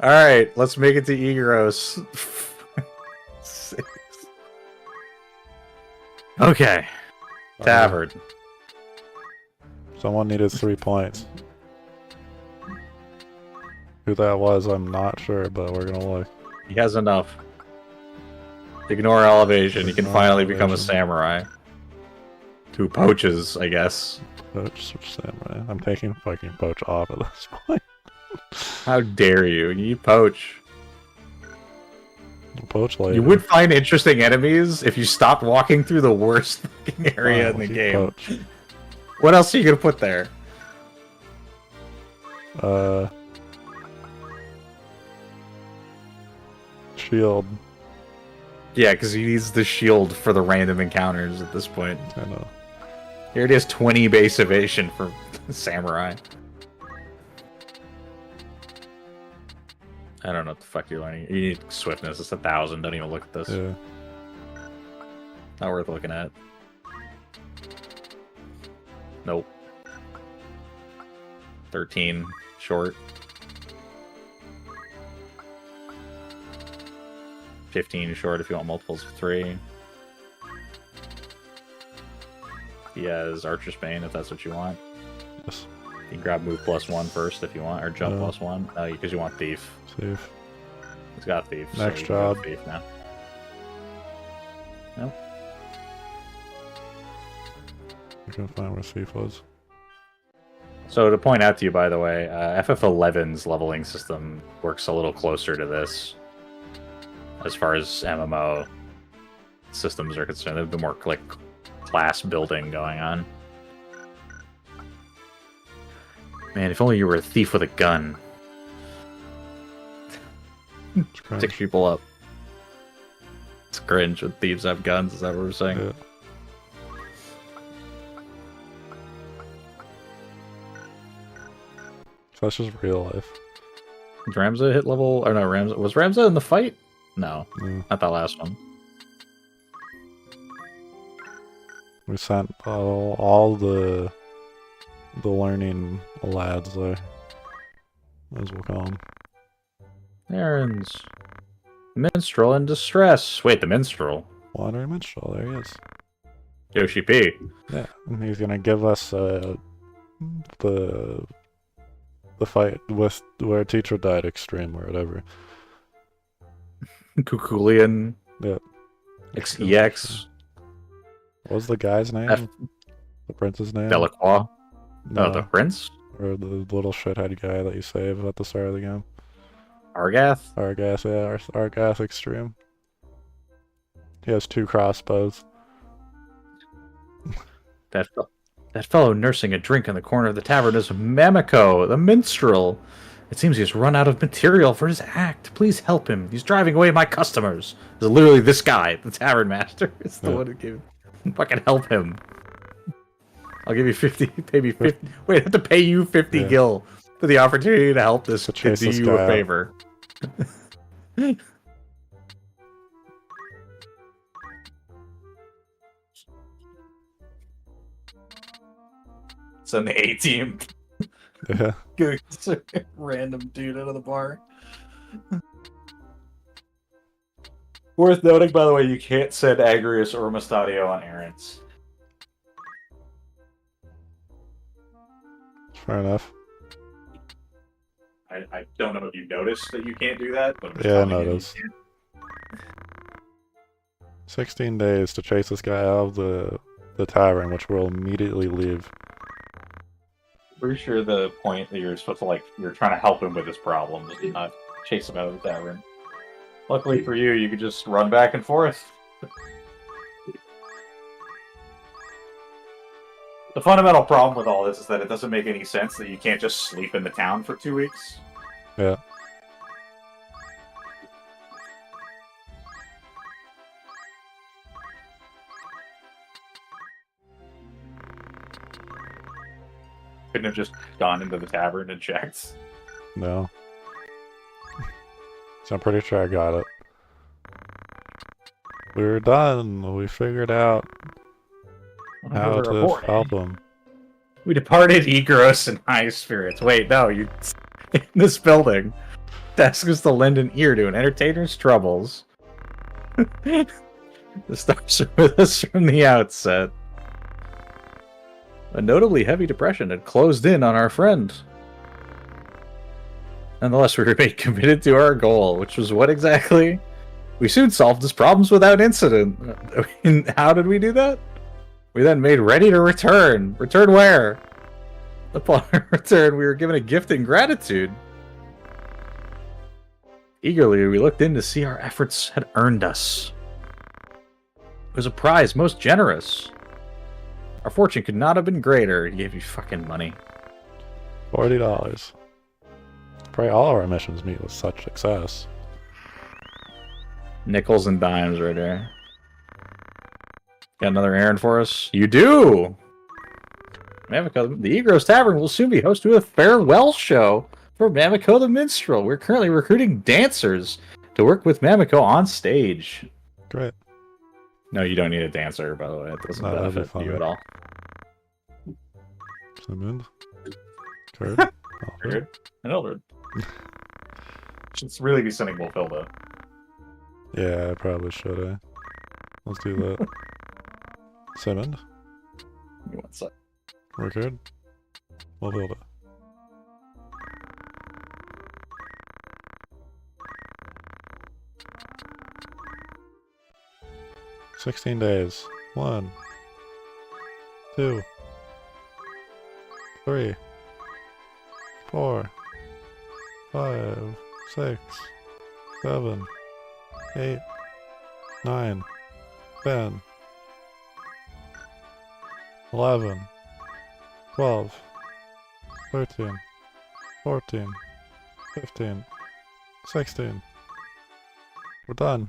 All right, let's make it to Egoros. Okay. Tavern. Someone needed 3 points. Who that was, I'm not sure, but we're gonna look. He has enough. Ignore elevation. You can Ignore finally become a elevation. samurai. Who poaches, I guess. Poach samurai. I'm taking fucking poach off at this point. How dare you? You poach. Poach later. You would find interesting enemies if you stopped walking through the worst fucking area in the game. Poach. What else are you gonna put there? Shield. Yeah, because he needs the shield for the random encounters at this point. I know. Here it is, 20 base evasion for samurai. I don't know what the fuck you're learning. You need swiftness. It's 1,000. Don't even look at this. Yeah. Not worth looking at. Nope. 13. Short. 15 short if you want multiples of 3. He has Archer's Bane if that's what you want. Yes. You can grab move +1 first if you want, or jump +1. No, because you want Thief. Thief. He's got Thief. Next so you can go job. Thief now. No. I can find where Thief was. So to point out to you, by the way, FF11's leveling system works a little closer to this. As far as MMO systems are concerned, there's a bit more like class building going on. Man, if only you were a thief with a gun. Pick people up. It's cringe when thieves have guns, is that what we're saying? Yeah. So that's just real life. Did Ramza hit level? Or no, Ramza was Ramza in the fight? No, not that last one. We sent all the learning lads there, as we'll call them. Errands. Minstrel in distress. Wait, the minstrel? Wandering minstrel, there he is. Yoshi P. Yeah, and he's gonna give us the fight with where teacher died extreme or whatever. Kukulian. Yeah. EX. What was the guy's name? The prince's name? Delacroix. No, Oh, the prince? or the little shithead guy that you save at the start of the game. Argath? Argath, yeah, Argath Extreme. He has 2 crossbows. That fellow nursing a drink in the corner of the tavern is Mamiko, the minstrel. It seems he's run out of material for his act. Please help him. He's driving away my customers. It's literally this guy, the tavern master. It's the one who gave. Fucking help him. I'll give you 50. Pay me 50. Wait, I have to pay you 50 gil for the opportunity to help this kid do you a favor. Send the A-team. Yeah. Good. Random dude out of the bar. Worth noting, by the way, you can't send Agrius or Mustadio on errands. Fair enough. I don't know if you noticed that you can't do that, but Yeah, I noticed. 16 days to chase this guy out of the tavern, which we'll immediately leave. Pretty sure the point that you're supposed to, like, you're trying to help him with his problems, not chase him out of the tavern. Luckily for you, you could just run back and forth. The fundamental problem with all this is that it doesn't make any sense that you can't just sleep in the town for 2 weeks. Yeah. Couldn't have just gone into the tavern and checked. No. So I'm pretty sure I got it. We're done. We figured out how to help him. We departed Egros in high spirits. Wait, no, you in this building. Desk is to lend an ear to an entertainer's troubles. The stars are with us from the outset. A notably heavy depression had closed in on our friend. Nonetheless, we remained committed to our goal, which was what exactly? We soon solved his problems without incident. I mean, how did we do that? We then made ready to return. Return where? Upon our return, we were given a gift in gratitude. Eagerly, we looked in to see our efforts had earned us. It was a prize most generous. Our fortune could not have been greater. He gave you fucking money. $40. Pray all our missions meet with such success. Nickels and dimes right there. Got another errand for us? You do! Mamiko, the Egros Tavern will soon be host to a farewell show for Mamiko the Minstrel. We're currently recruiting dancers to work with Mamiko on stage. Great. No, you don't need a dancer, by the way. It doesn't benefit you at all. Summoned. Card. An Eldred. Should really be sending Wolfilda. Yeah, I probably should, eh? Let's do that. Summoned. Give me one sec. Record. We'll build it. $16 days. 1, 2, 3, 4, 5, 6, 7, 8, 9, 10, 11, 12, 13, 14, 15, 16. We're done.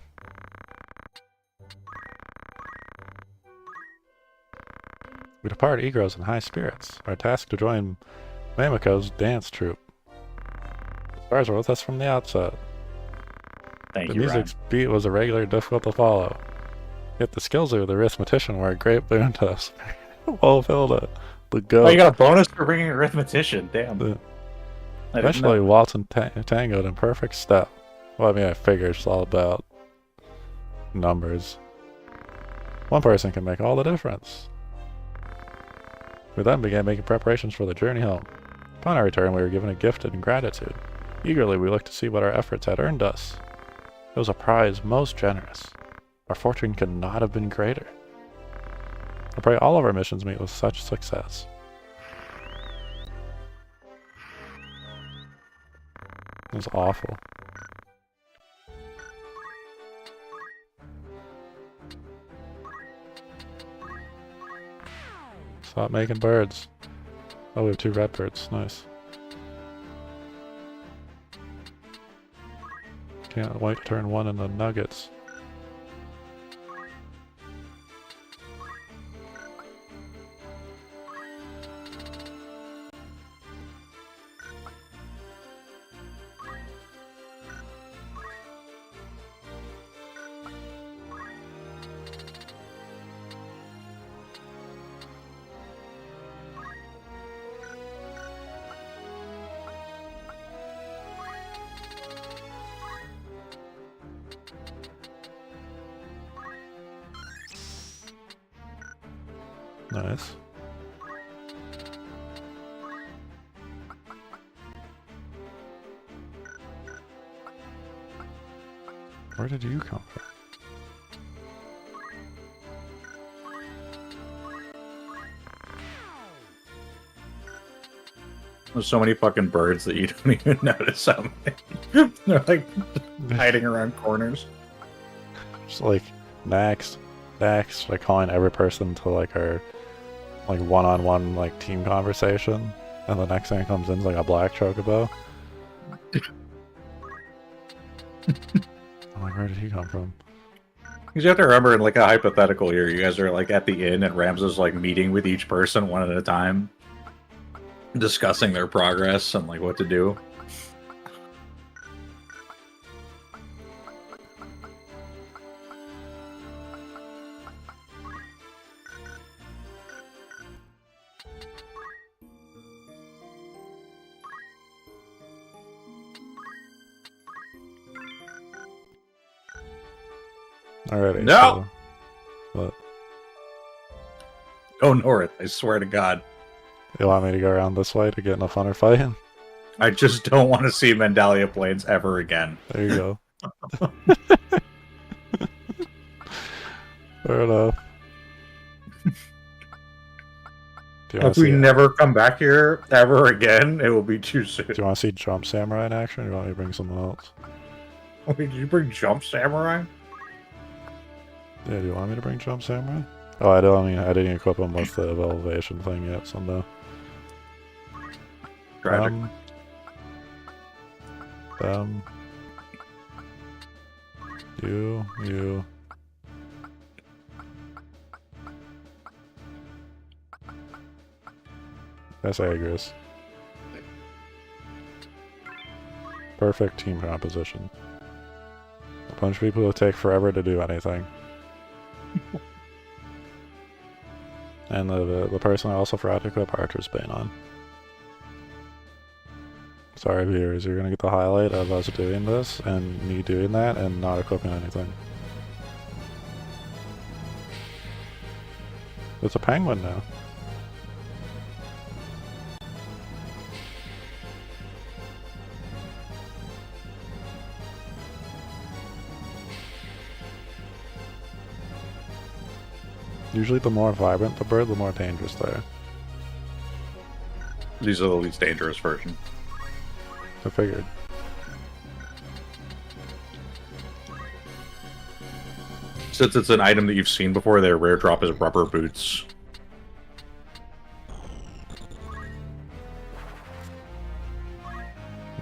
We depart Egros in high spirits. Our task to join Mamiko's dance troupe. The stars were with us from the outset. Thank The you, music's beat was irregular, difficult to follow. Yet the skills of the arithmetician were a great boon to us. Oh, Hilda, the goat. Oh, you got a bonus for bringing an arithmetician. Damn. Eventually, waltz and tangoed in perfect step. Well, I mean, I figure it's all about numbers. One person can make all the difference. We then began making preparations for the journey home. Upon our return, we were given a gift in gratitude. Eagerly, we looked to see what our efforts had earned us. It was a prize most generous. Our fortune could not have been greater. I pray all of our missions meet with such success. It was awful. Stop making birds. Oh, we have 2 red birds. Nice. Can't wait to turn one into nuggets. Nice. Where did you come from? There's so many fucking birds that you don't even notice how many. They're like hiding around corners. Just like, next, like calling every person to like our like one-on-one like team conversation, and the next thing that comes in is like a black chocobo. I'm like, where did he come from? Because you have to remember, in like a hypothetical here, you guys are like at the inn, and Rams is like meeting with each person one at a time, discussing their progress and like what to do. Alrighty. No! But Go north, I swear to God. you want me to go around this way to get in a funner fight? I just don't want to see Mandalia Plains ever again. There you go. Fair enough. If we never come back here ever again, it will be too soon. Do you want to see Jump Samurai in action, or do you want me to bring someone else? Wait, did you bring Jump Samurai? Yeah, do you want me to bring Jump Samurai? Oh, I don't. I mean, I didn't equip him with the elevation thing yet, so no. Tragic. You. That's Agris. Perfect team composition. A bunch of people who take forever to do anything. And the person I also forgot to equip Archer's Bane on. Sorry viewers, you're gonna get the highlight of us doing this, and me doing that, and not equipping anything. It's a penguin now. Usually the more vibrant the bird, the more dangerous they are. These are the least dangerous version. I figured. Since it's an item that you've seen before, their rare drop is rubber boots.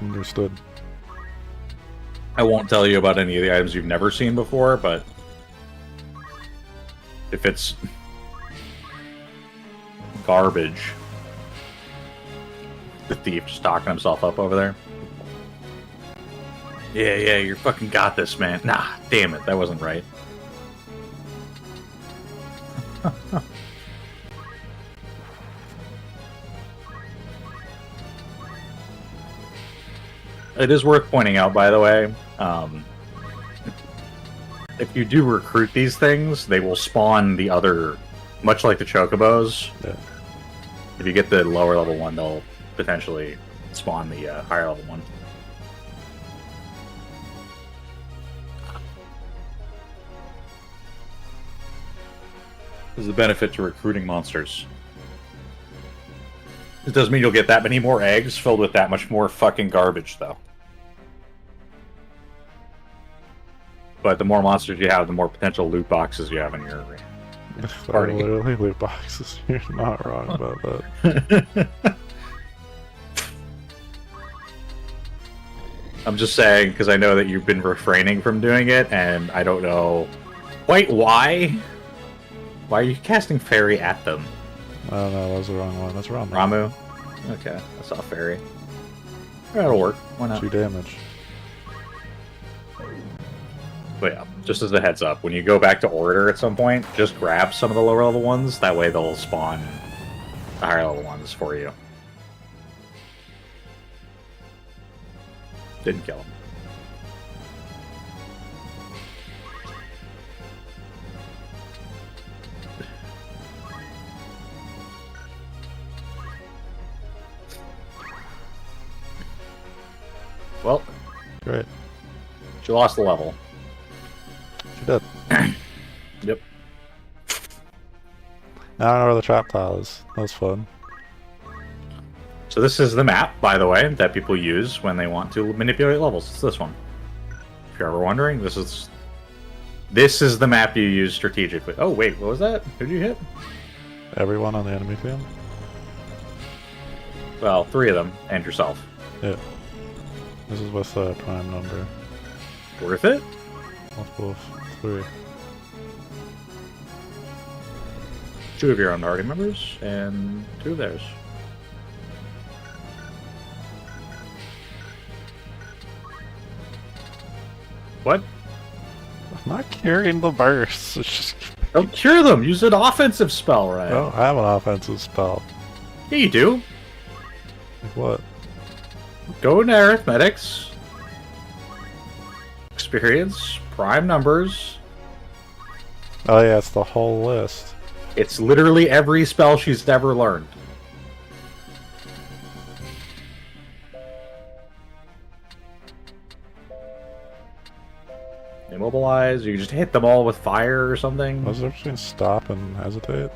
Understood. I won't tell you about any of the items you've never seen before, but if it's garbage, the thief just talking himself up over there. Yeah, you fucking got this, man. Nah, damn it, that wasn't right. It is worth pointing out, by the way, if you do recruit these things, they will spawn the other, much like the chocobos. Yeah. If you get the lower level one, they'll potentially spawn the higher level one. There's a benefit to recruiting monsters. It doesn't mean you'll get that many more eggs filled with that much more fucking garbage, though. But the more monsters you have, the more potential loot boxes you have in your party. Literally loot boxes. You're not wrong about that. I'm just saying, because I know that you've been refraining from doing it, and I don't know quite why. Why are you casting Fairy at them? Oh no, that was the wrong one. That's wrong. Ramu? Okay, I saw Fairy. That'll work. Why not? 2 damage. But yeah, just as a heads up, when you go back to order at some point, just grab some of the lower level ones. That way they'll spawn the higher level ones for you. Didn't kill him. Well, Great. she lost the level. She did. Yep. Now I know where the trap tile is. That was fun. So this is the map, by the way, that people use when they want to manipulate levels. It's this one. If you're ever wondering, this is the map you use strategically. Oh wait, what was that? Who'd you hit? Everyone on the enemy field? Well, 3 of them, and yourself. Yeah. This is with the prime number. Worth it? Multiple of 3. 2 of your own target members, and 2 of theirs. What? I'm not carrying the bursts. It's just... Don't cure them! Use an offensive spell, right? I don't have an offensive spell. Yeah, you do. Like what? Go into arithmetics. Experience, prime numbers. Oh yeah, it's the whole list. It's literally every spell she's ever learned. Immobilize, you just hit them all with fire or something. What's the difference between stop and hesitate?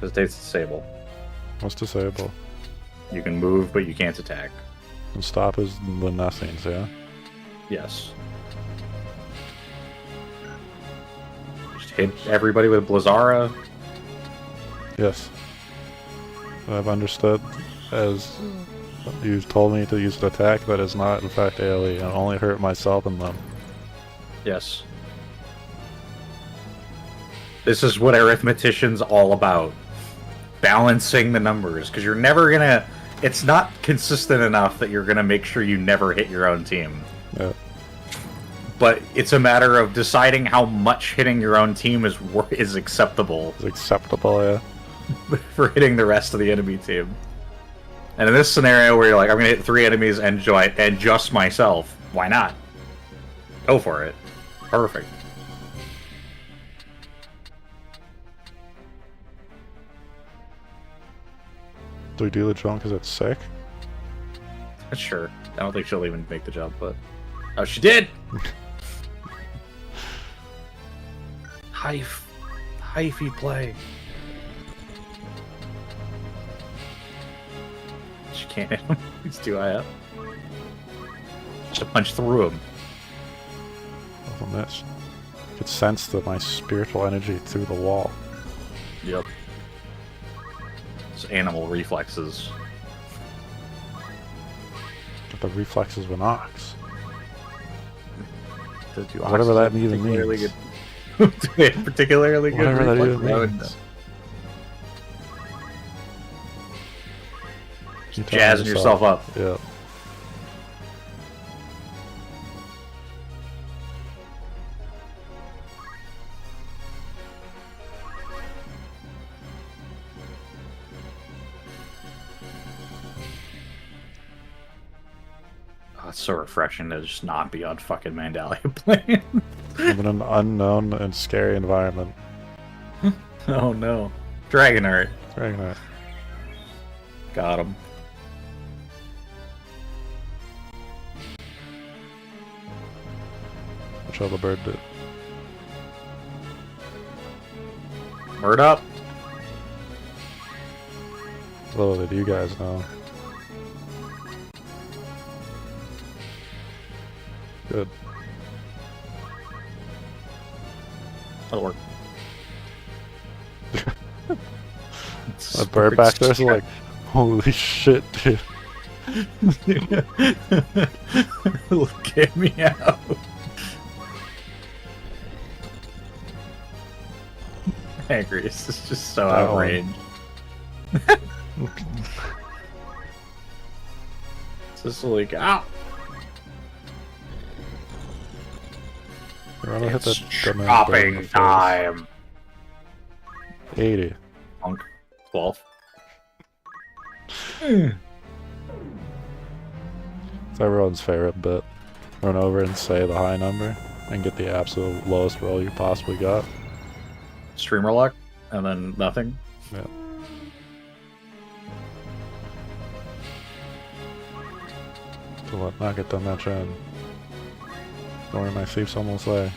Hesitate's disable. What's disable? You can move, but you can't attack. And stop is the nothings, yeah? Yes. Just hit everybody with Blizzara. Yes. I've understood as you've told me to use an attack that is not in fact AoE and only hurt myself and them. Yes. This is what arithmetician's all about. Balancing the numbers, because you're never gonna... It's not consistent enough that you're gonna make sure you never hit your own team. Yeah. But it's a matter of deciding how much hitting your own team is acceptable. It's acceptable, yeah. For hitting the rest of the enemy team. And in this scenario where you're like, I'm gonna hit 3 enemies and just myself, why not? Go for it. Perfect. Do we do the jump because it's sick? Sure. I don't think she'll even make the jump, but... Oh, she did! Hyphy play. She can't hit him. He's too high up. Just punch through him. Oh, a miss. I could sense my spiritual energy through the wall. Yep. It's animal reflexes. But the reflexes of an ox. Whatever that even means. Particularly good. Whatever that reflexes. even means. Just jazzing yourself up. Yeah. Oh, it's so refreshing to just not be on fucking Mandalia Plain. I'm in an unknown and scary environment. Oh no. Dragonheart. Dragonite. Got him. Watch how the bird did. Bird up. Little did you guys know. Good. That'll work. That bird back there's like, holy shit, dude. Get me out. Angry. This is just so outraged. It's just like, ow! We're gonna hit the chopping time. 80. Punk. 12. It's everyone's favorite bit. Run over and say the high number and get the absolute lowest roll you possibly got. Streamer luck, and then nothing. Yeah. So what? Not get that much in. Don't worry, my thief's almost there.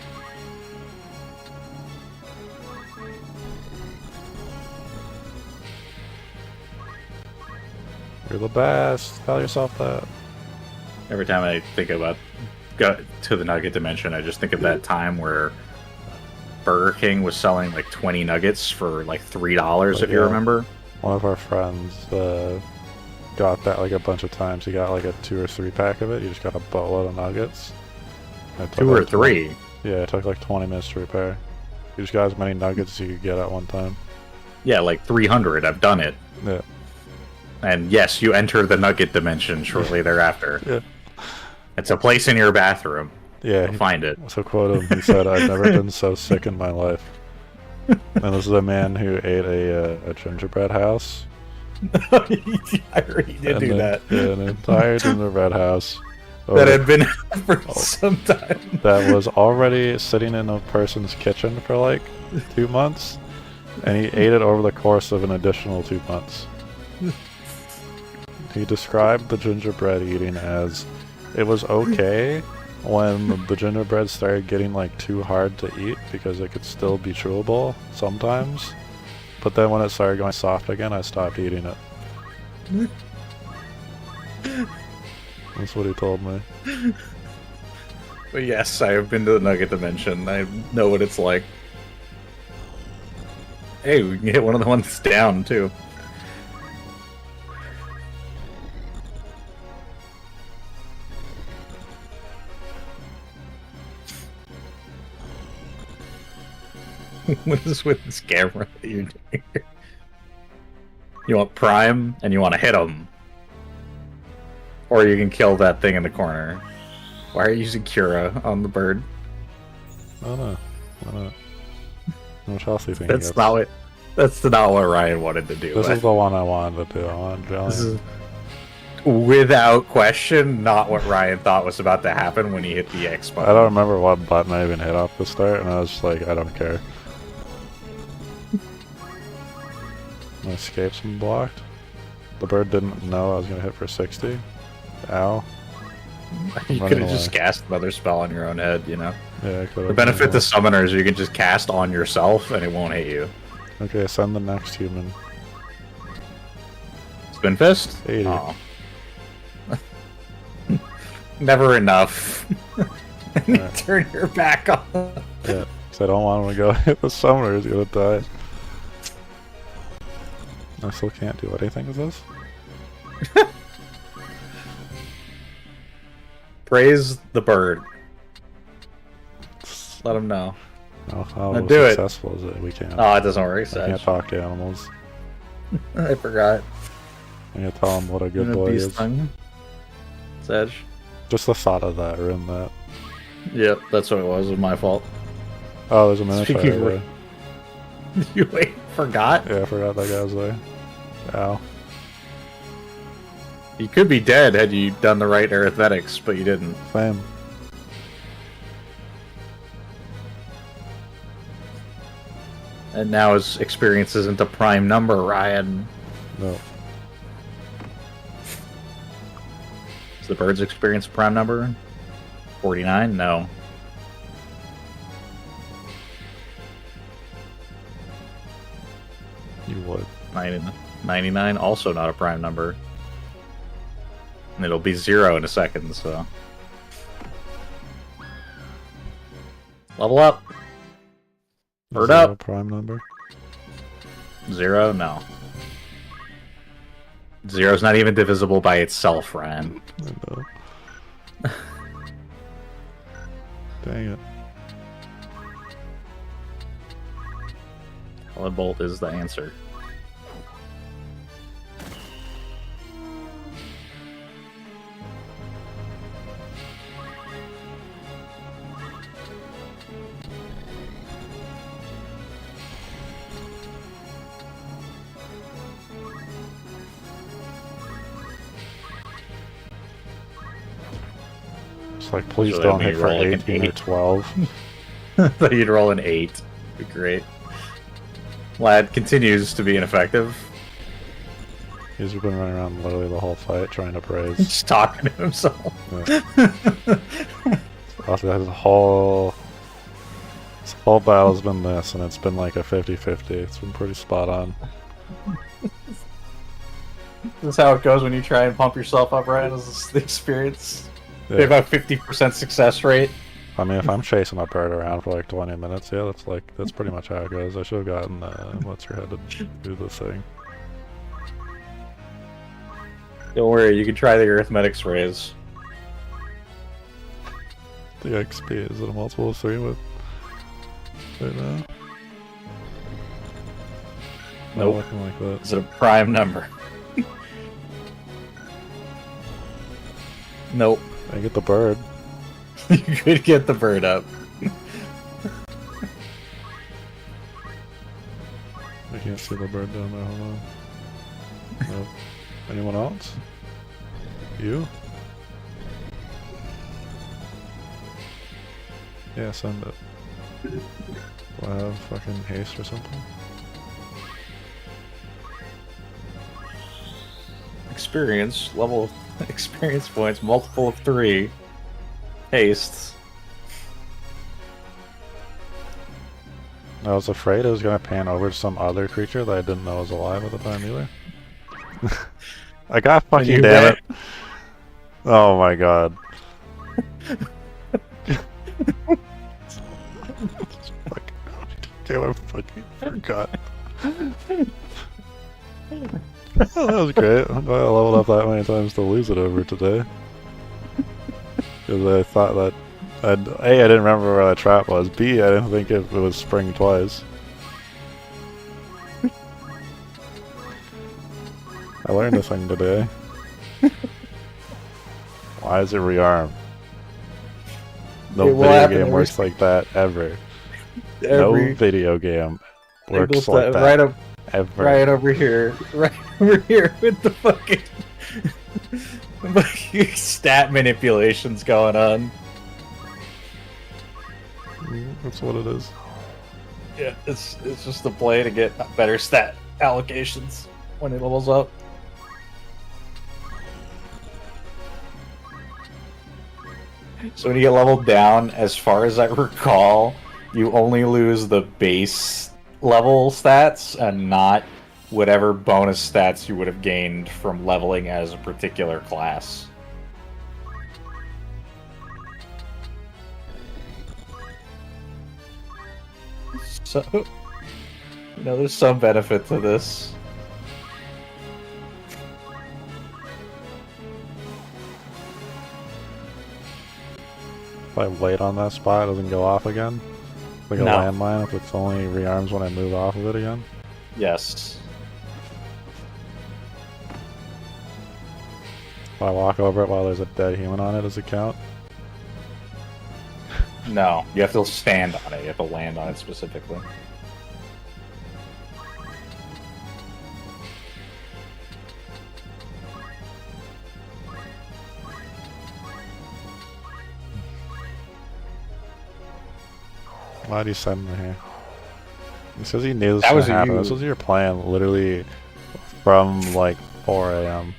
You're the best. Tell yourself that. Every time I think about go to the nugget dimension, I just think of that time where Burger King was selling like 20 nuggets for like $3, if you remember. One of our friends got that like a bunch of times. He got like a 2 or 3 pack of it. He just got a boatload of nuggets. 2 or 3? Yeah, it took like 20 minutes to repair. You just got as many nuggets as you could get at one time. Yeah, like 300. I've done it. Yeah. And yes, you enter the nugget dimension shortly thereafter. Yeah. It's a place in your bathroom. Yeah. You'll find it. So quote him, he said, I've never been so sick in my life. And this is a man who ate a gingerbread house. I already did do that. Yeah, an entire gingerbread house. that had been for some time. That was already sitting in a person's kitchen for like 2 months, and he ate it over the course of an additional 2 months. He described the gingerbread eating as it was okay when the gingerbread started getting like too hard to eat because it could still be chewable sometimes, but then when it started going soft again, I stopped eating it. That's what he told me. But yes, I have been to the Nugget Dimension. I know what it's like. Hey, we can hit one of the ones down, too. What is with this camera that you're doing? You want Prime, and you want to hit him. Or you can kill that thing in the corner. Why are you using Cura on the bird? I don't know. Why not? How much health do you think That's not what Ryan wanted to do. This is the one I wanted to do. I wanted jelly. This is, without question, not what Ryan thought was about to happen when he hit the X button. I don't remember what button I even hit off the start, and I was just like, I don't care. My escape's been blocked. The bird didn't know I was gonna hit for 60. Ow. You could have just cast another spell on your own head, you know? Yeah, I could have. The benefit to summoners, you can just cast on yourself and it won't hit you. Okay, send the next human. Spin Fist? 80. Oh. Never enough. And you turn your back on. Yeah, because I don't want him to go hit the summoner, he's gonna die. I still can't do anything with this. Praise the bird. Let him know. How do it. successful is it? We can't. Oh, it doesn't work, I Sedge. can't talk to animals. I forgot. I can't tell him what a good boy is. Sedge. Just the thought of that ruined that. Yep, that's what it was. It was my fault. Oh, there's a minotaur Speaking of there. You forgot? Yeah, I forgot that guy was there. Ow. You could be dead had you done the right arithmetics, but you didn't. Same. And now his experience isn't a prime number, Ryan. No. Is the bird's experience a prime number? 49? No. You would. 99? Also not a prime number. And it'll be 0 in a second, so... Level up! Bird Is that up! a prime number? 0? No. 0's not even divisible by itself, Ryan. I know. Dang it. Bolt is the answer. It's like, please Usually don't let me hit for roll like an 18 or 8. 12. Thought you'd roll an 8. Be great. Lad continues to be ineffective. He's been running around literally the whole fight trying to praise. Just talking to himself. Yeah. Also, this whole battle's been this, and it's been like a 50-50. It's been pretty spot on. This is how it goes when you try and pump yourself up, right? Is this the experience? Yeah. They have about 50% success rate. I mean, if I'm chasing a bird around for like 20 minutes, yeah, that's pretty much how it goes. I should have gotten what's her head to do this thing. Don't worry, you can try the arithmetics raise. The XP is it a multiple of 3 with right now? Nope. Not looking like that. Is it a prime number? Nope. I get the bird. You could get the bird up. I can't see the bird down there. Hold on. Nope. Anyone else? You? Yeah, send it. Do I have fucking haste or something? Experience, level of experience points, multiple of 3. Haste. I was afraid it was gonna pan over to some other creature that I didn't know was alive at the time either. I got fucking damn it. Oh my god. Damn, I fucking forgot. Oh, that was great. I'm glad I leveled up that many times to lose it over today. Because I thought that... A, I didn't remember where that trap was. B, I didn't think it was spring twice. I learned a thing today. Why is it rearm? No video game works like that ever. No video game works like that. Right up, ever. Right over here. Right over here with the fucking stat manipulations going on. That's what it is. Yeah, it's just a play to get better stat allocations when it levels up. So when you get leveled down, as far as I recall, you only lose the base level stats and not whatever bonus stats you would have gained from leveling as a particular class. So, you know, there's some benefit to this. If I wait on that spot, it doesn't go off again? Like a landmine if it's only rearms when I move off of it again? Yes. If I walk over it while there's a dead human on it, does it count? No, you have to stand on it. You have to land on it specifically. Why do you send me here? He says he knew this was gonna happen. This was your plan, literally, from like 4 AM.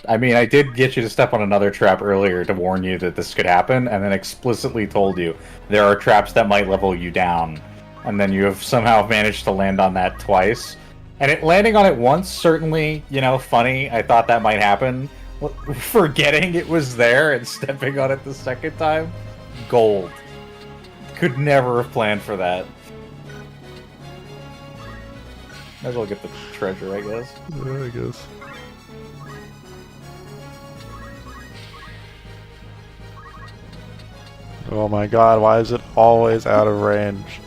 I mean, I did get you to step on another trap earlier to warn you that this could happen, and then explicitly told you there are traps that might level you down. And then you have somehow managed to land on that twice. And landing on it once, certainly, you know, funny. I thought that might happen. Forgetting it was there and stepping on it the second time, gold. Could never have planned for that. Might as well get the treasure, I guess. Yeah, I guess. Oh my god, why is it always out of range?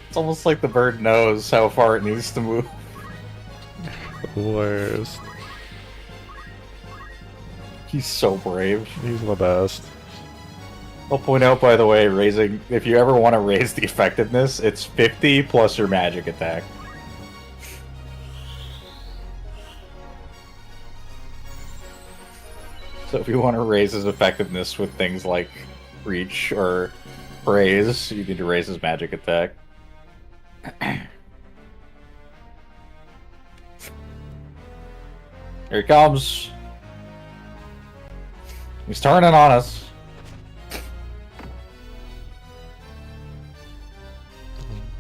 It's almost like the bird knows how far it needs to move. The worst. He's so brave. He's the best. I'll point out, by the way, raising, if you ever want to raise the effectiveness, it's 50 plus your magic attack. So if you want to raise his effectiveness with things like reach or praise, you need to raise his magic attack. Here he comes. He's turning on us.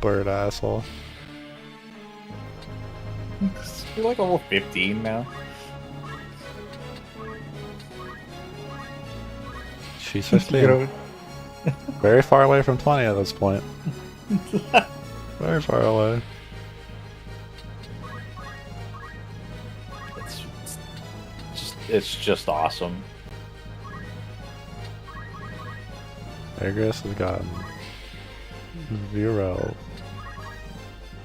Bird asshole. You're like level 15 now. She's 15. Very far away from 20 at this point. Very far away. It's just awesome. Agris has gotten 0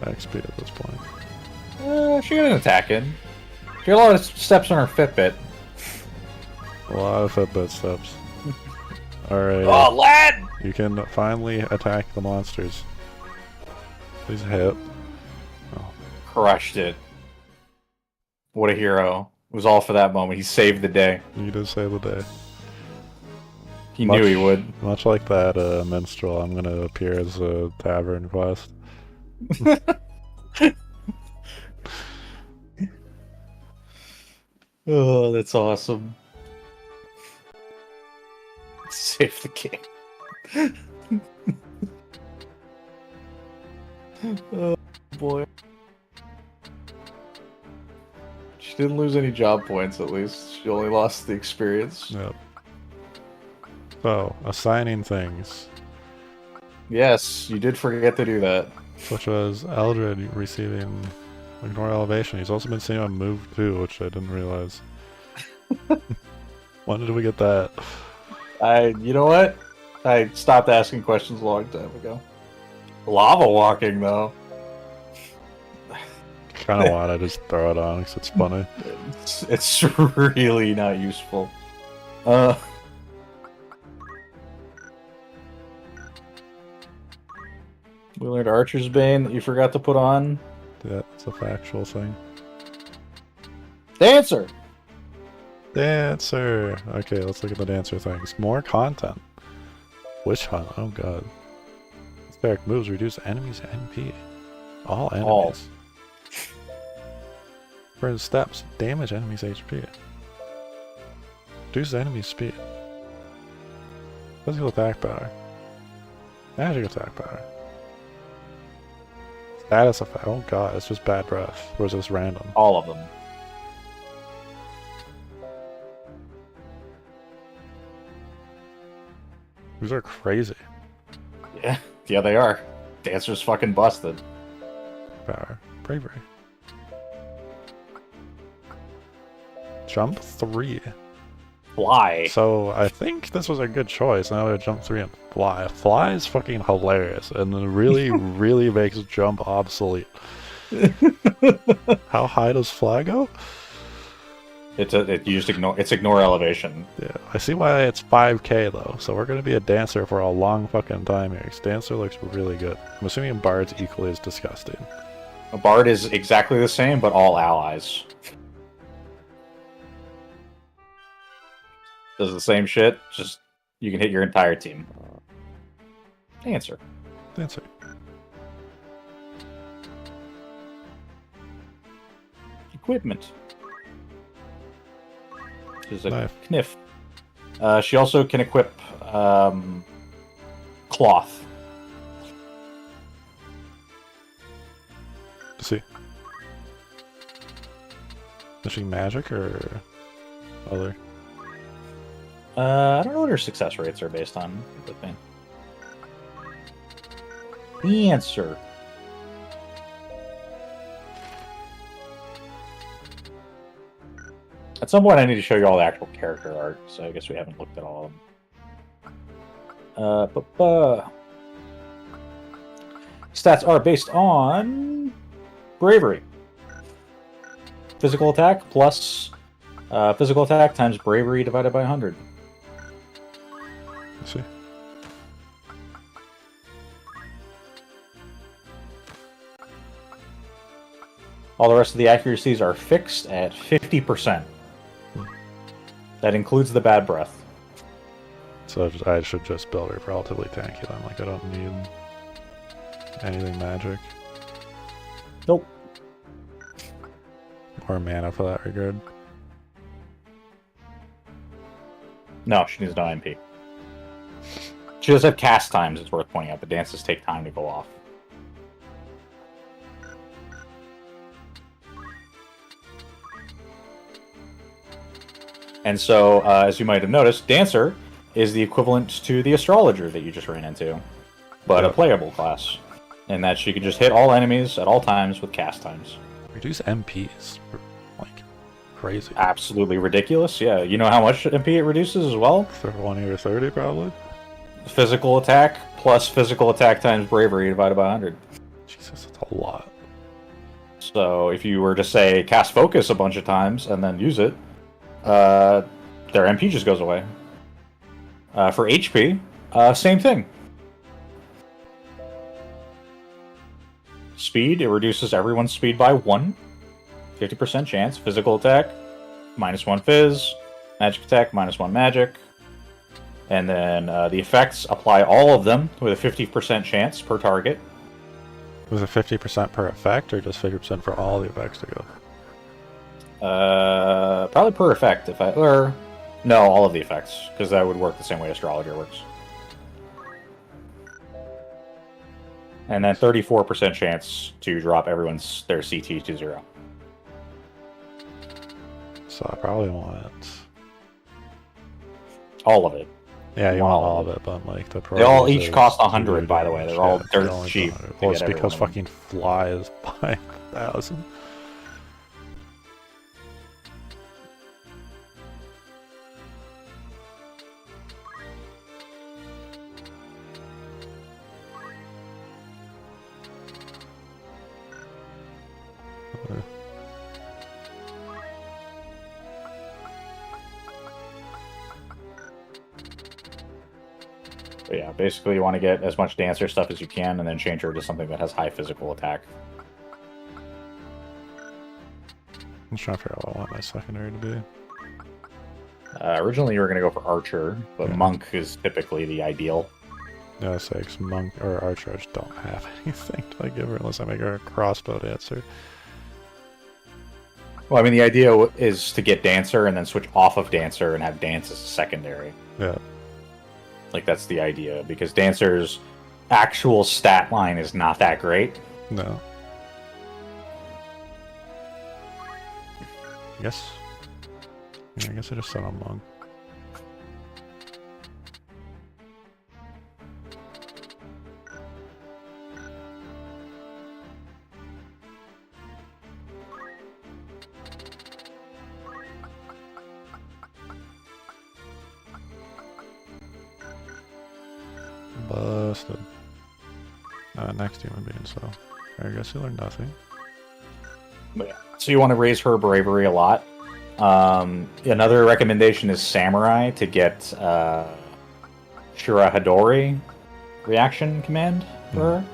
XP at this point. She got an attack in. She got a lot of steps on her Fitbit. A lot of Fitbit steps. Alright. Oh, lad! You can finally attack the monsters. Please hit. Oh. Crushed it. What a hero. It was all for that moment. He saved the day. You did save the day. He knew he would. Much like that minstrel, I'm gonna appear as a tavern quest. Oh, that's awesome. Save the game. Oh boy. She didn't lose any job points, at least. She only lost the experience. Yep. So, assigning things. Yes, you did forget to do that. Such as Eldred receiving Ignore Elevation. He's also been seeing on Move 2, which I didn't realize. When did we get that? You know what? I stopped asking questions a long time ago. Lava walking, though. Kind of want to just throw it on because it's funny. It's really not useful. We learned Archer's Bane that you forgot to put on. Yeah, it's a factual thing. Dancer! Dancer! Okay, let's look at the dancer things. More content. Witch Hunt, oh god. Hysteric moves reduce enemies' MP. All enemies. All. For his steps, damage enemies' HP. Reduce enemies' speed. Physical attack power. Magic attack power. Status effect. Oh god, it's just bad breath. Or is this random? All of them. These are crazy. Yeah, they are. Dancer's fucking busted. Power. Bravery. Jump 3. Fly. So I think this was a good choice. Now I jump 3 and fly. Fly is fucking hilarious and it really, really makes jump obsolete. How high does fly go? It's ignore elevation. Yeah, I see why it's 5k though. So we're gonna be a dancer for a long fucking time here. 'Cause dancer looks really good. I'm assuming bard's equally as disgusting. A bard is exactly the same, but all allies. Does the same shit, just you can hit your entire team. Dancer. Dancer. Equipment. Is a Knife. kniff. She also can equip cloth. See. Is she magic or other? I don't know what her success rates are based on. The answer. At some point, I need to show you all the actual character art, so I guess we haven't looked at all of them. Stats are based on bravery. Physical attack plus physical attack times bravery divided by 100. Let's see. All the rest of the accuracies are fixed at 50%. That includes the bad breath. So I should just build her relatively tanky then. Like I don't need anything magic. Nope. Or mana for that regard. No, she needs no MP. She does have cast times, it's worth pointing out. The dances take time to go off. And so, as you might have noticed, Dancer is the equivalent to the Astrologer that you just ran into, but a playable class. In that she can just hit all enemies at all times with cast times. Reduce MPs. Like, crazy. Absolutely ridiculous, yeah. You know how much MP it reduces as well? 20 or 30 probably? Physical attack plus physical attack times bravery divided by 100. Jesus, that's a lot. So if you were to say cast focus a bunch of times and then use it, their MP just goes away. For HP, same thing. Speed, it reduces everyone's speed by 1. 50% chance. Physical attack, -1 fizz. Magic attack, -1 magic. And then the effects apply all of them with a 50% chance per target. Was it 50% per effect, or just 50% for all the effects to go? Probably per effect, or no, all of the effects, because that would work the same way Astrologer works. And then 34% chance to drop their CT to 0. So I probably want all of it. Yeah, you want all of it, but like the they all each cost 100, by the way. They're all dirt cheap. Well, it's because fucking Fly is buying 1,000. But yeah, basically you want to get as much dancer stuff as you can and then change her to something that has high physical attack. I'm trying to figure out what I want my secondary to be. Originally you were going to go for Archer, but Monk is typically the ideal. Yeah, so because Monk or Archer, I just don't have anything to give her unless I make her a crossbow dancer. Well, I mean, the idea is to get Dancer and then switch off of Dancer and have Dance as a secondary. Yeah. Like, that's the idea, because Dancer's actual stat line is not that great. No. I guess I just set on Monk. Busted. Next human being, so I guess you learned nothing. But yeah. So you want to raise her bravery a lot. Another recommendation is Samurai to get Shirahadori reaction command for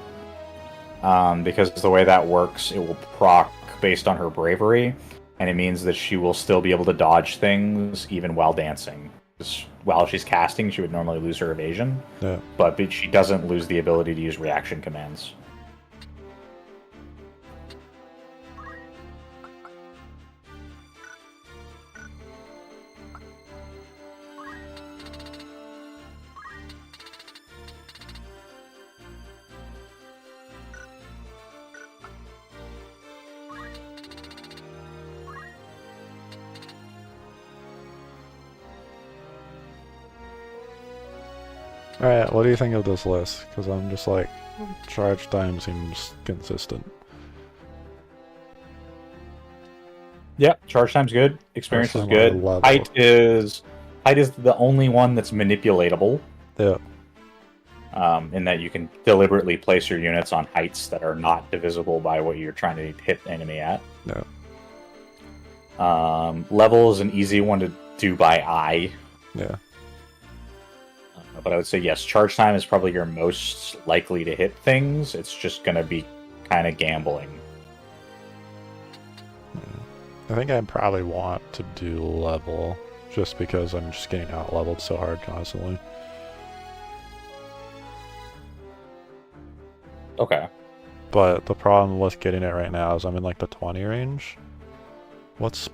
her. Because the way that works, it will proc based on her bravery, and it means that she will still be able to dodge things even while dancing. While she's casting, she would normally lose her evasion, but she doesn't lose the ability to use reaction commands. Alright, what do you think of this list? Because I'm just like, charge time seems consistent. Yep, charge time's good. Experience is good. Height is the only one that's manipulatable. Yeah. In that you can deliberately place your units on heights that are not divisible by what you're trying to hit the enemy at. No. Level is an easy one to do by eye. Yeah. But I would say, yes, charge time is probably your most likely to hit things. It's just going to be kind of gambling. I think I probably want to do level, just because I'm just getting out-leveled so hard constantly. Okay. But the problem with getting it right now is I'm in like the 20 range. What's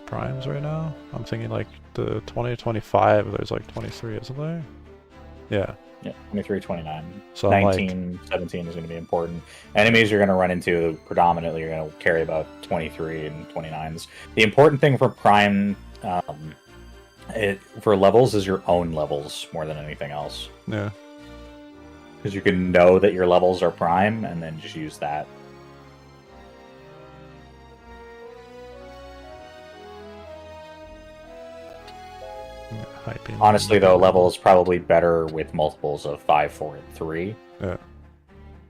primes right now? I'm thinking like the 20 to 25, there's like 23, isn't there? Yeah. Yeah, 23, 29. So 19, 17 is going to be important. Enemies you're going to run into predominantly are going to carry about 23 and 29s. The important thing for prime for levels is your own levels more than anything else. Yeah. Because you can know that your levels are prime and then just use that. Honestly, though, level is probably better with multiples of 5, 4, and 3. Yeah.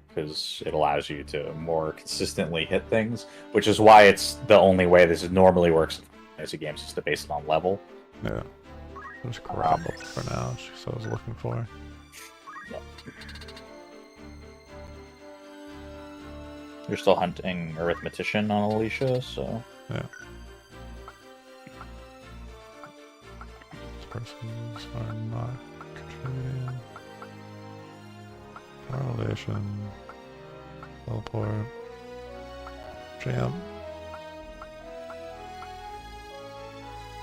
Because it allows you to more consistently hit things, which is why it's the only way this normally works as a game, is to base it on level. Yeah. There's grab up for now, that's what I was looking for. Yeah. You're still hunting Arithmetician on Alicia, so... Yeah. persons are not contributing. Correlation. Teleport. Jam.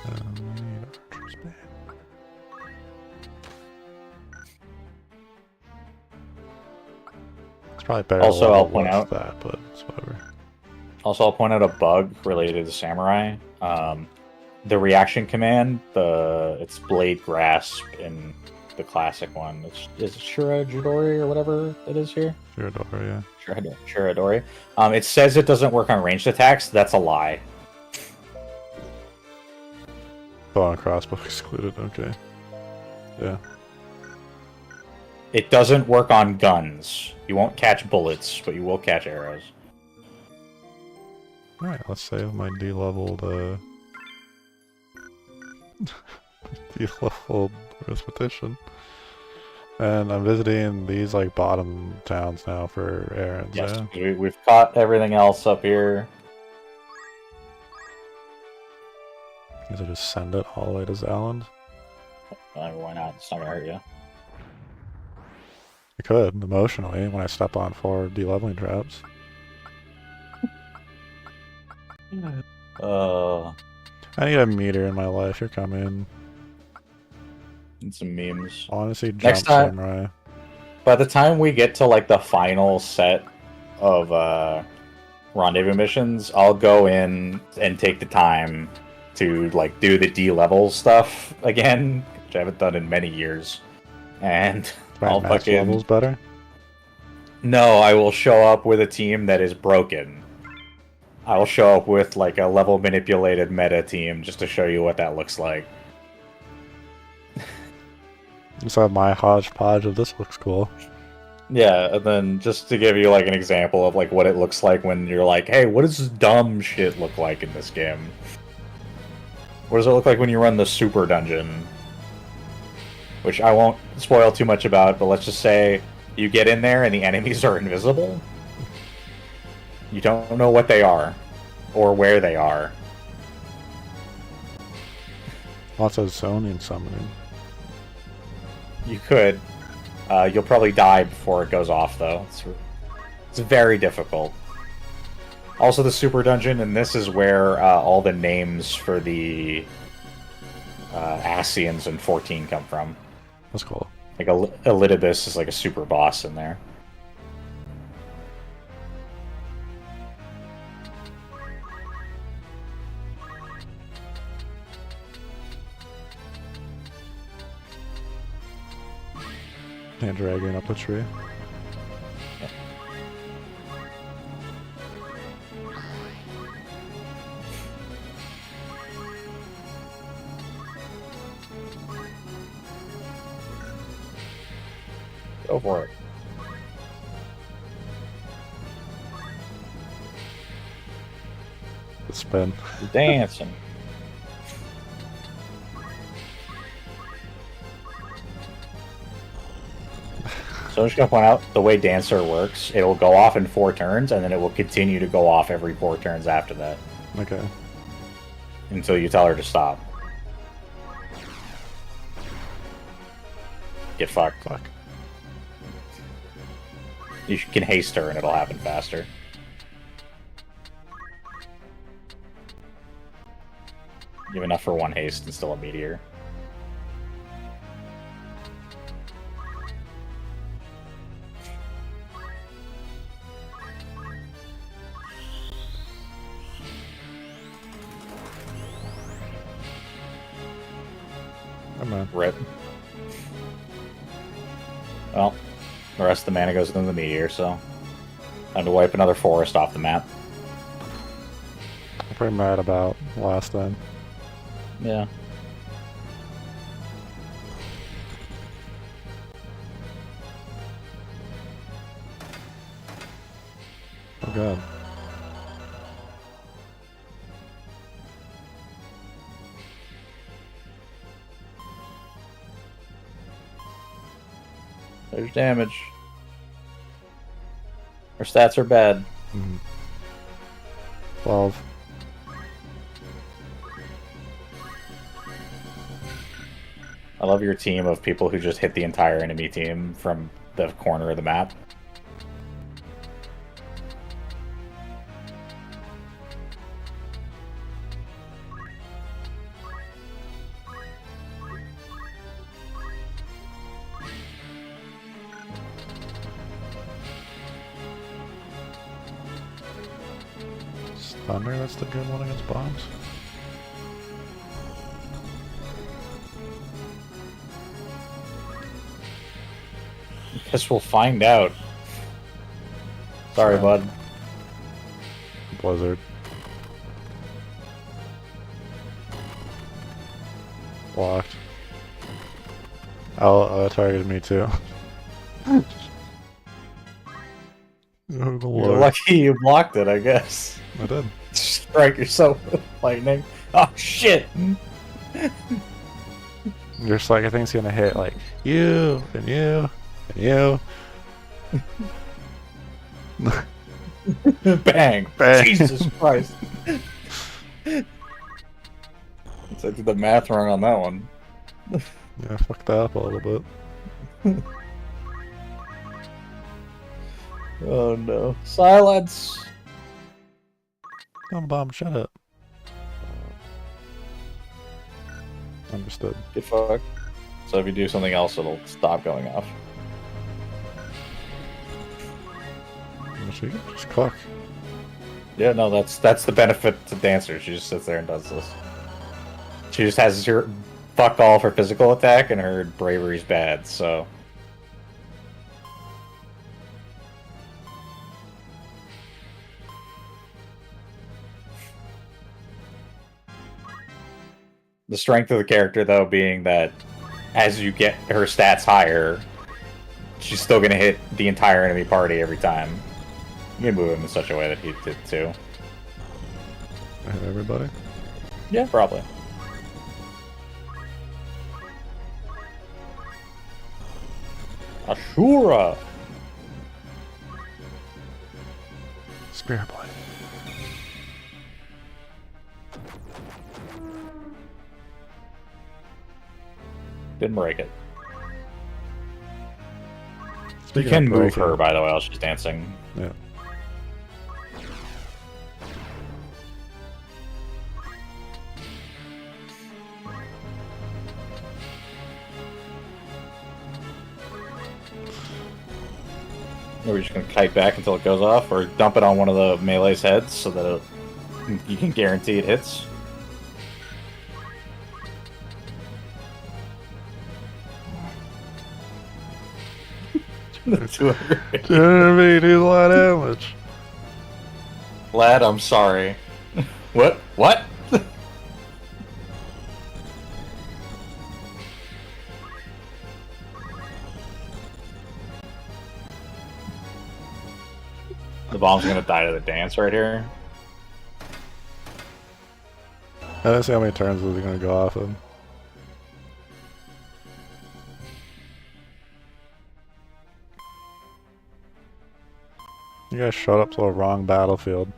And we need Archer's Bane. It's probably better Also, to I'll level point with out- that, but it's whatever. Also, I'll point out a bug related to Samurai. The reaction command, it's Blade Grasp in the classic one. Is it Shiradori or whatever it is here? Shiradori, yeah. Shiradori. It says it doesn't work on ranged attacks. That's a lie. Bow and crossbow excluded, okay. Yeah. It doesn't work on guns. You won't catch bullets, but you will catch arrows. Alright, let's save my D-leveled, D-leveled arithmetician. And I'm visiting these, like, bottom towns now for errands, Yes, yeah? we've caught everything else up here. Guess I just send it all the way to Zalland? Why not? It's not gonna hurt you. I could, emotionally, when I step on 4 de-leveling traps. I need a meter in my life, you're coming. And some memes. Honestly, jump Next time- samurai. By the time we get to like the final set of rendezvous missions, I'll go in and take the time to like do the D-level stuff again, which I haven't done in many years. And I'll Max fucking level's better? No, I will show up with a team that is broken. I will show up with like a level manipulated meta team just to show you what that looks like. Just have my hodgepodge of this looks cool. Yeah, and then just to give you like an example of like what it looks like when you're like, hey, what does this dumb shit look like in this game? What does it look like when you run the super dungeon? Which I won't spoil too much about, but let's just say you get in there and the enemies are invisible. You don't know what they are, or where they are. Lots of zoning summoning. You could. You'll probably die before it goes off, though. It's very difficult. Also, the super dungeon, and this is where all the names for the Asians in 14 come from. That's cool. Like, Elidibus is like a super boss in there. And dragging up a tree. Go for it. The spin. You're dancing. So I'm just going to point out, the way Dancer works, it'll go off in 4 turns, and then it will continue to go off every 4 turns after that. Okay. Until you tell her to stop. Get fucked. Fuck. You can haste her and it'll happen faster. You have enough for 1 haste and still a meteor. Come on. Rip. Well, the rest of the mana goes into the meteor, so time to wipe another forest off the map. I'm pretty mad about last time. Yeah. Oh god. There's damage. Her stats are bad. 12. I love your team of people who just hit the entire enemy team from the corner of the map. Thunder, that's the good one against bombs. Guess we'll find out. Sorry, bud. Blizzard. Blocked. Oh, targeted me too. Oh, You're Lord. lucky you blocked it, I guess. I did. Strike yourself with lightning. Oh, shit! Just like I think it's gonna hit like you and you and you. Bang! Bang. Jesus Christ! So I did the math wrong on that one. Yeah, fucked that up a little bit. Oh no. Silence! Come bomb, shut up. Understood. Get fucked. So if you do something else, it'll stop going off. She can just cook. Yeah, no, that's the benefit to Dancer. She just sits there and does this. She just has her fuck all of her physical attack, and her bravery's bad, so... The strength of the character, though, being that as you get her stats higher, she's still going to hit the entire enemy party every time. You can move him in such a way that he did, too. I hit everybody? Yeah, probably. Ashura! Spirit Blade. Didn't break it. You Speaking can of move breaking- her, by the way, while she's dancing. Yeah. Or we're just gonna kite back until it goes off, or dump it on one of the melee's heads so that you can guarantee it hits. Enemy do a lot of damage. Lad, I'm sorry. What? What? The bomb's gonna die to the dance right here. I don't see how many turns is it gonna go off in. You guys showed up to the wrong battlefield.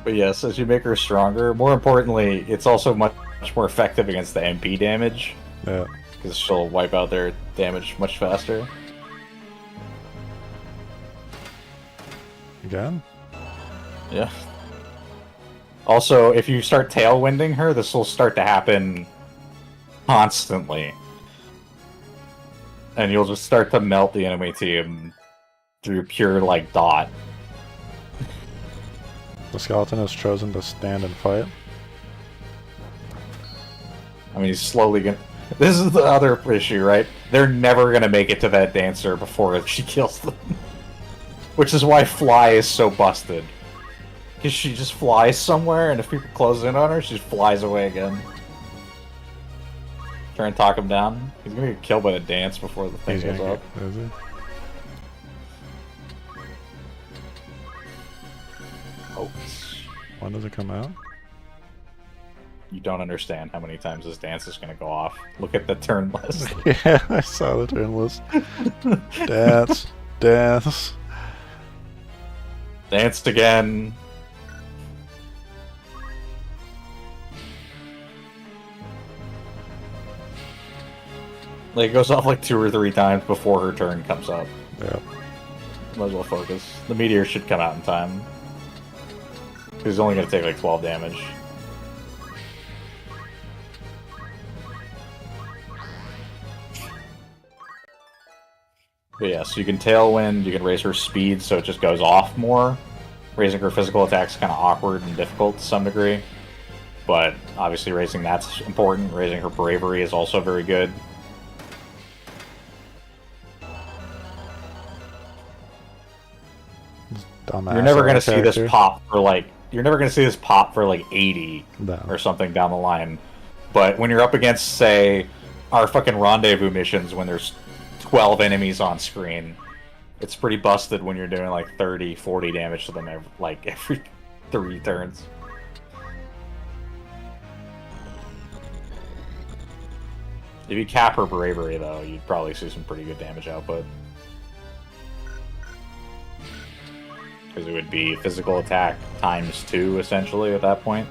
But yes, as you make her stronger, more importantly, it's also much more effective against the MP damage. Yeah. Because she'll wipe out their damage much faster. Again? Yeah. Also, if you start tailwinding her, this will start to happen constantly. And you'll just start to melt the enemy team through pure, like, dot. The skeleton has chosen to stand and fight. I mean, he's slowly gonna... This is the other issue, right? They're never gonna make it to that dancer before she kills them. Which is why Fly is so busted. Because she just flies somewhere, and if people close in on her, she just flies away again. Try and talk him down. He's gonna get killed by the dance before the thing goes up. Is he? Oh, When does it come out? you don't understand how many times this dance is gonna go off. Look at the turn list. Yeah, I saw the turn list. Dance. Dance. Danced again. Like, it goes off like 2 or 3 times before her turn comes up. Yeah. Might as well focus. The meteor should come out in time. He's only going to take like 12 damage. But yeah, so you can Tailwind, you can raise her speed so it just goes off more. Raising her physical attack is kind of awkward and difficult to some degree. But obviously raising that's important. Raising her bravery is also very good. Dumbass You're never going to see character. this pop for like... You're never going to see this pop for like 80 No. or something down the line. But when you're up against, say, our fucking Rendezvous missions when there's 12 enemies on screen, it's pretty busted when you're doing like 30, 40 damage to them every 3 turns. If you cap her bravery, though, you'd probably see some pretty good damage output. Because it would be physical attack times 2, essentially, at that point.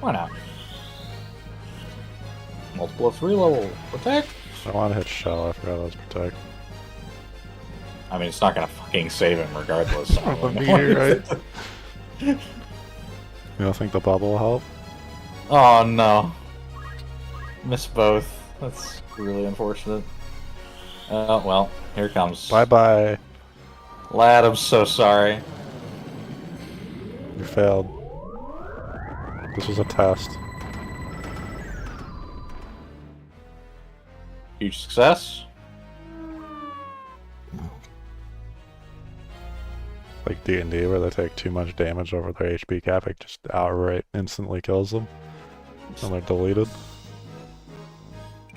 Why not? Multiple of 3 level protect? I want to hit shell, I forgot that was protect. I mean, it's not gonna fucking save him regardless. I don't really Meteor, know. right? You don't think the bubble will help? Oh no. Missed both. That's really unfortunate. Oh, well, here it comes. Bye-bye. Lad, I'm so sorry. You failed. This was a test. Huge success. Like D&D where they take too much damage over their HP cap, it just outright instantly kills them. And they're deleted.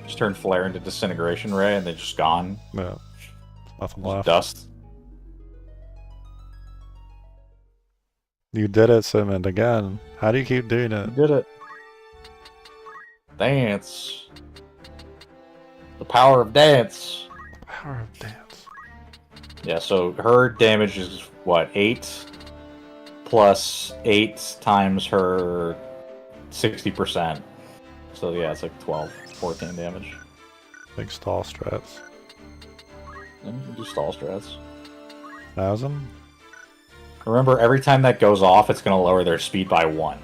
Just turn Flare into Disintegration Ray and they're just gone. Yeah. Nothing Just left. dust. You did it, Simon, again. How do you keep doing it? You did it. Dance. The power of dance. Power of dance. Yeah, so her damage is, what, 8? Plus 8 times her 60%. So yeah, it's like 12, 14 damage. Big stall strats. And you can do stall strats. 1,000? Remember, every time that goes off, it's going to lower their speed by 1.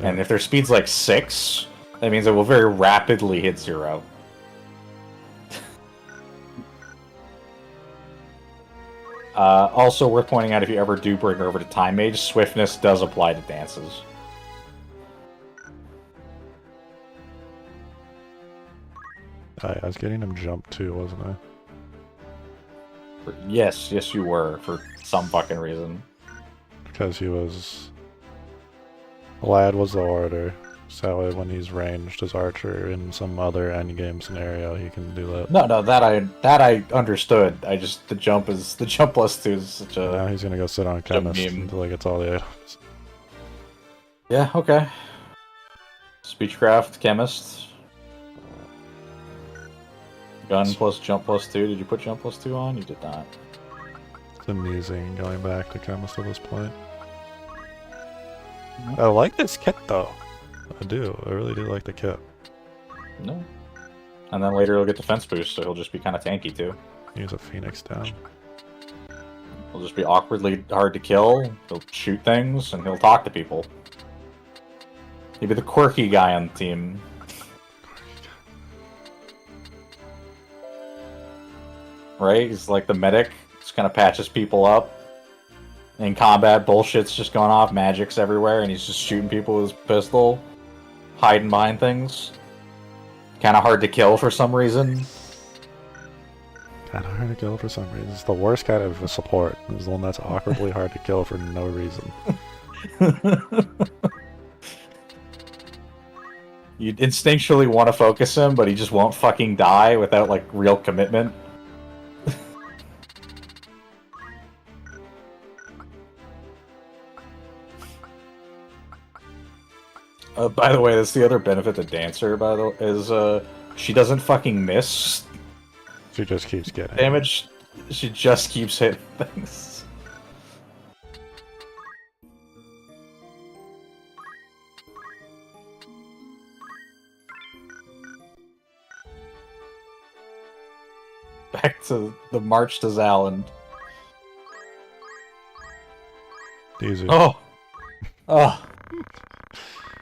Yeah. And if their speed's like 6, that means it will very rapidly hit 0. Also worth pointing out, if you ever do bring her over to Time Mage, Swiftness does apply to dances. I was getting him jump too, wasn't I? Yes, you were, for some fucking reason. Because he was... Lad was the orator, so when he's ranged as archer in some other endgame scenario, he can do that. No, that I understood. I just the jump plus 2 is such a Now he's gonna go sit on chemist meme. until he gets all the items. Yeah, okay. Speechcraft, chemist. Gun plus jump plus 2. Did you put jump plus 2 on? You did not. It's amusing going back to chemist at this point. I like this kit though. I do. I really do like the kit. No. And then later he'll get defense boost, so he'll just be kind of tanky too. Use a phoenix down. He'll just be awkwardly hard to kill. He'll shoot things, and he'll talk to people. He'll be the quirky guy on the team. Right? He's like the medic. Just kind of patches people up. In combat, bullshit's just going off. Magic's everywhere, and he's just shooting people with his pistol. Hiding behind things. Kind of hard to kill for some reason. Kinda hard to kill for some reason. It's the worst kind of a support. It's the one that's awkwardly hard to kill for no reason. You'd instinctually want to focus him, but he just won't fucking die without, like, real commitment. By the way, that's the other benefit to Dancer, by the way, is she doesn't fucking miss She just keeps getting damage. She just keeps hitting things. Back to the march to Zaland. Easy. Oh! Oh!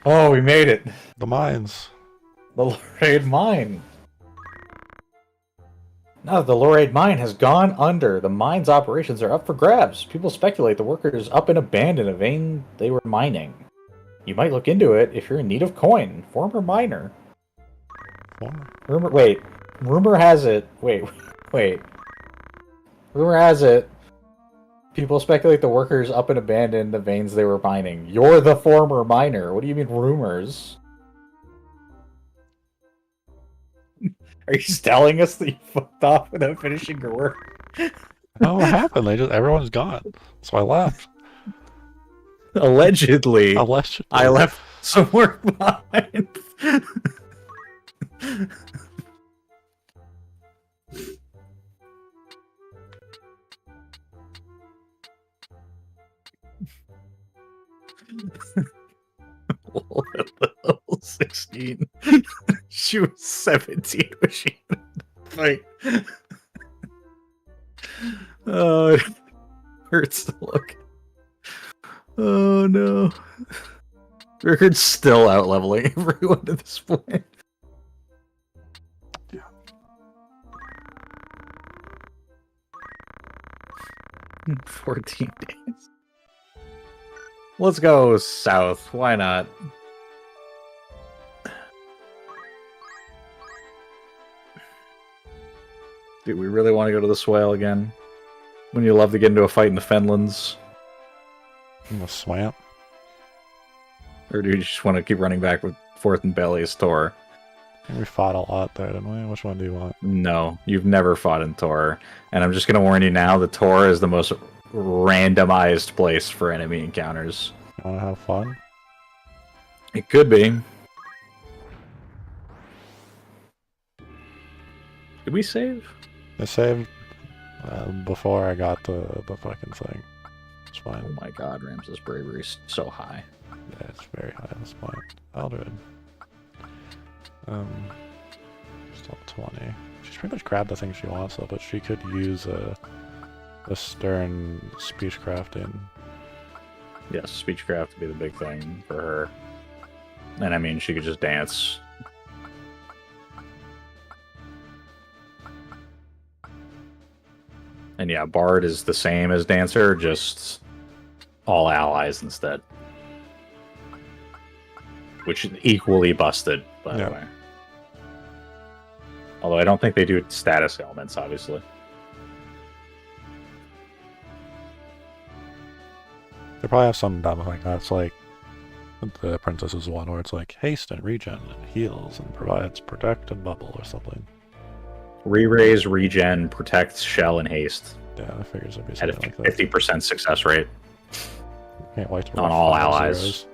Oh, we made it! The mines. The Lorraine Mine! Now that the Lorraine Mine has gone under, the mine's operations are up for grabs. People speculate the workers up and abandoned a vein they were mining. You might look into it if you're in need of coin. Former miner. Rumor has it... Wait. Rumor has it... People speculate the workers up and abandoned the veins they were mining. You're the former miner. What do you mean rumors? Are you telling us that you fucked off without finishing your work? Oh, what happened? Everyone's gone. So I left. Allegedly. I left some work behind. Level 16. She was 17 when she fight. Oh, it hurts to look. Oh no. Rickard's still out leveling everyone at this point. Yeah. 14 days. Let's go south. Why not? Do we really want to go to the Swale again? When you love to get into a fight in the Fenlands? In the swamp? Or do you just want to keep running back with Fourth and Belly's Tor? We fought a lot there, didn't we? Which one do you want? No, you've never fought in Tor. And I'm just going to warn you now, the Tor is the most randomized place for enemy encounters. You want to have fun? It could be. Did we save? I saved before I got the fucking thing. It's fine. Oh my god, Ramses' bravery is so high. Yeah, it's very high at this point. Aldred. Still 20. She's pretty much grabbed the thing she wants though, but she could use a stern speech crafting. Yes, speechcraft would be the big thing for her. And I mean, she could just dance. And yeah, Bard is the same as Dancer, just all allies instead. Which is equally busted, by the way. Although I don't think they do status elements, obviously. They probably have some dumb like that's like the Princess's one where it's like haste and regen and heals and provides protect and bubble or something. Re-raise, regen, protect, shell, and haste. Yeah, I figures it'd be At a something like that. 50% success rate. Can't wait to on all allies. zeros.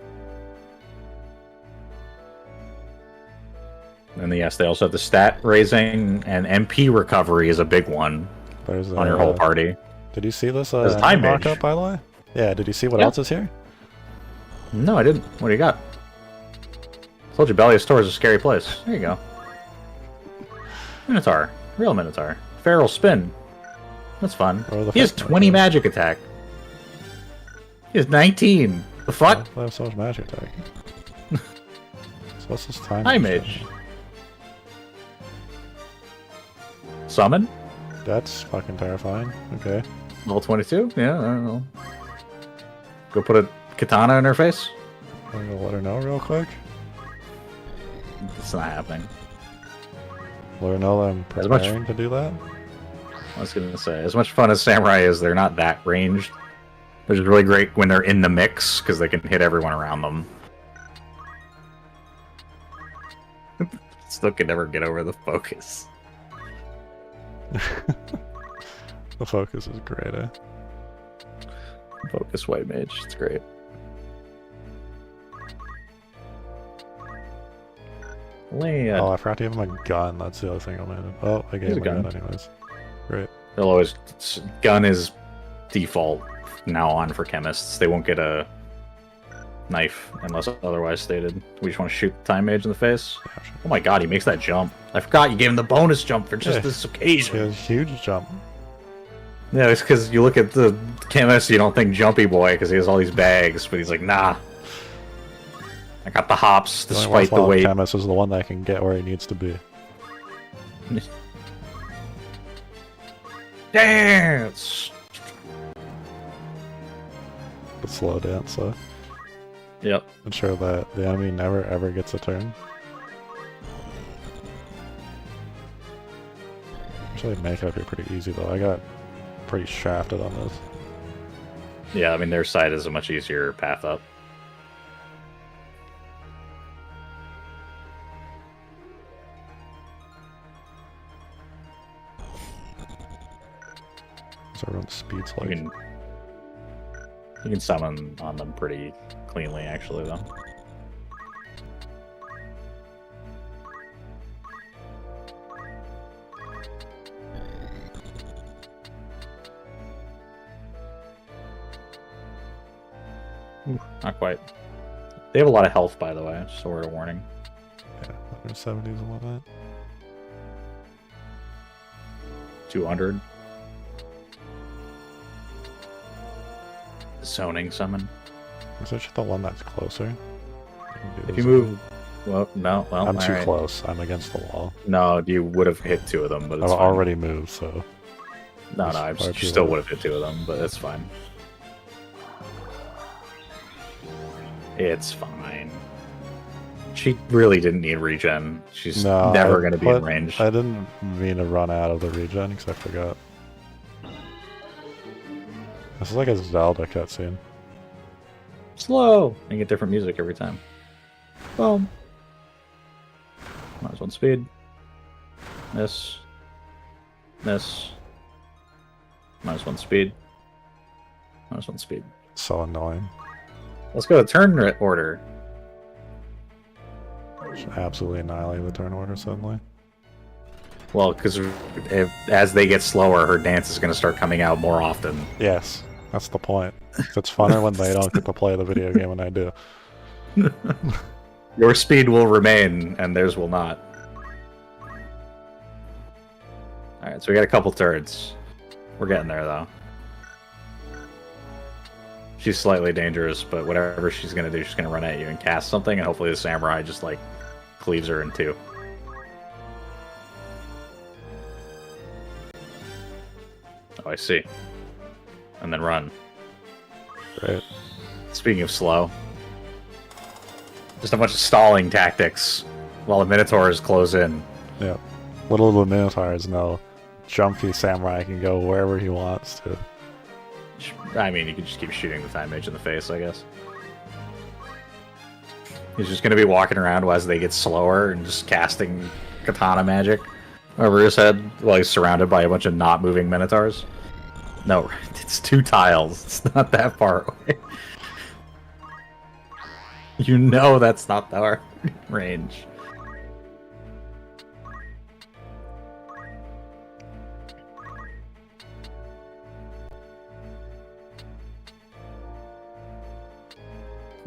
And yes, they also have the stat raising and MP recovery is a big one There's on your whole party. Did you see this There's a time mage. mock-up, by the way? Yeah, did you see what else is here? No, I didn't. What do you got? Told you Bellius Tor is a scary place. There you go. Minotaur. Real Minotaur. Feral Spin. That's fun. He has 20 magic attack. He has 19. The fuck? I have so much magic attack. So what's this time? Time mage. Summon? That's fucking terrifying. Okay. Level 22? Yeah, I don't know. Go put a katana in her face? I'm gonna let her know real quick. It's not happening. Let her know that I'm As much- preparing to do that. I was gonna say, as much fun as Samurai is, they're not that ranged. They're just really great when they're in the mix, because they can hit everyone around them. Still can never get over the focus. The focus is great, eh? Focus white mage, it's great. Lad. Oh, I forgot to give him a gun. That's the other thing I made. Oh, I gave Here's him a a gun gun. anyways. Great. They'll always gun is default now on for chemists. They won't get a knife unless otherwise stated. We just want to shoot the time mage in the face. Yeah, sure. Oh my god, he makes that jump. I forgot you gave him the bonus jump for just Yeah. this He occasion. has a huge jump. Yeah, it's because you look at the chemist, you don't think Jumpy Boy because he has all these bags, but he's like, nah. I got the hops The only despite the worthwhile weight. chemist is the one that can get where he needs to be. Dance! The slow dance, so Yep. ensure that the enemy never ever gets a turn. Actually, makeup here pretty easy though. I got pretty shafted on this. Yeah, I mean, their side is a much easier path up. So everyone's speed's You like. can summon on them pretty cleanly, actually, though. Ooh, not quite. They have a lot of health, by the way, just a word of warning. Yeah, 170s and whatnot. 200. Zoning summon. Is it just the one that's closer? If you move... Well, no, well, I'm too alright. close. I'm against the wall. No, you would have hit 2 of them, but it's I've fine. already moved, so. No, it's no, far you too still late. would have hit 2 of them, but it's fine. It's fine. She really didn't need regen. She's No, never I going to be in put- range. I didn't mean to run out of the regen because I forgot. This is like a Zelda cutscene. Slow! And you get different music every time. Boom. Minus 1 speed. Miss. Miss. Minus 1 speed. Minus 1 speed. So annoying. Let's go to turn order. Just absolutely annihilate the turn order suddenly. Well, because as they get slower, her dance is going to start coming out more often. Yes, that's the point. It's funner when they don't get to play the video game when I do. Your speed will remain, and theirs will not. Alright, so we got a couple turns. We're getting there, though. She's slightly dangerous, but whatever she's going to do, she's going to run at you and cast something, and hopefully the samurai just, like, cleaves her in 2. Oh, I see. And then run. Right. Speaking of slow, just a bunch of stalling tactics while the Minotaurs close in. Yep. Little do the Minotaurs know, Jumpy Samurai can go wherever he wants to. I mean, you could just keep shooting the time mage in the face, I guess. He's just going to be walking around as they get slower and just casting katana magic over his head while he's surrounded by a bunch of not moving Minotaurs. No, it's 2 tiles. It's not that far away. You know that's not our range.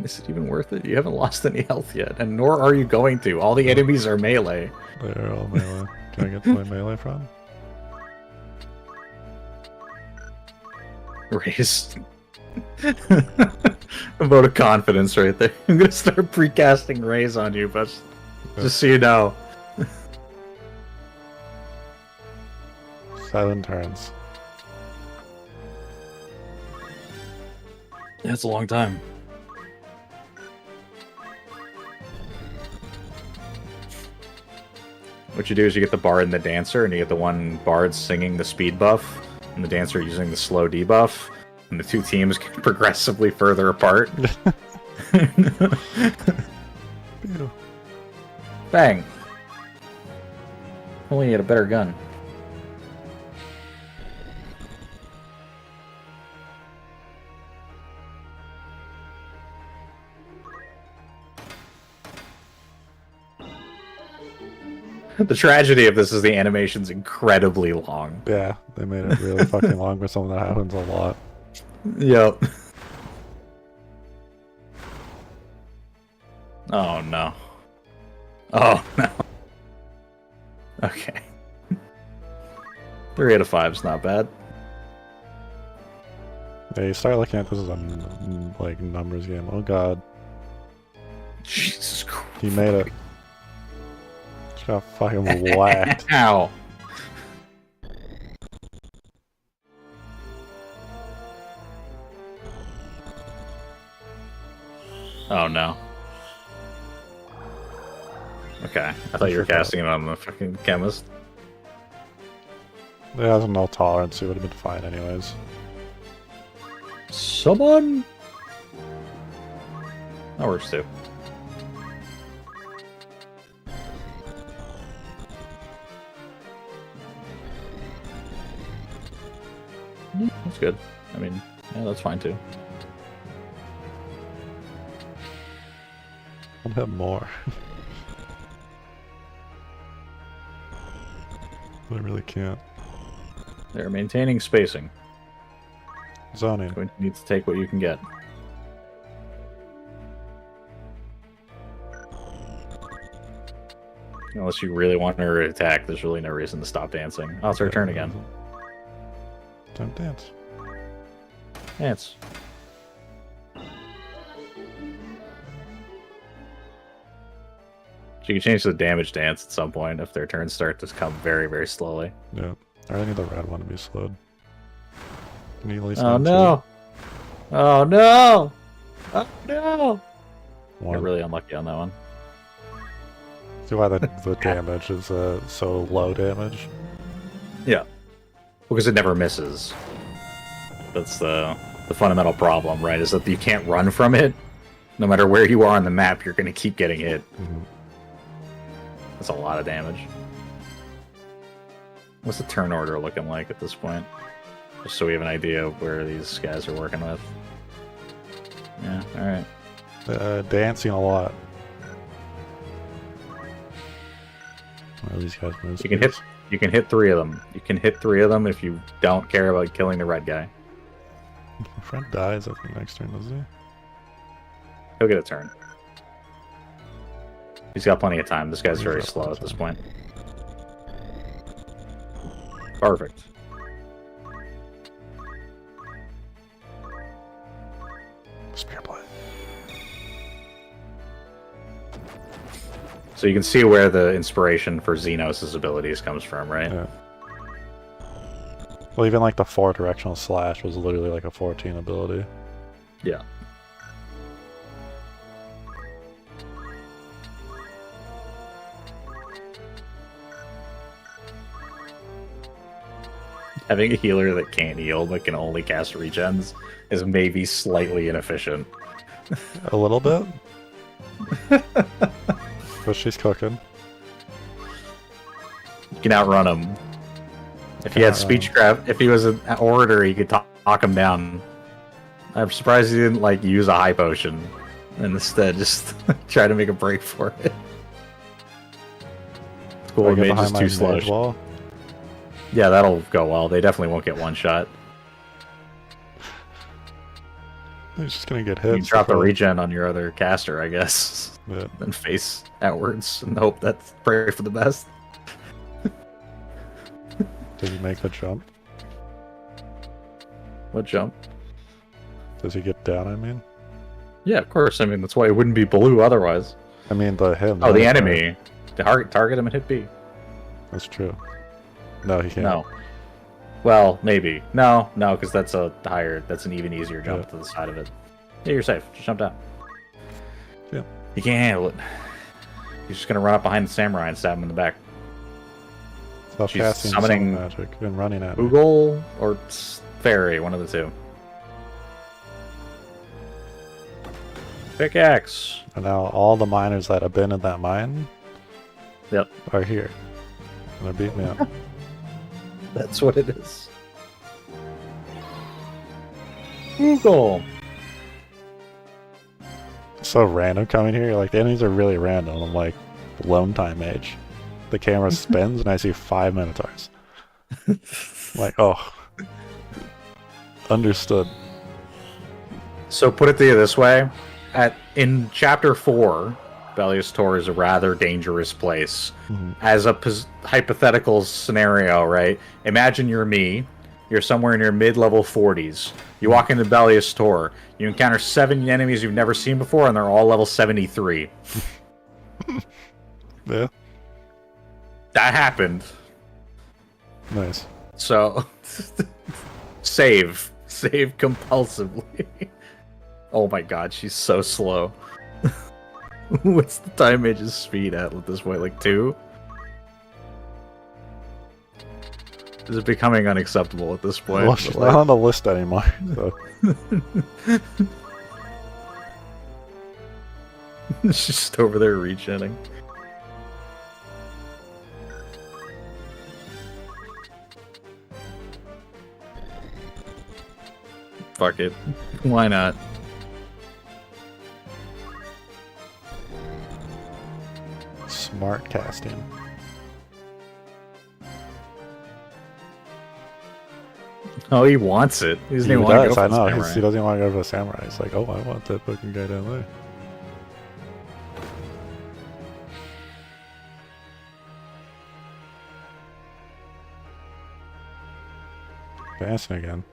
Is it even worth it? You haven't lost any health yet, and nor are you going to. All the enemies are melee. They're all melee. Can I get my melee from? Raise. A vote of confidence right there. I'm gonna start precasting Raise on you, but just so you know. 7 turns. That's a long time. What you do is you get the bard and the dancer, and you get the one bard singing the speed buff, and the dancer using the slow debuff, and the 2 teams get progressively further apart. Ew. Bang! Only you had a better gun. The tragedy of this is the animation's incredibly long. Yeah, they made it really fucking long for something that happens a lot. Yep. Oh no. Oh no. Okay. 3 out of 5 is not bad. Yeah, you start looking at this as a like numbers game. Oh god, Jesus Christ. he made it. Just got fucking whacked. Ow. Oh no. Okay, I thought you were casting it on the fucking chemist. It has no tolerance, it would have been fine anyways. Someone? That works too. That's good. I mean, yeah, that's fine too. I'll have more. I really can't. They're maintaining spacing. Zoning. Going to need to take what you can get. Unless you really want her to attack, there's really no reason to stop dancing. Oh, it's her turn again. Don't dance. Dance. She can change the damage dance at some point if their turns start to come very, very slowly. Yeah. I really need the red one to be slowed. Can you at least Oh no! Oh no! Oh no! One. You're really unlucky on that one. See why the damage is so low damage? Yeah. Because it never misses. That's the fundamental problem, right? Is that you can't run from it. No matter where you are on the map, you're going to keep getting hit. Mm-hmm. That's a lot of damage. What's the turn order looking like at this point? Just so we have an idea of where these guys are working with. Yeah, alright. Dancing a lot. Well, these guys move. You can hit 3 of them. You can hit 3 of them if you don't care about killing the red guy. My friend dies, I think, next turn, doesn't he? He'll get a turn. He's got plenty of time. This guy's very slow at this point. Perfect. Spear blade. So you can see where the inspiration for Xenos' abilities comes from, right? Yeah. Well, even like the 4 directional slash was literally like a 14 ability. Yeah. Having a healer that can't heal but can only cast regens is maybe slightly inefficient. A little bit. But she's cooking. You can outrun him. If he had speechcraft, if he was an orator, he could talk him down. I'm surprised he didn't like use a high potion and instead just try to make a break for it. It's cool. Mage is too slow. Wall. Yeah, that'll go well. They definitely won't get one shot. He's just gonna get hit. You drop a regen on your other caster, I guess. Yeah. Then face outwards and hope that's pray for the best. Does he make the jump? What jump? Does he get down, I mean? Yeah, of course. I mean, that's why it wouldn't be blue otherwise. I mean, the him. Oh, the enemy. Target him and hit B. That's true. No, he can't. No. Well, maybe. No, because that's that's an even easier jump to the side of it. Yeah, you're safe. Just jump down. Yeah. He can't handle it. He's just gonna run up behind the samurai and stab him in the back. Stop She's casting summoning magic and running at me. Google or Fairy, one of the two. Pickaxe. And now all the miners that have been in that mine are here. And they're beating me up. That's what it is. Google. So random coming here. Like, the enemies are really random. I'm like, lone time mage. the camera spins and I see 5 Minotaurs. Like, oh. Understood. So put it to you this way. In Chapter 4, Bellius Tor is a rather dangerous place. As a hypothetical scenario, right? Imagine you're me. You're somewhere in your mid-level 40s. You walk into Bellius Tor. You encounter 7 enemies you've never seen before, and they're all level 73. Yeah. That happened. Nice. So, save compulsively. Oh my god, she's so slow. What's the time mage's speed at this point? Like 2? This is becoming unacceptable at this point. Well, she's not on the list anymore. So. She's just over there regenning. Fuck it. Why not? Smart casting. Oh, he wants it. He doesn't He even want to does, go I for the know. samurai. He doesn't want to go for the samurai. He's like, oh, I want that fucking guy down there. Dancing again.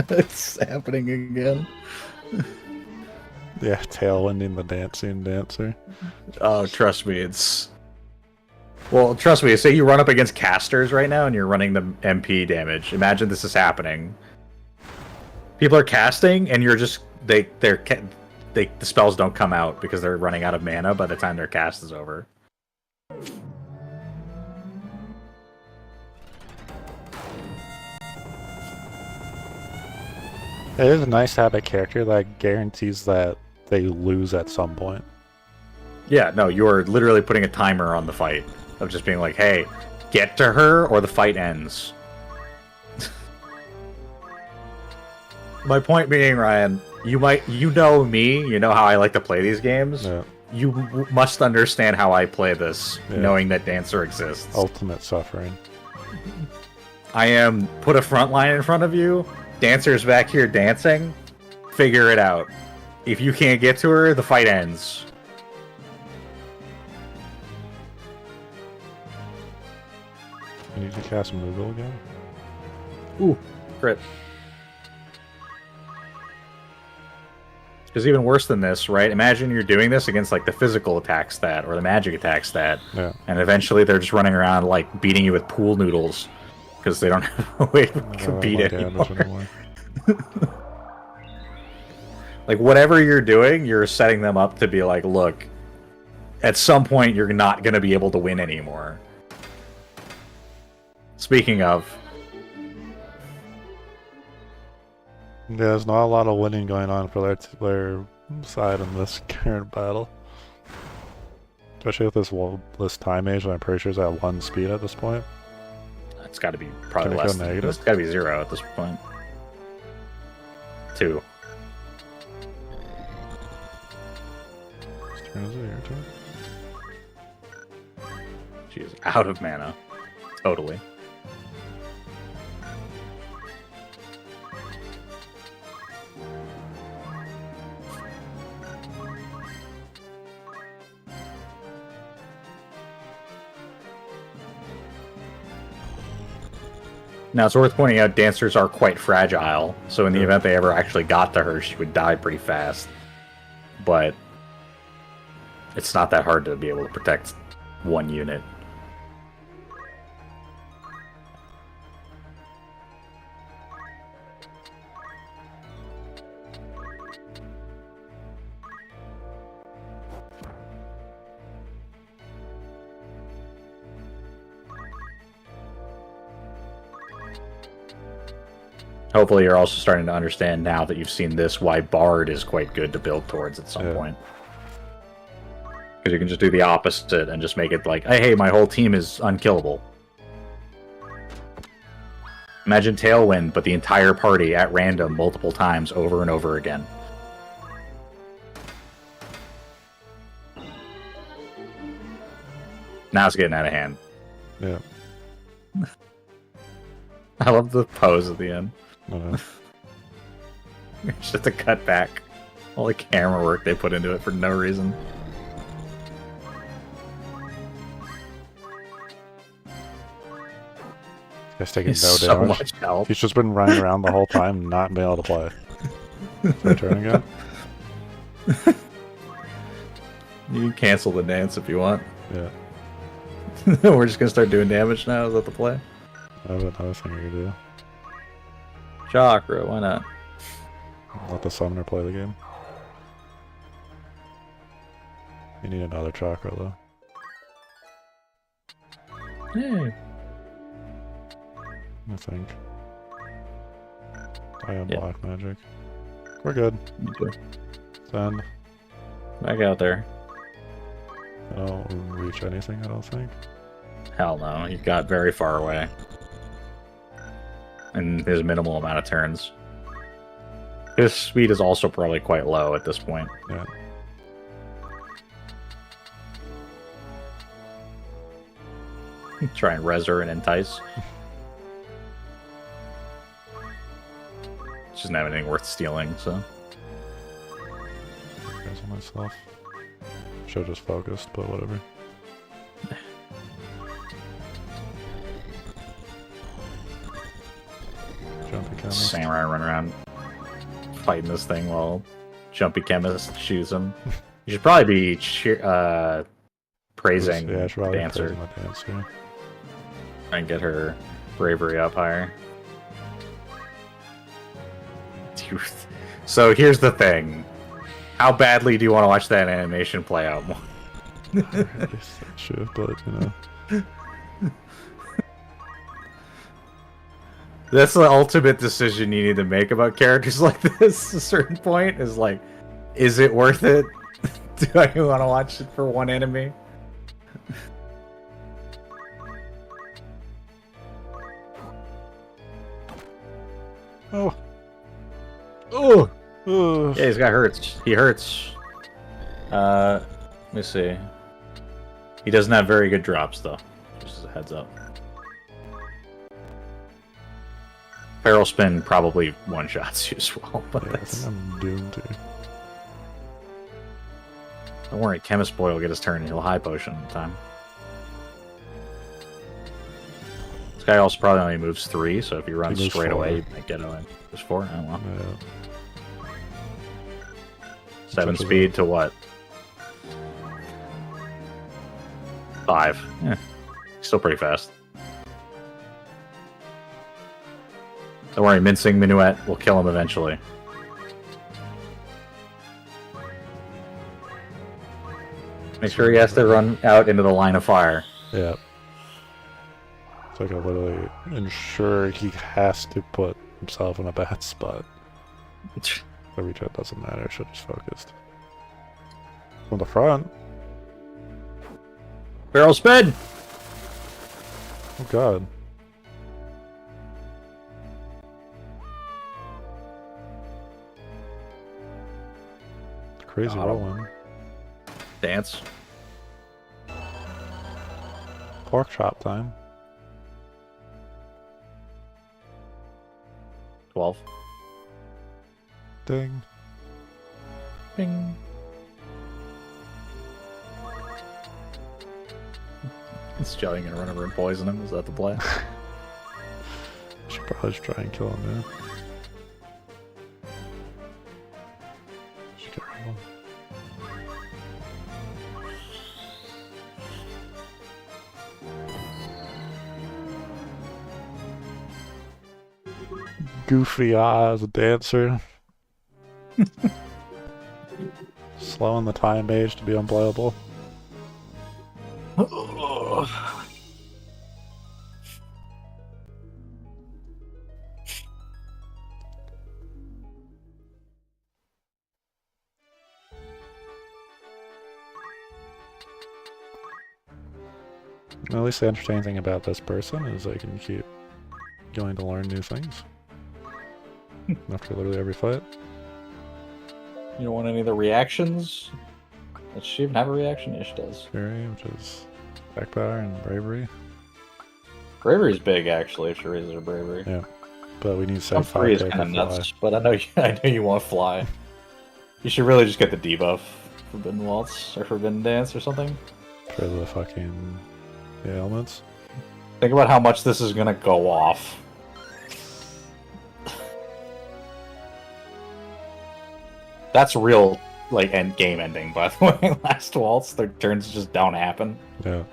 It's happening again. Yeah, tailwinding the dancing dancer. Oh, trust me, it's... Well, trust me, say you run up against casters right now and you're running the MP damage. Imagine this is happening. People are casting and you're just... the spells don't come out because they're running out of mana by the time their cast is over. It is nice to have a character that guarantees that they lose at some point. Yeah, no, you are literally putting a timer on the fight. Of just being like, hey, get to her or the fight ends. My point being, Ryan, you know me, you know how I like to play these games. Yeah. You must understand how I play this, knowing that Dancer exists. Ultimate suffering. I am put a front line in front of you, Dancer's back here dancing, figure it out. If you can't get to her, the fight ends. You need to cast Moogle again? Ooh, crit. Because even worse than this, right? Imagine you're doing this against like the physical attack stat or the magic attack stat, and eventually they're just running around like beating you with pool noodles because they don't have a way to compete anymore. Like whatever you're doing, you're setting them up to be like, look, at some point you're not going to be able to win anymore. Speaking of, yeah, there's not a lot of winning going on for their side in this current battle. Especially with this time age, I'm pretty sure it's at 1 speed at this point. it's got to be probably Can it less. go negative? It's got to be 0 at this point. 2. Whose turn is it? Your turn? She is out of mana. Totally. Now, it's worth pointing out dancers are quite fragile, so in the event they ever actually got to her, she would die pretty fast. But it's not that hard to be able to protect one unit. Hopefully you're also starting to understand now that you've seen this why Bard is quite good to build towards at some point. Because you can just do the opposite and just make it like, hey, my whole team is unkillable. Imagine Tailwind, but the entire party at random multiple times over and over again. Now it's getting out of hand. Yeah. I love the pose at the end. I It's just a cut back. All the camera work they put into it for no reason. Guy's taking It's no so damage. much help. He's just been running around the whole time, not being able to play. Your turn again? You can cancel the dance if you want. Yeah. We're just gonna start doing damage now. Is that the play? I have another thing you can do. Chakra, why not? Let the summoner play the game. You need another chakra though. Hey. I think. I am black magic. We're good. Me too. Send. Back out there. I don't reach anything, I don't think. Hell no, he got very far away. And his minimal amount of turns. His speed is also probably quite low at this point. Yeah. Try and res her and entice. She doesn't have anything worth stealing, so. Focus on myself. Should've just focused, but whatever. Jumpy chemist. Samurai run around fighting this thing while Jumpy Chemist shoots him. You should probably be praising Yeah, I should probably Dancer. praise my dancer. Try and get her bravery up higher. Dude. So here's the thing. How badly do you want to watch that animation play out more? Sure, but you know. That's the ultimate decision you need to make about characters like this. A certain point is like, is it worth it? Do I want to watch it for one enemy? Oh. Oh. Oh. Yeah, he's got hurts. He hurts. Let me see. He doesn't have very good drops though. Just as a heads up. Barrel spin probably one shots you as well, but Yeah, I that's. think I'm doomed to. Don't worry, Chemist Boy will get his turn and he'll high potion in time. This guy also probably only moves 3, so if you run He moves straight 4. away, you might get away. There's 4? Oh well. Yeah. 7 Such a speed to what? 5. Yeah. Still pretty fast. Don't worry, mincing Minuet will kill him eventually. Make sure he has to run out into the line of fire. Yeah. It's like I literally ensure he has to put himself in a bad spot. The regen doesn't matter, I should just focused. From the front. Barrel spin! Oh god. Crazy Got him. rolling. Dance. Pork chop time. 12. Ding. Bing. Is Jelly gonna run over and poison him? Is that the play? Should probably just try and kill him, man. Should get rid of him. Goofy eyes dancer. Slowing the time mage to be unplayable. At least the entertaining thing about this person is I can keep going to learn new things. After literally every fight. You don't want any of the reactions? Does she even have a reaction? Yeah, she does. Fury, which is back power and bravery. Bravery's big, actually, if she raises her bravery. Yeah. But we need to Jump save 3 is 5k kind for of fly. nuts, but I know you want to fly. You should really just get the debuff. Forbidden Waltz, or Forbidden Dance, or something. For the fucking... the elements. Think about how much this is gonna go off. That's real, like, game ending, by the way. Last Waltz, their turns just don't happen. Yeah.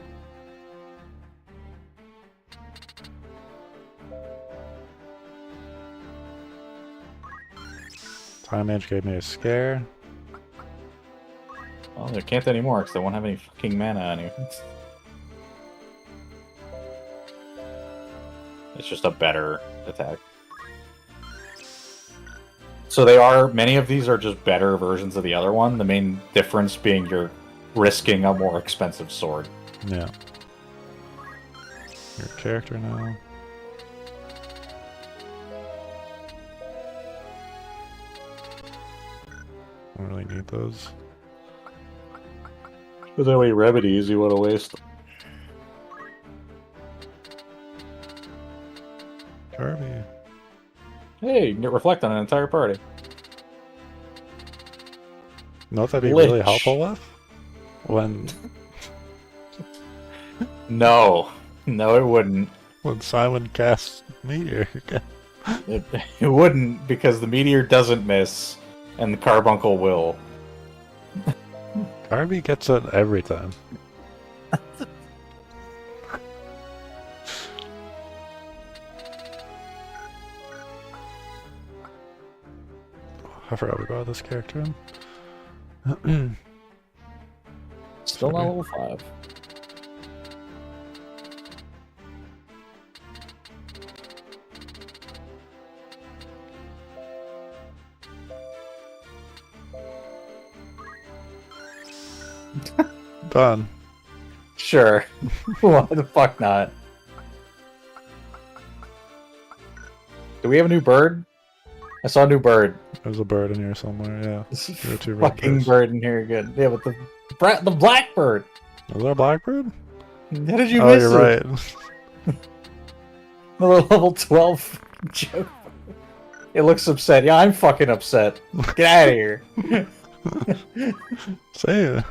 Time Mage gave me a scare. Well, they can't anymore, because they won't have any fucking mana anymore. It's just a better attack. So they are, many of these are just better versions of the other one, the main difference being you're risking a more expensive sword. Yeah. Your character now. I don't really need those. But that way remedies you want to waste. Kirby. Hey, you can get reflect on an entire party. Not that be really Lich. helpful with? When No, it wouldn't. when Simon casts Meteor. It wouldn't, because the meteor doesn't miss, and the carbuncle will. Kirby gets it every time. I forgot we brought this character in. Still not level 5. Done. Sure. Why the fuck not? Do we have a new bird? I saw a new bird. There's a bird in here somewhere, yeah. There are two Fucking birds. bird in here again. Yeah, but the blackbird. Is there a blackbird? How did you Oh, miss you're it? right. The level 12 joke. It looks upset. Yeah, I'm fucking upset. Get out of here. Say it.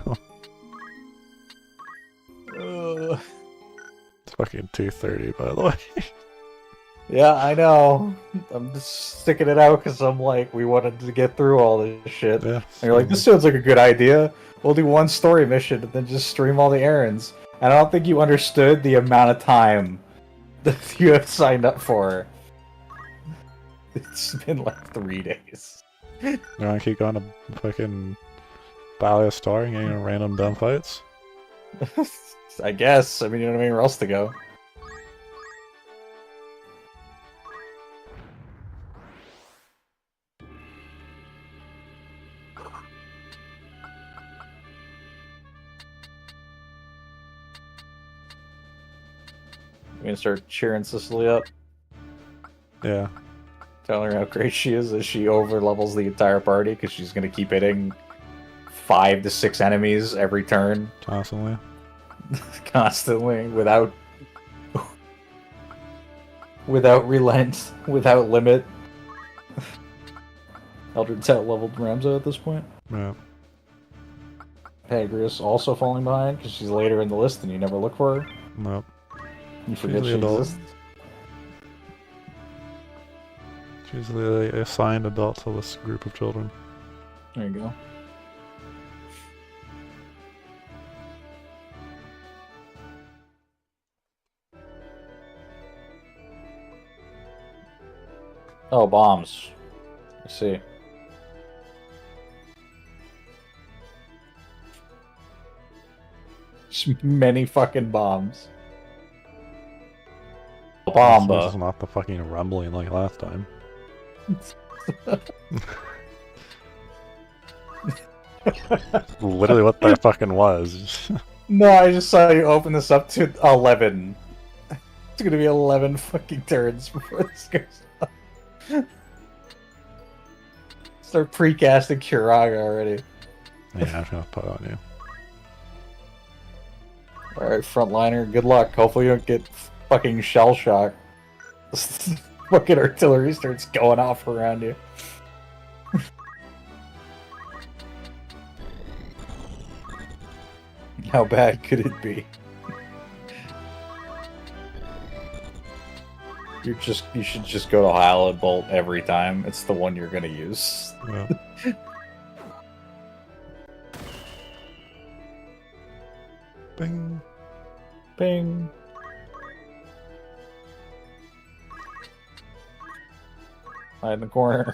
Ugh. It's fucking 2:30, by the way. Yeah, I know. I'm just sticking it out because I'm like, we wanted to get through all this shit. Yeah. And you're like, this sounds like a good idea. We'll do one story mission and then just stream all the errands. And I don't think you understood the amount of time that you have signed up for. It's been like 3 days. You wanna keep going to fucking Ballia Star and getting random dumb fights? I guess. I mean, you don't have anywhere else to go. We're gonna start cheering Cicely up, Yeah. telling her how great she is as she over levels the entire party because she's gonna keep hitting 5 to 6 enemies every turn Constantly. constantly without relent, without limit. Eldred's out leveled Ramza at this point. Yeah. Pagrius also falling behind because she's later in the list and you never look for her. Nope. You forget Usually she adult. exists. She's the assigned adult to this group of children. There you go. Oh, bombs. I see. Just many fucking bombs. This Bomba. is not the fucking rumbling like last time. Literally what that fucking was. No, I just saw you open this up to 11. It's gonna be 11 fucking turns before this goes up. Start precasting Kuraga already. Yeah, I'm gonna put on you. Alright, frontliner, good luck. Hopefully you don't get fucking shell shock. Fucking artillery starts going off around you. How bad could it be? You should just go to Howled Bolt every time. It's the one you're gonna use. Yeah. Bing. Bing. Hide in the corner.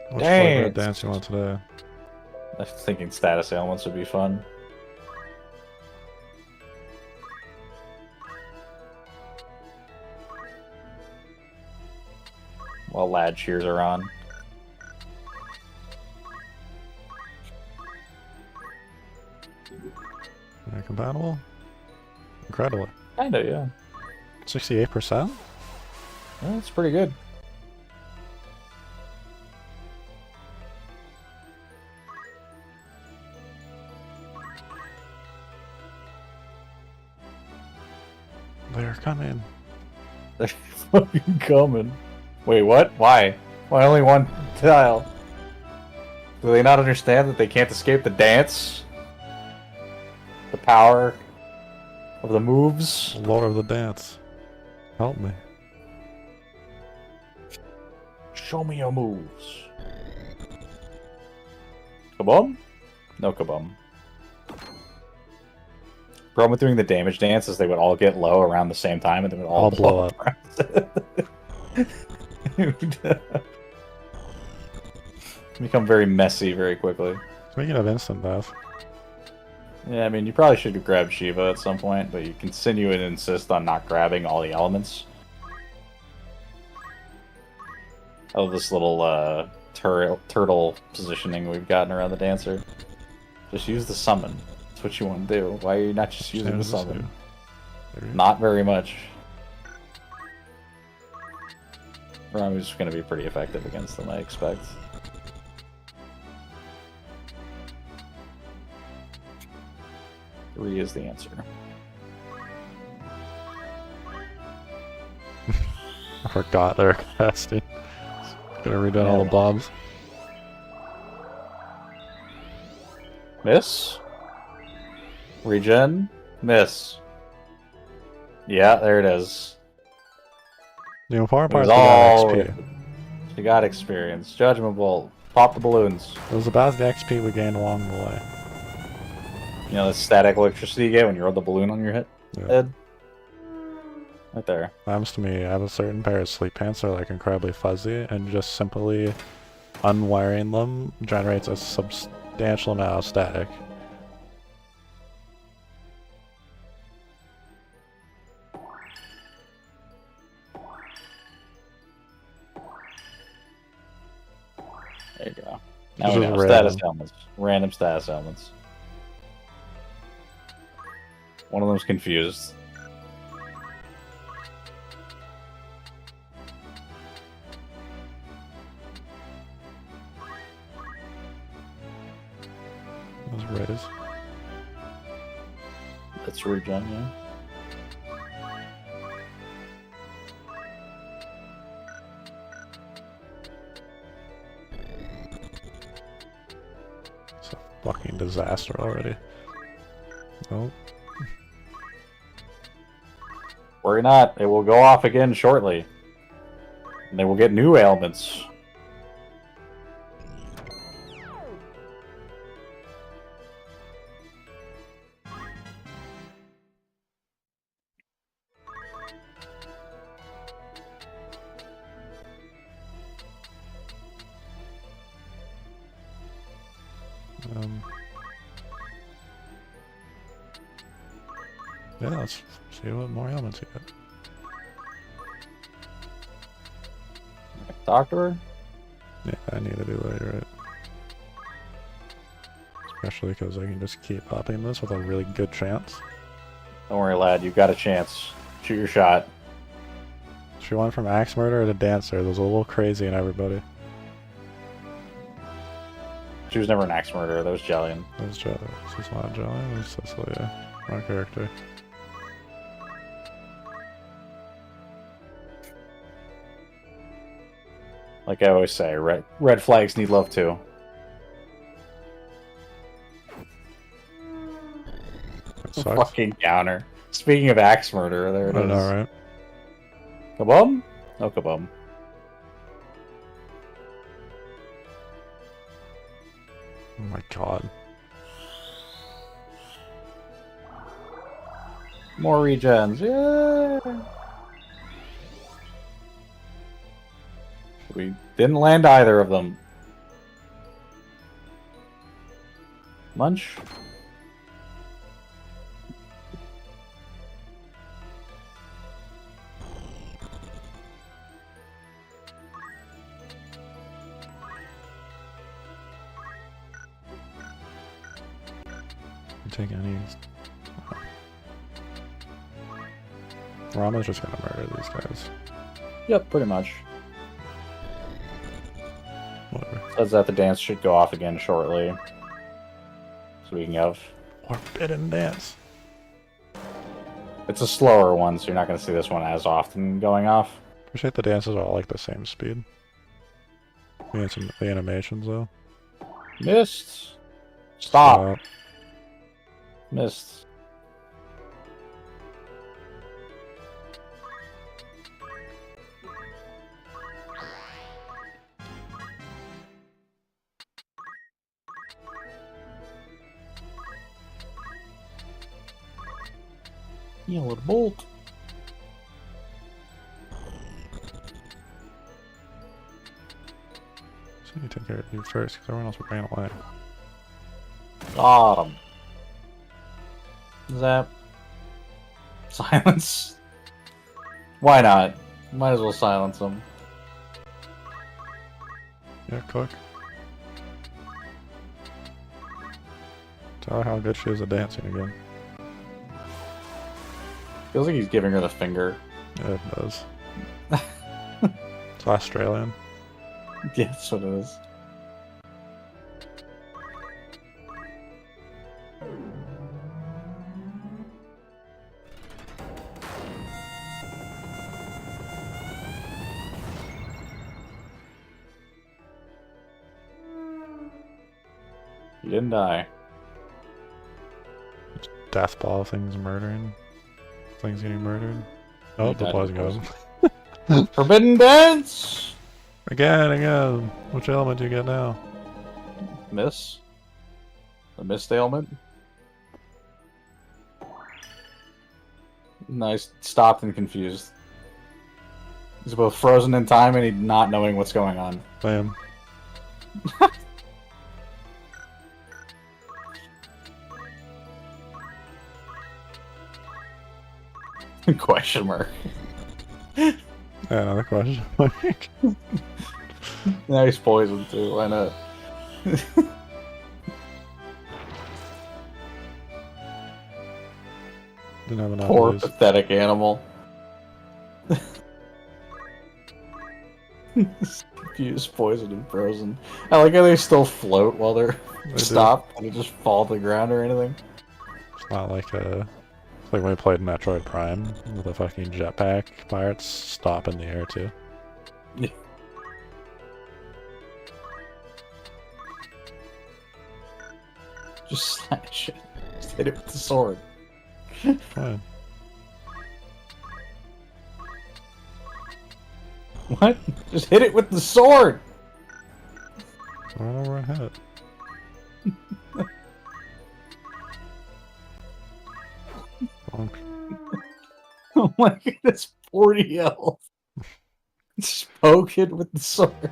What Dang, flavor of dance you want today? I was thinking status ailments would be fun. While lad cheers are on. Are they compatible? Incredible. Kinda, yeah. 68%? Yeah, that's pretty good. They're coming. They're fucking coming. Wait, what? Why? Why only one tile? Do they not understand that they can't escape the dance? The power of the moves? Lord of the dance. Help me. Show me your moves. Kabum? No kabum. Problem with doing the damage dance is they would all get low around the same time and they would all blow up. Become very messy very quickly. Speaking of instant death. Yeah, I mean, you probably should have grabbed Shiva at some point, but you continue and insist on not grabbing all the elements. Oh, this little turtle positioning we've gotten around the dancer. Just use the summon. That's what you want to do. Why are you not just using the summon? Not very much. Ramu's going to be pretty effective against them, I expect. Three is the answer. I forgot they're casting. Gonna redone all the bombs. Miss? Regen? Miss. Yeah, there it is. The important part It is was we all... got XP. You got experience. Judgment Bolt. Pop the balloons. It was about the XP we gained along the way. You know the static electricity you get when you roll the balloon on your head? Right there. Happens to me. I have a certain pair of sleep pants that are like incredibly fuzzy, and just simply unwiring them generates a substantial amount of static. There you go. Now This we is know. random. Status elements. Random status elements. One of them's confused. Those rays. That's regen, yeah. It's a fucking disaster already. Nope. Worry not. It will go off again shortly. And they will get new ailments. Yeah, let's see what more elements you get. Doctor? Yeah, I need to do that, you're right. Especially because I can just keep popping this with a really good chance. Don't worry, lad. You've got a chance. Shoot your shot. She went from Axe Murderer to Dancer. It was a little crazy in everybody. She was never an axe murderer. That was Jellian. This is not Jelly, this is Cecilia, my character. Like I always say, red flags need love too. That sucks. Fucking counter. Speaking of axe murder, there it I is. know, right? Kabum? No kabum. Oh my god. More regens. Yeah. We didn't land either of them. Munch. Take any. Rama's just gonna murder these guys. Yep, pretty much. Whatever. Says that the dance should go off again shortly. Speaking of, Forbidden dance. it's a slower one, so you're not going to see this one as often going off. Appreciate the dances are all like the same speed. The animations though. Missed. Stop. Missed. Heal a bolt. So you take care of you first, because everyone else ran away. Got him. Zap. Silence. Why not? Might as well silence him. Yeah, cook. Tell her how good she is at dancing again. Feels like he's giving her the finger. Yeah, it does. It's Australian. Yeah, that's what it is. He didn't die. Death ball things murdering. Things getting murdered. Oh, the poison goes. Forbidden dance! Again. Which element do you get now? Miss? A missed ailment? Nice. Stopped and confused. He's both frozen in time and he not knowing what's going on. Bam. Question mark. Yeah, another question mark. Now he's poisoned too, why not? Didn't have enough Poor, of these. pathetic animal. Confused, poisoned, and frozen. I like how they still float while they're stopped. They just fall to the ground or anything. It's not like it's like when we played Metroid Prime with the fucking jetpack pirates stop in the air too. Yeah. Just slash it. Just hit it with the sword. Fine. What? Just hit it with the sword! Run over and hit it. Oh my goodness, 40 health. Just poke it with the sword.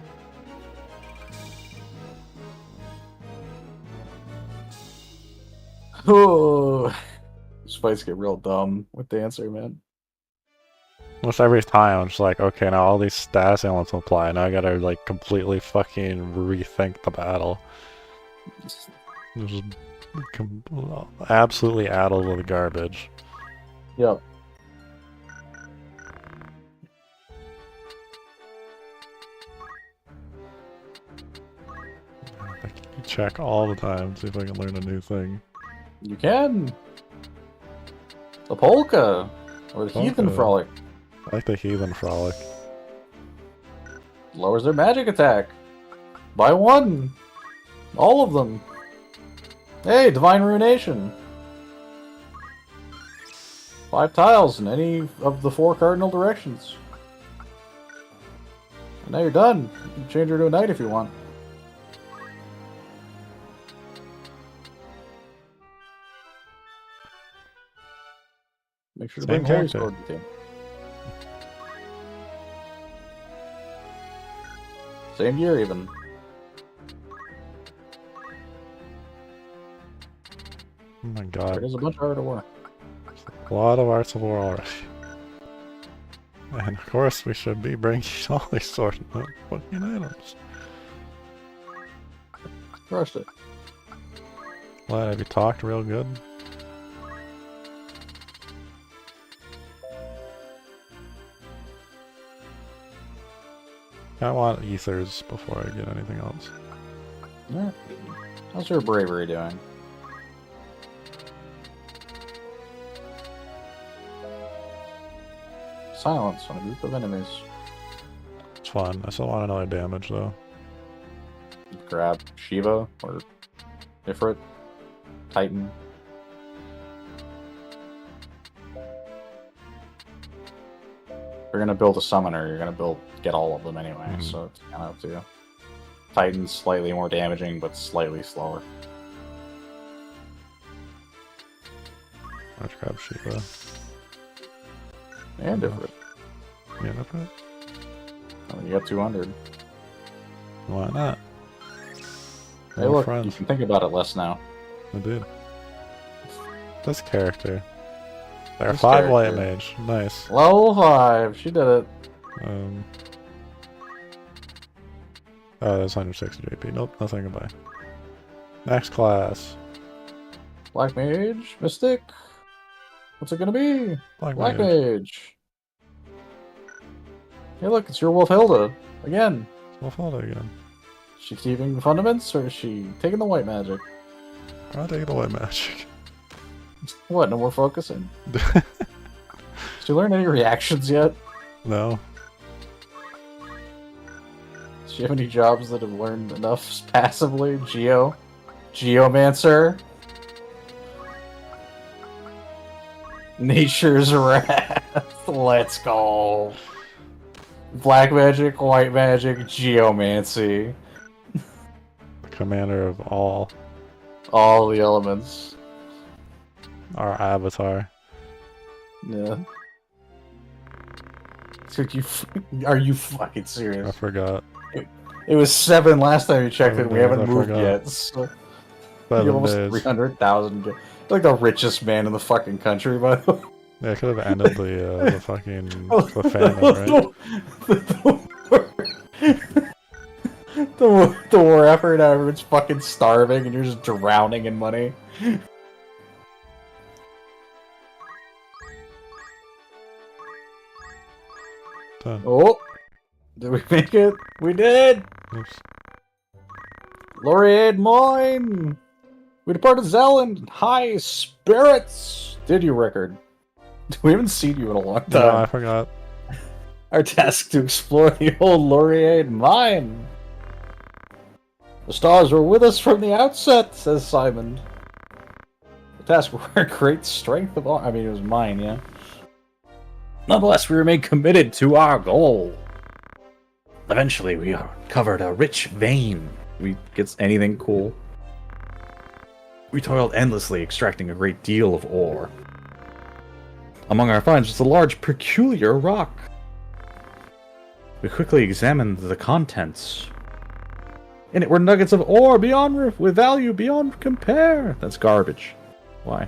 Oh, these fights get real dumb with the answer, man. Almost every time I'm just like, okay, now all these status elements will apply. Now I gotta like completely fucking rethink the battle. It's just absolutely addled with garbage. Yep. I check all the time, see if I can learn a new thing. You can. The polka. Or the heathen Polka. frolic. I like the heathen frolic. Lowers their magic attack. By 1. All of them. Hey, Divine Ruination. 5 tiles in any of the 4 cardinal directions. And now you're done. You can change her to a knight if you want. Make sure to bring Holy Sword with you. Same year, even. Oh my god. There's a bunch of Art of War. A lot of Arts of War already. And of course we should be bringing all these sort of fucking items. Crushed it. What, have you talked real good? I want ethers before I get anything else. Yeah. How's your bravery doing? Silence on a group of enemies. It's fun. I still want another damage though. Grab Shiva or Ifrit, Titan. If you're gonna build a summoner, you're gonna get all of them anyway, so it's kind of up to you. Titan's slightly more damaging, but slightly slower. Let's grab Shiva. And Ifrit. Yeah, Ifrit? Oh, you got 200. Why not? Hey, look, you can think about it less now. I did. This character. There are 5 light mage. Nice. Level 5. She did it. Oh, that's 160 JP. Nope, nothing to buy. Next class. Black Mage. Mystic. What's it gonna be? Black Mage. Hey, look, it's your Wolf Hilda. Again. Wolf Hilda again. Is she keeping the fundaments, or is she taking the white magic? I'll take the white magic. What, no more focusing? Did you learn any reactions yet? No. Does she have any jobs that have learned enough passively? Geomancer? Nature's Wrath. Let's go. Black magic, white magic, geomancy. Commander of all the elements. Our avatar. Yeah. So are you fucking serious? I forgot. It was 7 last time you checked it. We haven't moved yet. So you have almost 300,000. You're like the richest man in the fucking country, by the way. Yeah, I could have ended the fucking the famine, right? the war effort, now everyone's fucking starving and you're just drowning in money. Done. Oh! Did we make it? We did! Oops. Laureate Moine! We departed Zealand in high spirits! Did you, Rickard? We haven't seen you in a long time. No, I forgot. Our task to explore the old Laureate mine. The stars were with us from the outset, says Simon. The task required great strength of arm. I mean, it was mine, yeah. Nonetheless, we remain committed to our goal. Eventually, we uncovered a rich vein. We get anything cool. We toiled endlessly, extracting a great deal of ore. Among our finds was a large, peculiar rock. We quickly examined the contents. In it were nuggets of ore with value beyond compare. That's garbage. Why?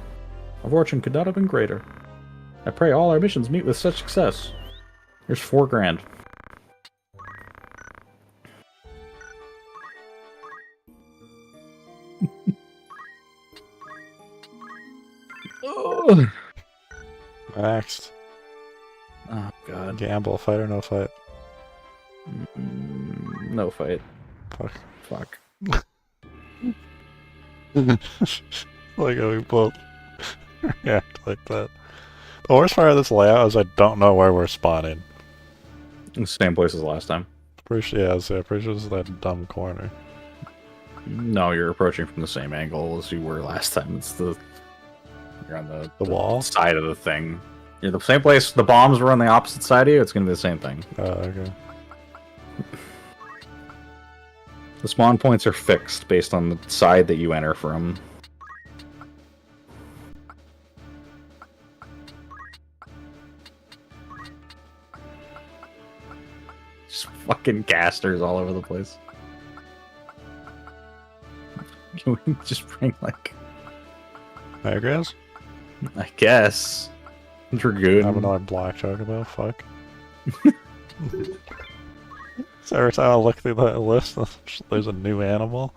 Our fortune could not have been greater. I pray all our missions meet with such success. Here's 4 grand. Next. Oh god. Gamble, fight or no fight? No fight. Fuck. Like how we both react like that. The worst part of this layout is I don't know where we're spawning. Same place as last time. Pretty sure, yeah, pretty sure this is that dumb corner. No, you're approaching from the same angle as you were last time. You're on the wall side of the thing. You're the same place. The bombs were on the opposite side of you. It's gonna be the same thing. Oh, okay. The spawn points are fixed based on the side that you enter from. Just fucking casters all over the place. Can we just bring, like... Paragraphs? I guess. Dragoon. I have another black chocobo, fuck. So every time I look through that list, there's a new animal.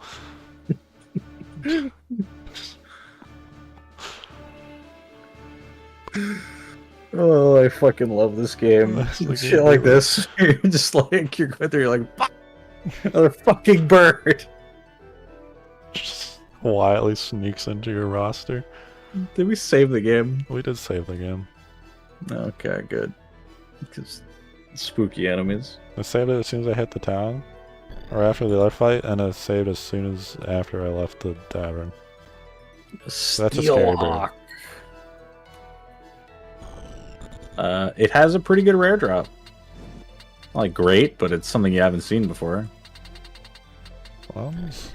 Oh, I fucking love this game. Shit like this. You're just like, you're going through, you're like, fuck! Another fucking bird! Just quietly sneaks into your roster. Did we save the game? We did save the game. Okay, good. Because spooky enemies. I saved it as soon as I hit the town, or after the other fight, and it saved as soon as after I left the tavern. That's a scary bird. It has a pretty good rare drop. Not like great, but it's something you haven't seen before. Bombs,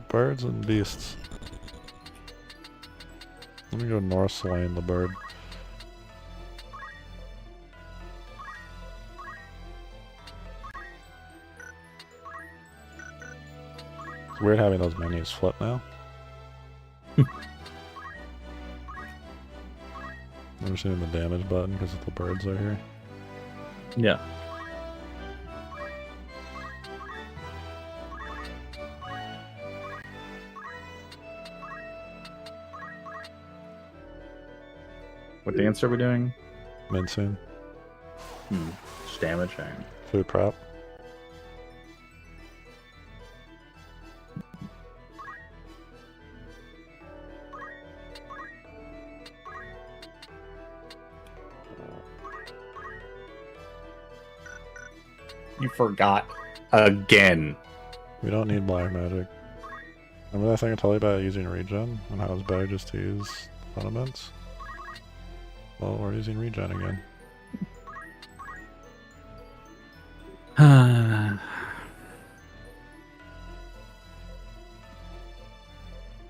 birds, and beasts. Let me go north slaying the bird. It's weird having those menus flip now. Never seen the damage button because the birds are here. Yeah. What dance are we doing? Mincing. Just damage. Right. Food prop. You forgot again. We don't need black magic. Remember that thing I told you about using regen and how it's better just to use fundamentals? Well, we're using regen again.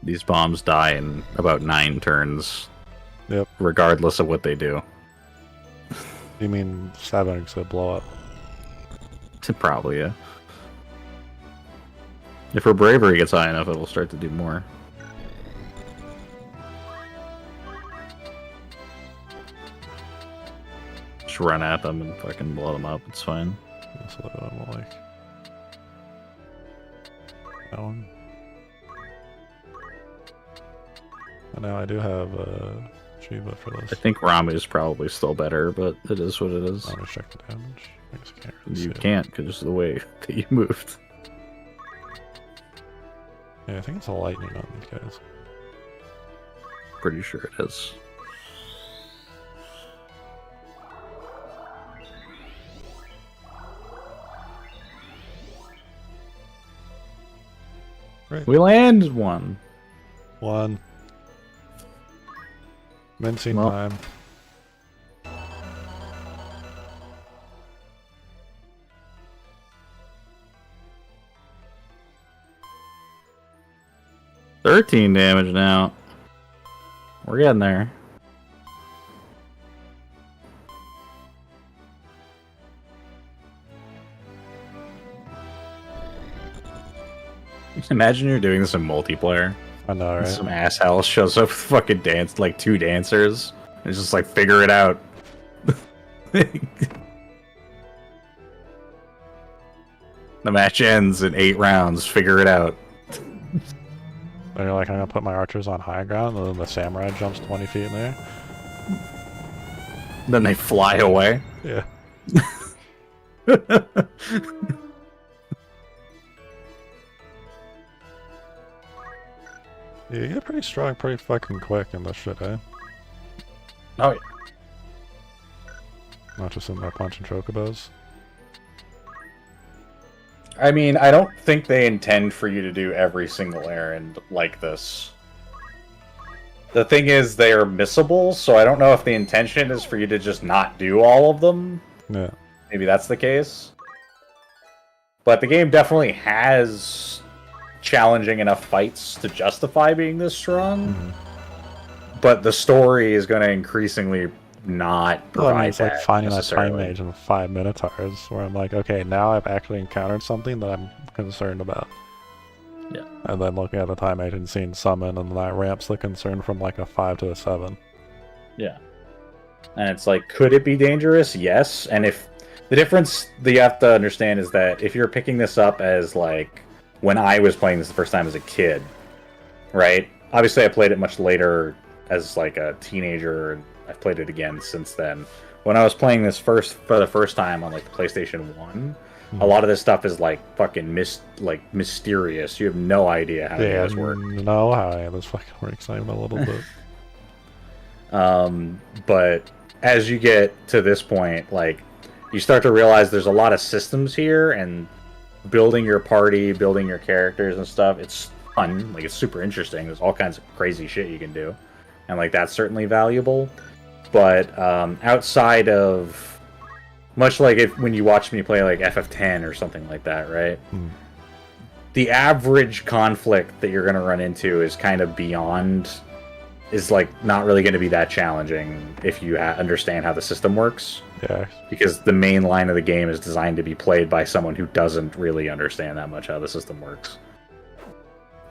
These bombs die in about 9 turns. Yep. Regardless of what they do. You mean 7 because they blow up? Probably, yeah. If her bravery gets high enough, it'll start to do more. Just run at them and fucking blow them up. It's fine. That's what I like. That one. And now I do have Shiva for this. I think Rami is probably still better, but it is what it is. I'm gonna check the damage. I guess I can't really You see can't because of the way that you moved. Yeah, I think it's a lightning on these guys. Pretty sure it is. Right. We landed one. One. Mincing Well. time. $13 damage now. We're getting there. Imagine you're doing this in multiplayer. I know, right? Some asshole shows up with fucking like 2 dancers. And it's just like, figure it out. The match ends in 8 rounds. Figure it out. And you're like, I'm gonna put my archers on high ground, and then the samurai jumps 20 feet in there. Then they fly away. Yeah. Yeah, you get pretty strong pretty fucking quick in this shit, eh? Oh, yeah. Not just in there punching chocobos. I mean, I don't think they intend for you to do every single errand like this. The thing is, they are missable, so I don't know if the intention is for you to just not do all of them. Yeah. Maybe that's the case. But the game definitely has challenging enough fights to justify being this strong. Mm-hmm. But the story is going to increasingly not provide I mean, it's like that finding that time necessarily. mage in 5 minotaurs, where I'm like, okay, now I've actually encountered something that I'm concerned about. Yeah. And then looking at the time mage and seeing summon, and that ramps the concern from like a 5 to a 7. Yeah. And it's like, could it be dangerous? Yes. And if the difference that you have to understand is that if you're picking this up as like when I was playing this the first time as a kid, right? Obviously, I played it much later as like a teenager, and I've played it again since then. When I was playing this for the first time on like the PlayStation 1, a lot of this stuff is like fucking mysterious. You have no idea how any of this works. No, how any of this fucking works, not even a little bit. But as you get to this point, like, you start to realize there's a lot of systems here, and building your party, building your characters and stuff, it's fun. Like, it's super interesting. There's all kinds of crazy shit you can do. And, like, that's certainly valuable. But outside of... Much like when you watch me play, like, FF10 or something like that, right? Mm. The average conflict that you're going to run into is kind of beyond... is, like, not really going to be that challenging if you understand how the system works. Yeah. Because the main line of the game is designed to be played by someone who doesn't really understand that much how the system works.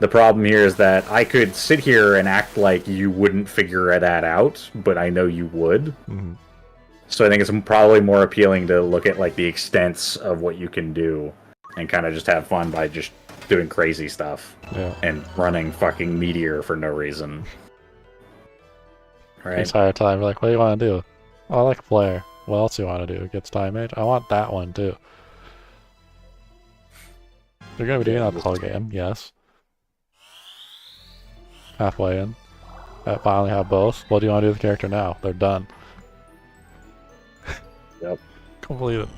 The problem here is that I could sit here and act like you wouldn't figure that out, but I know you would. Mm-hmm. So I think it's probably more appealing to look at like the extents of what you can do and kind of just have fun by just doing crazy stuff. Yeah. And running fucking Meteor for no reason. Right? The entire time, you're like, what do you want to do? Oh, I like Flare. What else do you want to do? It gets time mage? I want that one too. You're going to be doing that the whole game, yes. Halfway in. I finally have both. What do you want to do with the character now? They're done. Yep. Completed.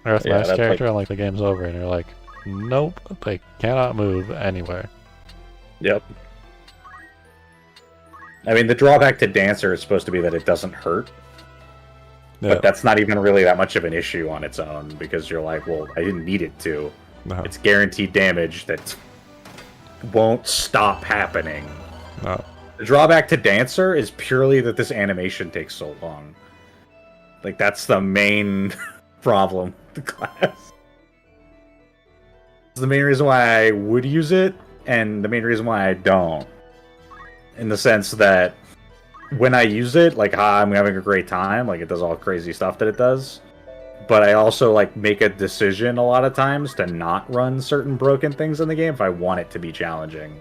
There's Yeah, last that's character, like... and like the game's over, and you're like, nope, they cannot move anywhere. Yep. I mean, the drawback to Dancer is supposed to be that it doesn't hurt. Yeah. But that's not even really that much of an issue on its own, because you're like, well, I didn't need it to. No. It's guaranteed damage that won't stop happening. No. The drawback to Dancer is purely that this animation takes so long. Like, that's the main problem with the class. It's the main reason why I would use it, and the main reason why I don't. In the sense that when I use it, like, I'm having a great time, like, it does all crazy stuff that it does. But I also, like, make a decision a lot of times to not run certain broken things in the game if I want it to be challenging.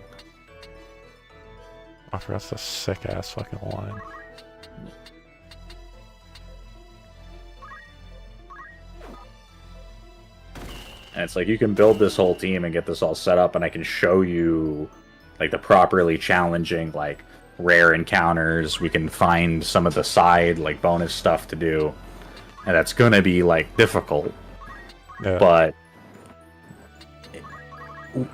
I forgot the sick-ass fucking line. And it's like, you can build this whole team and get this all set up, and I can show you, like, the properly challenging, like, rare encounters. We can find some of the side, like, bonus stuff to do. And that's gonna be, like, difficult. Yeah. But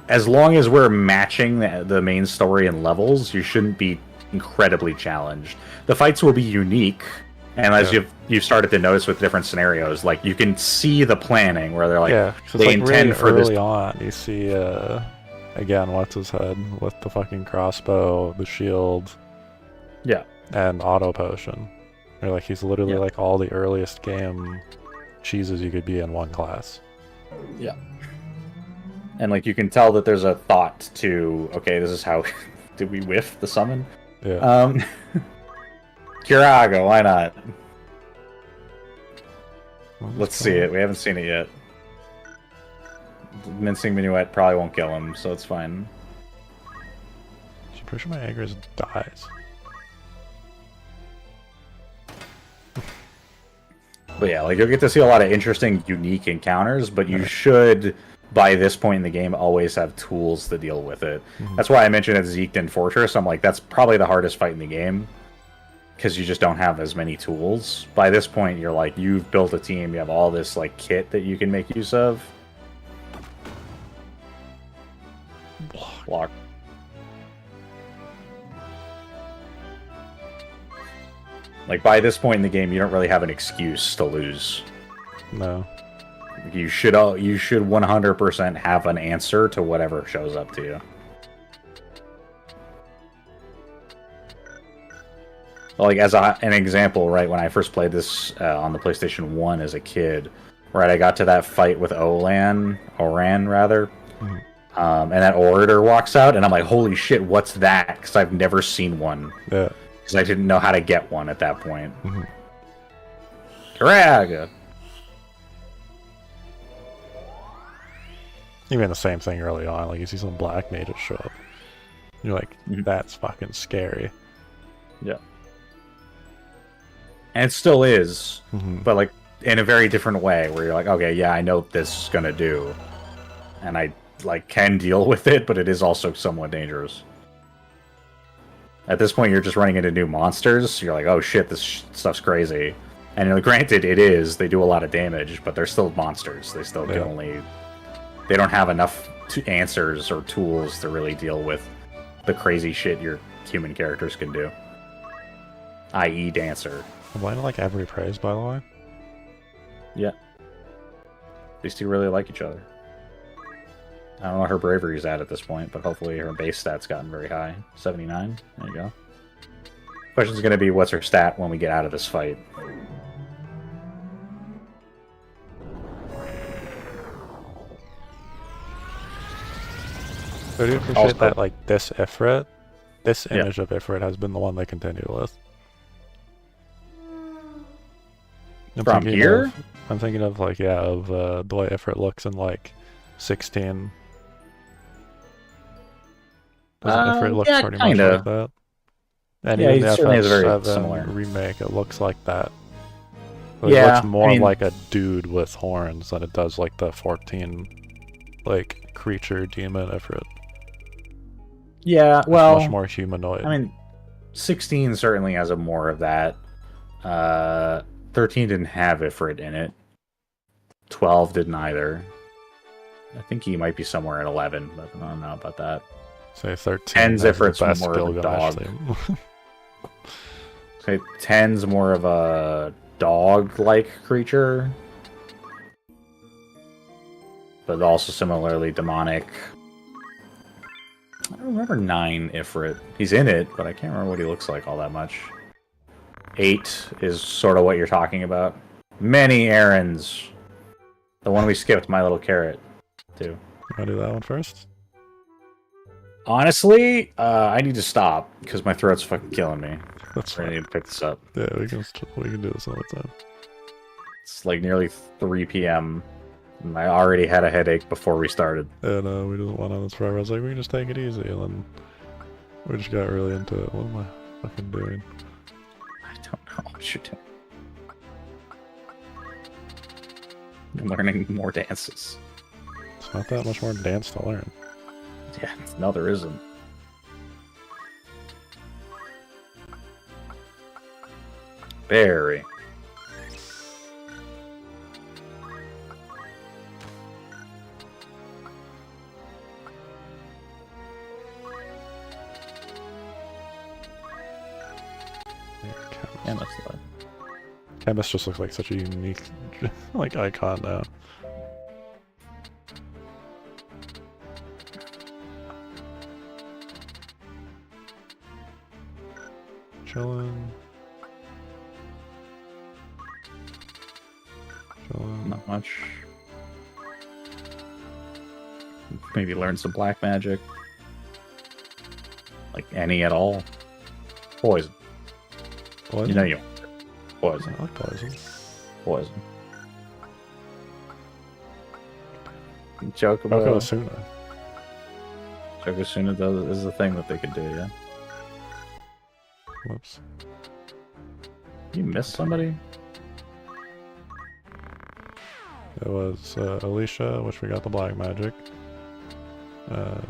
as long as we're matching the main story and levels, you shouldn't be incredibly challenged. The fights will be unique, and as you've started to notice with different scenarios, like, you can see the planning where they're like, yeah, they like intend really for early this. on, you see, again, what's his head with the fucking crossbow, the shield, Yeah. and auto potion. You're like, he's literally Yeah. like all the earliest game cheeses you could be in one class. Yeah. And, like, you can tell that there's a thought to, okay, this is how... Did we whiff the summon? Yeah. Curago, why not? What is Let's see going it. We haven't seen it yet. Mincing Minuet probably won't kill him, so it's fine. on? I'm pretty sure my Agris dies. But yeah, like, you'll get to see a lot of interesting, unique encounters, but you should, by this point in the game, always have tools to deal with it. Mhm. That's why I mentioned at Zeekden Fortress. I'm like, that's probably the hardest fight in the game. because you just don't have as many tools. By this point, you're like, you've built a team, you have all this like kit that you can make use of. Block. Like, by this point in the game, you don't really have an excuse to lose. No. You should 100% have an answer to whatever shows up to you. Like, as an example, right, when I first played this on the PlayStation 1 as a kid, right, I got to that fight with Oran, rather, and that orator walks out, and I'm like, holy shit, what's that? Because I've never seen one. Yeah. Because I didn't know how to get one at that point. Drag! Even the same thing early on, like you see some black mages show up. You're like, that's fucking scary. Yeah. And it still is, but like in a very different way, where you're like, okay, yeah, I know what this is gonna do, and I like can deal with it, but it is also somewhat dangerous. At this point, you're just running into new monsters. So you're like, oh shit, this stuff's crazy. And you know, granted, it is. They do a lot of damage, but they're still monsters. They still can only. They don't have enough answers or tools to really deal with the crazy shit your human characters can do. I.e. Dancer. Why do I like every praise, by the way? Yeah. These two really like each other. I don't know what her bravery's at this point, but hopefully her base stat's gotten very high. 79. There you go. Question's going to be, what's her stat when we get out of this fight? I do appreciate that, like, this Ifrit, this image of Ifrit has been the one they continue with. From here? I'm thinking of, like, yeah, of the way Ifrit looks in, like, 16. Doesn't Ifrit look pretty much like that? And yeah, even the certainly is very FF7 similar. remake, it looks like that. It looks more like a dude with horns than it does like the 14, like, creature demon Ifrit. Yeah, well, much more humanoid. I mean, 16 certainly has a more of that. 13 didn't have Ifrit in it. 12 didn't either. I think he might be somewhere at 11, but I don't know about that. Say 13. 10's Ifrit's more of a dog. Say 10's more of a dog-like creature, but also similarly demonic. I don't remember 9 Ifrit. He's in it, but I can't remember what he looks like all that much. 8 is sort of what you're talking about. Many errands. The one we skipped, My Little Carrot, too. I'll do that one first. Honestly, I need to stop because my throat's fucking killing me. That's I need to pick this up. Yeah, we can do this all the time. It's like nearly 3 p.m. and I already had a headache before we started. And we just went on this forever. I was like, we can just take it easy, and then we just got really into it. What am I fucking doing? I don't know what you're doing. I'm learning more dances. It's not that much more dance to learn. Yeah, no, there isn't. Very. Yeah, that's the Chemist just looks like such a unique like icon now. Chillin'. Not much. Maybe learn some black magic. Like any at all. Poison. Poison? You know you poison. I like poison. Poison. Chocobo. Yokozuna. Yokozuna is the thing that they could do, yeah. Whoops. You missed somebody? It was Alicia, which we got the black magic.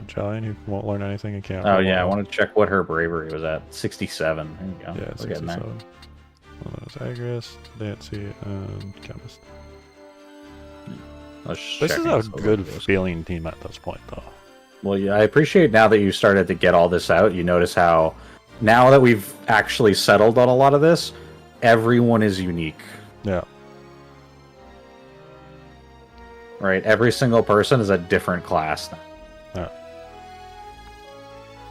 Jillian, who won't learn anything and can't. Oh yeah, I want to check what her bravery was at. 67. There you go. Yeah, We're getting there. 67. Agris, Nancy, and Chemist. This is a good feeling team at this point, though. Well, yeah, I appreciate now that you started to get all this out. You notice how now that we've actually settled on a lot of this, everyone is unique. Yeah. Right? Every single person is a different class now. Yeah.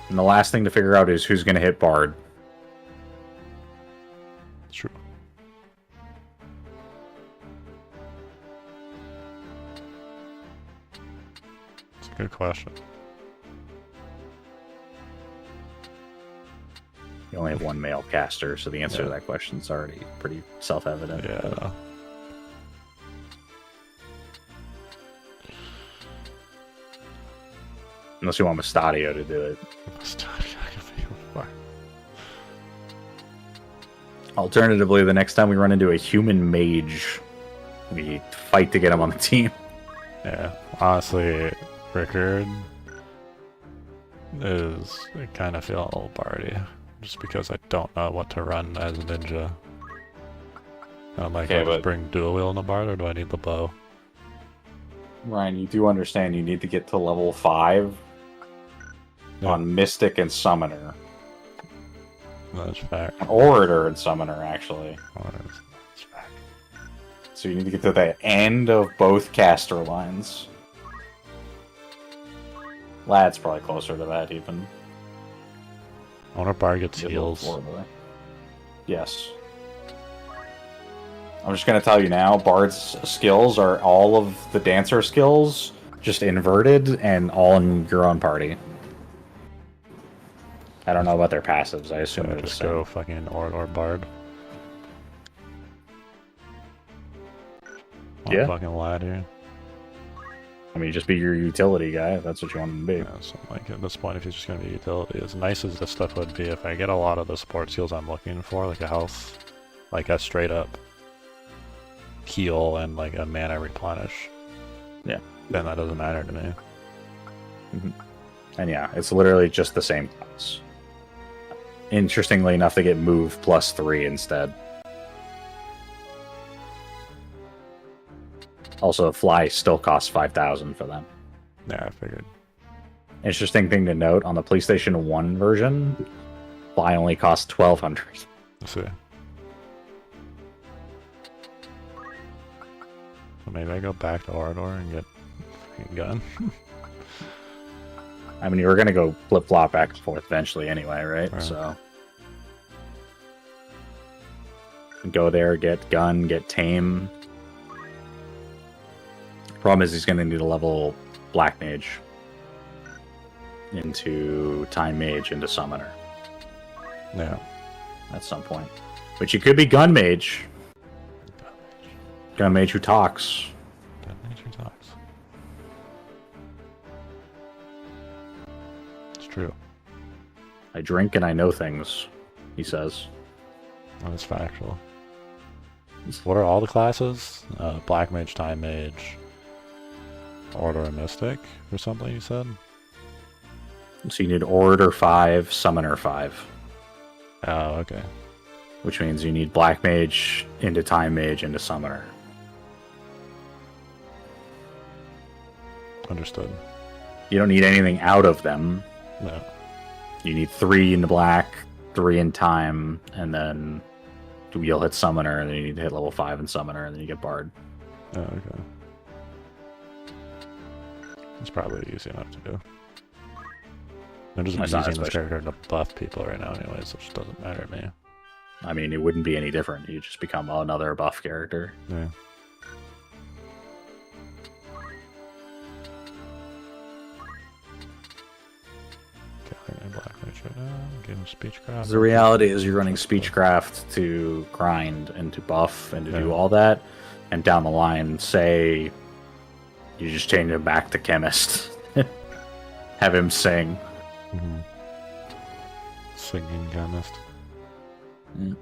And the last thing to figure out is who's going to hit Bard. True. It's a good question. You only have one male caster, so the answer to that question is already pretty self-evident. Yeah. Unless you want Mustadio to do it. Alternatively, the next time we run into a human mage, we fight to get him on the team. Yeah, honestly, Rickard is I kind of feel a little bardy, just because I don't know what to run as a ninja. I'm like, Okay, do I just bring dual wheel in the bard, or do I need the bow? Ryan, you do understand you need to get to level 5 on Mystic and Summoner. That's fact. Orator and Summoner, actually. That's fact. So you need to get to the end of both caster lines. Lad's probably closer to that, even. I wonder if Bard gets heals. Yes. I'm just going to tell you now, Bard's skills are all of the Dancer skills, just inverted, and all in your own party. I don't know about their passives, I assume they're just the same. go fucking or Bard. Yeah. Fucking Lad here. I mean, just be your utility guy, if that's what you want him to be. Yeah, so like at this point, if he's just going to be utility, as nice as this stuff would be, if I get a lot of the support skills I'm looking for, like a health, like a straight up heal and like a mana replenish, yeah, then that doesn't matter to me. Mm-hmm. And yeah, it's literally just the same class. Interestingly enough, they get move +3 instead. Also, fly still costs 5,000 for them. Yeah, I figured. Interesting thing to note, on the PlayStation 1 version, fly only costs 1,200. Let's see. So maybe I go back to Orador and get a gun. I mean, you were going to go flip-flop back and forth eventually anyway, right? So go there, get gun, get tame. Problem is he's going to need a level Black Mage into Time Mage into Summoner. Yeah. At some point. But you could be Gun Mage. Gun Mage who talks. Gun Mage who talks. It's true. I drink and I know things, he says. That's factual. What are all the classes? Black Mage, Time Mage, Orator and Mystic, or something you said? So you need Orator 5, Summoner 5. Oh, okay. Which means you need Black Mage into Time Mage into Summoner. Understood. You don't need anything out of them. No. You need 3 in the Black, 3 in Time, and then you'll hit Summoner, and then you need to hit level 5 in Summoner, and then you get Bard. Oh, okay. It's probably easy enough to do. I'm just using this character to buff people right now anyways, so it just doesn't matter to me. I mean, it wouldn't be any different. You just become another buff character. Yeah. Black Mage right now. Give him Speechcraft. The reality is you're running Speechcraft to grind and to buff and to do all that. And down the line, say you just change him back to Chemist. Have him sing. Mm-hmm. Singing Chemist. Yeah.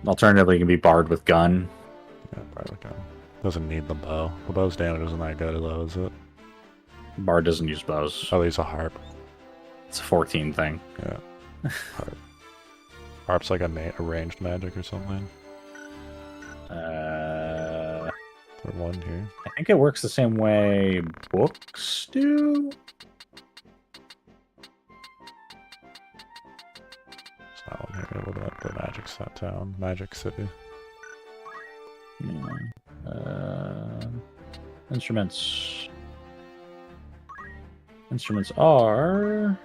Alternatively, you can be Bard with Gun. Yeah, Bard with Gun. Doesn't need the bow. The bow's damage isn't that good though, is it? Bard doesn't use bows. Oh, he's a harp. It's a 14 thing. Yeah. Harp. Harp's like a ranged magic or something. For one here. I think it works the same way books do. It's not one here. What about the Magic Set Town? Magic City. Yeah. Instruments. Instruments are...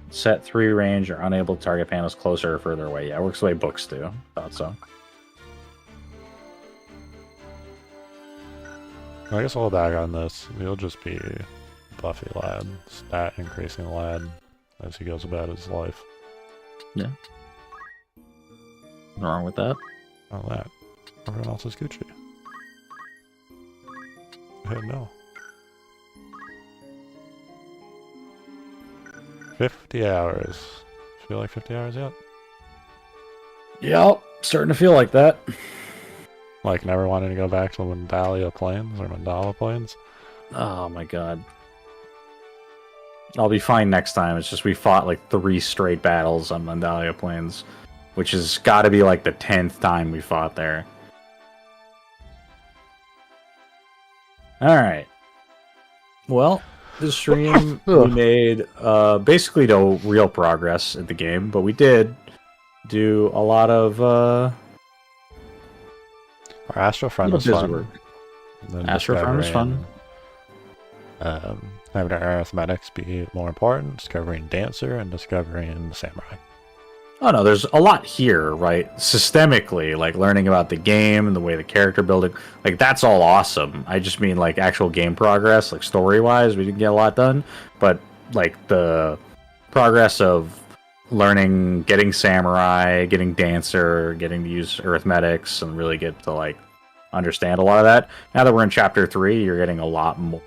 Set 3 range or unable to target panels closer or further away. Yeah, it works the way books do. Thought so. I guess I'll back on this. He'll just be Buffy lad. Stat increasing lad as he goes about his life. Yeah. Nothing wrong with that. Oh, that. Everyone else is Gucci. No. 50 hours. Feel like 50 hours yet? Yep, starting to feel like that. Like never wanting to go back to the Mandala Plains or Mandala Plains? Oh my god. I'll be fine next time. It's just we fought like 3 straight battles on Mandalia Plains, which has got to be like the 10th time we fought there. Alright. Well, this stream we made basically no real progress in the game, but we did do a lot of our Astral Friend was fun. Astral Friend was fun. Having our arithmetics be more important, discovering Dancer, and discovering Samurai. Oh no, there's a lot here, right? Systemically, like learning about the game and the way the character building, like that's all awesome. I just mean like actual game progress, like story-wise, we didn't get a lot done, but like the progress of learning, getting Samurai, getting Dancer, getting to use arithmetics, and really get to like understand a lot of that. Now that we're in Chapter 3, you're getting a lot more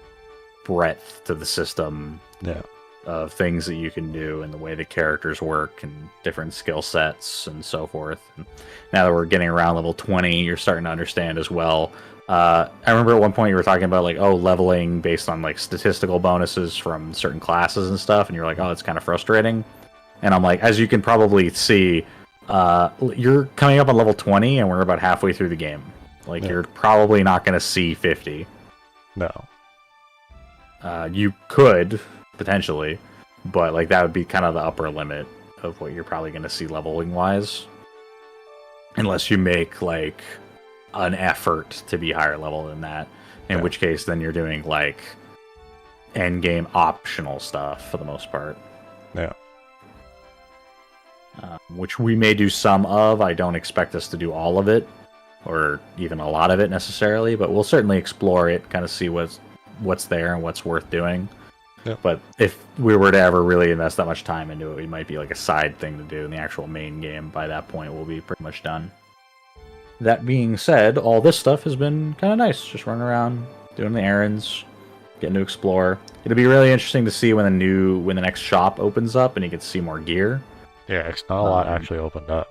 breadth to the system. Yeah. Of things that you can do and the way the characters work and different skill sets and so forth. And now that we're getting around level 20, you're starting to understand as well. I remember at one point you were talking about like, oh, leveling based on like statistical bonuses from certain classes and stuff, and you're like, oh, it's kind of frustrating. And I'm like, as you can probably see, you're coming up on level 20 and we're about halfway through the game. Like, you're probably not going to see 50. No. You could potentially, but like that would be kind of the upper limit of what you're probably going to see leveling wise, unless you make like an effort to be higher level than that, in which case then you're doing like end game optional stuff for the most part. Yeah. Which we may do some of. I don't expect us to do all of it or even a lot of it necessarily, but we'll certainly explore it, kind of see what's there and what's worth doing. Yep. But if we were to ever really invest that much time into it, it might be like a side thing to do in the actual main game. By that point, we'll be pretty much done. That being said, all this stuff has been kind of nice. Just running around, doing the errands, getting to explore. It'll be really interesting to see when the next shop opens up and you get to see more gear. Yeah, it's not a lot actually opened up.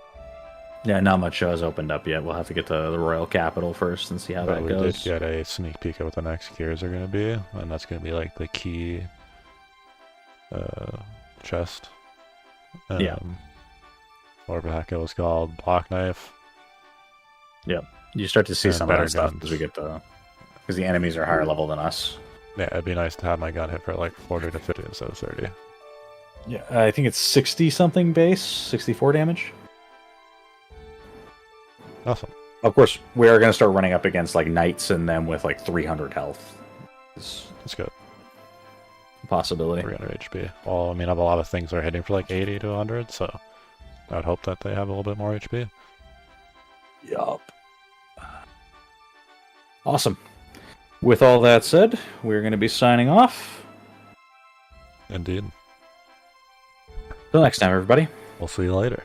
Yeah, not much has opened up yet. We'll have to get to the Royal Capital first and see how that goes. We did get a sneak peek of what the next gears are going to be, and that's going to be like the key chest. Yeah. Or back it was called block knife. Yep. You start to see and some of that guns. stuff as we get to, because the enemies are higher level than us. Yeah, it'd be nice to have my gun hit for like 40 to 50 instead of 30. Yeah, I think it's 60 something base, 64 damage. Awesome. Of course, we are going to start running up against like knights and them with like 300 health. That's good. Possibility. 300 HP. Well, I mean, I have a lot of things that are hitting for like 80 to 100, so I'd hope that they have a little bit more HP. Yup. Awesome. With all that said, we're going to be signing off. Indeed. Till next time, everybody. We'll see you later.